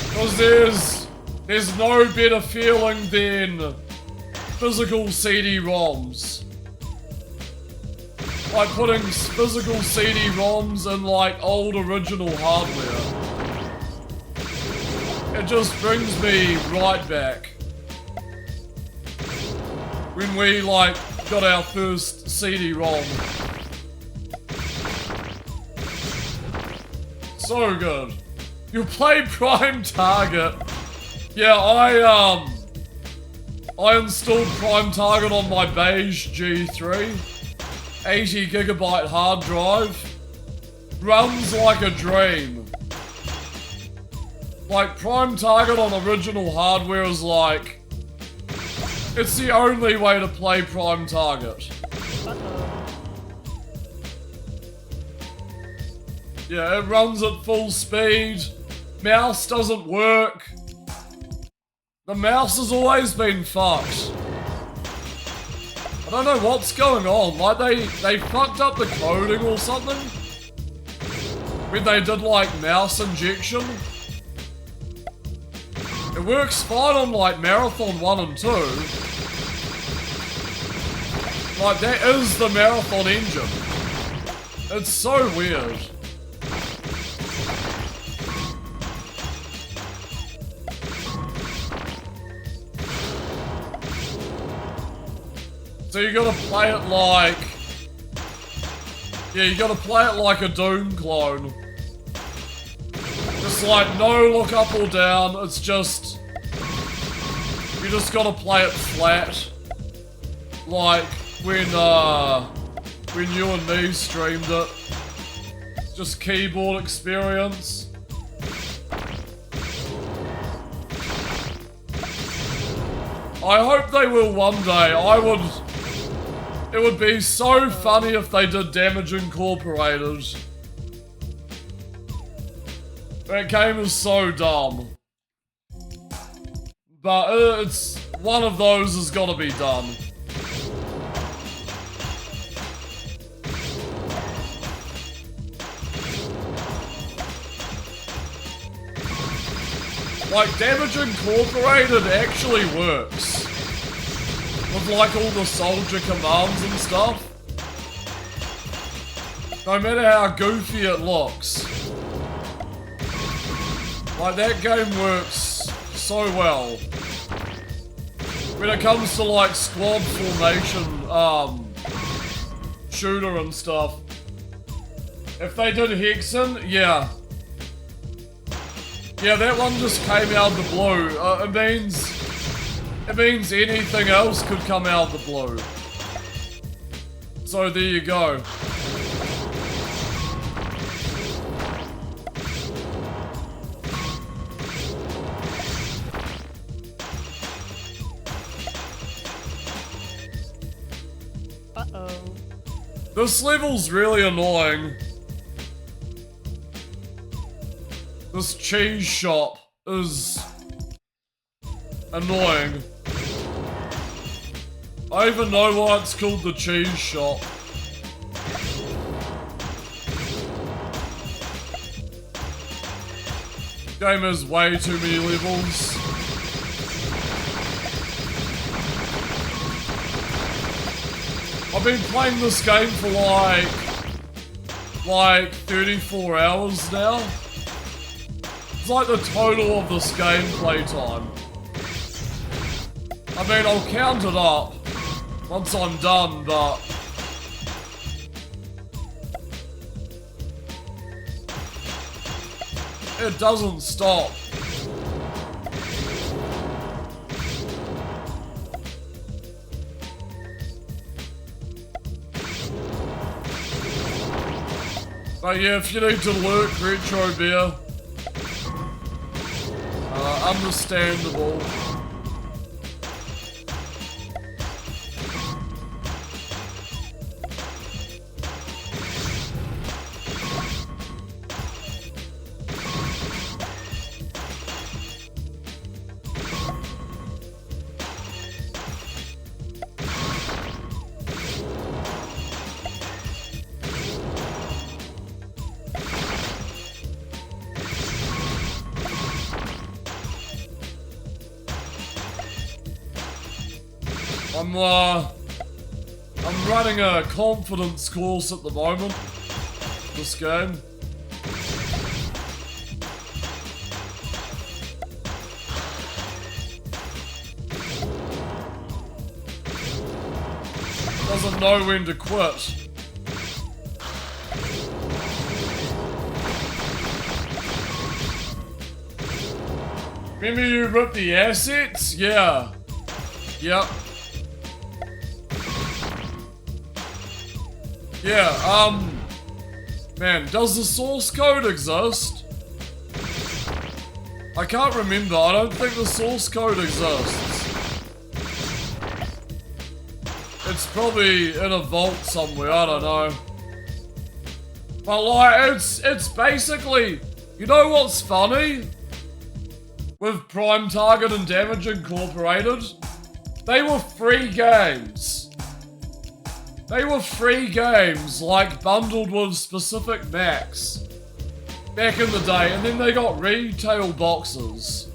Because there's no better feeling than physical CD-ROMs. Like putting physical CD-ROMs in like old original hardware. It just brings me right back. When we like got our first CD-ROM. So good. You play Prime Target. Yeah, I installed Prime Target on my beige G3. 80GB hard drive. Runs like a dream. Like, Prime Target on original hardware is like... It's the only way to play Prime Target. Yeah, it runs at full speed. Mouse doesn't work. The mouse has always been fucked. I don't know what's going on. Like, they fucked up the coding or something? When they did, like, mouse injection? It works fine on, like, Marathon 1 and 2. Like, that is the Marathon engine. It's so weird. So you gotta play it like... Yeah, you gotta play it like a Doom clone. Just like, no look up or down, it's just... You just gotta play it flat. Like, when you and me streamed it. Just keyboard experience. I hope they will one day. It would be so funny if they did Damage Incorporated. That game is so dumb. But it's... One of those has got to be done. Like, Damage Incorporated actually works. With, like, all the soldier commands and stuff. No matter how goofy it looks. Like, that game works so well. When it comes to, like, squad formation, shooter and stuff. If they did Hexen, yeah. Yeah, that one just came out of the blue. It means anything else could come out of the blue. So there you go. Uh-oh. This level's really annoying. This cheese shop is annoying. I even know why it's called the cheese shop. Game has way too many levels. I've been playing this game for like 34 hours now. It's like the total of this game playtime. I mean, I'll count it up once I'm done, but... It doesn't stop. But yeah, if you need to lurk Retro Beer, understandable. I'm running a confidence course at the moment. This game. Doesn't know when to quit. Remember you ripped the assets? Yeah. Yep. Yeah, man, does the source code exist? I can't remember. I don't think the source code exists. It's probably in a vault somewhere, I don't know. But like, it's basically, you know what's funny? With Prime Target and Damage Incorporated, they were free games. They were free games, like bundled with specific Macs back in the day, and then they got retail boxes.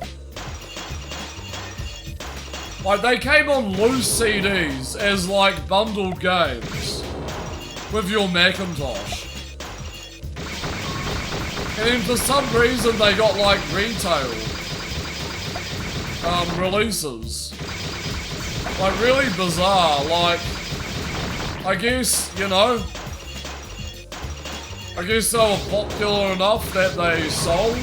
Like, they came on loose CDs as like bundled games with your Macintosh. And then for some reason they got like retail releases. Like, really bizarre. Like, I guess, you know, I guess they were popular enough that they sold.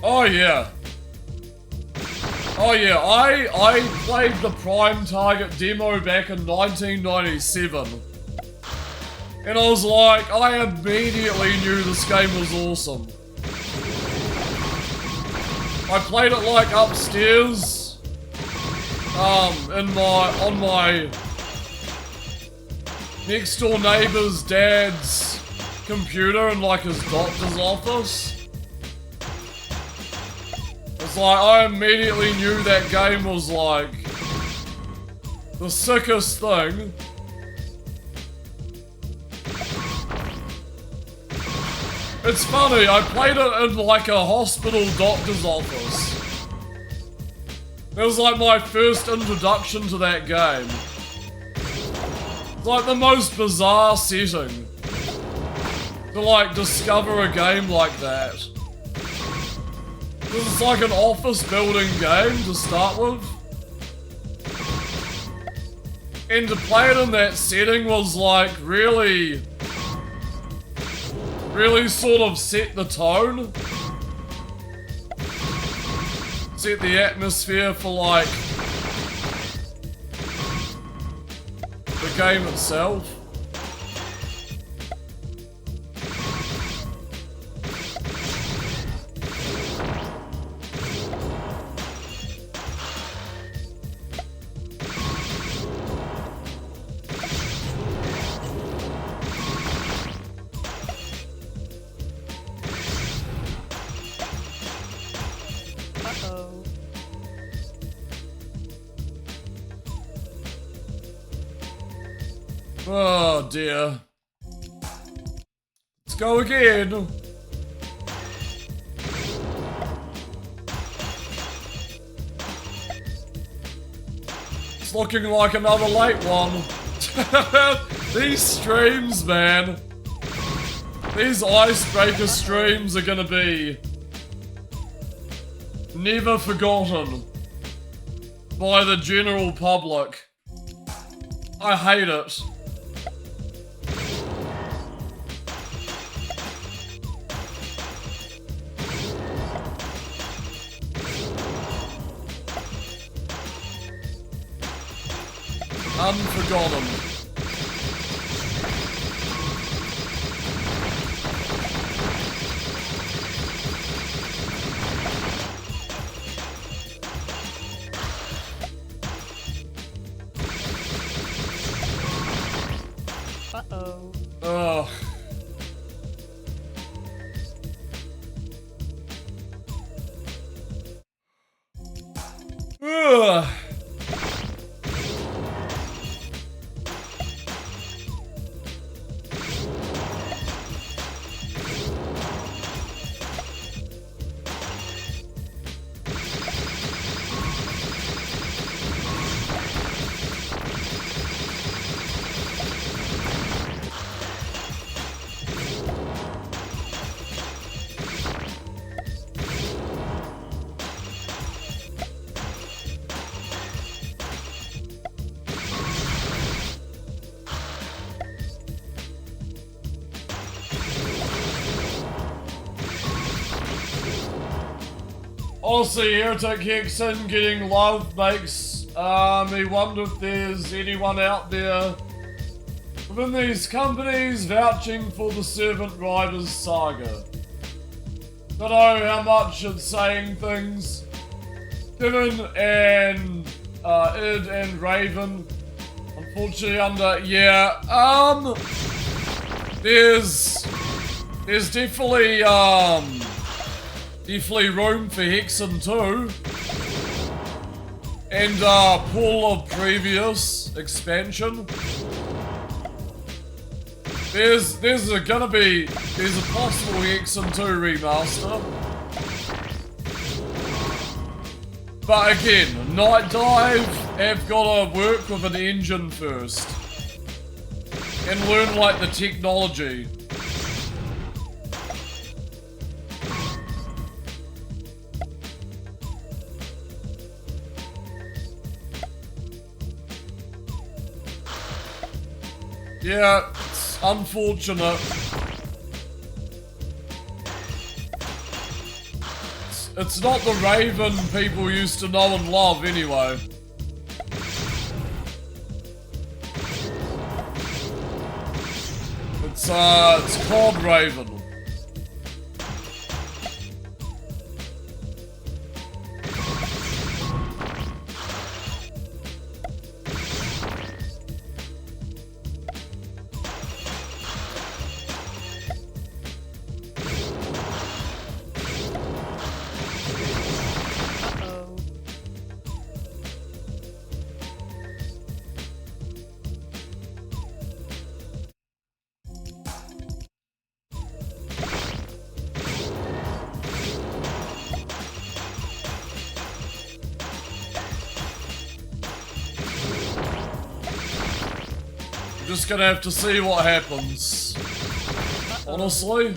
Oh yeah. Oh yeah, I played the Prime Target demo back in 1997. And I was like, I immediately knew this game was awesome. I played it like upstairs, on my next door neighbor's dad's computer in like his doctor's office. It's like, I immediately knew that game was like the sickest thing. It's funny, I played it in like a hospital doctor's office. It was like my first introduction to that game. It's like the most bizarre setting to like discover a game like that. This is like an office building game to start with. And to play it in that setting was like really sort of set the tone. Set the atmosphere for like the game itself. Oh dear. Let's go again. It's looking like another late one. These streams, man. These Icebreaker streams are gonna be never forgotten by the general public. I hate it. Unforgotten. Uh-oh. Ugh. Ugh. Honestly, Heretic Hexen getting love makes me wonder if there's anyone out there within these companies vouching for the Servant Riders saga. Don't know how much it's saying things. Kevin and Id and Raven, unfortunately there's definitely definitely room for Hexen too. And pull of previous expansion. There's a possible Hexen 2 remaster. But again, Night Dive have gotta work with an engine first. And learn like the technology. Yeah, it's unfortunate. It's not the Raven people used to know and love anyway. It's called Raven. Just gonna have to see what happens. Honestly.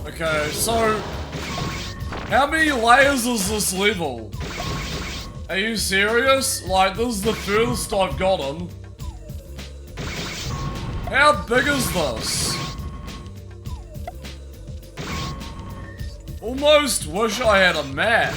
Okay, so how many layers is this level? Are you serious? Like, this is the furthest I've gotten. How big is this? Almost wish I had a map.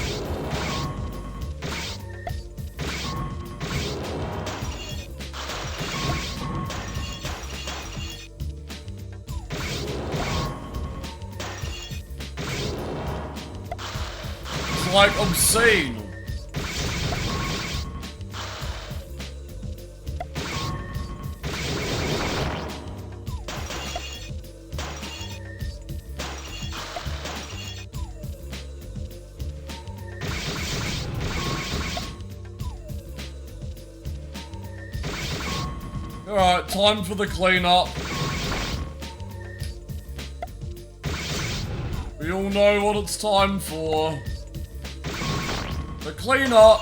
like obscene. Alright, time for the cleanup. We all know what it's time for. The cleanup.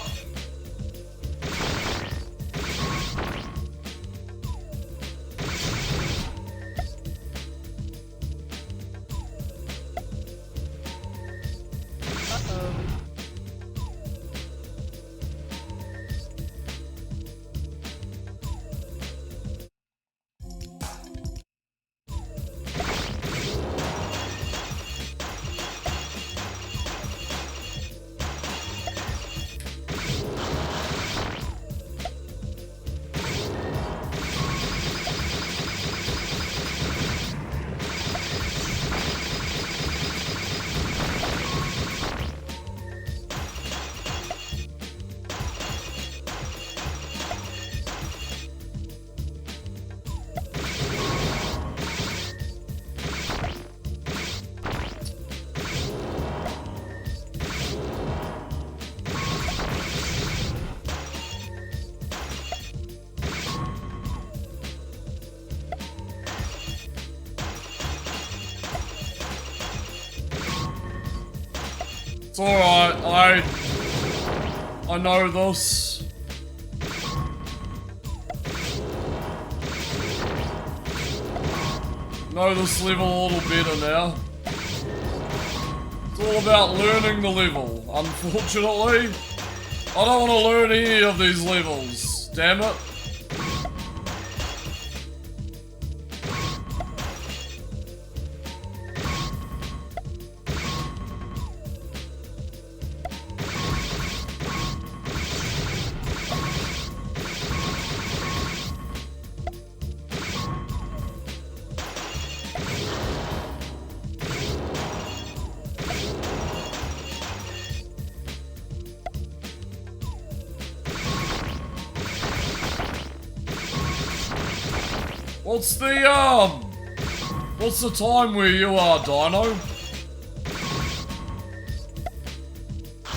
It's alright, I know this. Know this level a little better now. It's all about learning the level. Unfortunately, I don't want to learn any of these levels. Damn it. What's the time where you are, Dino?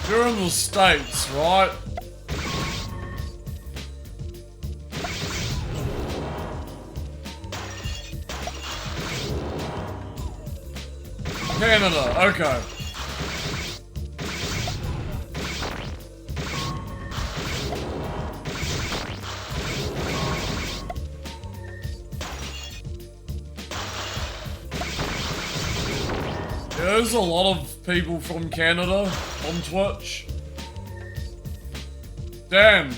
You're in the States, right? Canada, okay. There's a lot of people from Canada on Twitch. Damn.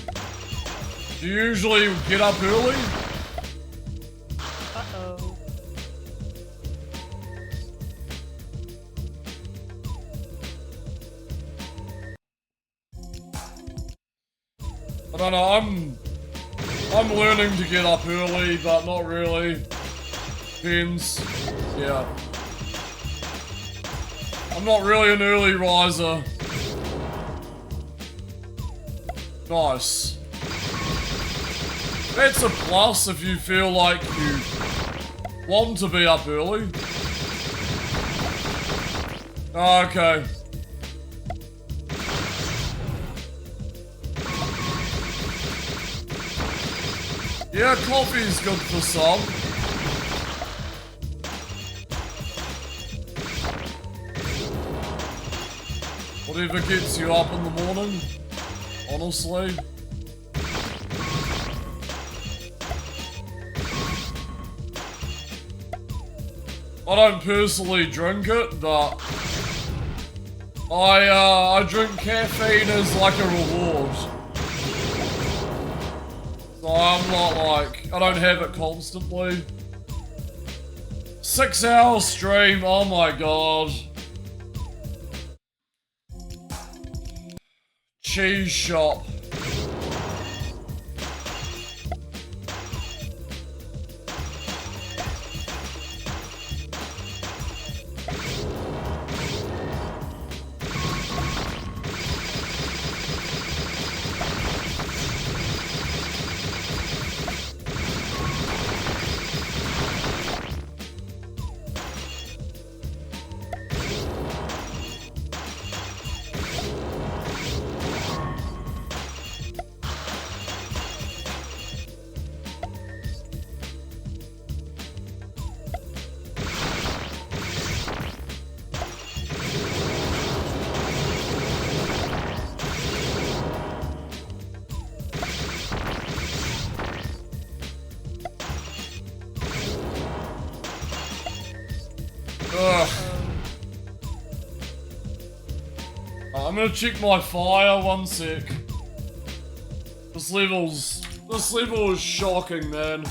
Do you usually get up early? Uh-oh. I don't know, I'm learning to get up early, but not really. Depends. Yeah. I'm not really an early riser. Nice. That's a plus if you feel like you want to be up early. Okay. Yeah, coffee's good for some. Whatever gets you up in the morning, honestly. I don't personally drink it, but I drink caffeine as like a reward. So I'm not like, I don't have it constantly. 6-hour stream, oh my god. Cheese shop. Ugh. I'm gonna check my fire, 1 sec. This level is shocking, man.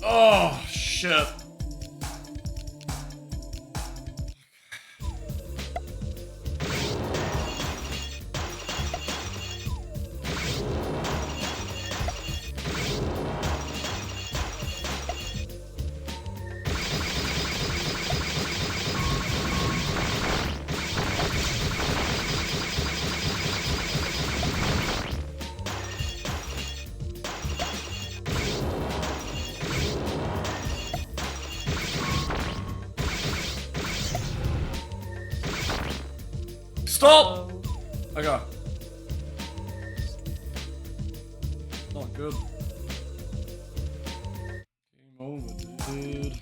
Oh, shit. Stop! Okay. Not good. Game over, dude.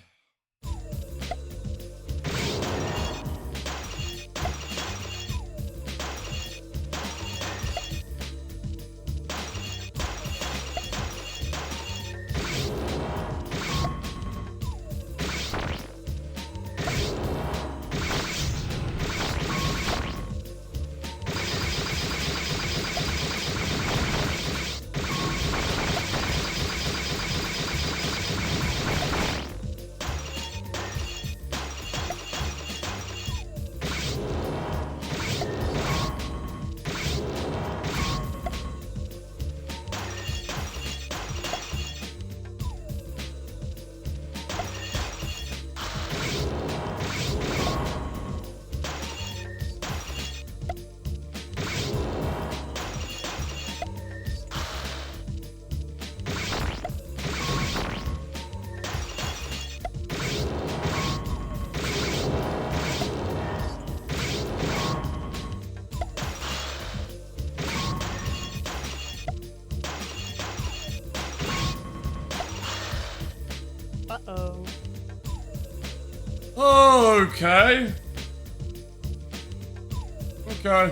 Uh-oh. Okay. Okay.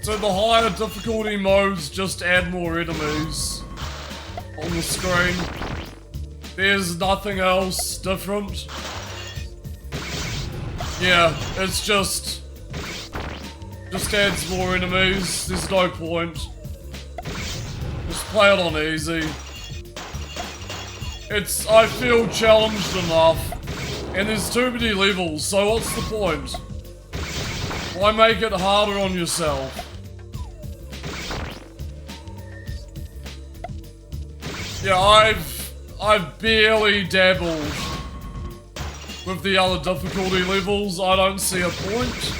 So the higher difficulty modes just add more enemies on the screen. There's nothing else different. Yeah, it's just adds more enemies. There's no point. Just play it on easy. I feel challenged enough, and there's too many levels, so what's the point? Why make it harder on yourself? Yeah, I've barely dabbled with the other difficulty levels. I don't see a point.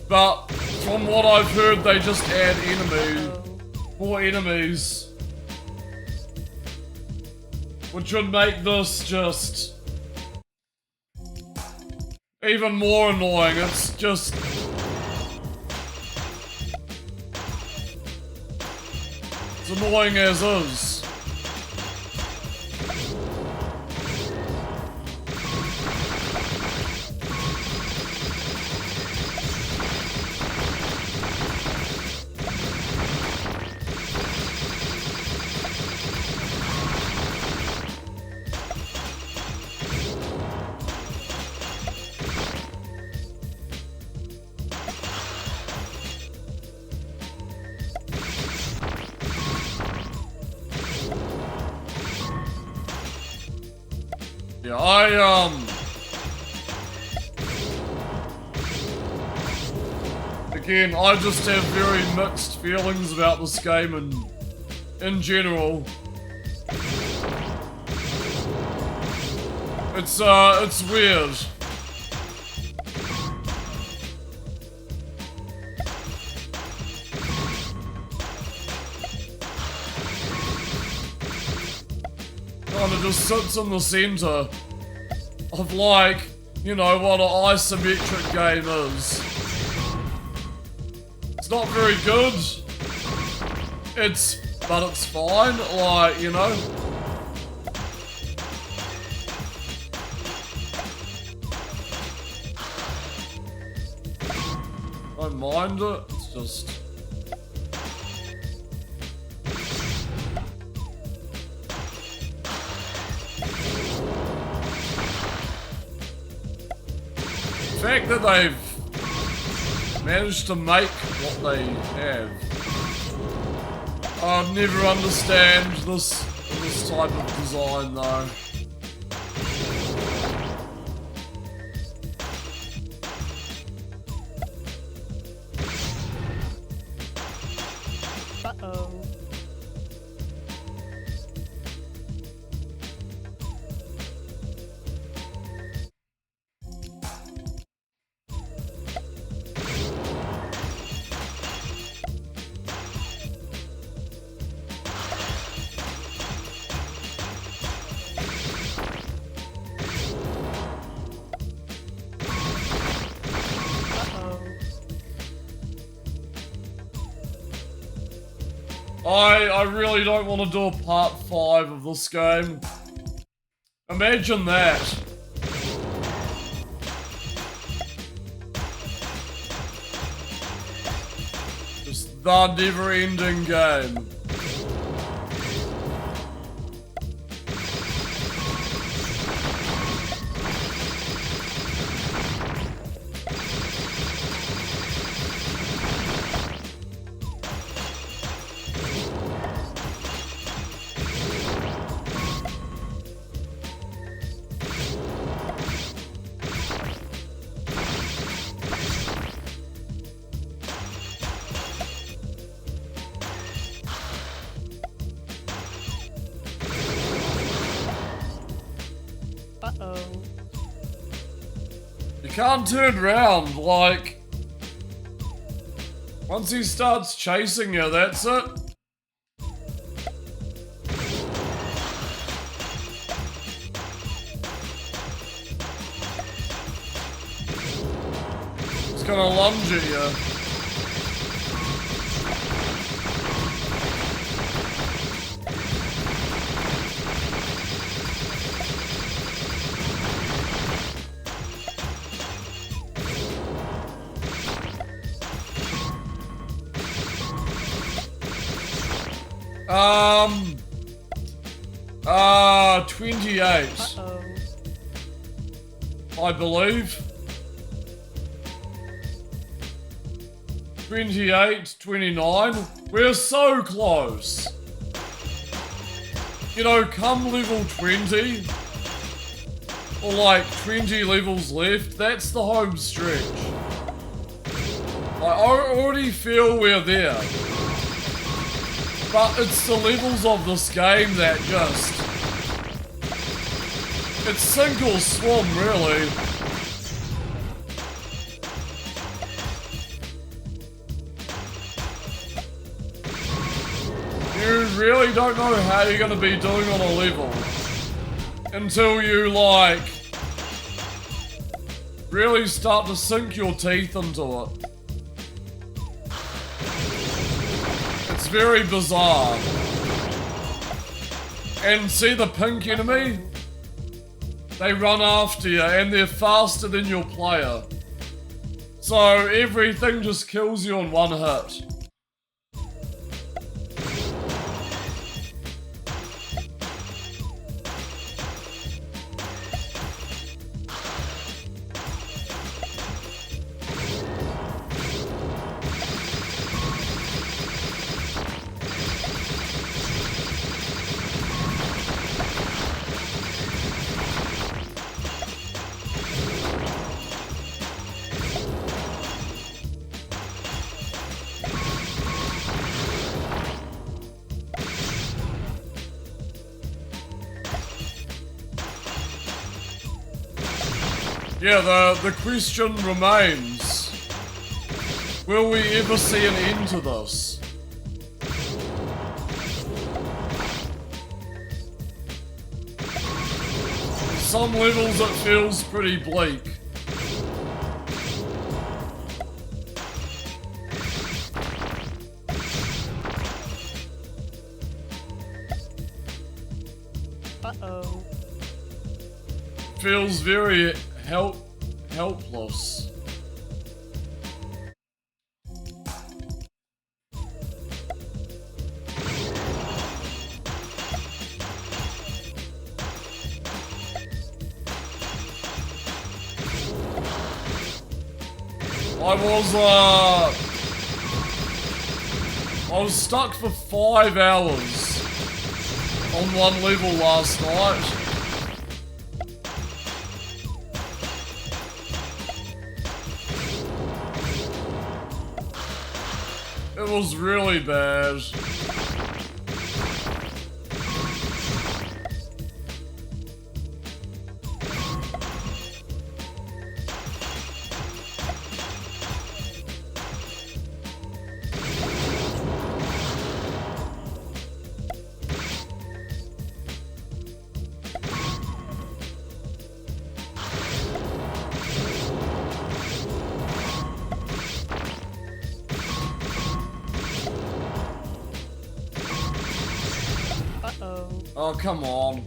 But from what I've heard, they just add more enemies. Which would make this just even more annoying. It's just... it's annoying as is. Yeah, again, I just have very mixed feelings about this game and in general. It's weird. Kinda just sits in the center of, like, you know, what an isometric game is. It's not very good. But it's fine, like, you know. Don't mind it, it's just... the fact that they've managed to make what they have. I'd never understand this type of design though. Uh-oh. I really don't want to do a part 5 of this game. Imagine that. Just the never-ending game. Uh-oh. You can't turn around, like... once he starts chasing you, that's it. It's gonna lunge at you. Um... 28. Uh-oh. I believe. 28, 29. We're so close. You know, come level 20, or like 20 levels left, that's the home stretch. I already feel we're there. But it's the levels of this game that just... It's sink or swim, really. You really don't know how you're gonna be doing on a level until you, like, really start to sink your teeth into it. It's very bizarre. And see the pink enemy? They run after you and they're faster than your player. So everything just kills you in one hit. Yeah, the question remains, will we ever see an end to this? Some levels it feels pretty bleak. Uh-oh. Feels very helpless. I was stuck for 5 hours on one level last night. It was really bad. Oh, come on.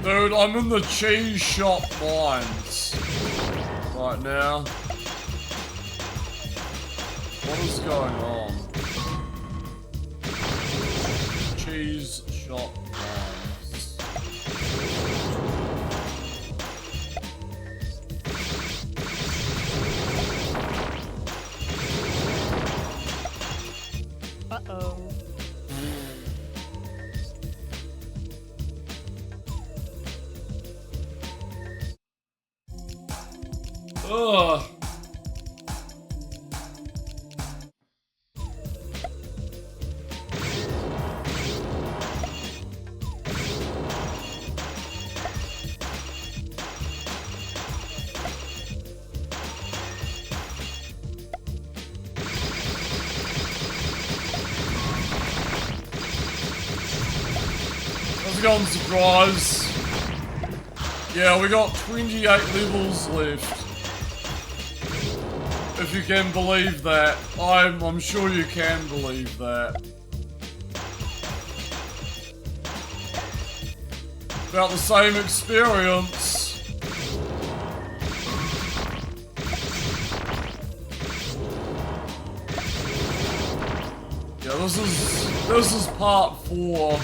Dude, I'm in the cheese shop mines right now. What is going on? Cheese shop mines. Ugh. Let's go on surprise. Yeah, we got 28 levels left. If you can believe that. I'm sure you can believe that. About the same experience. Yeah, this is part 4.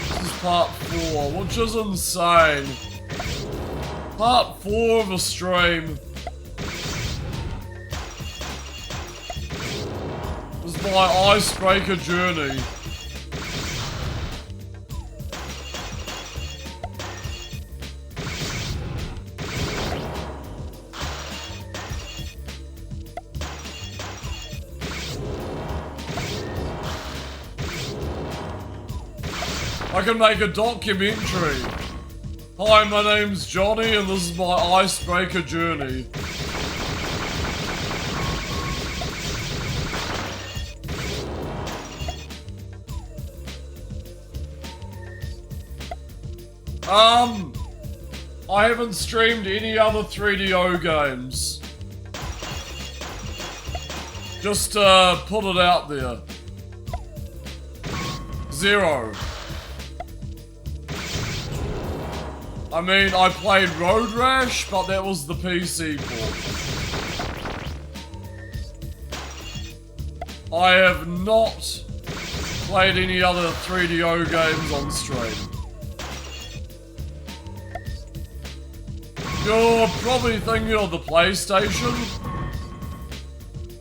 This is part 4, which is insane. Part 4 of a stream. This is my Icebreaker journey. I can make a documentary. Hi, my name's Johnny and this is my Icebreaker journey. I haven't streamed any other 3DO games. Just put it out there. 0. I mean, I played Road Rash, but that was the PC port. I have not played any other 3DO games on stream. You're probably thinking of the PlayStation.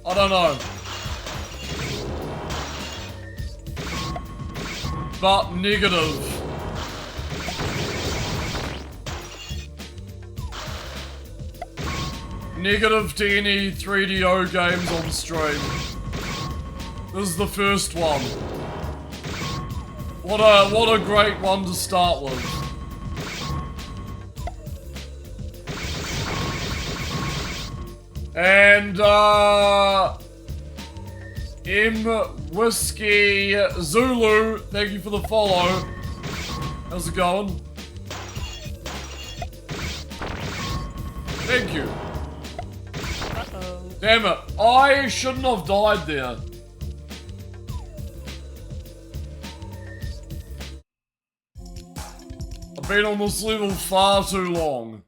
I don't know. But negative. Negative to any 3DO games on stream. This is the first one. What a great one to start with. And M Whiskey Zulu, thank you for the follow. How's it going? Thank you. Damn it, I shouldn't have died there. I've been on this level far too long.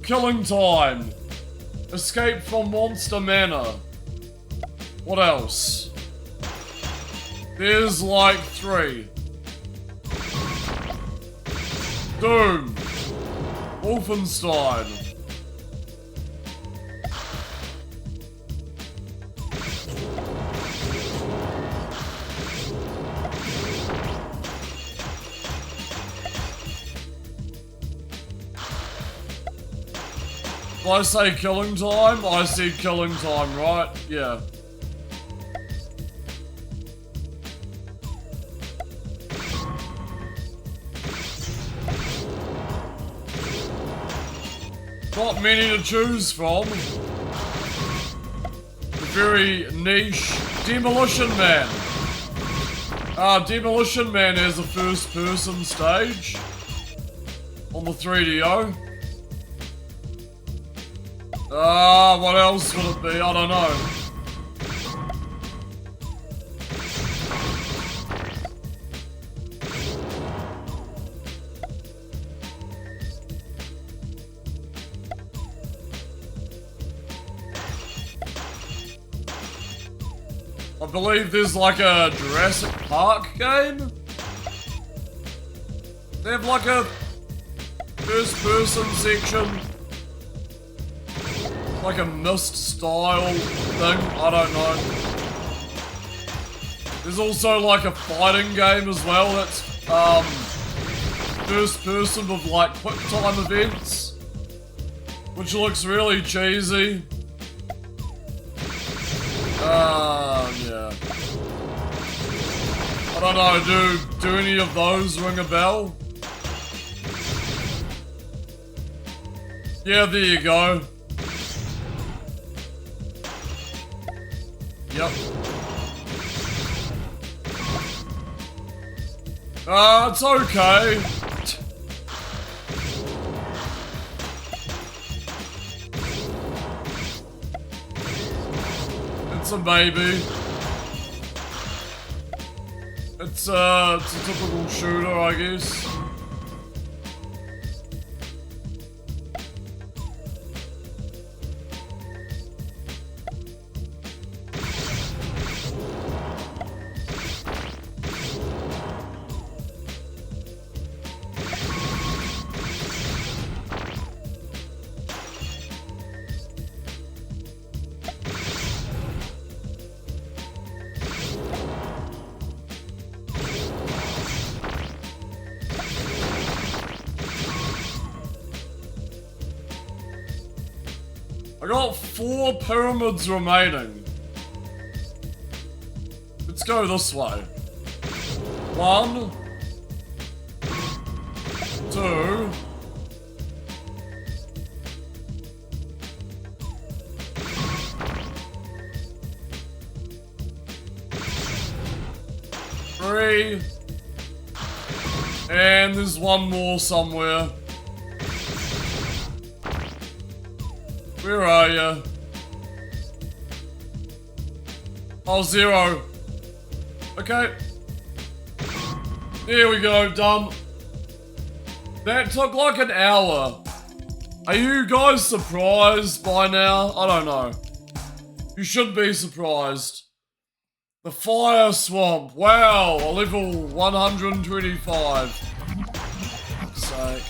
Killing time. Escape from Monster Manor. What else? There's like 3. Doom. Wolfenstein. If I say killing time, I see killing time, right? Yeah. Not many to choose from. The very niche Demolition Man. Demolition Man has a first person stage on the 3DO. What else would it be? I don't know. I believe there's like a Jurassic Park game. They have like a first-person section. Like a Myst style thing, I don't know. There's also like a fighting game as well that's first person with like quick time events, which looks really cheesy. Yeah. I don't know, do any of those ring a bell? Yeah, there you go. Yep. It's okay. It's a baby. It's a typical shooter, I guess. I got 4 pyramids remaining. Let's go this way. 1, 2. 3. And there's one more somewhere. Where are you? Oh, 0. Okay. There we go, done. That took like an hour. Are you guys surprised by now? I don't know. You should be surprised. The Fire Swamp. Wow, a level 125. Fuck's sake.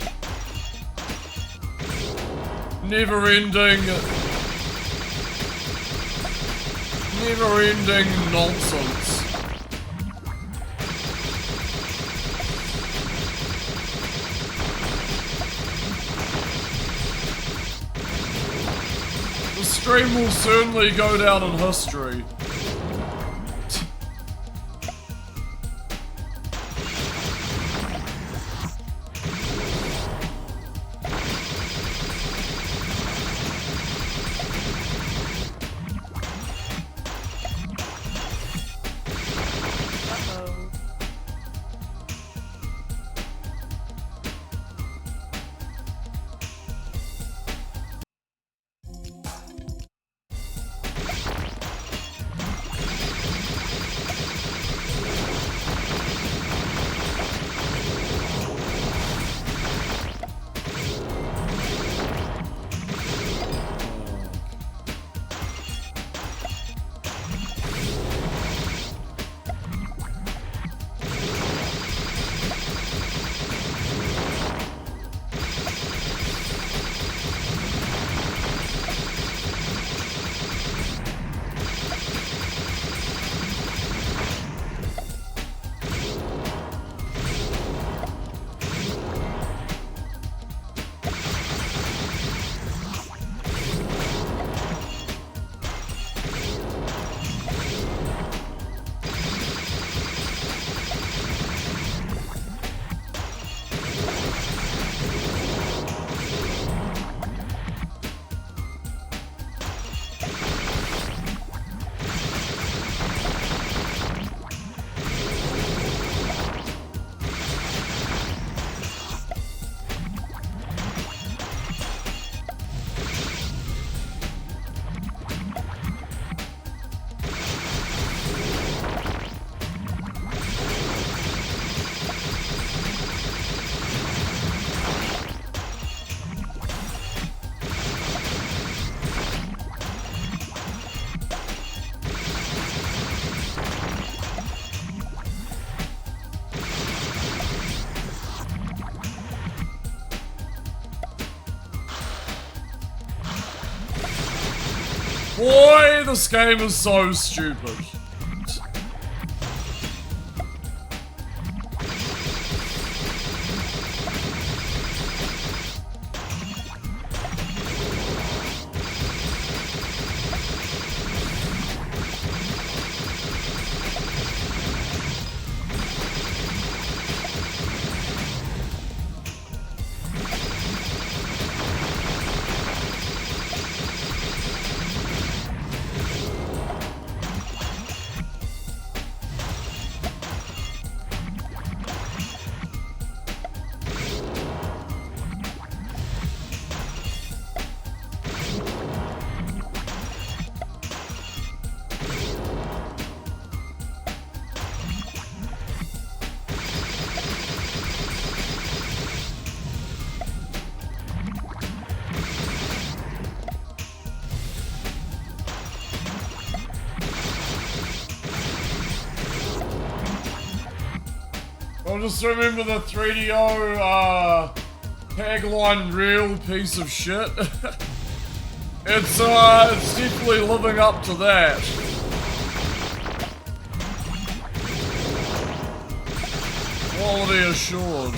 Never-ending nonsense. The stream will certainly go down in history. Boy, this game is so stupid. I'll just remember the 3DO tagline, real piece of shit. It's definitely living up to that. Quality assured.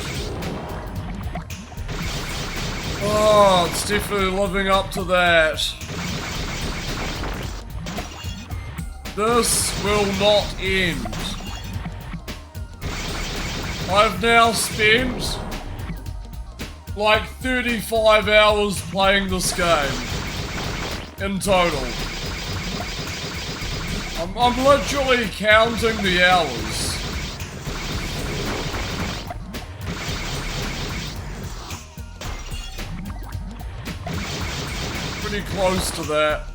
Oh, it's definitely living up to that. This will not end. I've now spent like 35 hours playing this game in total. I'm literally counting the hours. Pretty close to that.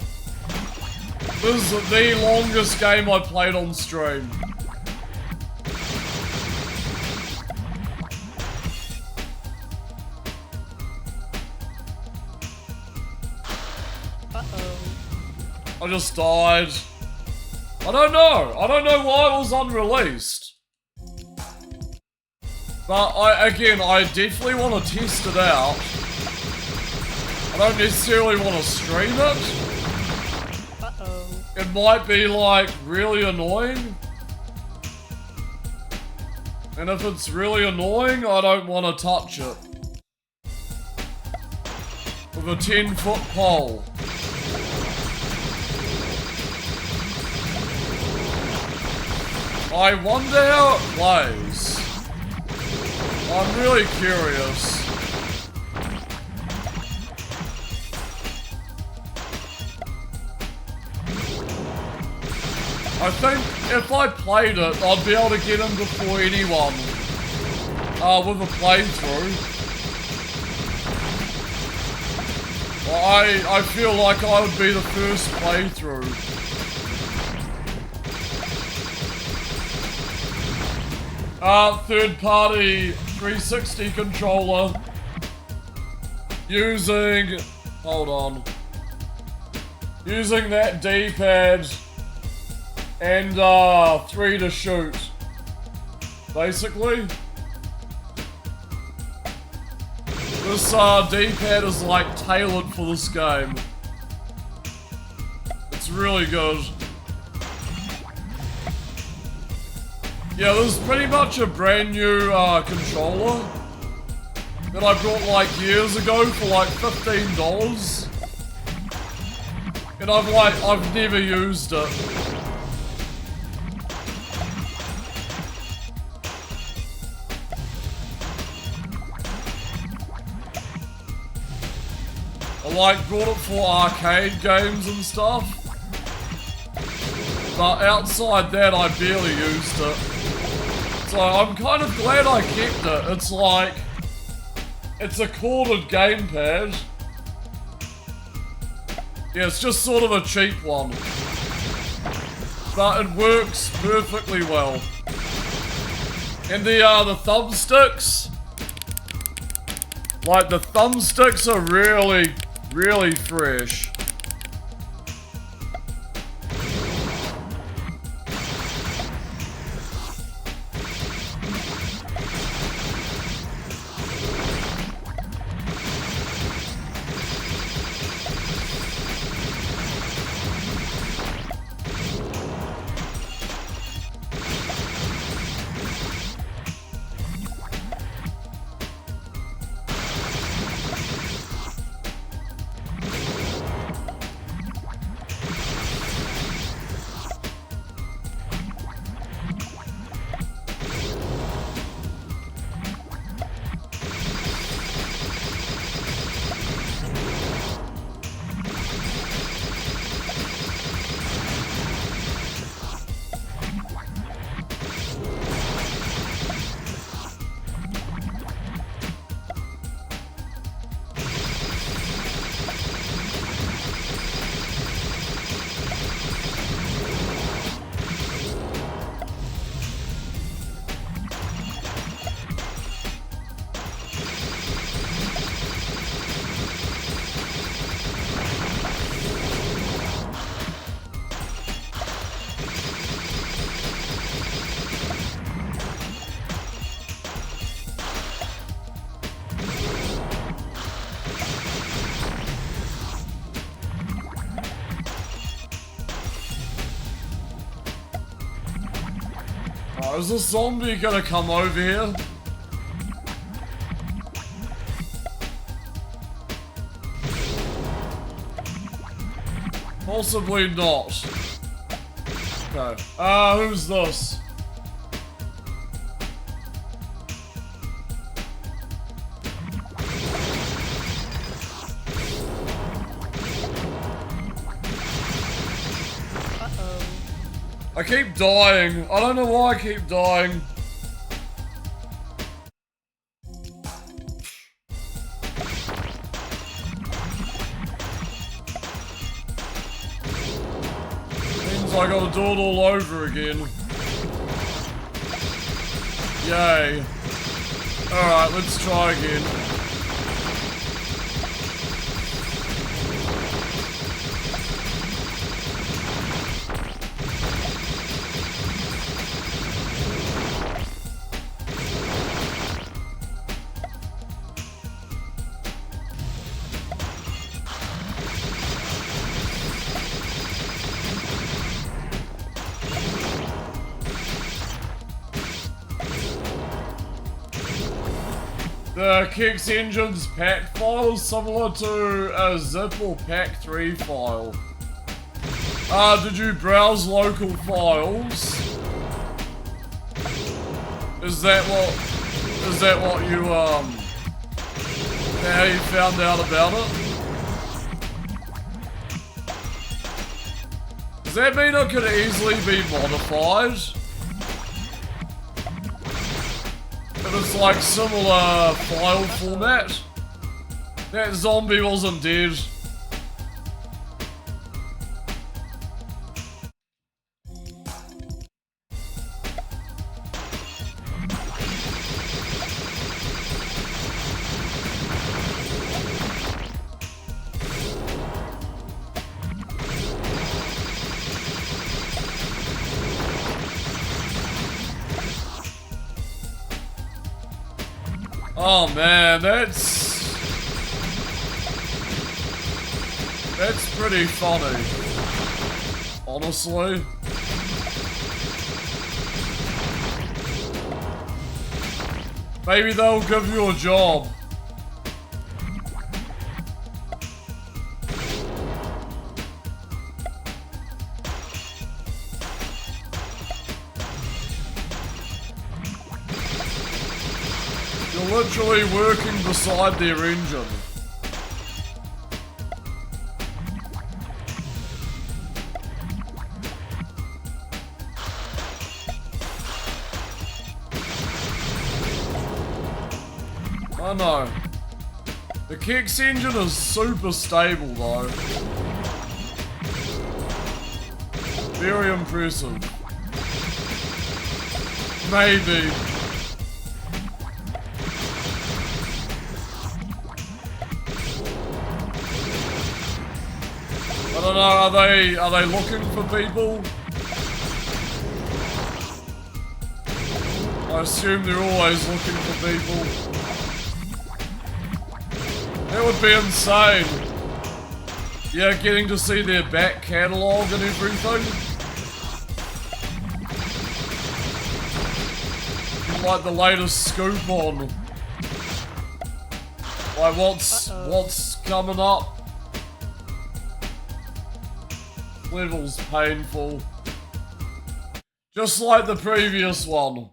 This is the longest game I played on stream. I just died. I don't know. I don't know why it was unreleased. But I definitely want to test it out. I don't necessarily want to stream it. It might be like really annoying. And if it's really annoying, I don't want to touch it. With a 10-foot pole. I wonder how it plays. I'm really curious. I think if I played it, I'd be able to get in before anyone with a playthrough. I feel like I would be the first playthrough. Third-party 360 controller using, hold on, using that D-pad and 3 to shoot, basically. This D-pad is like tailored for this game. It's really good. Yeah, this is pretty much a brand new controller that I bought like years ago for like $15. And I've never used it. I like bought it for arcade games and stuff. But outside that I barely used it. So I'm kind of glad I kept it. It's like, it's a corded gamepad. Yeah, it's just sort of a cheap one. But it works perfectly well. And the thumbsticks, like the thumbsticks are really, really fresh. Is this zombie gonna come over here? Possibly not. Okay. Who's this? I keep dying. I don't know why I keep dying. Means I gotta do it all over again. Yay. Alright, let's try again. The Kicks Engines pack file is similar to a zip or pack 3 file. Did you browse local files? Is that what you, how you found out about it? Does that mean it could easily be modified? If it's like similar file format? That zombie wasn't dead. Oh man, that's pretty funny, honestly. Maybe they'll give you a job. You're literally working beside their engine. I know. The Kicks engine is super stable though. Very impressive. Maybe. I don't know, are they looking for people? I assume they're always looking for people. That would be insane. Yeah, getting to see their back catalogue and everything. Like the latest scoop on like what's coming up. Level's painful. Just like the previous one.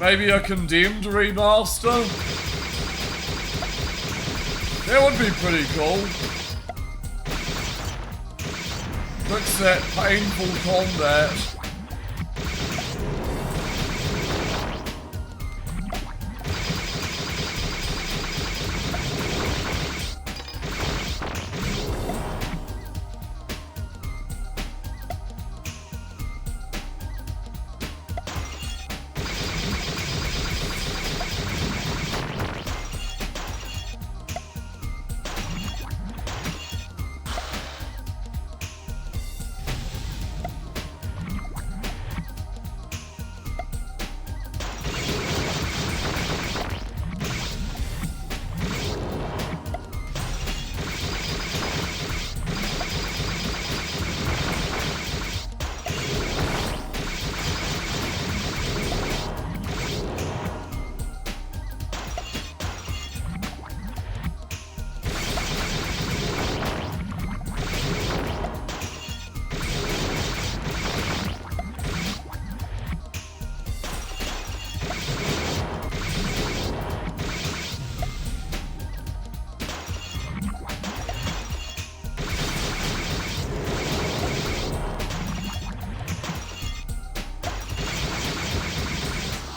Maybe a Condemned remaster? That would be pretty cool. Fix that painful combat.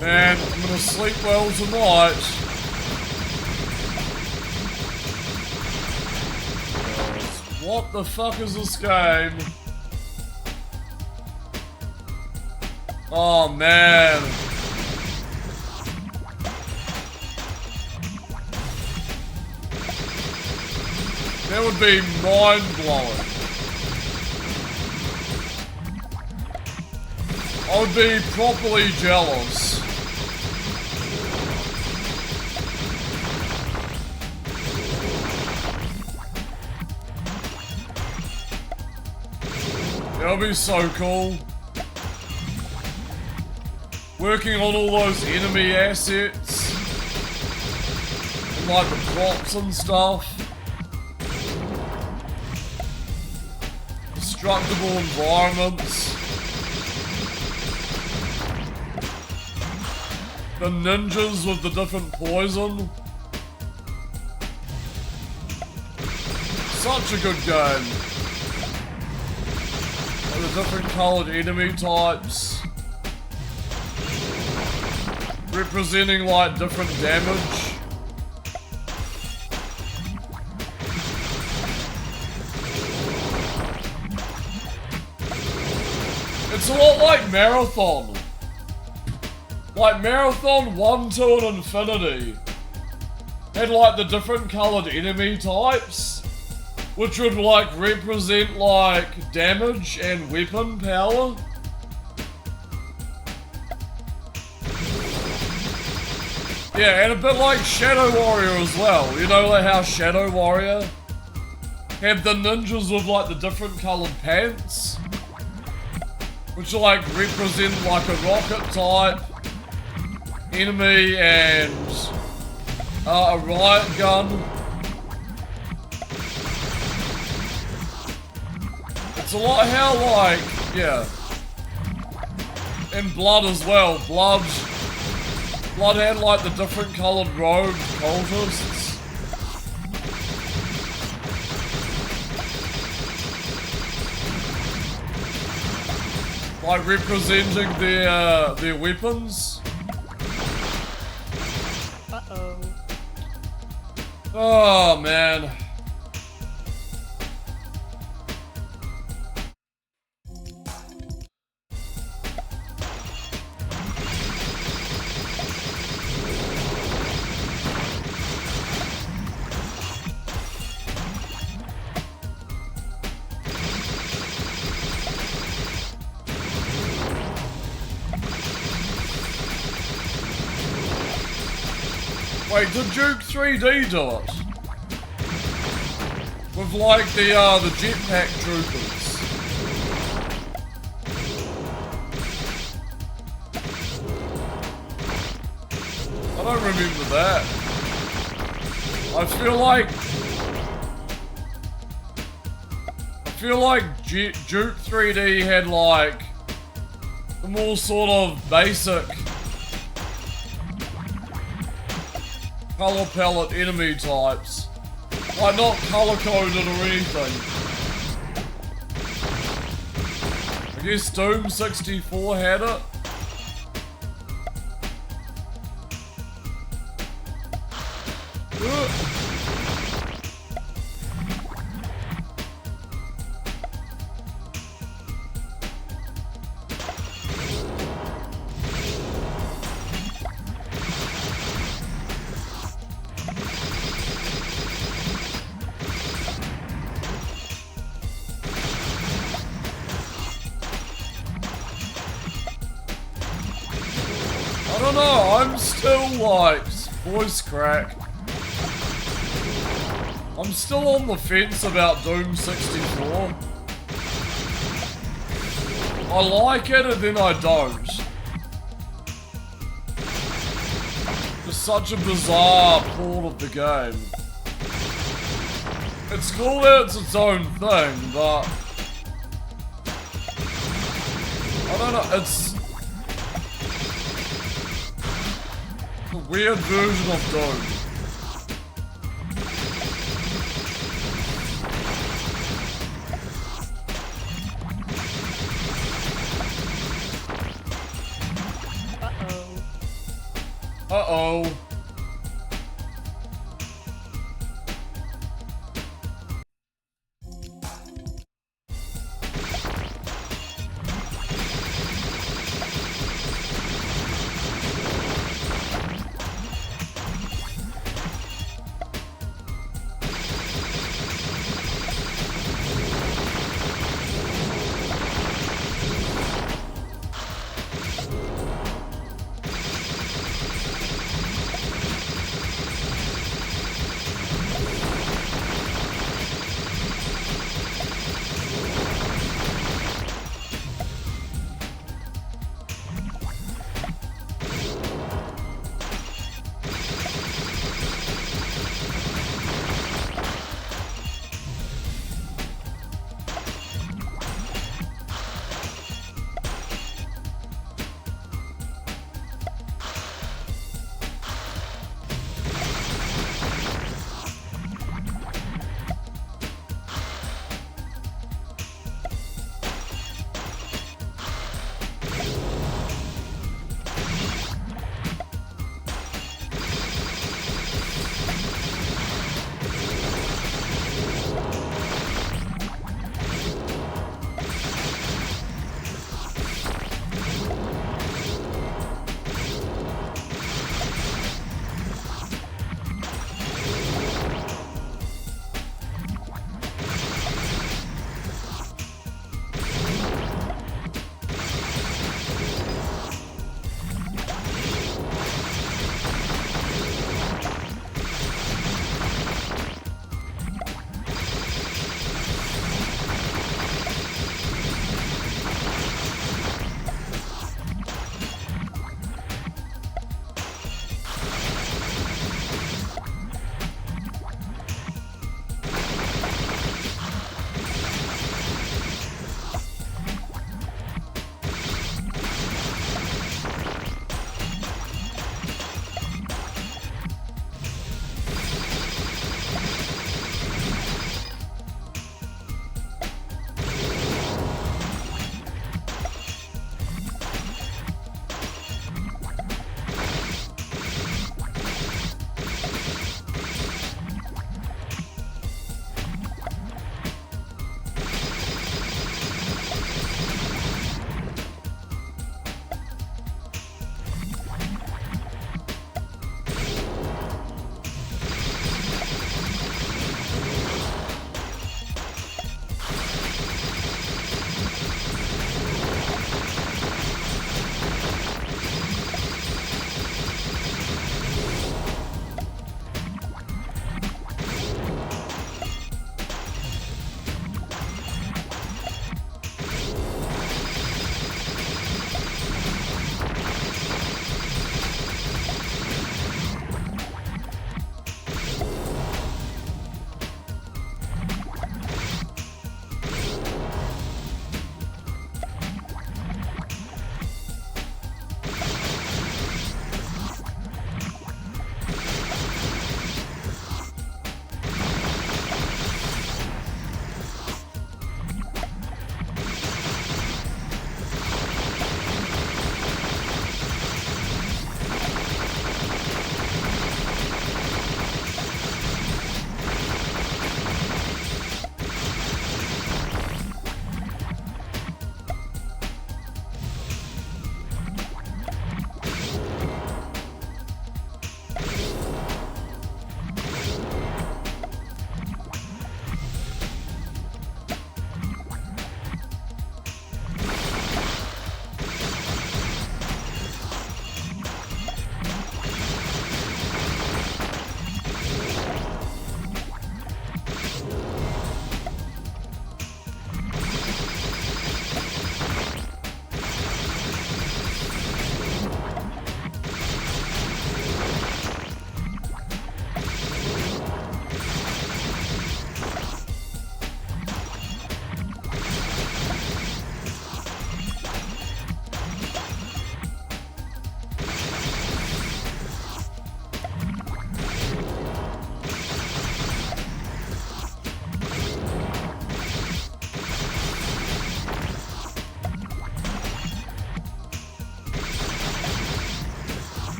Man, I'm gonna sleep well tonight. What the fuck is this game? Oh man. That would be mind-blowing. I would be properly jealous. That would be so cool. Working on all those enemy assets. And like the props and stuff. Destructible environments. The ninjas with the different poison. Such a good game. And the different coloured enemy types. Representing like different damage. It's a lot like Marathon. Like Marathon 1, 2 and Infinity had like the different coloured enemy types, which would like represent like damage and weapon power. Yeah, and a bit like Shadow Warrior as well. You know like how Shadow Warrior had the ninjas with like the different coloured pants? Which like represent like a rocket type enemy and a riot gun. It's a lot how like, yeah. And Blood as well. Blood had like the different coloured robed cultists. Like representing their weapons. Uh-oh. Oh man. Wait, did Duke 3D do it? With like the jetpack troopers. I don't remember that. I feel like Duke 3D had like the more sort of basic color palette enemy types. Like not color coded or anything. I guess Doom 64 had it. I don't know, I'm still like voice crack. I'm still on the fence about Doom 64. I like it and then I don't. It's such a bizarre port of the game. It's cool that it's its own thing, but I don't know, it's a weird version of Doom. Uh-oh. Uh-oh.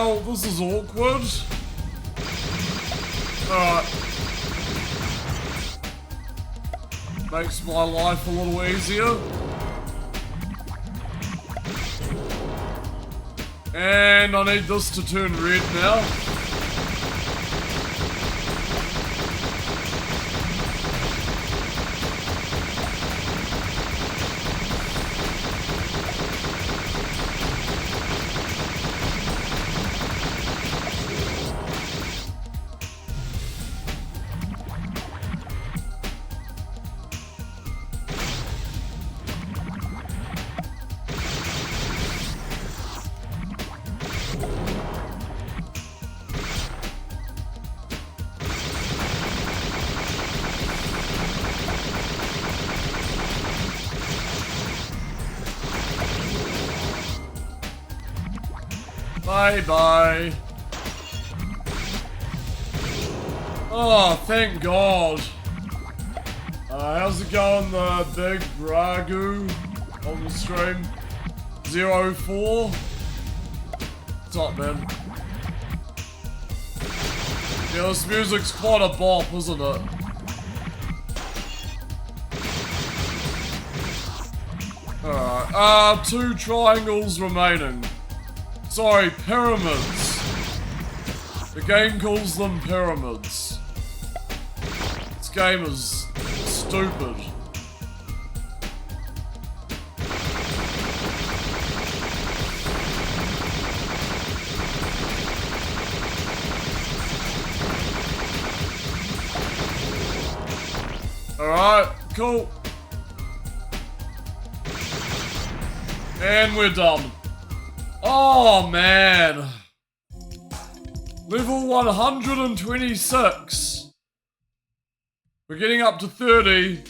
well, this is awkward. Alright. Makes my life a little easier. And I need this to turn red now. Bye-bye. Oh, thank God. How's it going, the big Ragu on the stream? 04? What's up, man? Yeah, this music's quite a bop, isn't it? Alright, 2 triangles remaining. Sorry, pyramids. The game calls them pyramids. This game is stupid. Alright, cool. And we're done. Oh, man. Level 126. We're getting up to 30.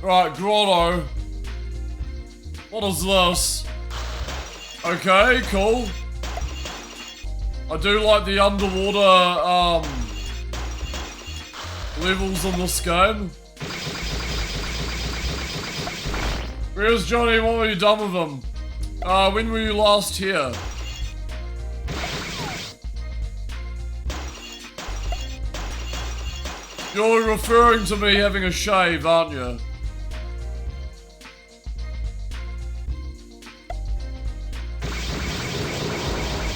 Right, grotto. What is this? Okay, cool. I do like the underwater, levels in this game. Where's Johnny? What were you done with him? When were you last here? You're referring to me having a shave, aren't you?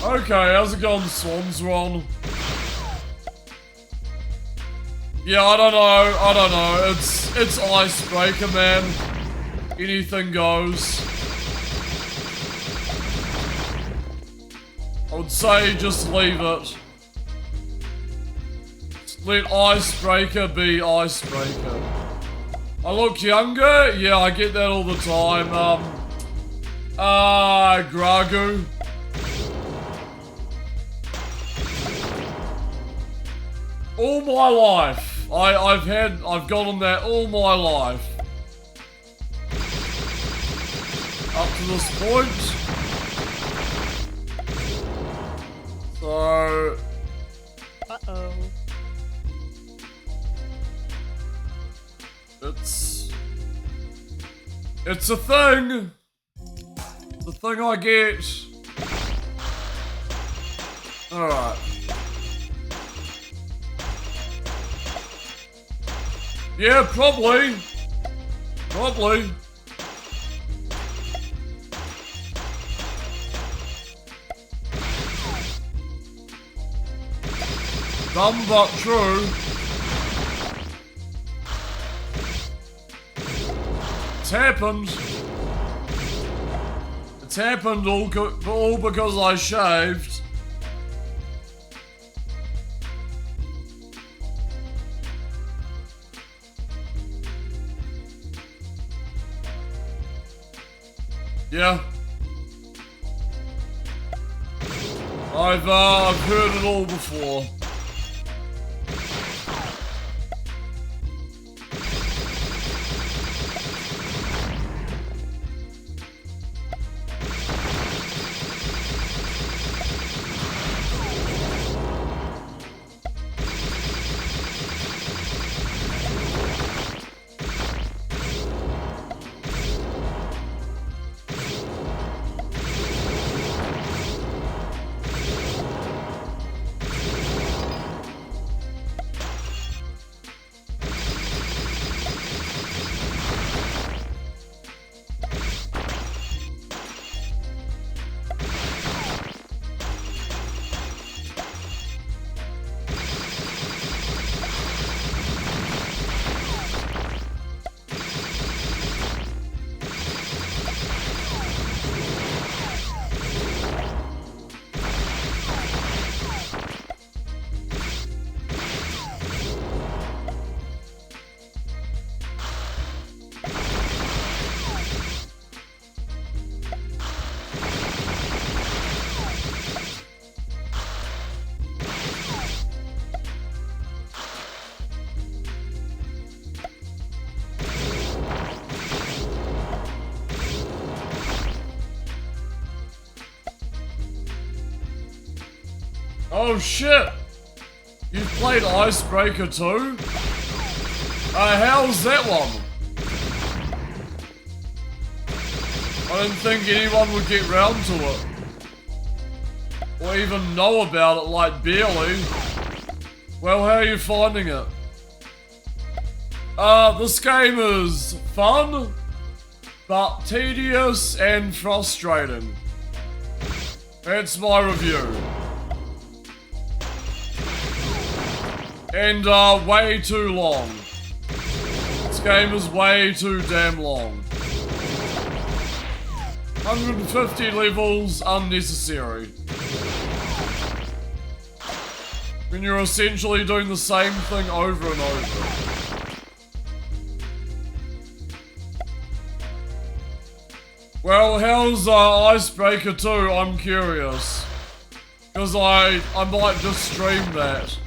Okay, how's it going, Swansron? Yeah, I don't know. It's Icebreaker, man. Anything goes. I would say just leave it. Let Icebreaker be Icebreaker. I look younger? Yeah, I get that all the time. Gragu. All my life. I've gotten that all my life. Up to this point. So... Uh-oh. It's a thing. The thing I get. Alright. Yeah, probably. Probably. Dumb but true. It's happened. It's happened all because I shaved. Yeah. I've heard it all before. Oh shit! You've played Icebreaker too? How's that one? I didn't think anyone would get round to it. Or even know about it, like barely. Well, how are you finding it? This game is fun, but tedious and frustrating. That's my review. And, way too long. This game is way too damn long. 150 levels, unnecessary. When you're essentially doing the same thing over and over. Well, how's Icebreaker 2? I'm curious. Because I might just stream that.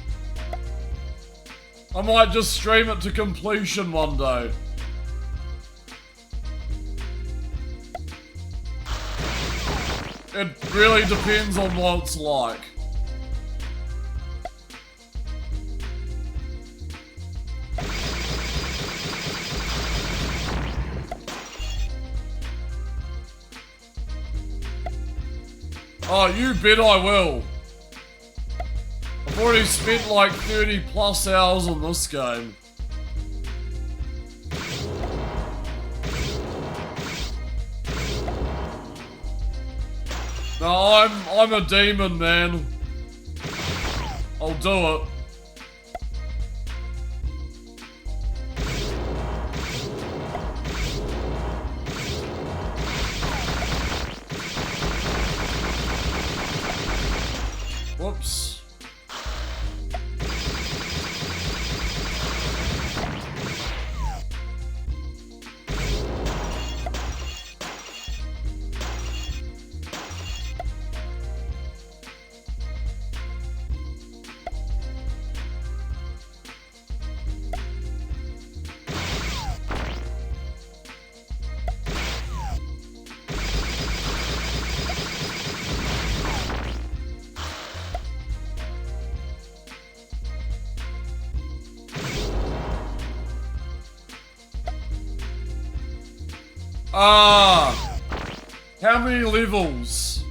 I might just stream it to completion one day. It really depends on what it's like. Oh, you bet I will. I've already spent like 30 plus hours on this game. No, I'm a demon, man. I'll do it. Whoops. How many levels?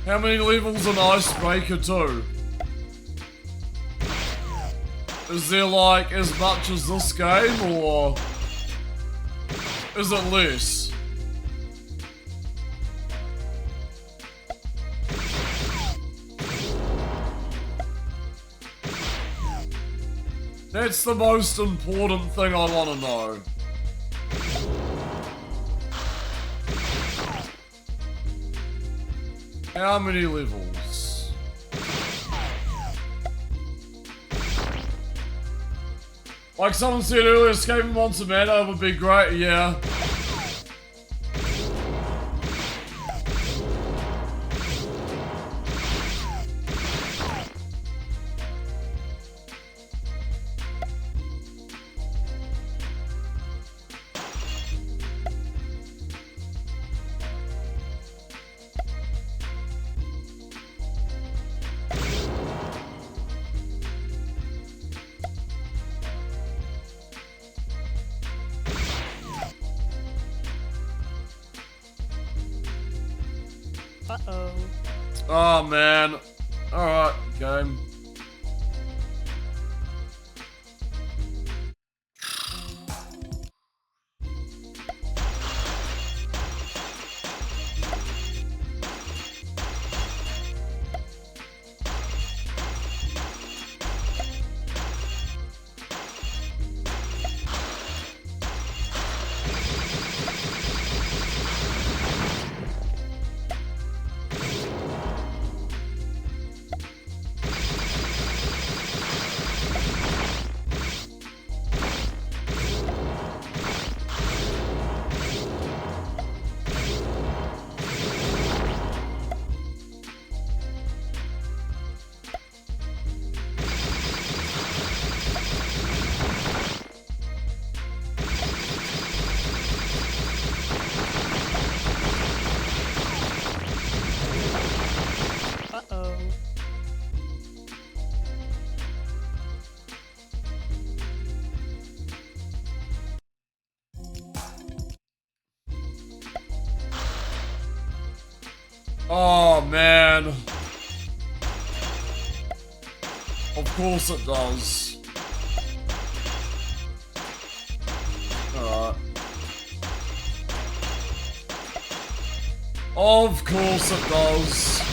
How many levels in Icebreaker 2? Is there like as much as this game, or is it less? That's the most important thing I want to know. How many levels? Like someone said earlier, escaping Monster Manor would be great, yeah. Uh-oh. Oh man. Alright, game. Oh, man. Of course it does. Alright. Of course it does.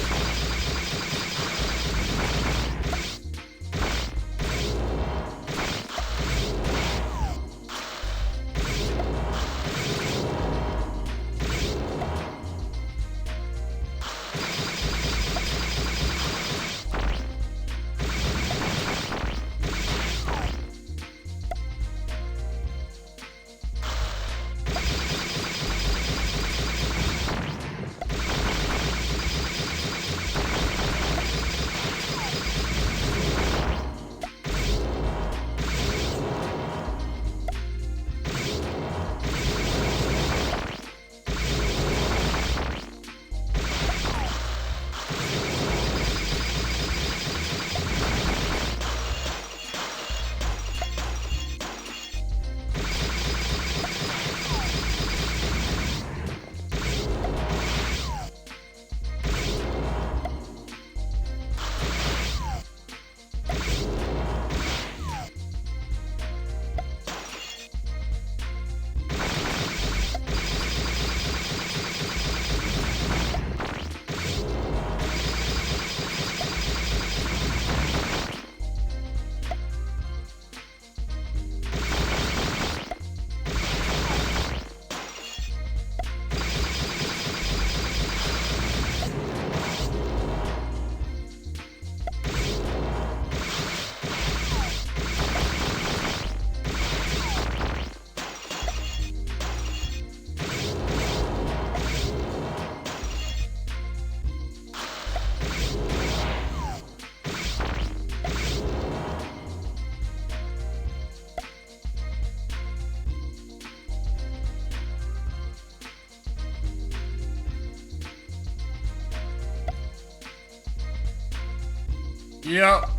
Yep.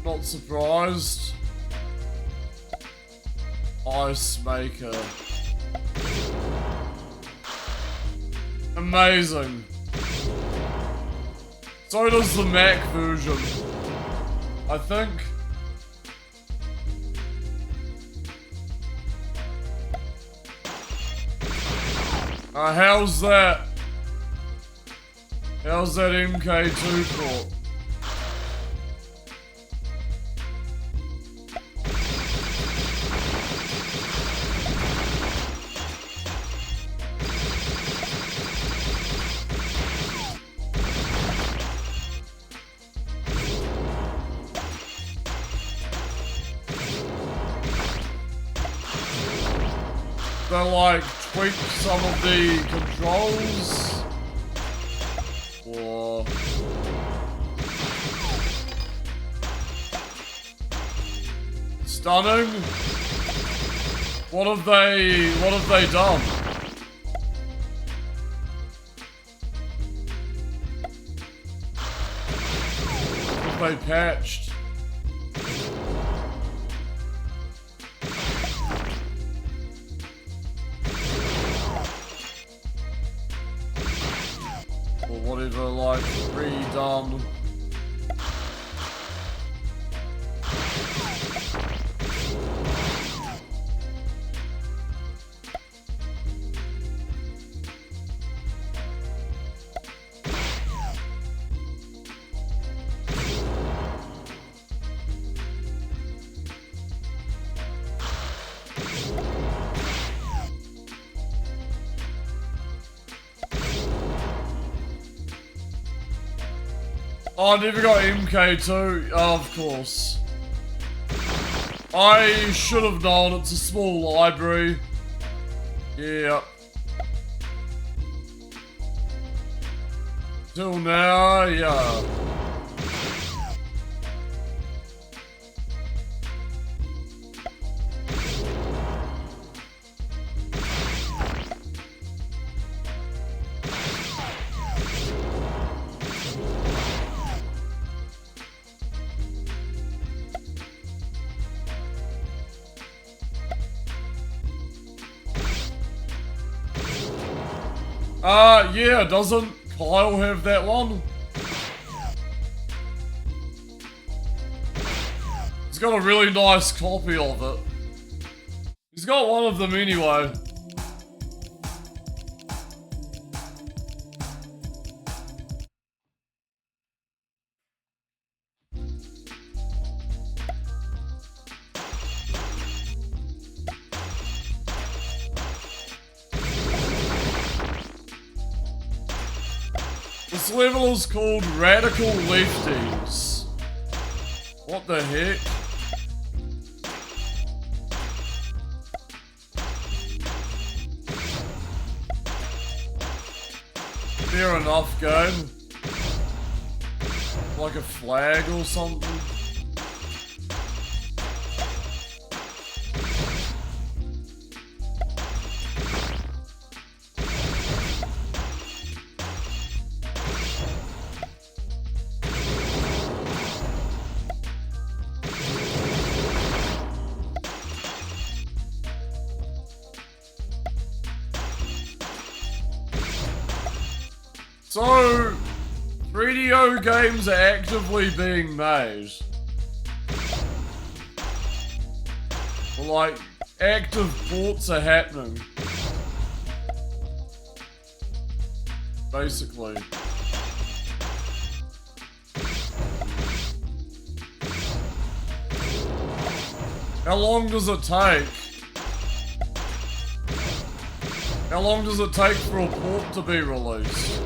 Not surprised. Icebreaker. Amazing. So does the Mac version, I think. How's that? How's that MK2 port? They like tweak some of the controls, or stunning. What have they done? What have they patched? Or whatever, like, redone. Oh, I never got MK2. Oh, of course. I should have known it's a small library. Yeah. Till now, yeah. Yeah, doesn't Kyle have that one? He's got a really nice copy of it. He's got one of them anyway. This level is called Radical Lefties. What the heck? Fair enough, game. Like a flag or something. So, 3DO games are actively being made. Or like, active ports are happening. Basically. How long does it take? How long does it take for a port to be released?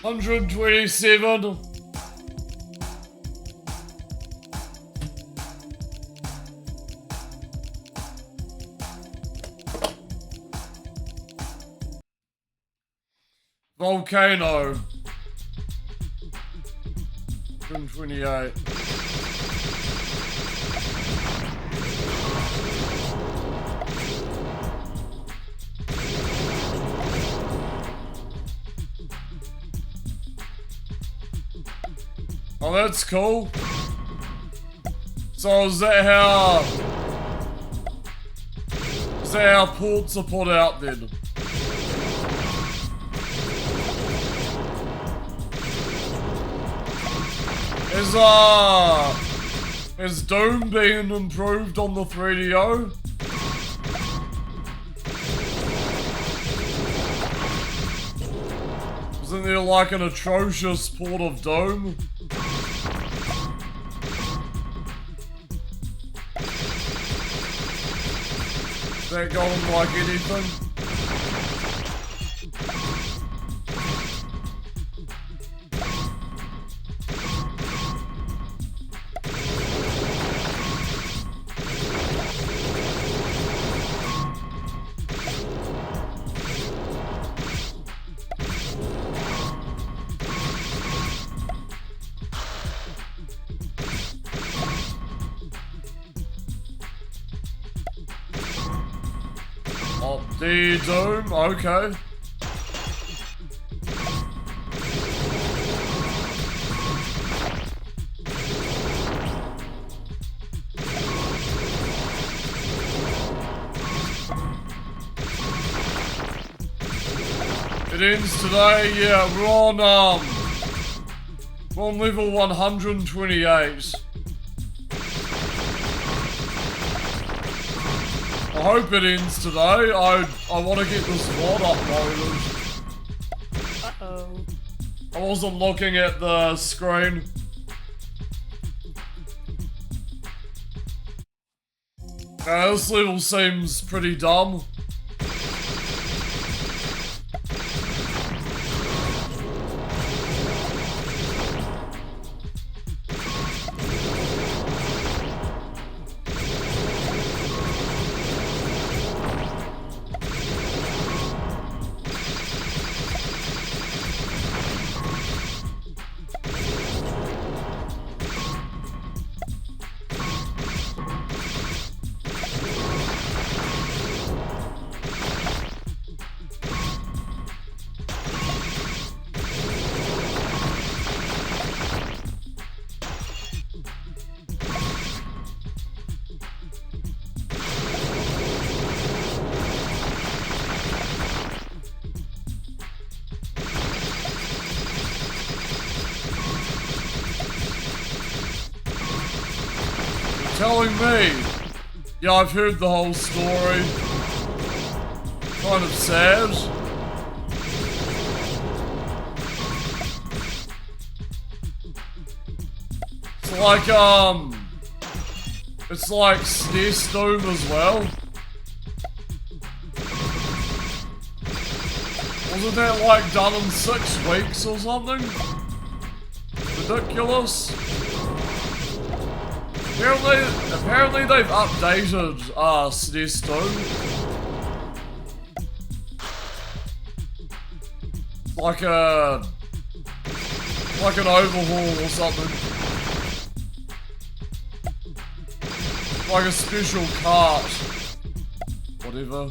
$127. Volcano. 128. Oh, that's cool. So is that how ports are put out then? Has Doom been improved on the 3DO? Isn't there like an atrocious port of Doom? Is that going like anything? Oh, the Doom, okay. It ends today, yeah, we're on level 128. I hope it ends today. I want to get this VOD uploaded. Uh-oh. I wasn't looking at the screen. This level seems pretty dumb. Telling me. Yeah, I've heard the whole story. Kind of sad. It's like SNES Doom as well. Wasn't that like done in 6 weeks or something? Ridiculous. Apparently they've updated SNES Doom. Like an overhaul or something. Like a special cart. Whatever.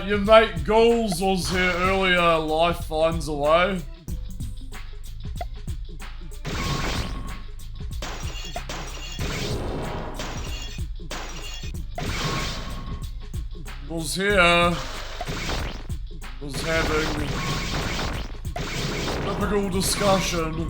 Your mate Ghouls was here earlier, life finds a way. Was here, was having typical discussion.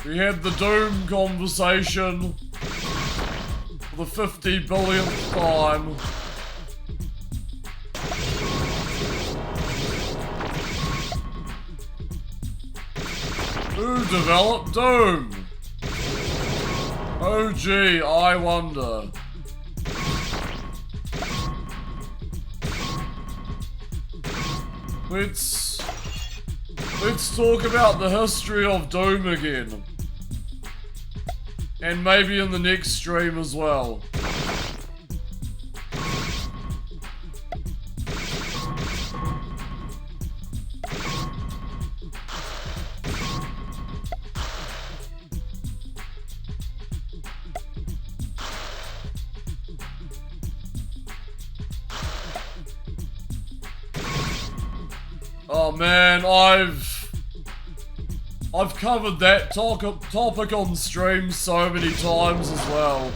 We had the Doom conversation for the 50 billionth time. Who developed Doom? Oh gee, I wonder. Let's talk about the history of Doom again. And maybe in the next stream as well. Oh man, I've covered that topic on stream so many times as well.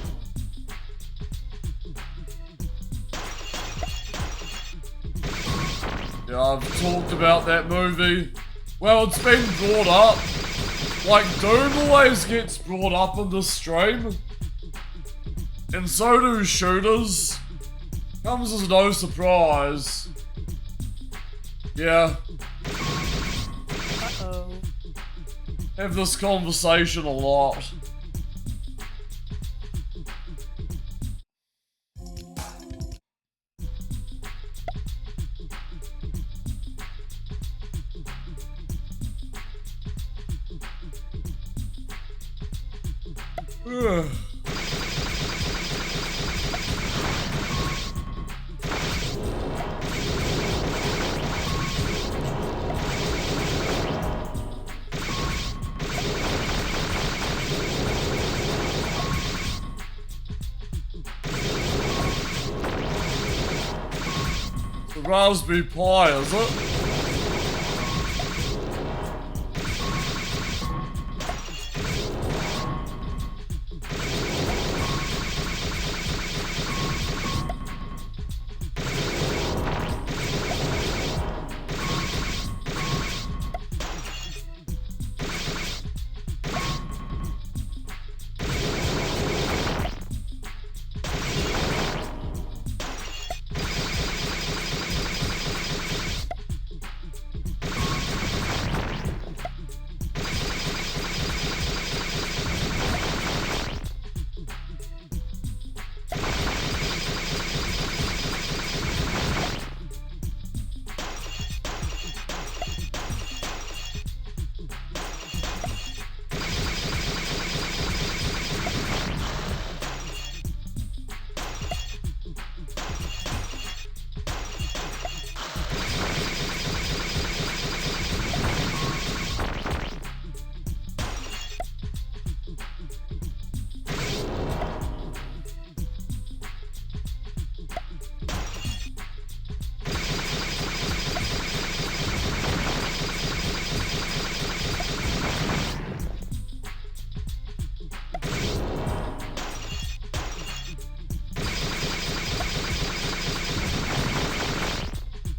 Yeah, I've talked about that movie. Well, it's been brought up. Like, Doom always gets brought up in this stream. And so do shooters. Comes as no surprise. Yeah. Uh-oh. Have this conversation a lot. Ugh. Raspberry Pi, is it?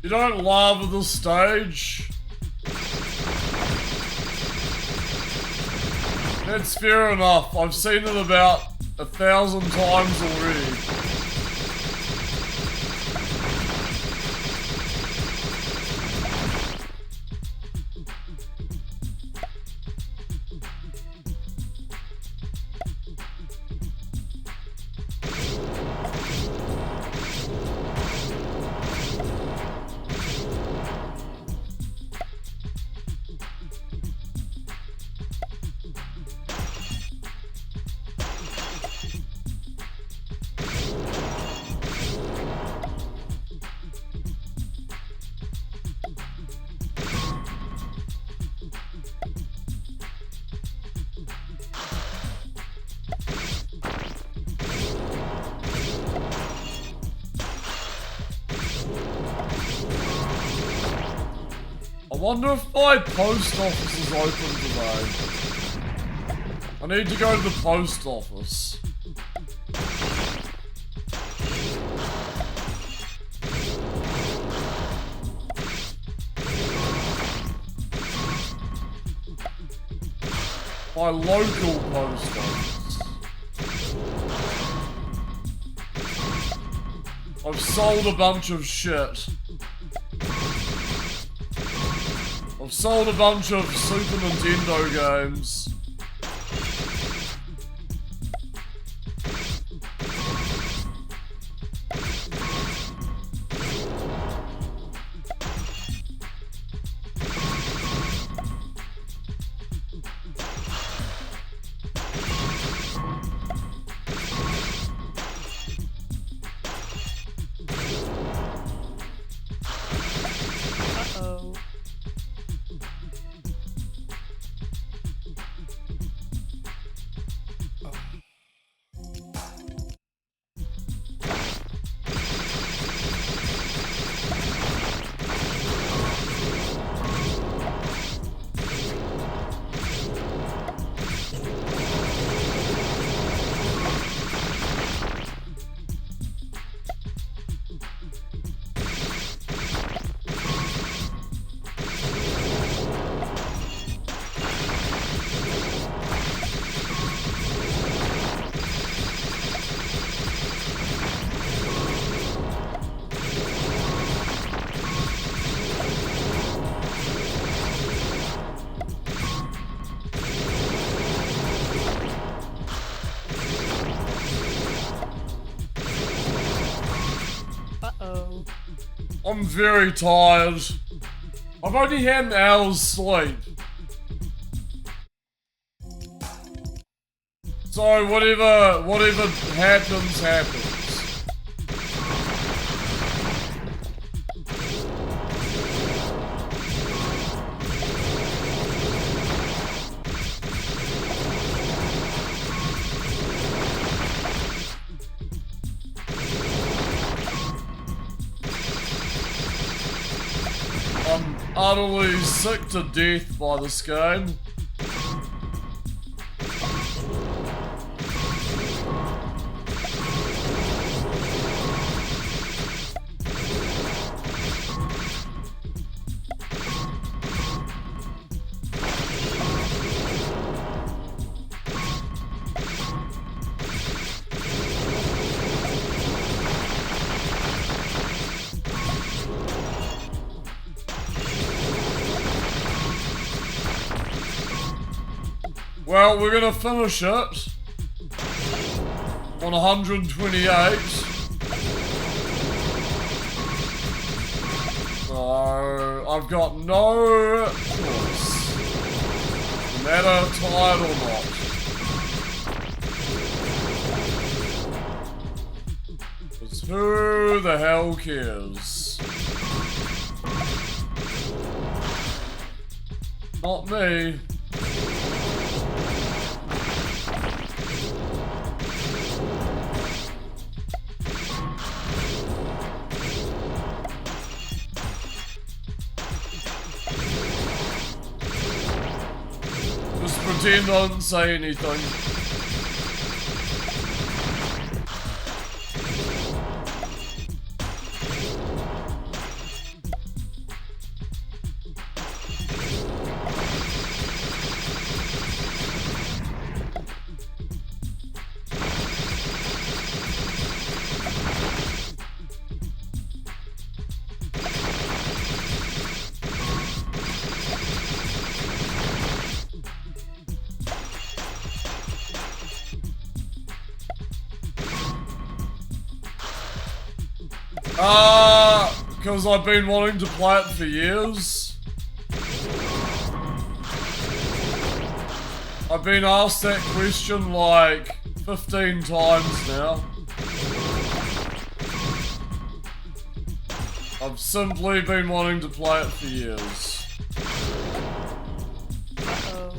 You don't lava the stage? That's fair enough. I've seen it about 1,000 times already. I wonder if my post office is open today. I need to go to the post office. My local post office. I've sold a bunch of shit. I've sold a bunch of Super Nintendo games. I'm very tired. I've only had an hour's sleep. So whatever happens, happens. I'm utterly sick to death by this game. Well, we're gonna finish it on 128. So I've got no choice, no matter tired or not. Because who the hell cares? Not me. Just pretend I didn't say anything. Because I've been wanting to play it for years. I've been asked that question like 15 times now. I've simply been wanting to play it for years. Uh-oh.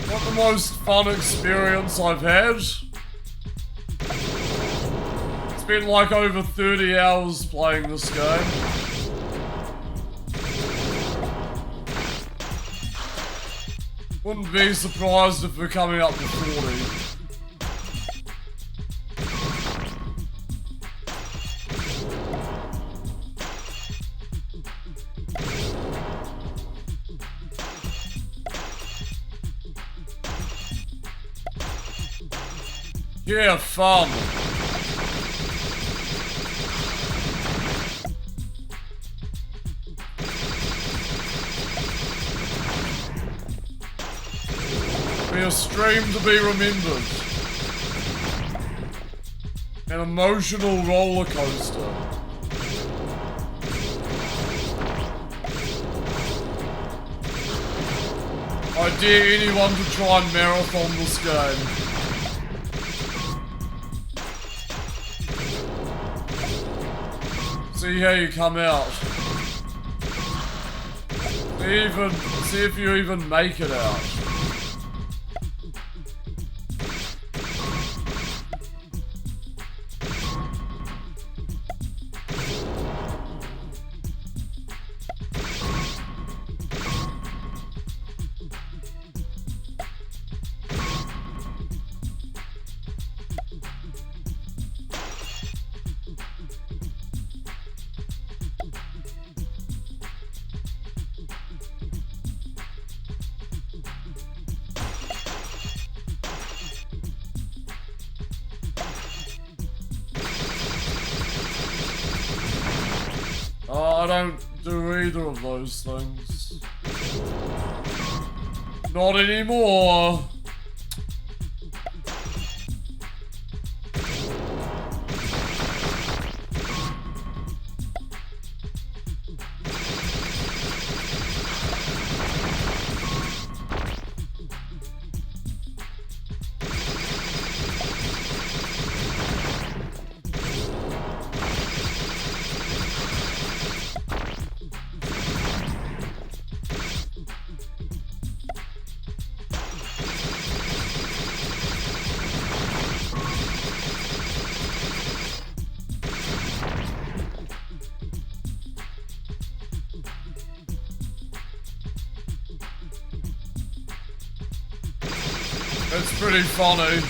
Not the most fun experience I've had. It's been like over 30 hours playing this game. Wouldn't be surprised if we're coming up to 40. Yeah, fun. Be a stream to be remembered. An emotional roller coaster. I dare anyone to try and marathon this game. See how you come out. See if you even make it out. I don't do either of those things. Not anymore. It's pretty funny.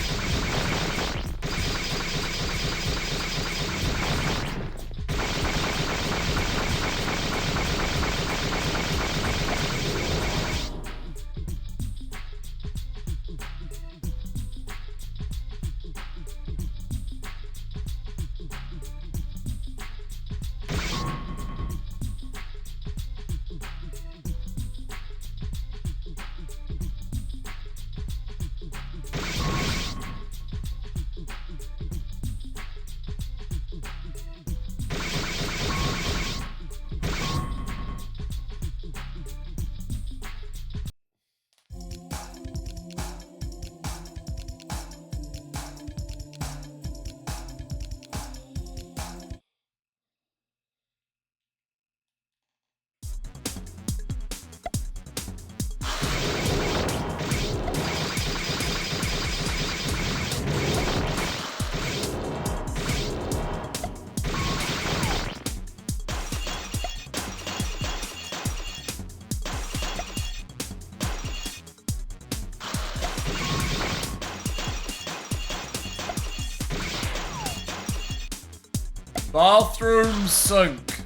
Bathroom sink.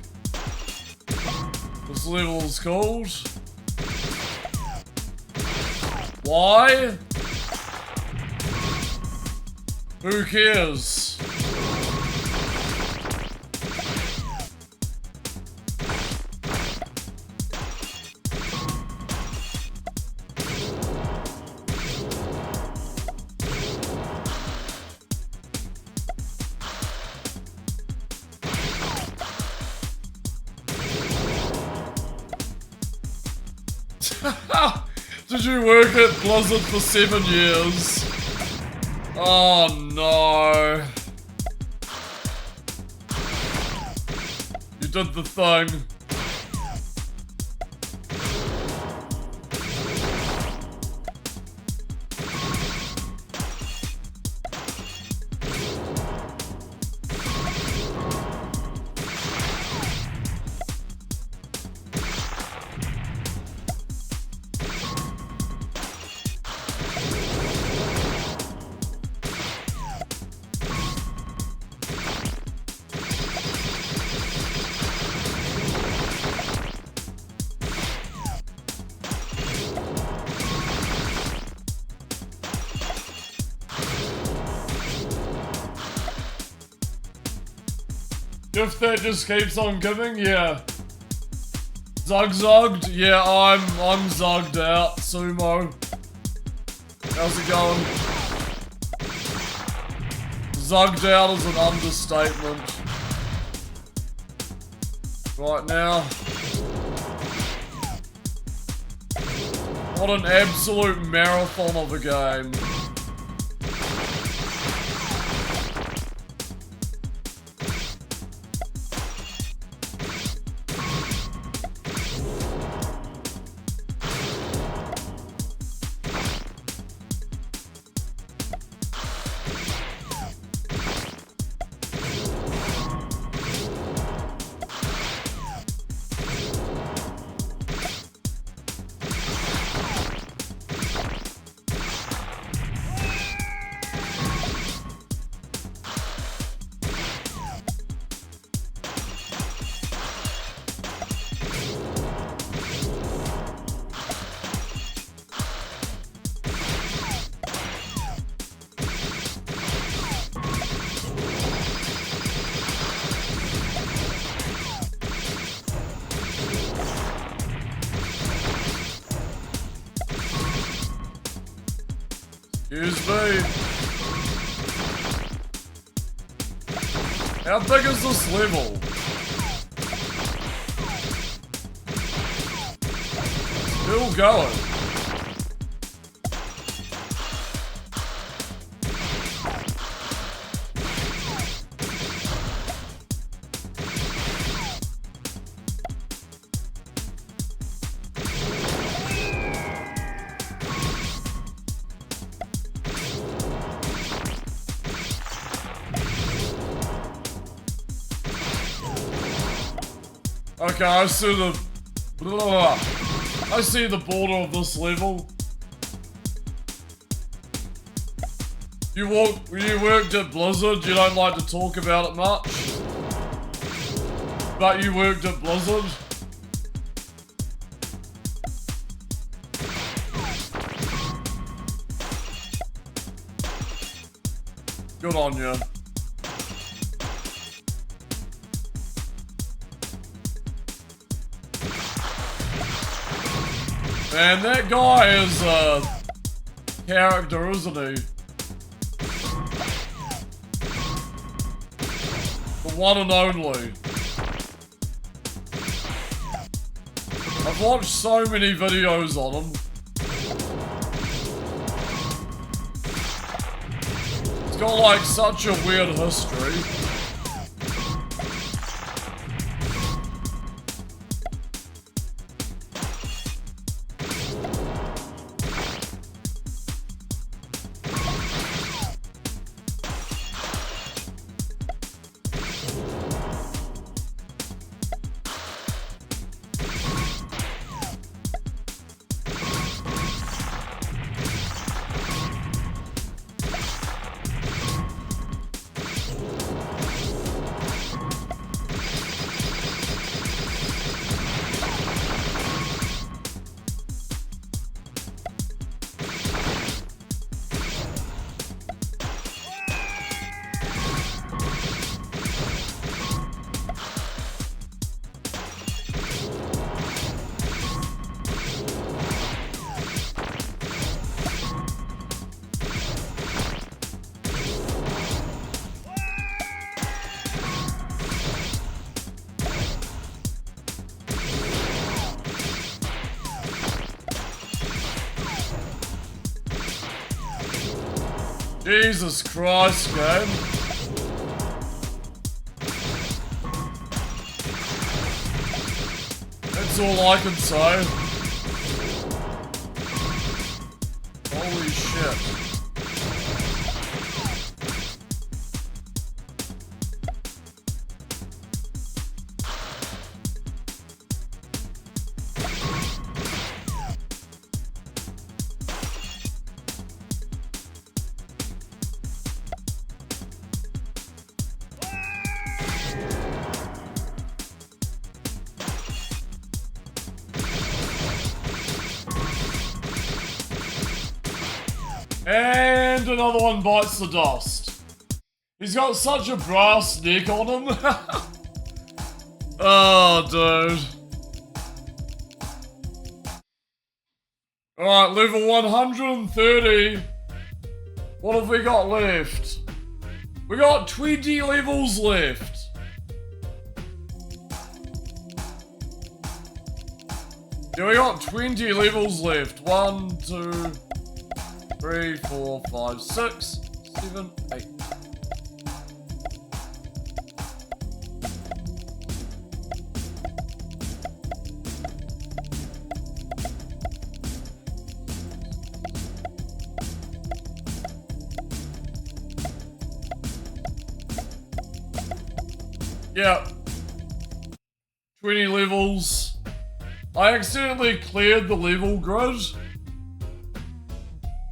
This level is called. Why? Who cares? Did you work at Blizzard for 7 years? Oh no. You did the thing. Gift that just keeps on giving, yeah. Zug-zugged? Yeah, I'm zugged out. Sumo. How's it going? Zugged out is an understatement. Right now. What an absolute marathon of a game. Excuse me. How big is this level? Still going. Okay, I see the... I see the border of this level. You worked at Blizzard, you don't like to talk about it much. But you worked at Blizzard. Good on you. Man, that guy is a character, isn't he? The one and only. I've watched so many videos on him. He's got like such a weird history. Jesus Christ, game. That's all I can say. Holy shit. And another one bites the dust. He's got such a brass neck on him. Oh, dude. Alright, level 130. What have we got left? We got 20 levels left. Yeah, we got 20 levels left. 1, 2, 3, 4, 5, 6, 7, 8. Yeah. 20 levels. I accidentally cleared the level grid.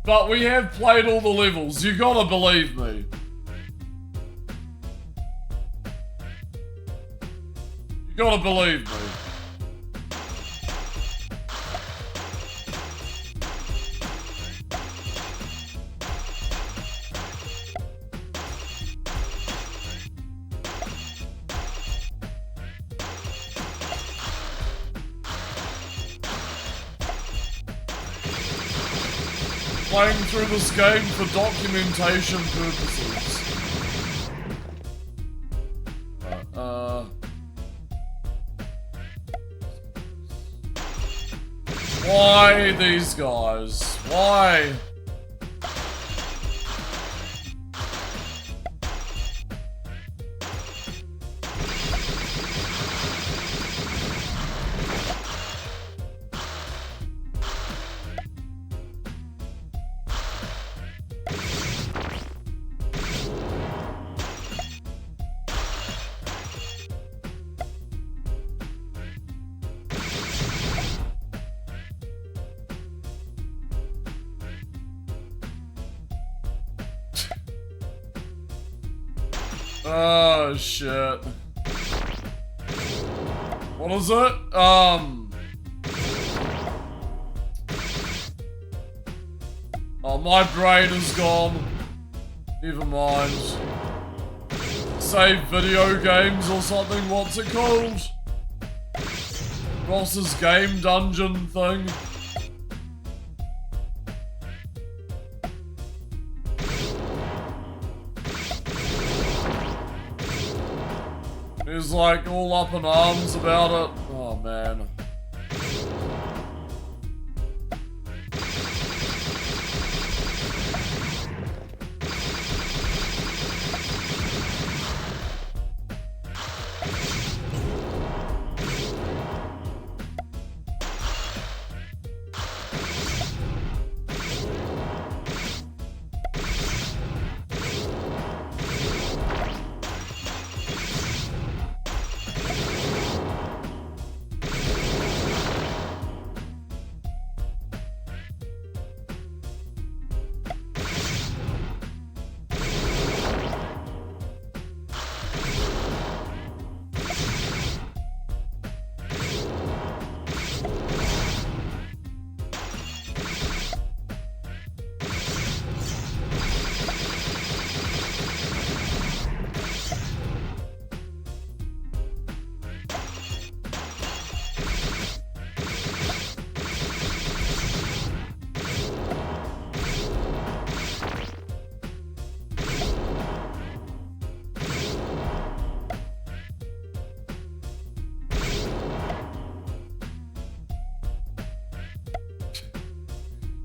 But we have played all the levels. You gotta believe me. You gotta believe me. Playing through this game for documentation purposes. Why these guys? Why? Oh shit. What is it? Oh, my brain is gone. Never mind. Save video games or something, what's it called? Ross's game dungeon thing. He's like all up in arms about it. Oh man.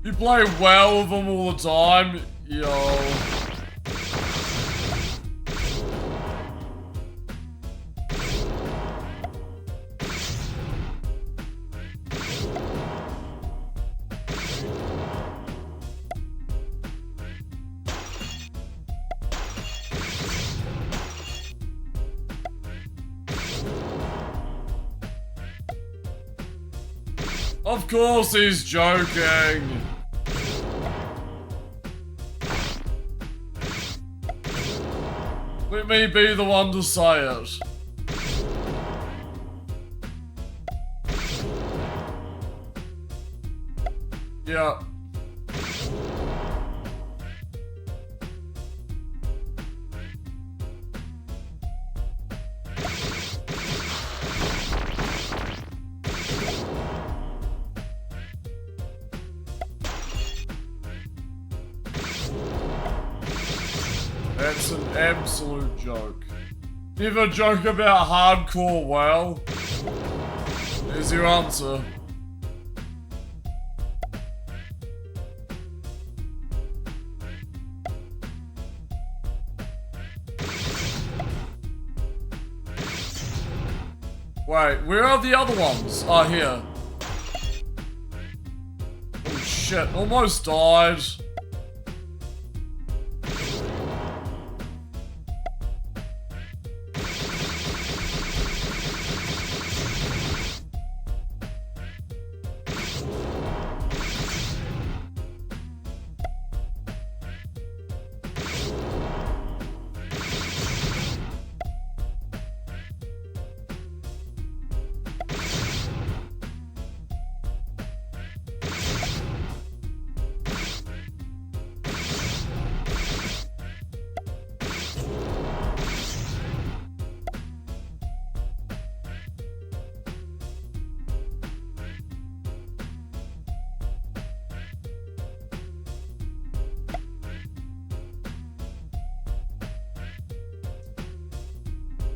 You play well with them all the time, yo. Of course he's joking. Let me be the one to say it. Yeah. That's an absolute joke. Never joke about hardcore well. There's your answer. Wait, where are the other ones? Oh, here. Oh shit, almost died.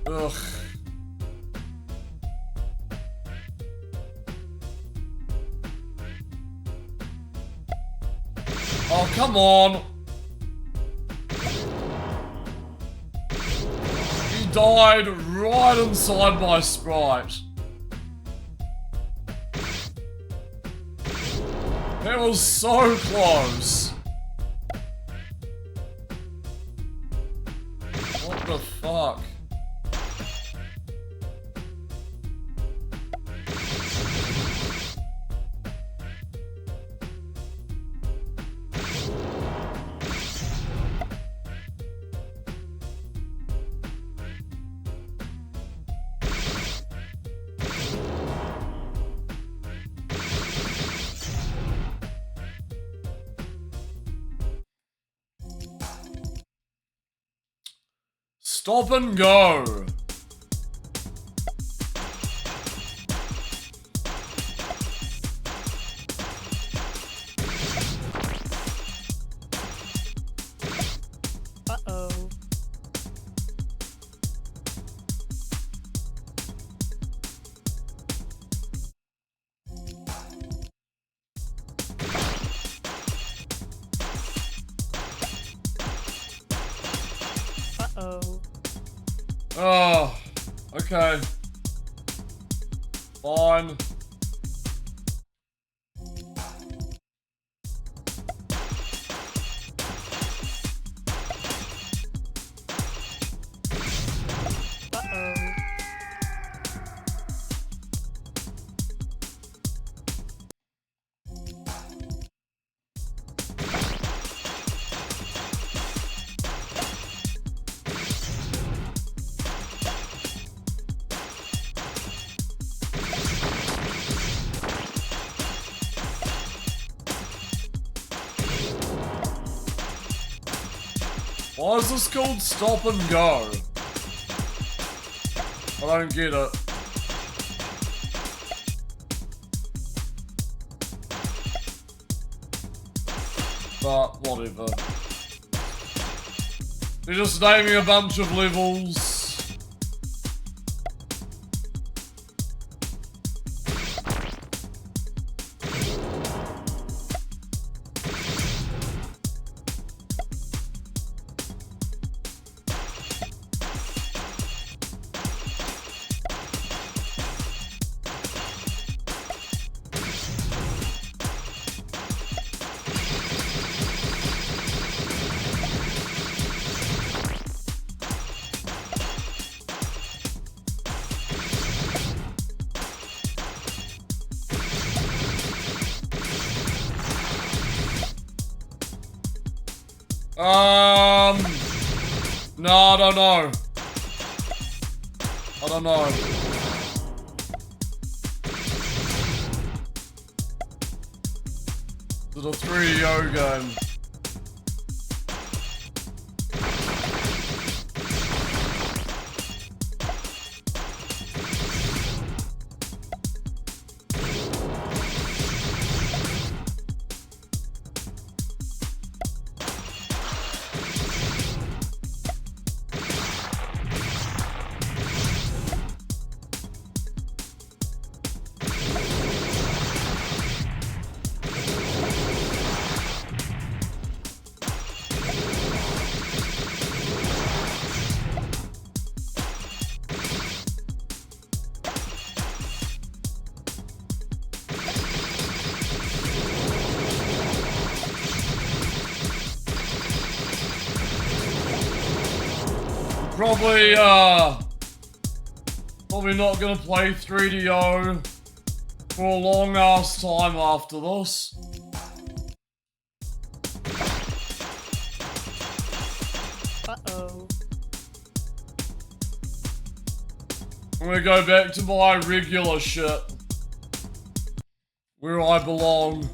Ugh. Oh, come on. He died right inside my sprite. That was so close. What the fuck? Stop and go. Uh-oh. Uh-oh. Oh, okay. Fine. Uh-oh. Why is this called stop and go? I don't get it. But whatever. They're just naming a bunch of levels. No, I don't know. I don't know. Is it a 3DO game? Probably not gonna play 3DO for a long ass time after this. Uh-oh. I'm gonna go back to my regular shit. Where I belong.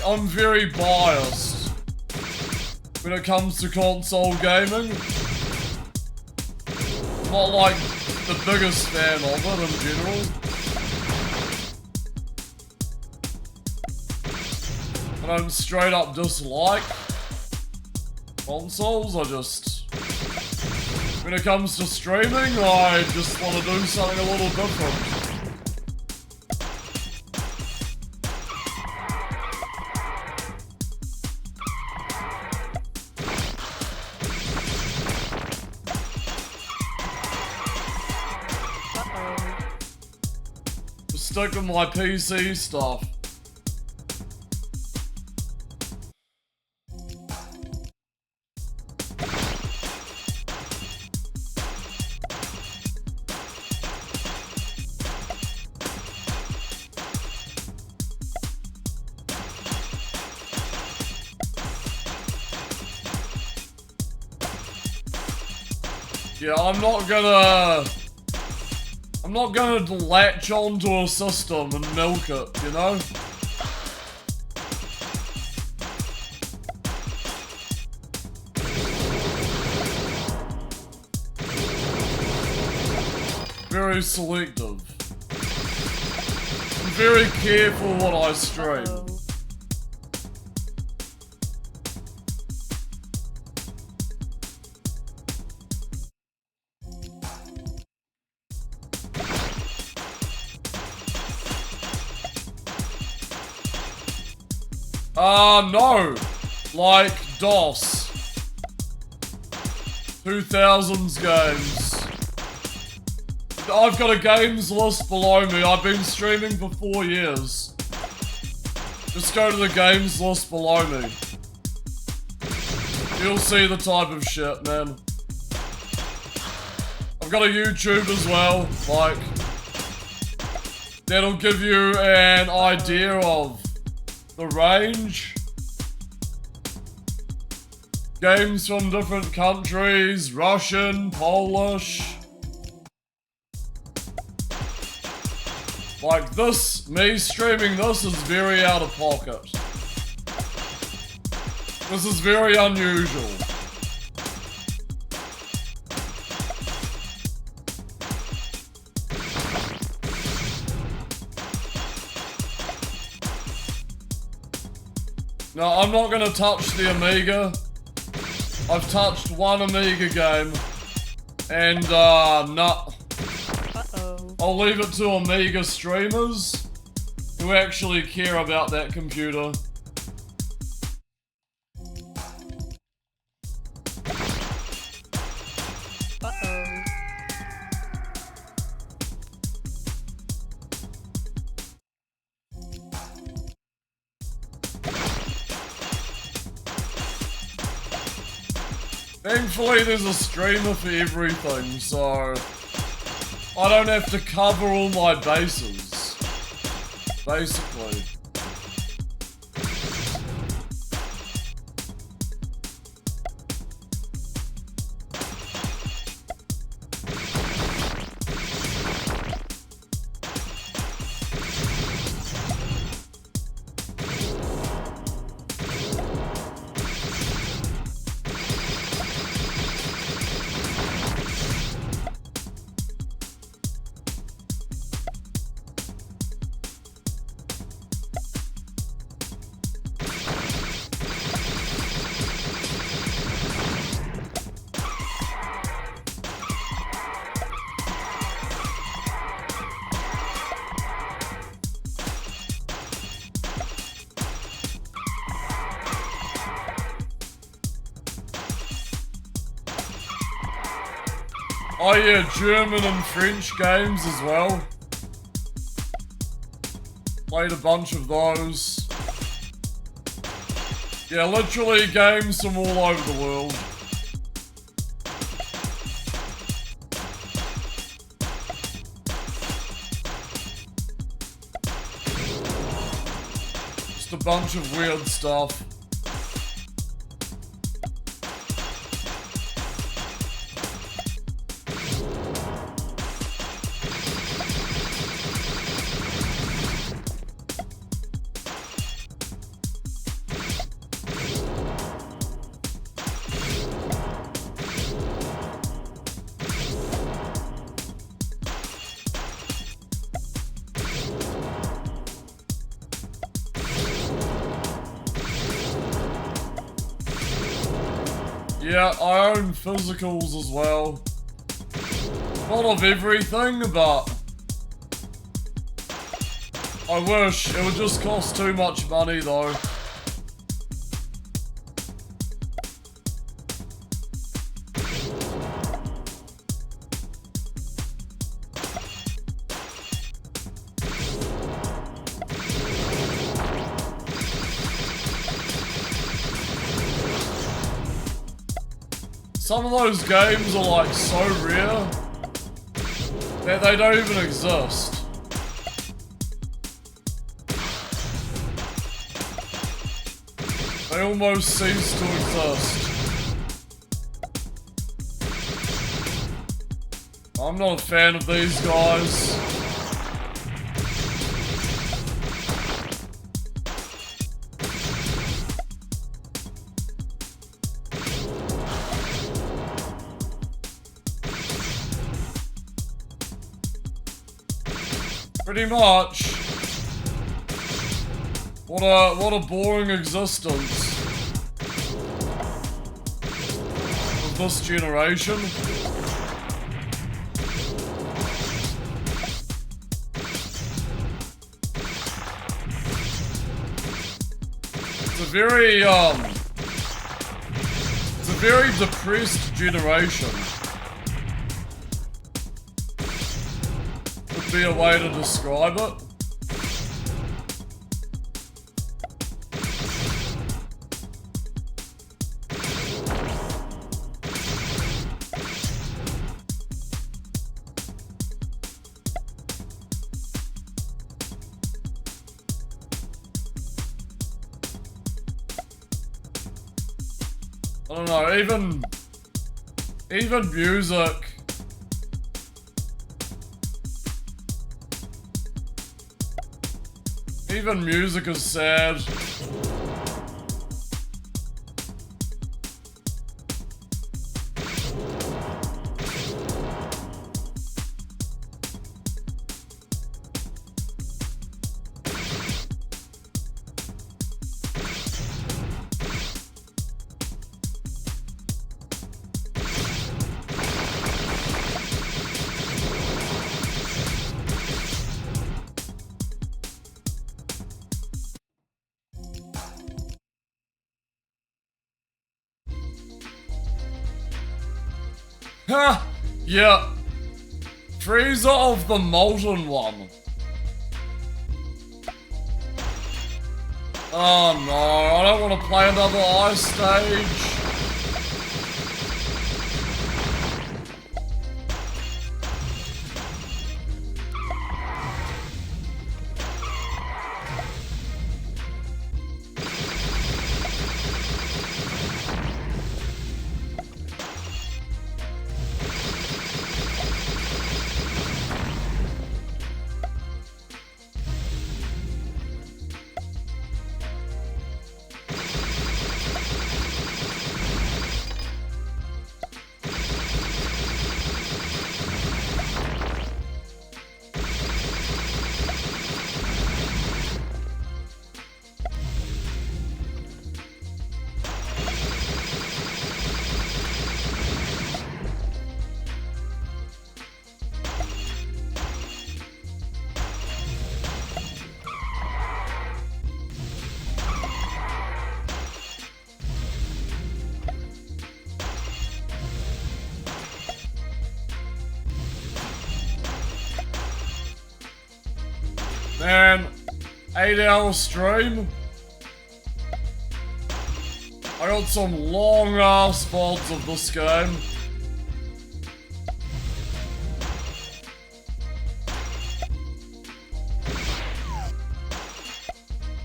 I'm very biased when it comes to console gaming. Not like the biggest fan of it in general. I don't straight up dislike consoles, when it comes to streaming, I just want to do something a little different. Stick with my PC stuff. Yeah, I'm not gonna latch onto a system and milk it, you know? Very selective. I'm very careful what I stream. No. Like DOS. 2000s games. I've got a games list below me. I've been streaming for 4 years. Just go to the games list below me. You'll see the type of shit, man. I've got a YouTube as well, like, that'll give you an idea of the range. Games from different countries, Russian, Polish. Like this, me streaming this is very out of pocket. This is very unusual. No, I'm not gonna touch the Amiga. I've touched one Amiga game, and nah. I'll leave it to Amiga streamers who actually care about that computer. Thankfully, there's a streamer for everything, so I don't have to cover all my bases, basically. Oh yeah, German and French games as well. Played a bunch of those. Yeah, literally games from all over the world. Just a bunch of weird stuff. Yeah, I own physicals as well. Not of everything, but I wish. It would just cost too much money though. Some of those games are like so rare that they don't even exist. They almost cease to exist. I'm not a fan of these guys. Pretty much. What a boring existence. Of this generation. It's a very depressed generation. Would be a way to describe it. I don't know, even music. Even music is sad. Ha! Yeah. Freezer of the Molten One. Oh no, I don't want to play another ice stage. Man, 8-hour stream. I got some long ass VODs of this game.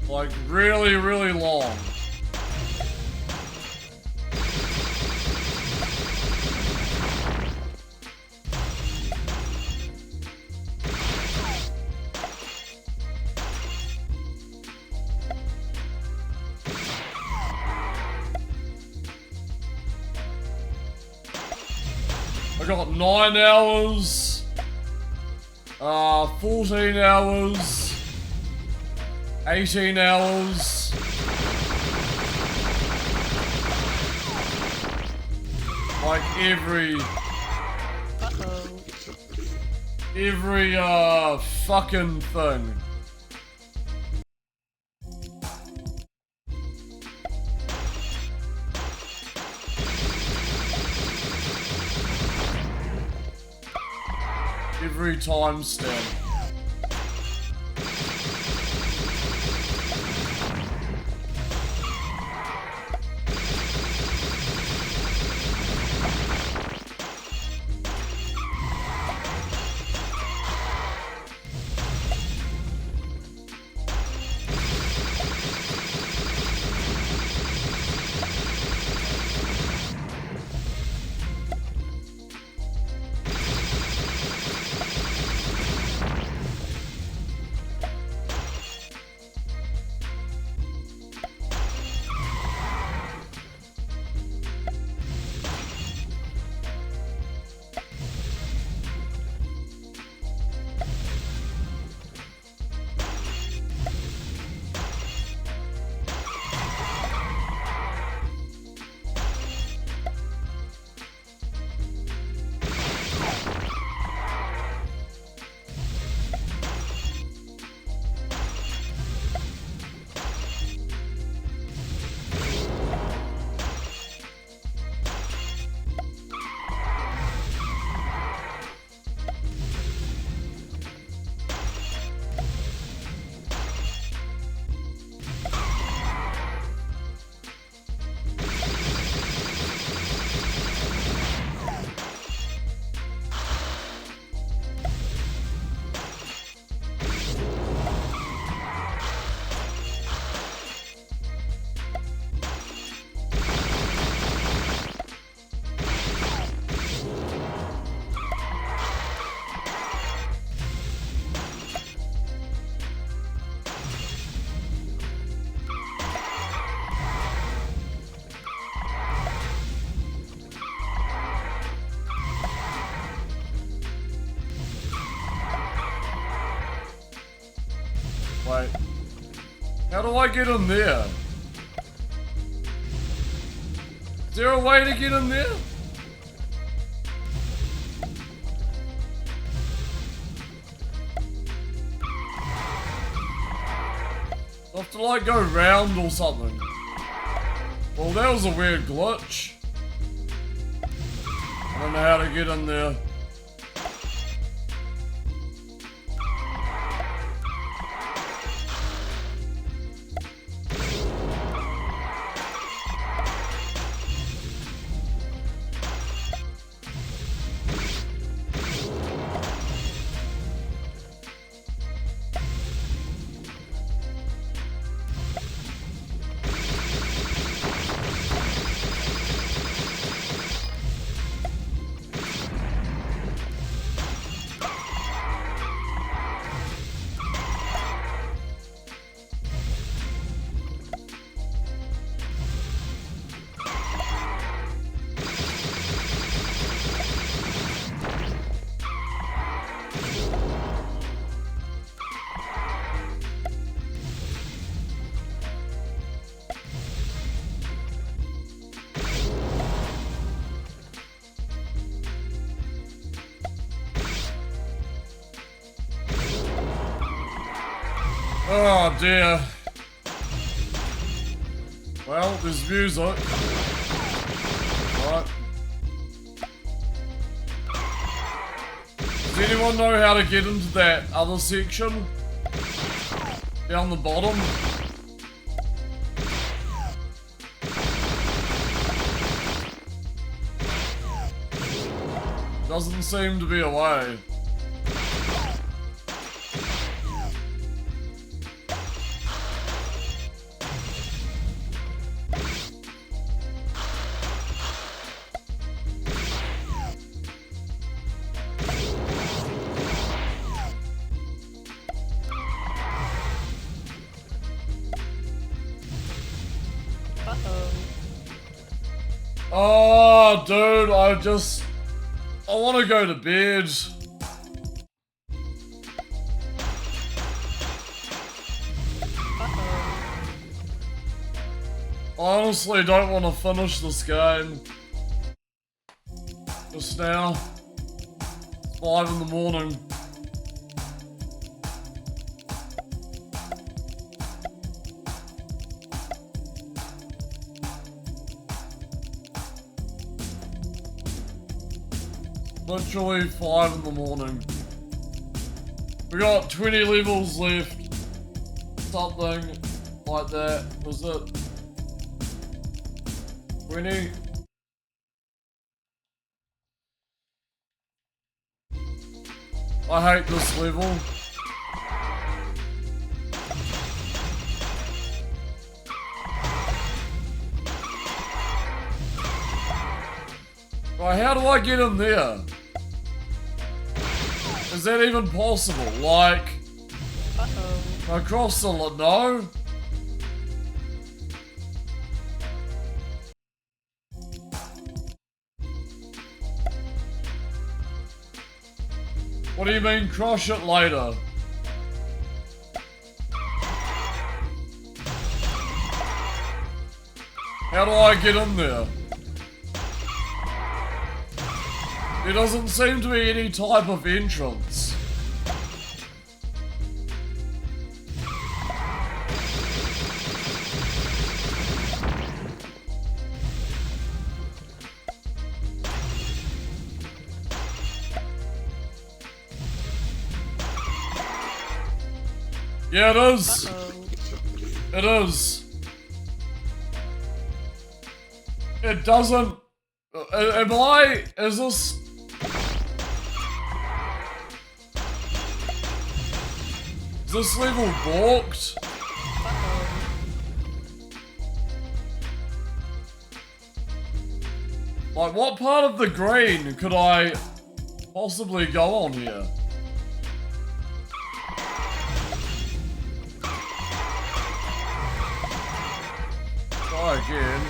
Like really, really long. I got 9 hours, 14 hours, 18 hours, like every fucking thing. Every timestamp. Wait. How do I get in there? Is there a way to get in there? I have to like go round or something. Well, that was a weird glitch. I don't know how to get in there. Oh dear. Well, there's music. Right. Does anyone know how to get into that other section? Down the bottom. Doesn't seem to be a way. Oh, dude, I want to go to bed. I honestly don't want to finish this game. Just now. It's 5 in the morning. Literally 5 in the morning. We got 20 levels left. Something like that. Was it 20? I hate this level. Right, how do I get in there? Is that even possible? Like, across the no? What do you mean, crush it later? How do I get in there? There doesn't seem to be any type of entrance. Yeah, it is. It is. It doesn't. Is this? Is this level balked? Like, what part of the green could I possibly go on here? Try again.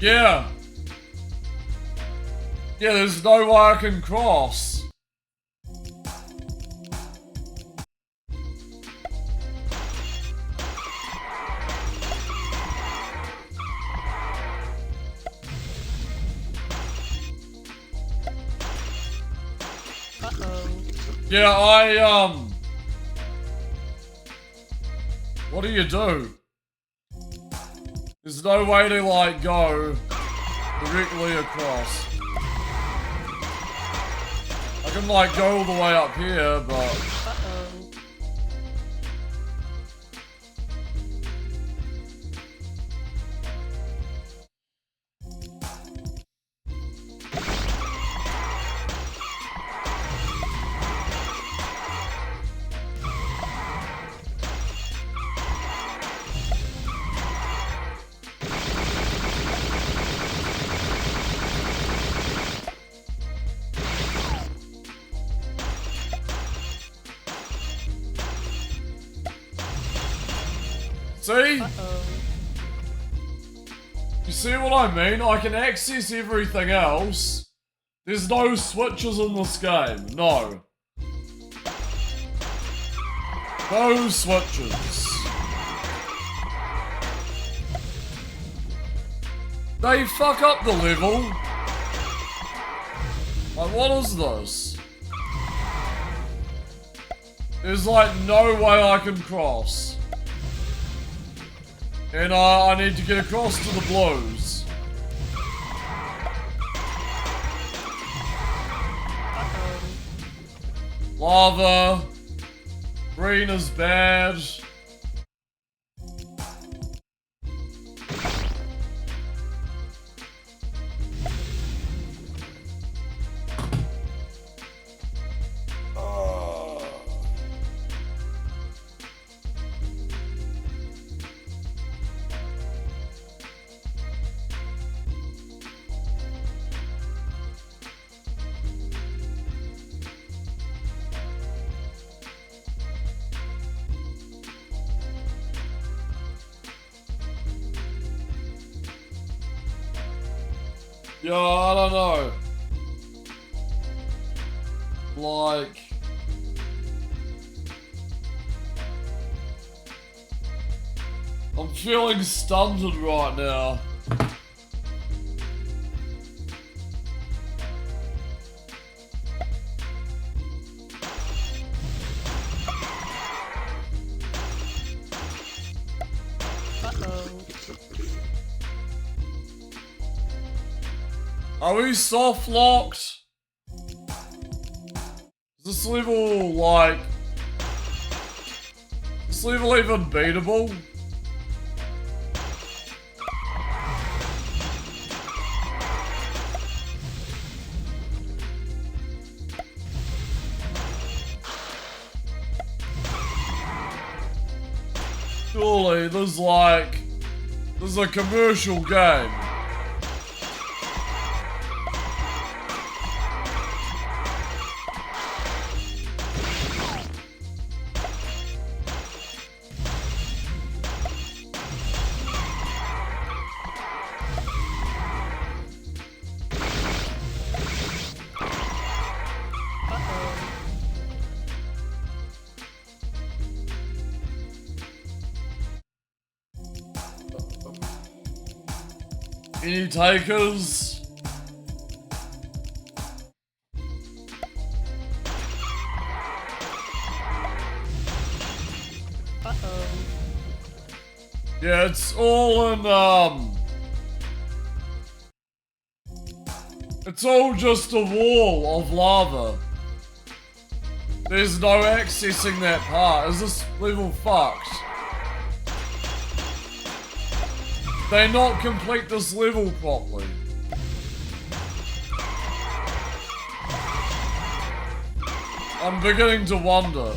Yeah. Yeah, there's no way I can cross. Yeah, what do you do? There's no way to, like, go directly across. I can, like, go all the way up here, but... See? You see what I mean? I can access everything else. There's no switches in this game. No. No switches. They fuck up the level. Like, what is this? There's like no way I can cross. And I need to get across to the blues. Lava. Green is bad. Yeah, I don't know. Like... I'm feeling stunted right now. Uh-oh. Are we soft locked? Is this level like... Is this level even beatable? Surely there's like... There's a commercial game. Any takers? Uh-oh. Yeah, it's all in, it's all just a wall of lava. There's no accessing that part. Is this level fucked? They not complete this level properly. I'm beginning to wonder.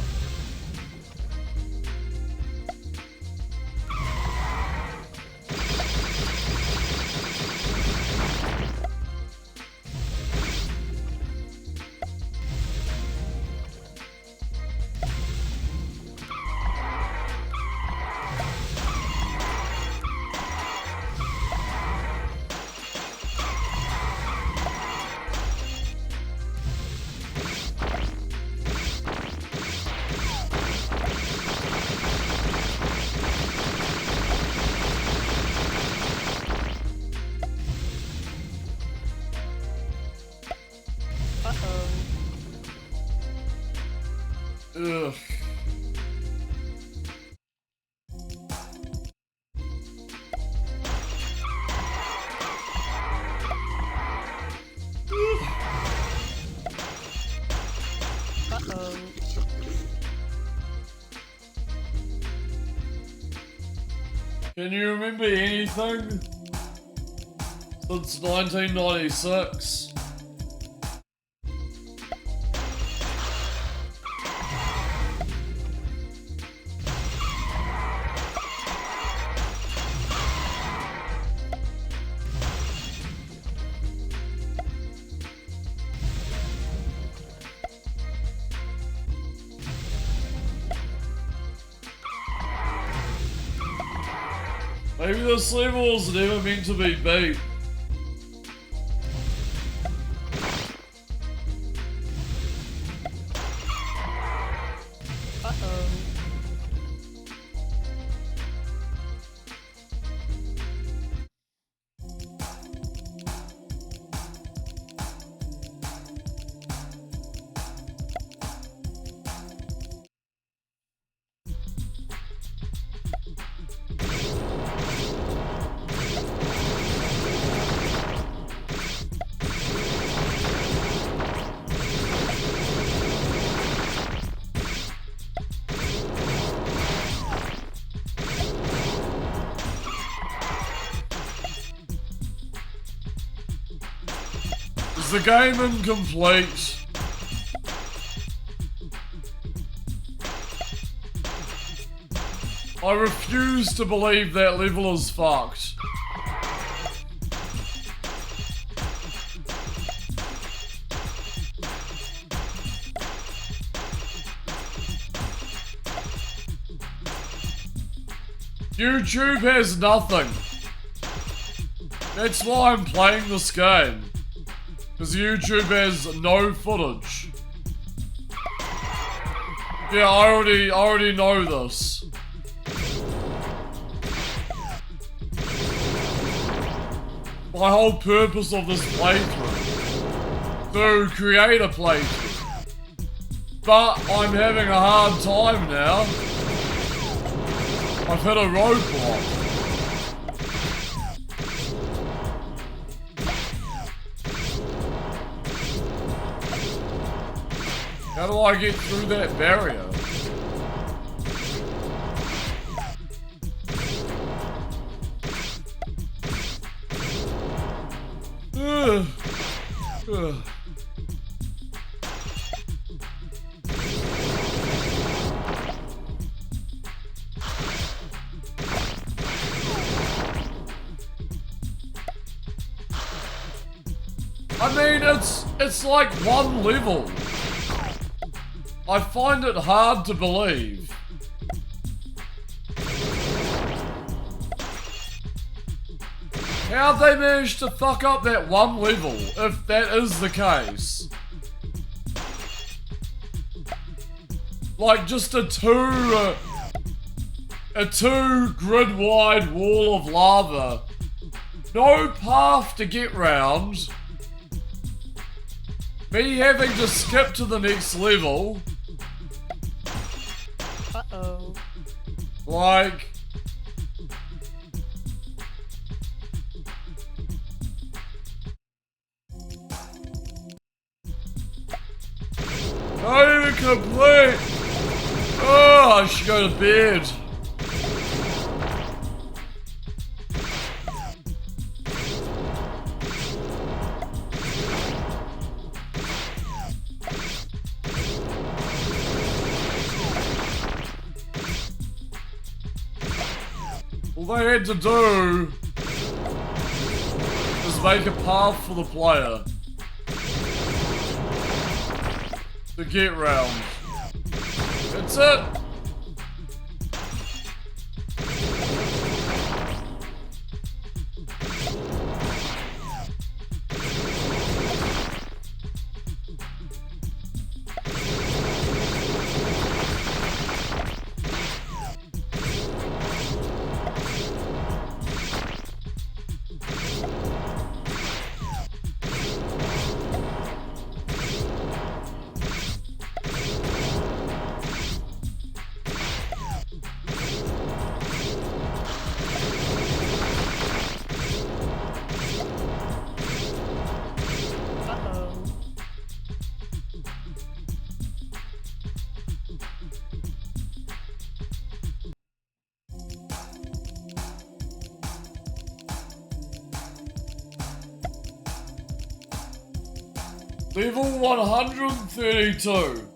Ugh. Uh-oh. Can you remember anything since 1996? Maybe this level was never meant to be beat. Uh-oh. the game incomplete? I refuse to believe that level is fucked. YouTube has nothing. That's why I'm playing this game. Because YouTube has no footage. Yeah, I already know this. My whole purpose of this playthrough, to create a playthrough. But I'm having a hard time now. I've hit a roadblock. How do I get through that barrier? I mean, it's like one level. I find it hard to believe. How'd they manage to fuck up that one level, if that is the case? Like just a two grid wide wall of lava. No path to get round. Me having to skip to the next level. Uh-oh. Like... not even complete! Oh, I should go to bed. All they had to do is make a path for the player to get round. That's it. Level 132.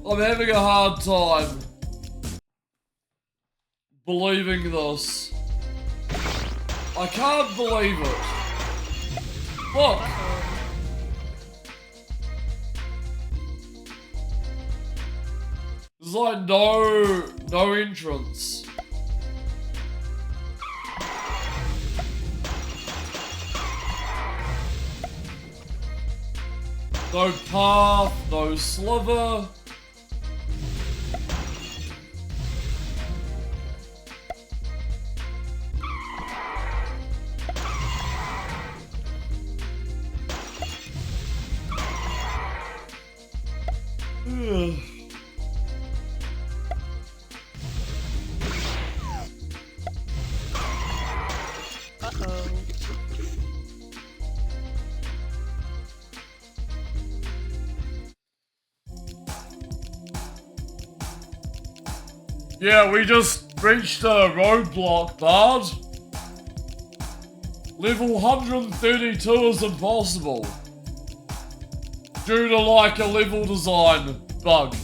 I'm having a hard time believing this. I can't believe it. Look. There's like no entrance. No path, no sliver. Yeah, we just reached a roadblock, bud. Level 132 is impossible. Due to like a level design bug.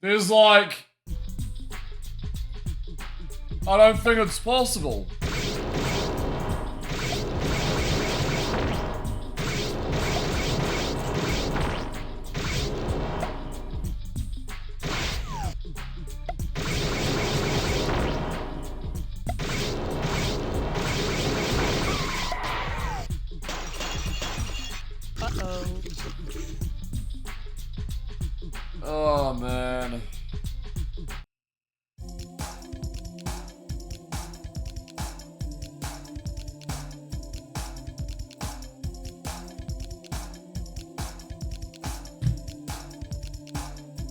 There's like... I don't think it's possible. Uh-oh. Oh, man.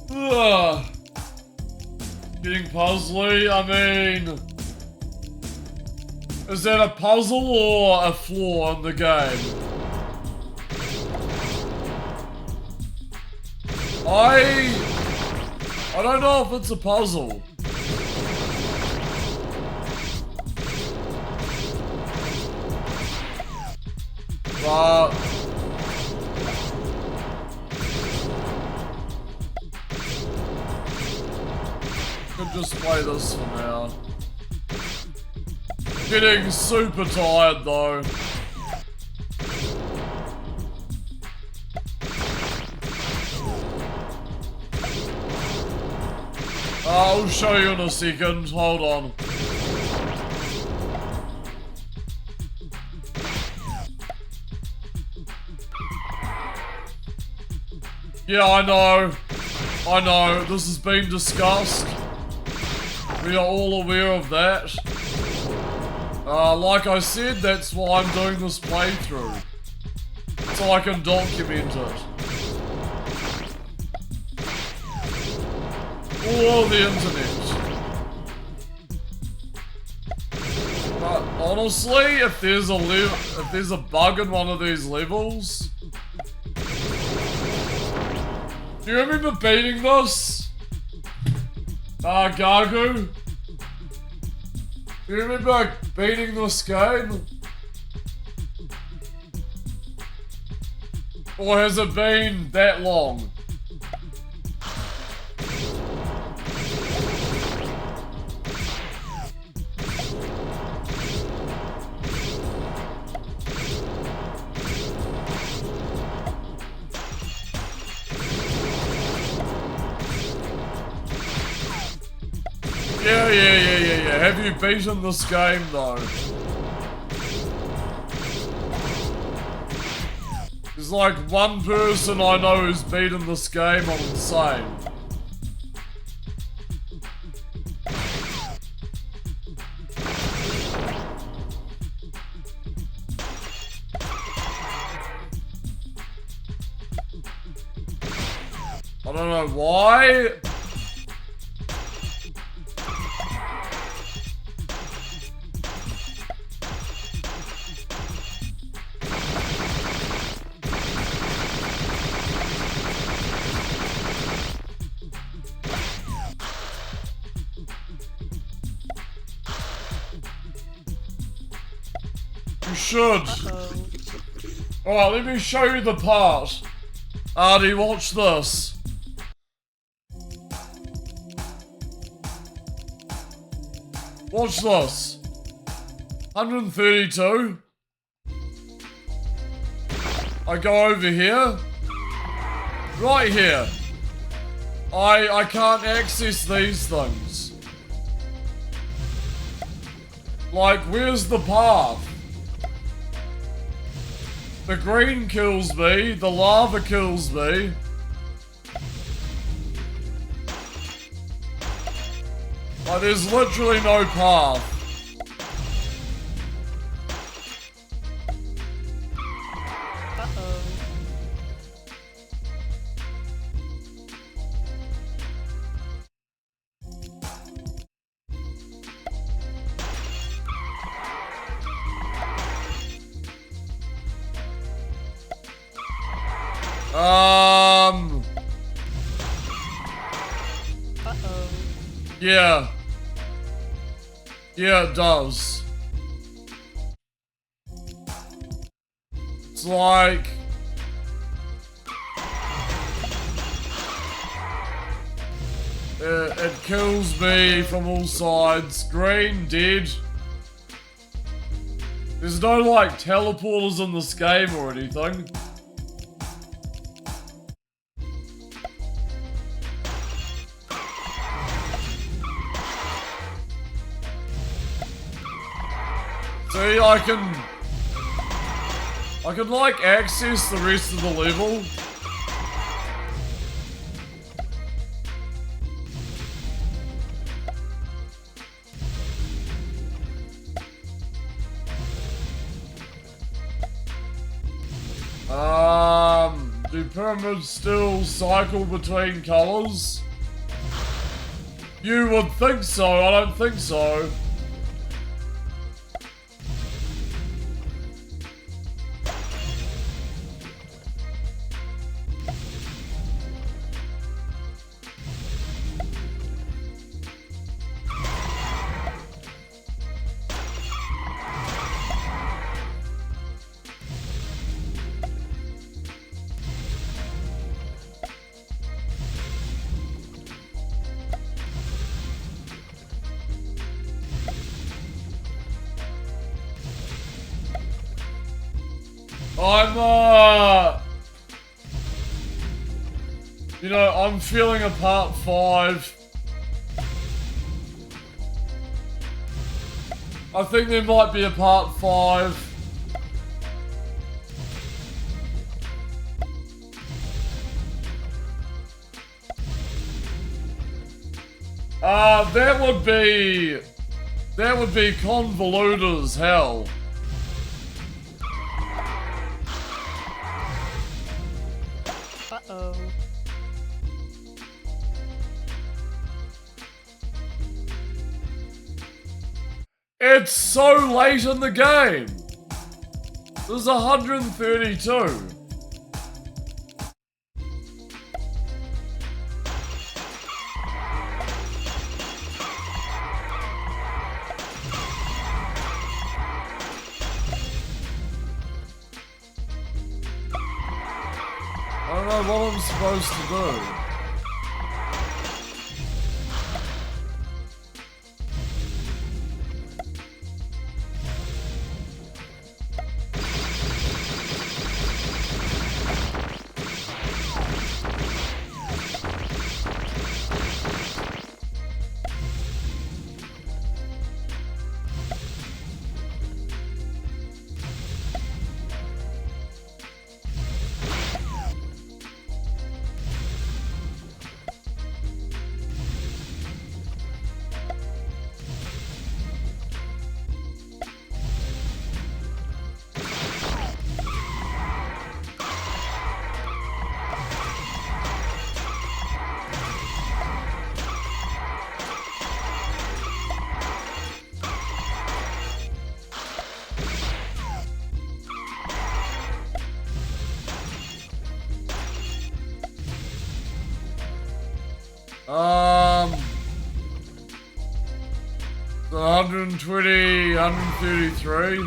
Ugh. Getting puzzly, I mean... Is that a puzzle or a flaw in the game? I don't know if it's a puzzle. But... could just play this for now. Getting super tired though. I'll show you in a second, hold on. Yeah, I know, this has been discussed. We are all aware of that. Like I said, that's why I'm doing this playthrough. So I can document it. Or the internet. But honestly, if there's a bug in one of these levels... Do you remember beating this? Gagu? Do you remember beating this game? Or has it been that long? Yeah. Have you beaten this game though? There's like one person I know who's beaten this game. I'm insane. I don't know why. You should. Uh-oh. Alright, let me show you the part. Artie, watch this. Watch this. 132. I go over here. Right here. I can't access these things. Like, where's the path? The green kills me, the lava kills me. Like, there's literally no path. Yeah. Yeah, it does. It's like... it kills me from all sides. Green, dead. There's no, like, teleporters in this game or anything. See, I can like access the rest of the level. Do pyramids still cycle between colors? You would think so, I don't think so. You know, I'm feeling a part 5. I think there might be a part 5. That would be convoluted as hell. Uh-oh. It's so late in the game. There's 132. I don't know what I'm supposed to do. The 120, 133.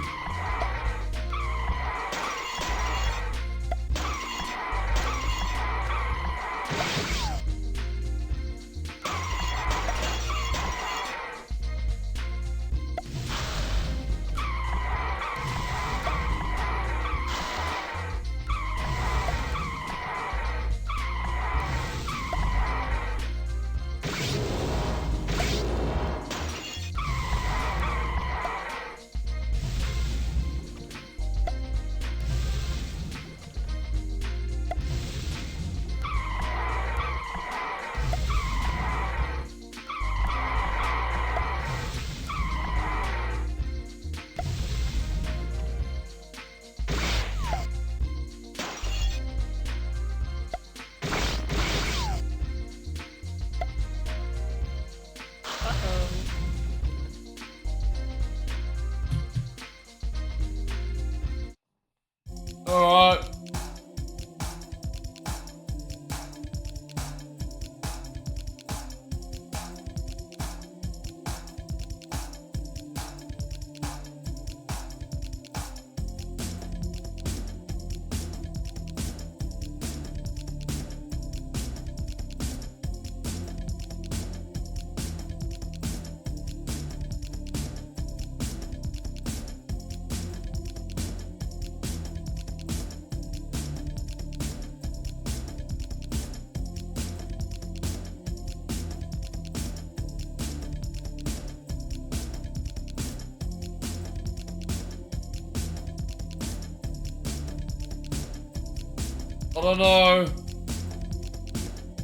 I don't know.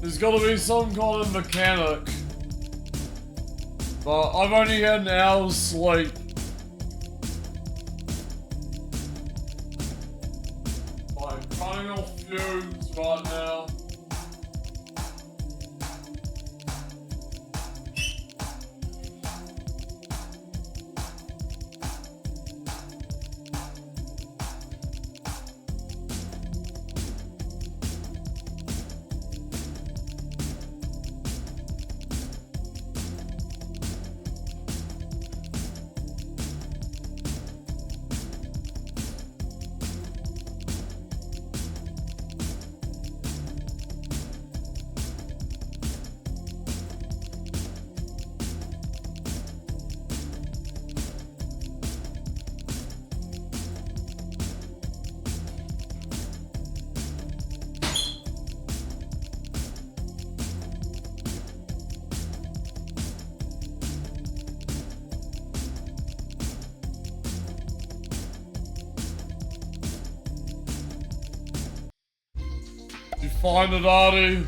There's gotta be some kind of mechanic. But I've only had an hour's sleep. I'm running off fumes right now. You find it, Artie?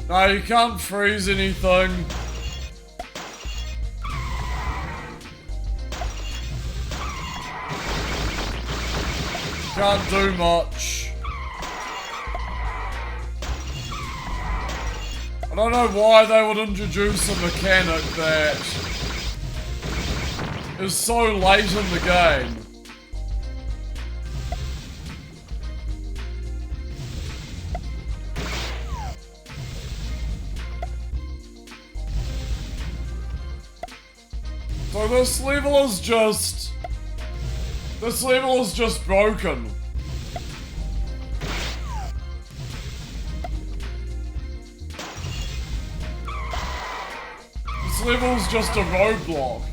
No, you can't freeze anything. Can't do much. I don't know why they would introduce a mechanic that is so late in the game. So this level is just broken. This level's just a roadblock.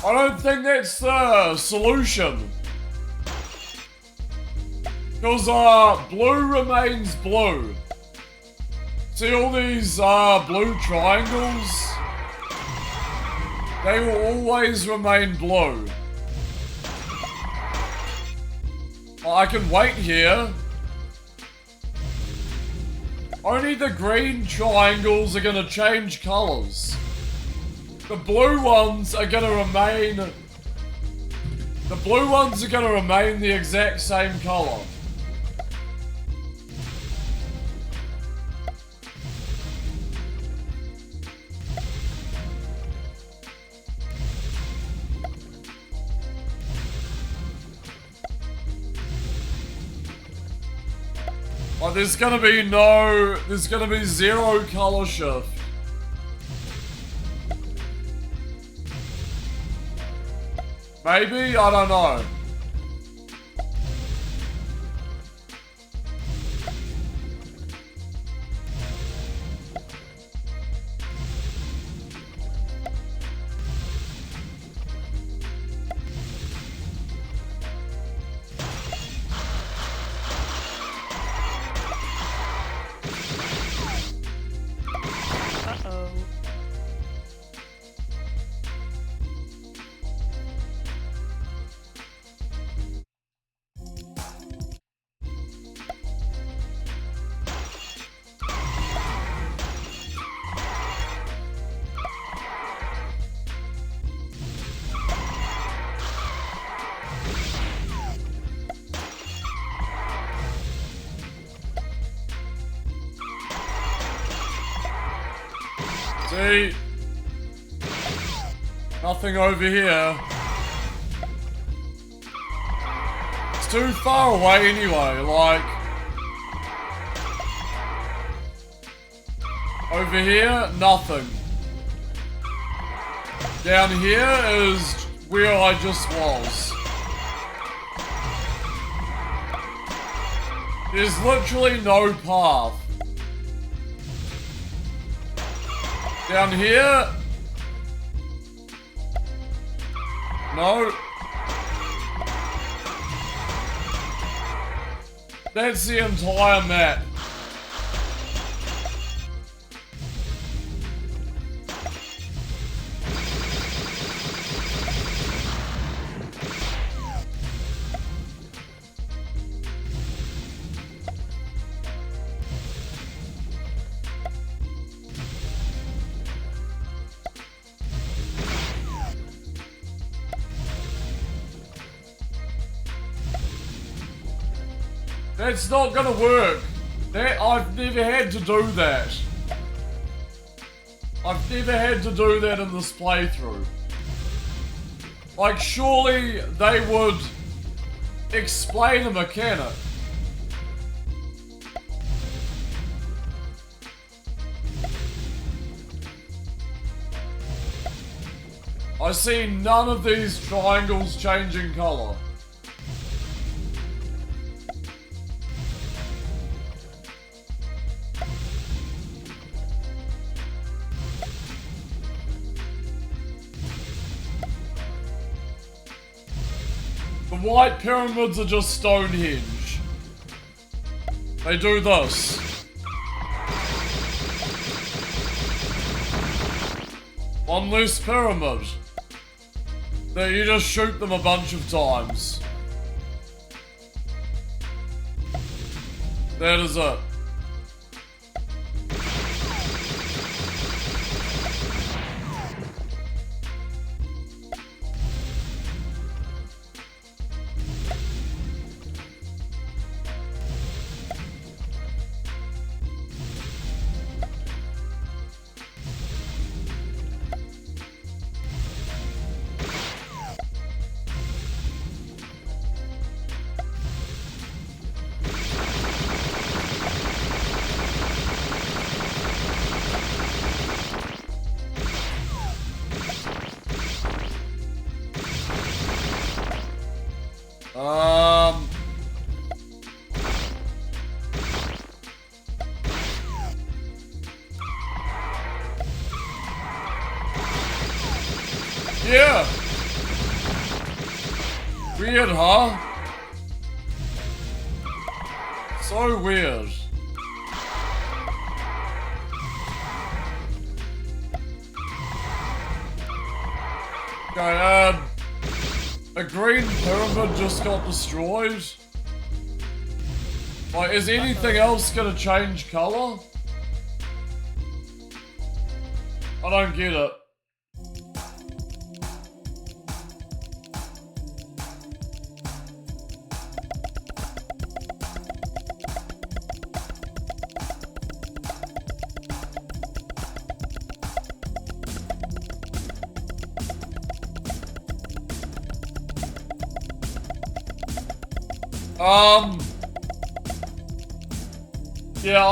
I don't think that's the solution. Because blue remains blue. See all these blue triangles? They will always remain blue. I can wait here. Only the green triangles are gonna change colors. The blue ones are gonna remain... The blue ones are gonna remain the exact same color. Oh, there's gonna be zero color shift. Maybe? I don't know. Uh-oh. See? Nothing over here. It's too far away anyway, like... Over here, nothing. Down here is where I just was. There's literally no path. Down here? No. That's the entire map. That's not gonna work. I've never had to do that. I've never had to do that in this playthrough. Like, surely they would explain a mechanic. I see none of these triangles changing colour. The white pyramids are just Stonehenge. They do this. On this pyramid. That you just shoot them a bunch of times. That is it. Yeah. Weird, huh? So weird. Okay, a green pyramid just got destroyed. Like, is anything else gonna change color? I don't get it. Yeah,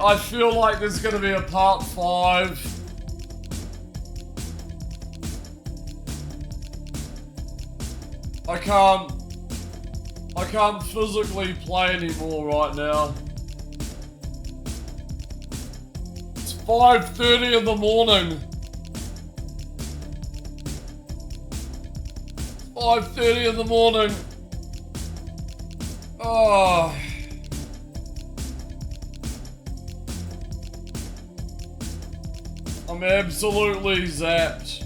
I feel like there's gonna be a part 5. I can't physically play anymore right now. It's 5:30 in the morning. 5:30 in the morning. Oh. I'm absolutely zapped.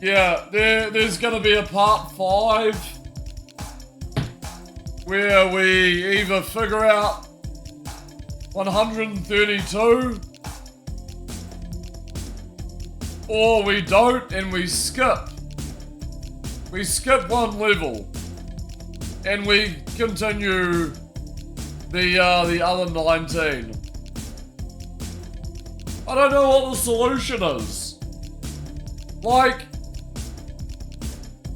Yeah, there's gonna be a part 5 where we either figure out 132 or we don't and we skip. We skip one level and we continue the other 19. I don't know what the solution is. Like,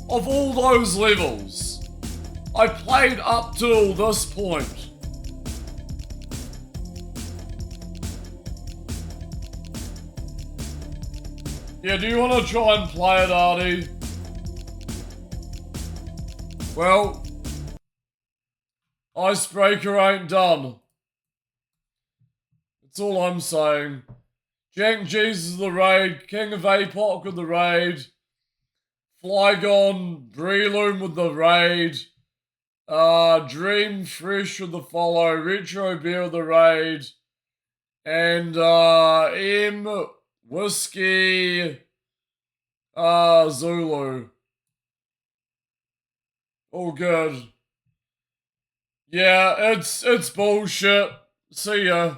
of all those levels, I played up till this point. Yeah, do you want to try and play it, Artie? Well, Icebreaker ain't done. That's all I'm saying. Jank Jesus the raid, King of APOC with the raid, Flygon Breloom with the raid. Dream Fresh with the follow. Retro Bear with the raid. And M Whiskey Zulu. All good. Yeah, it's bullshit. See ya.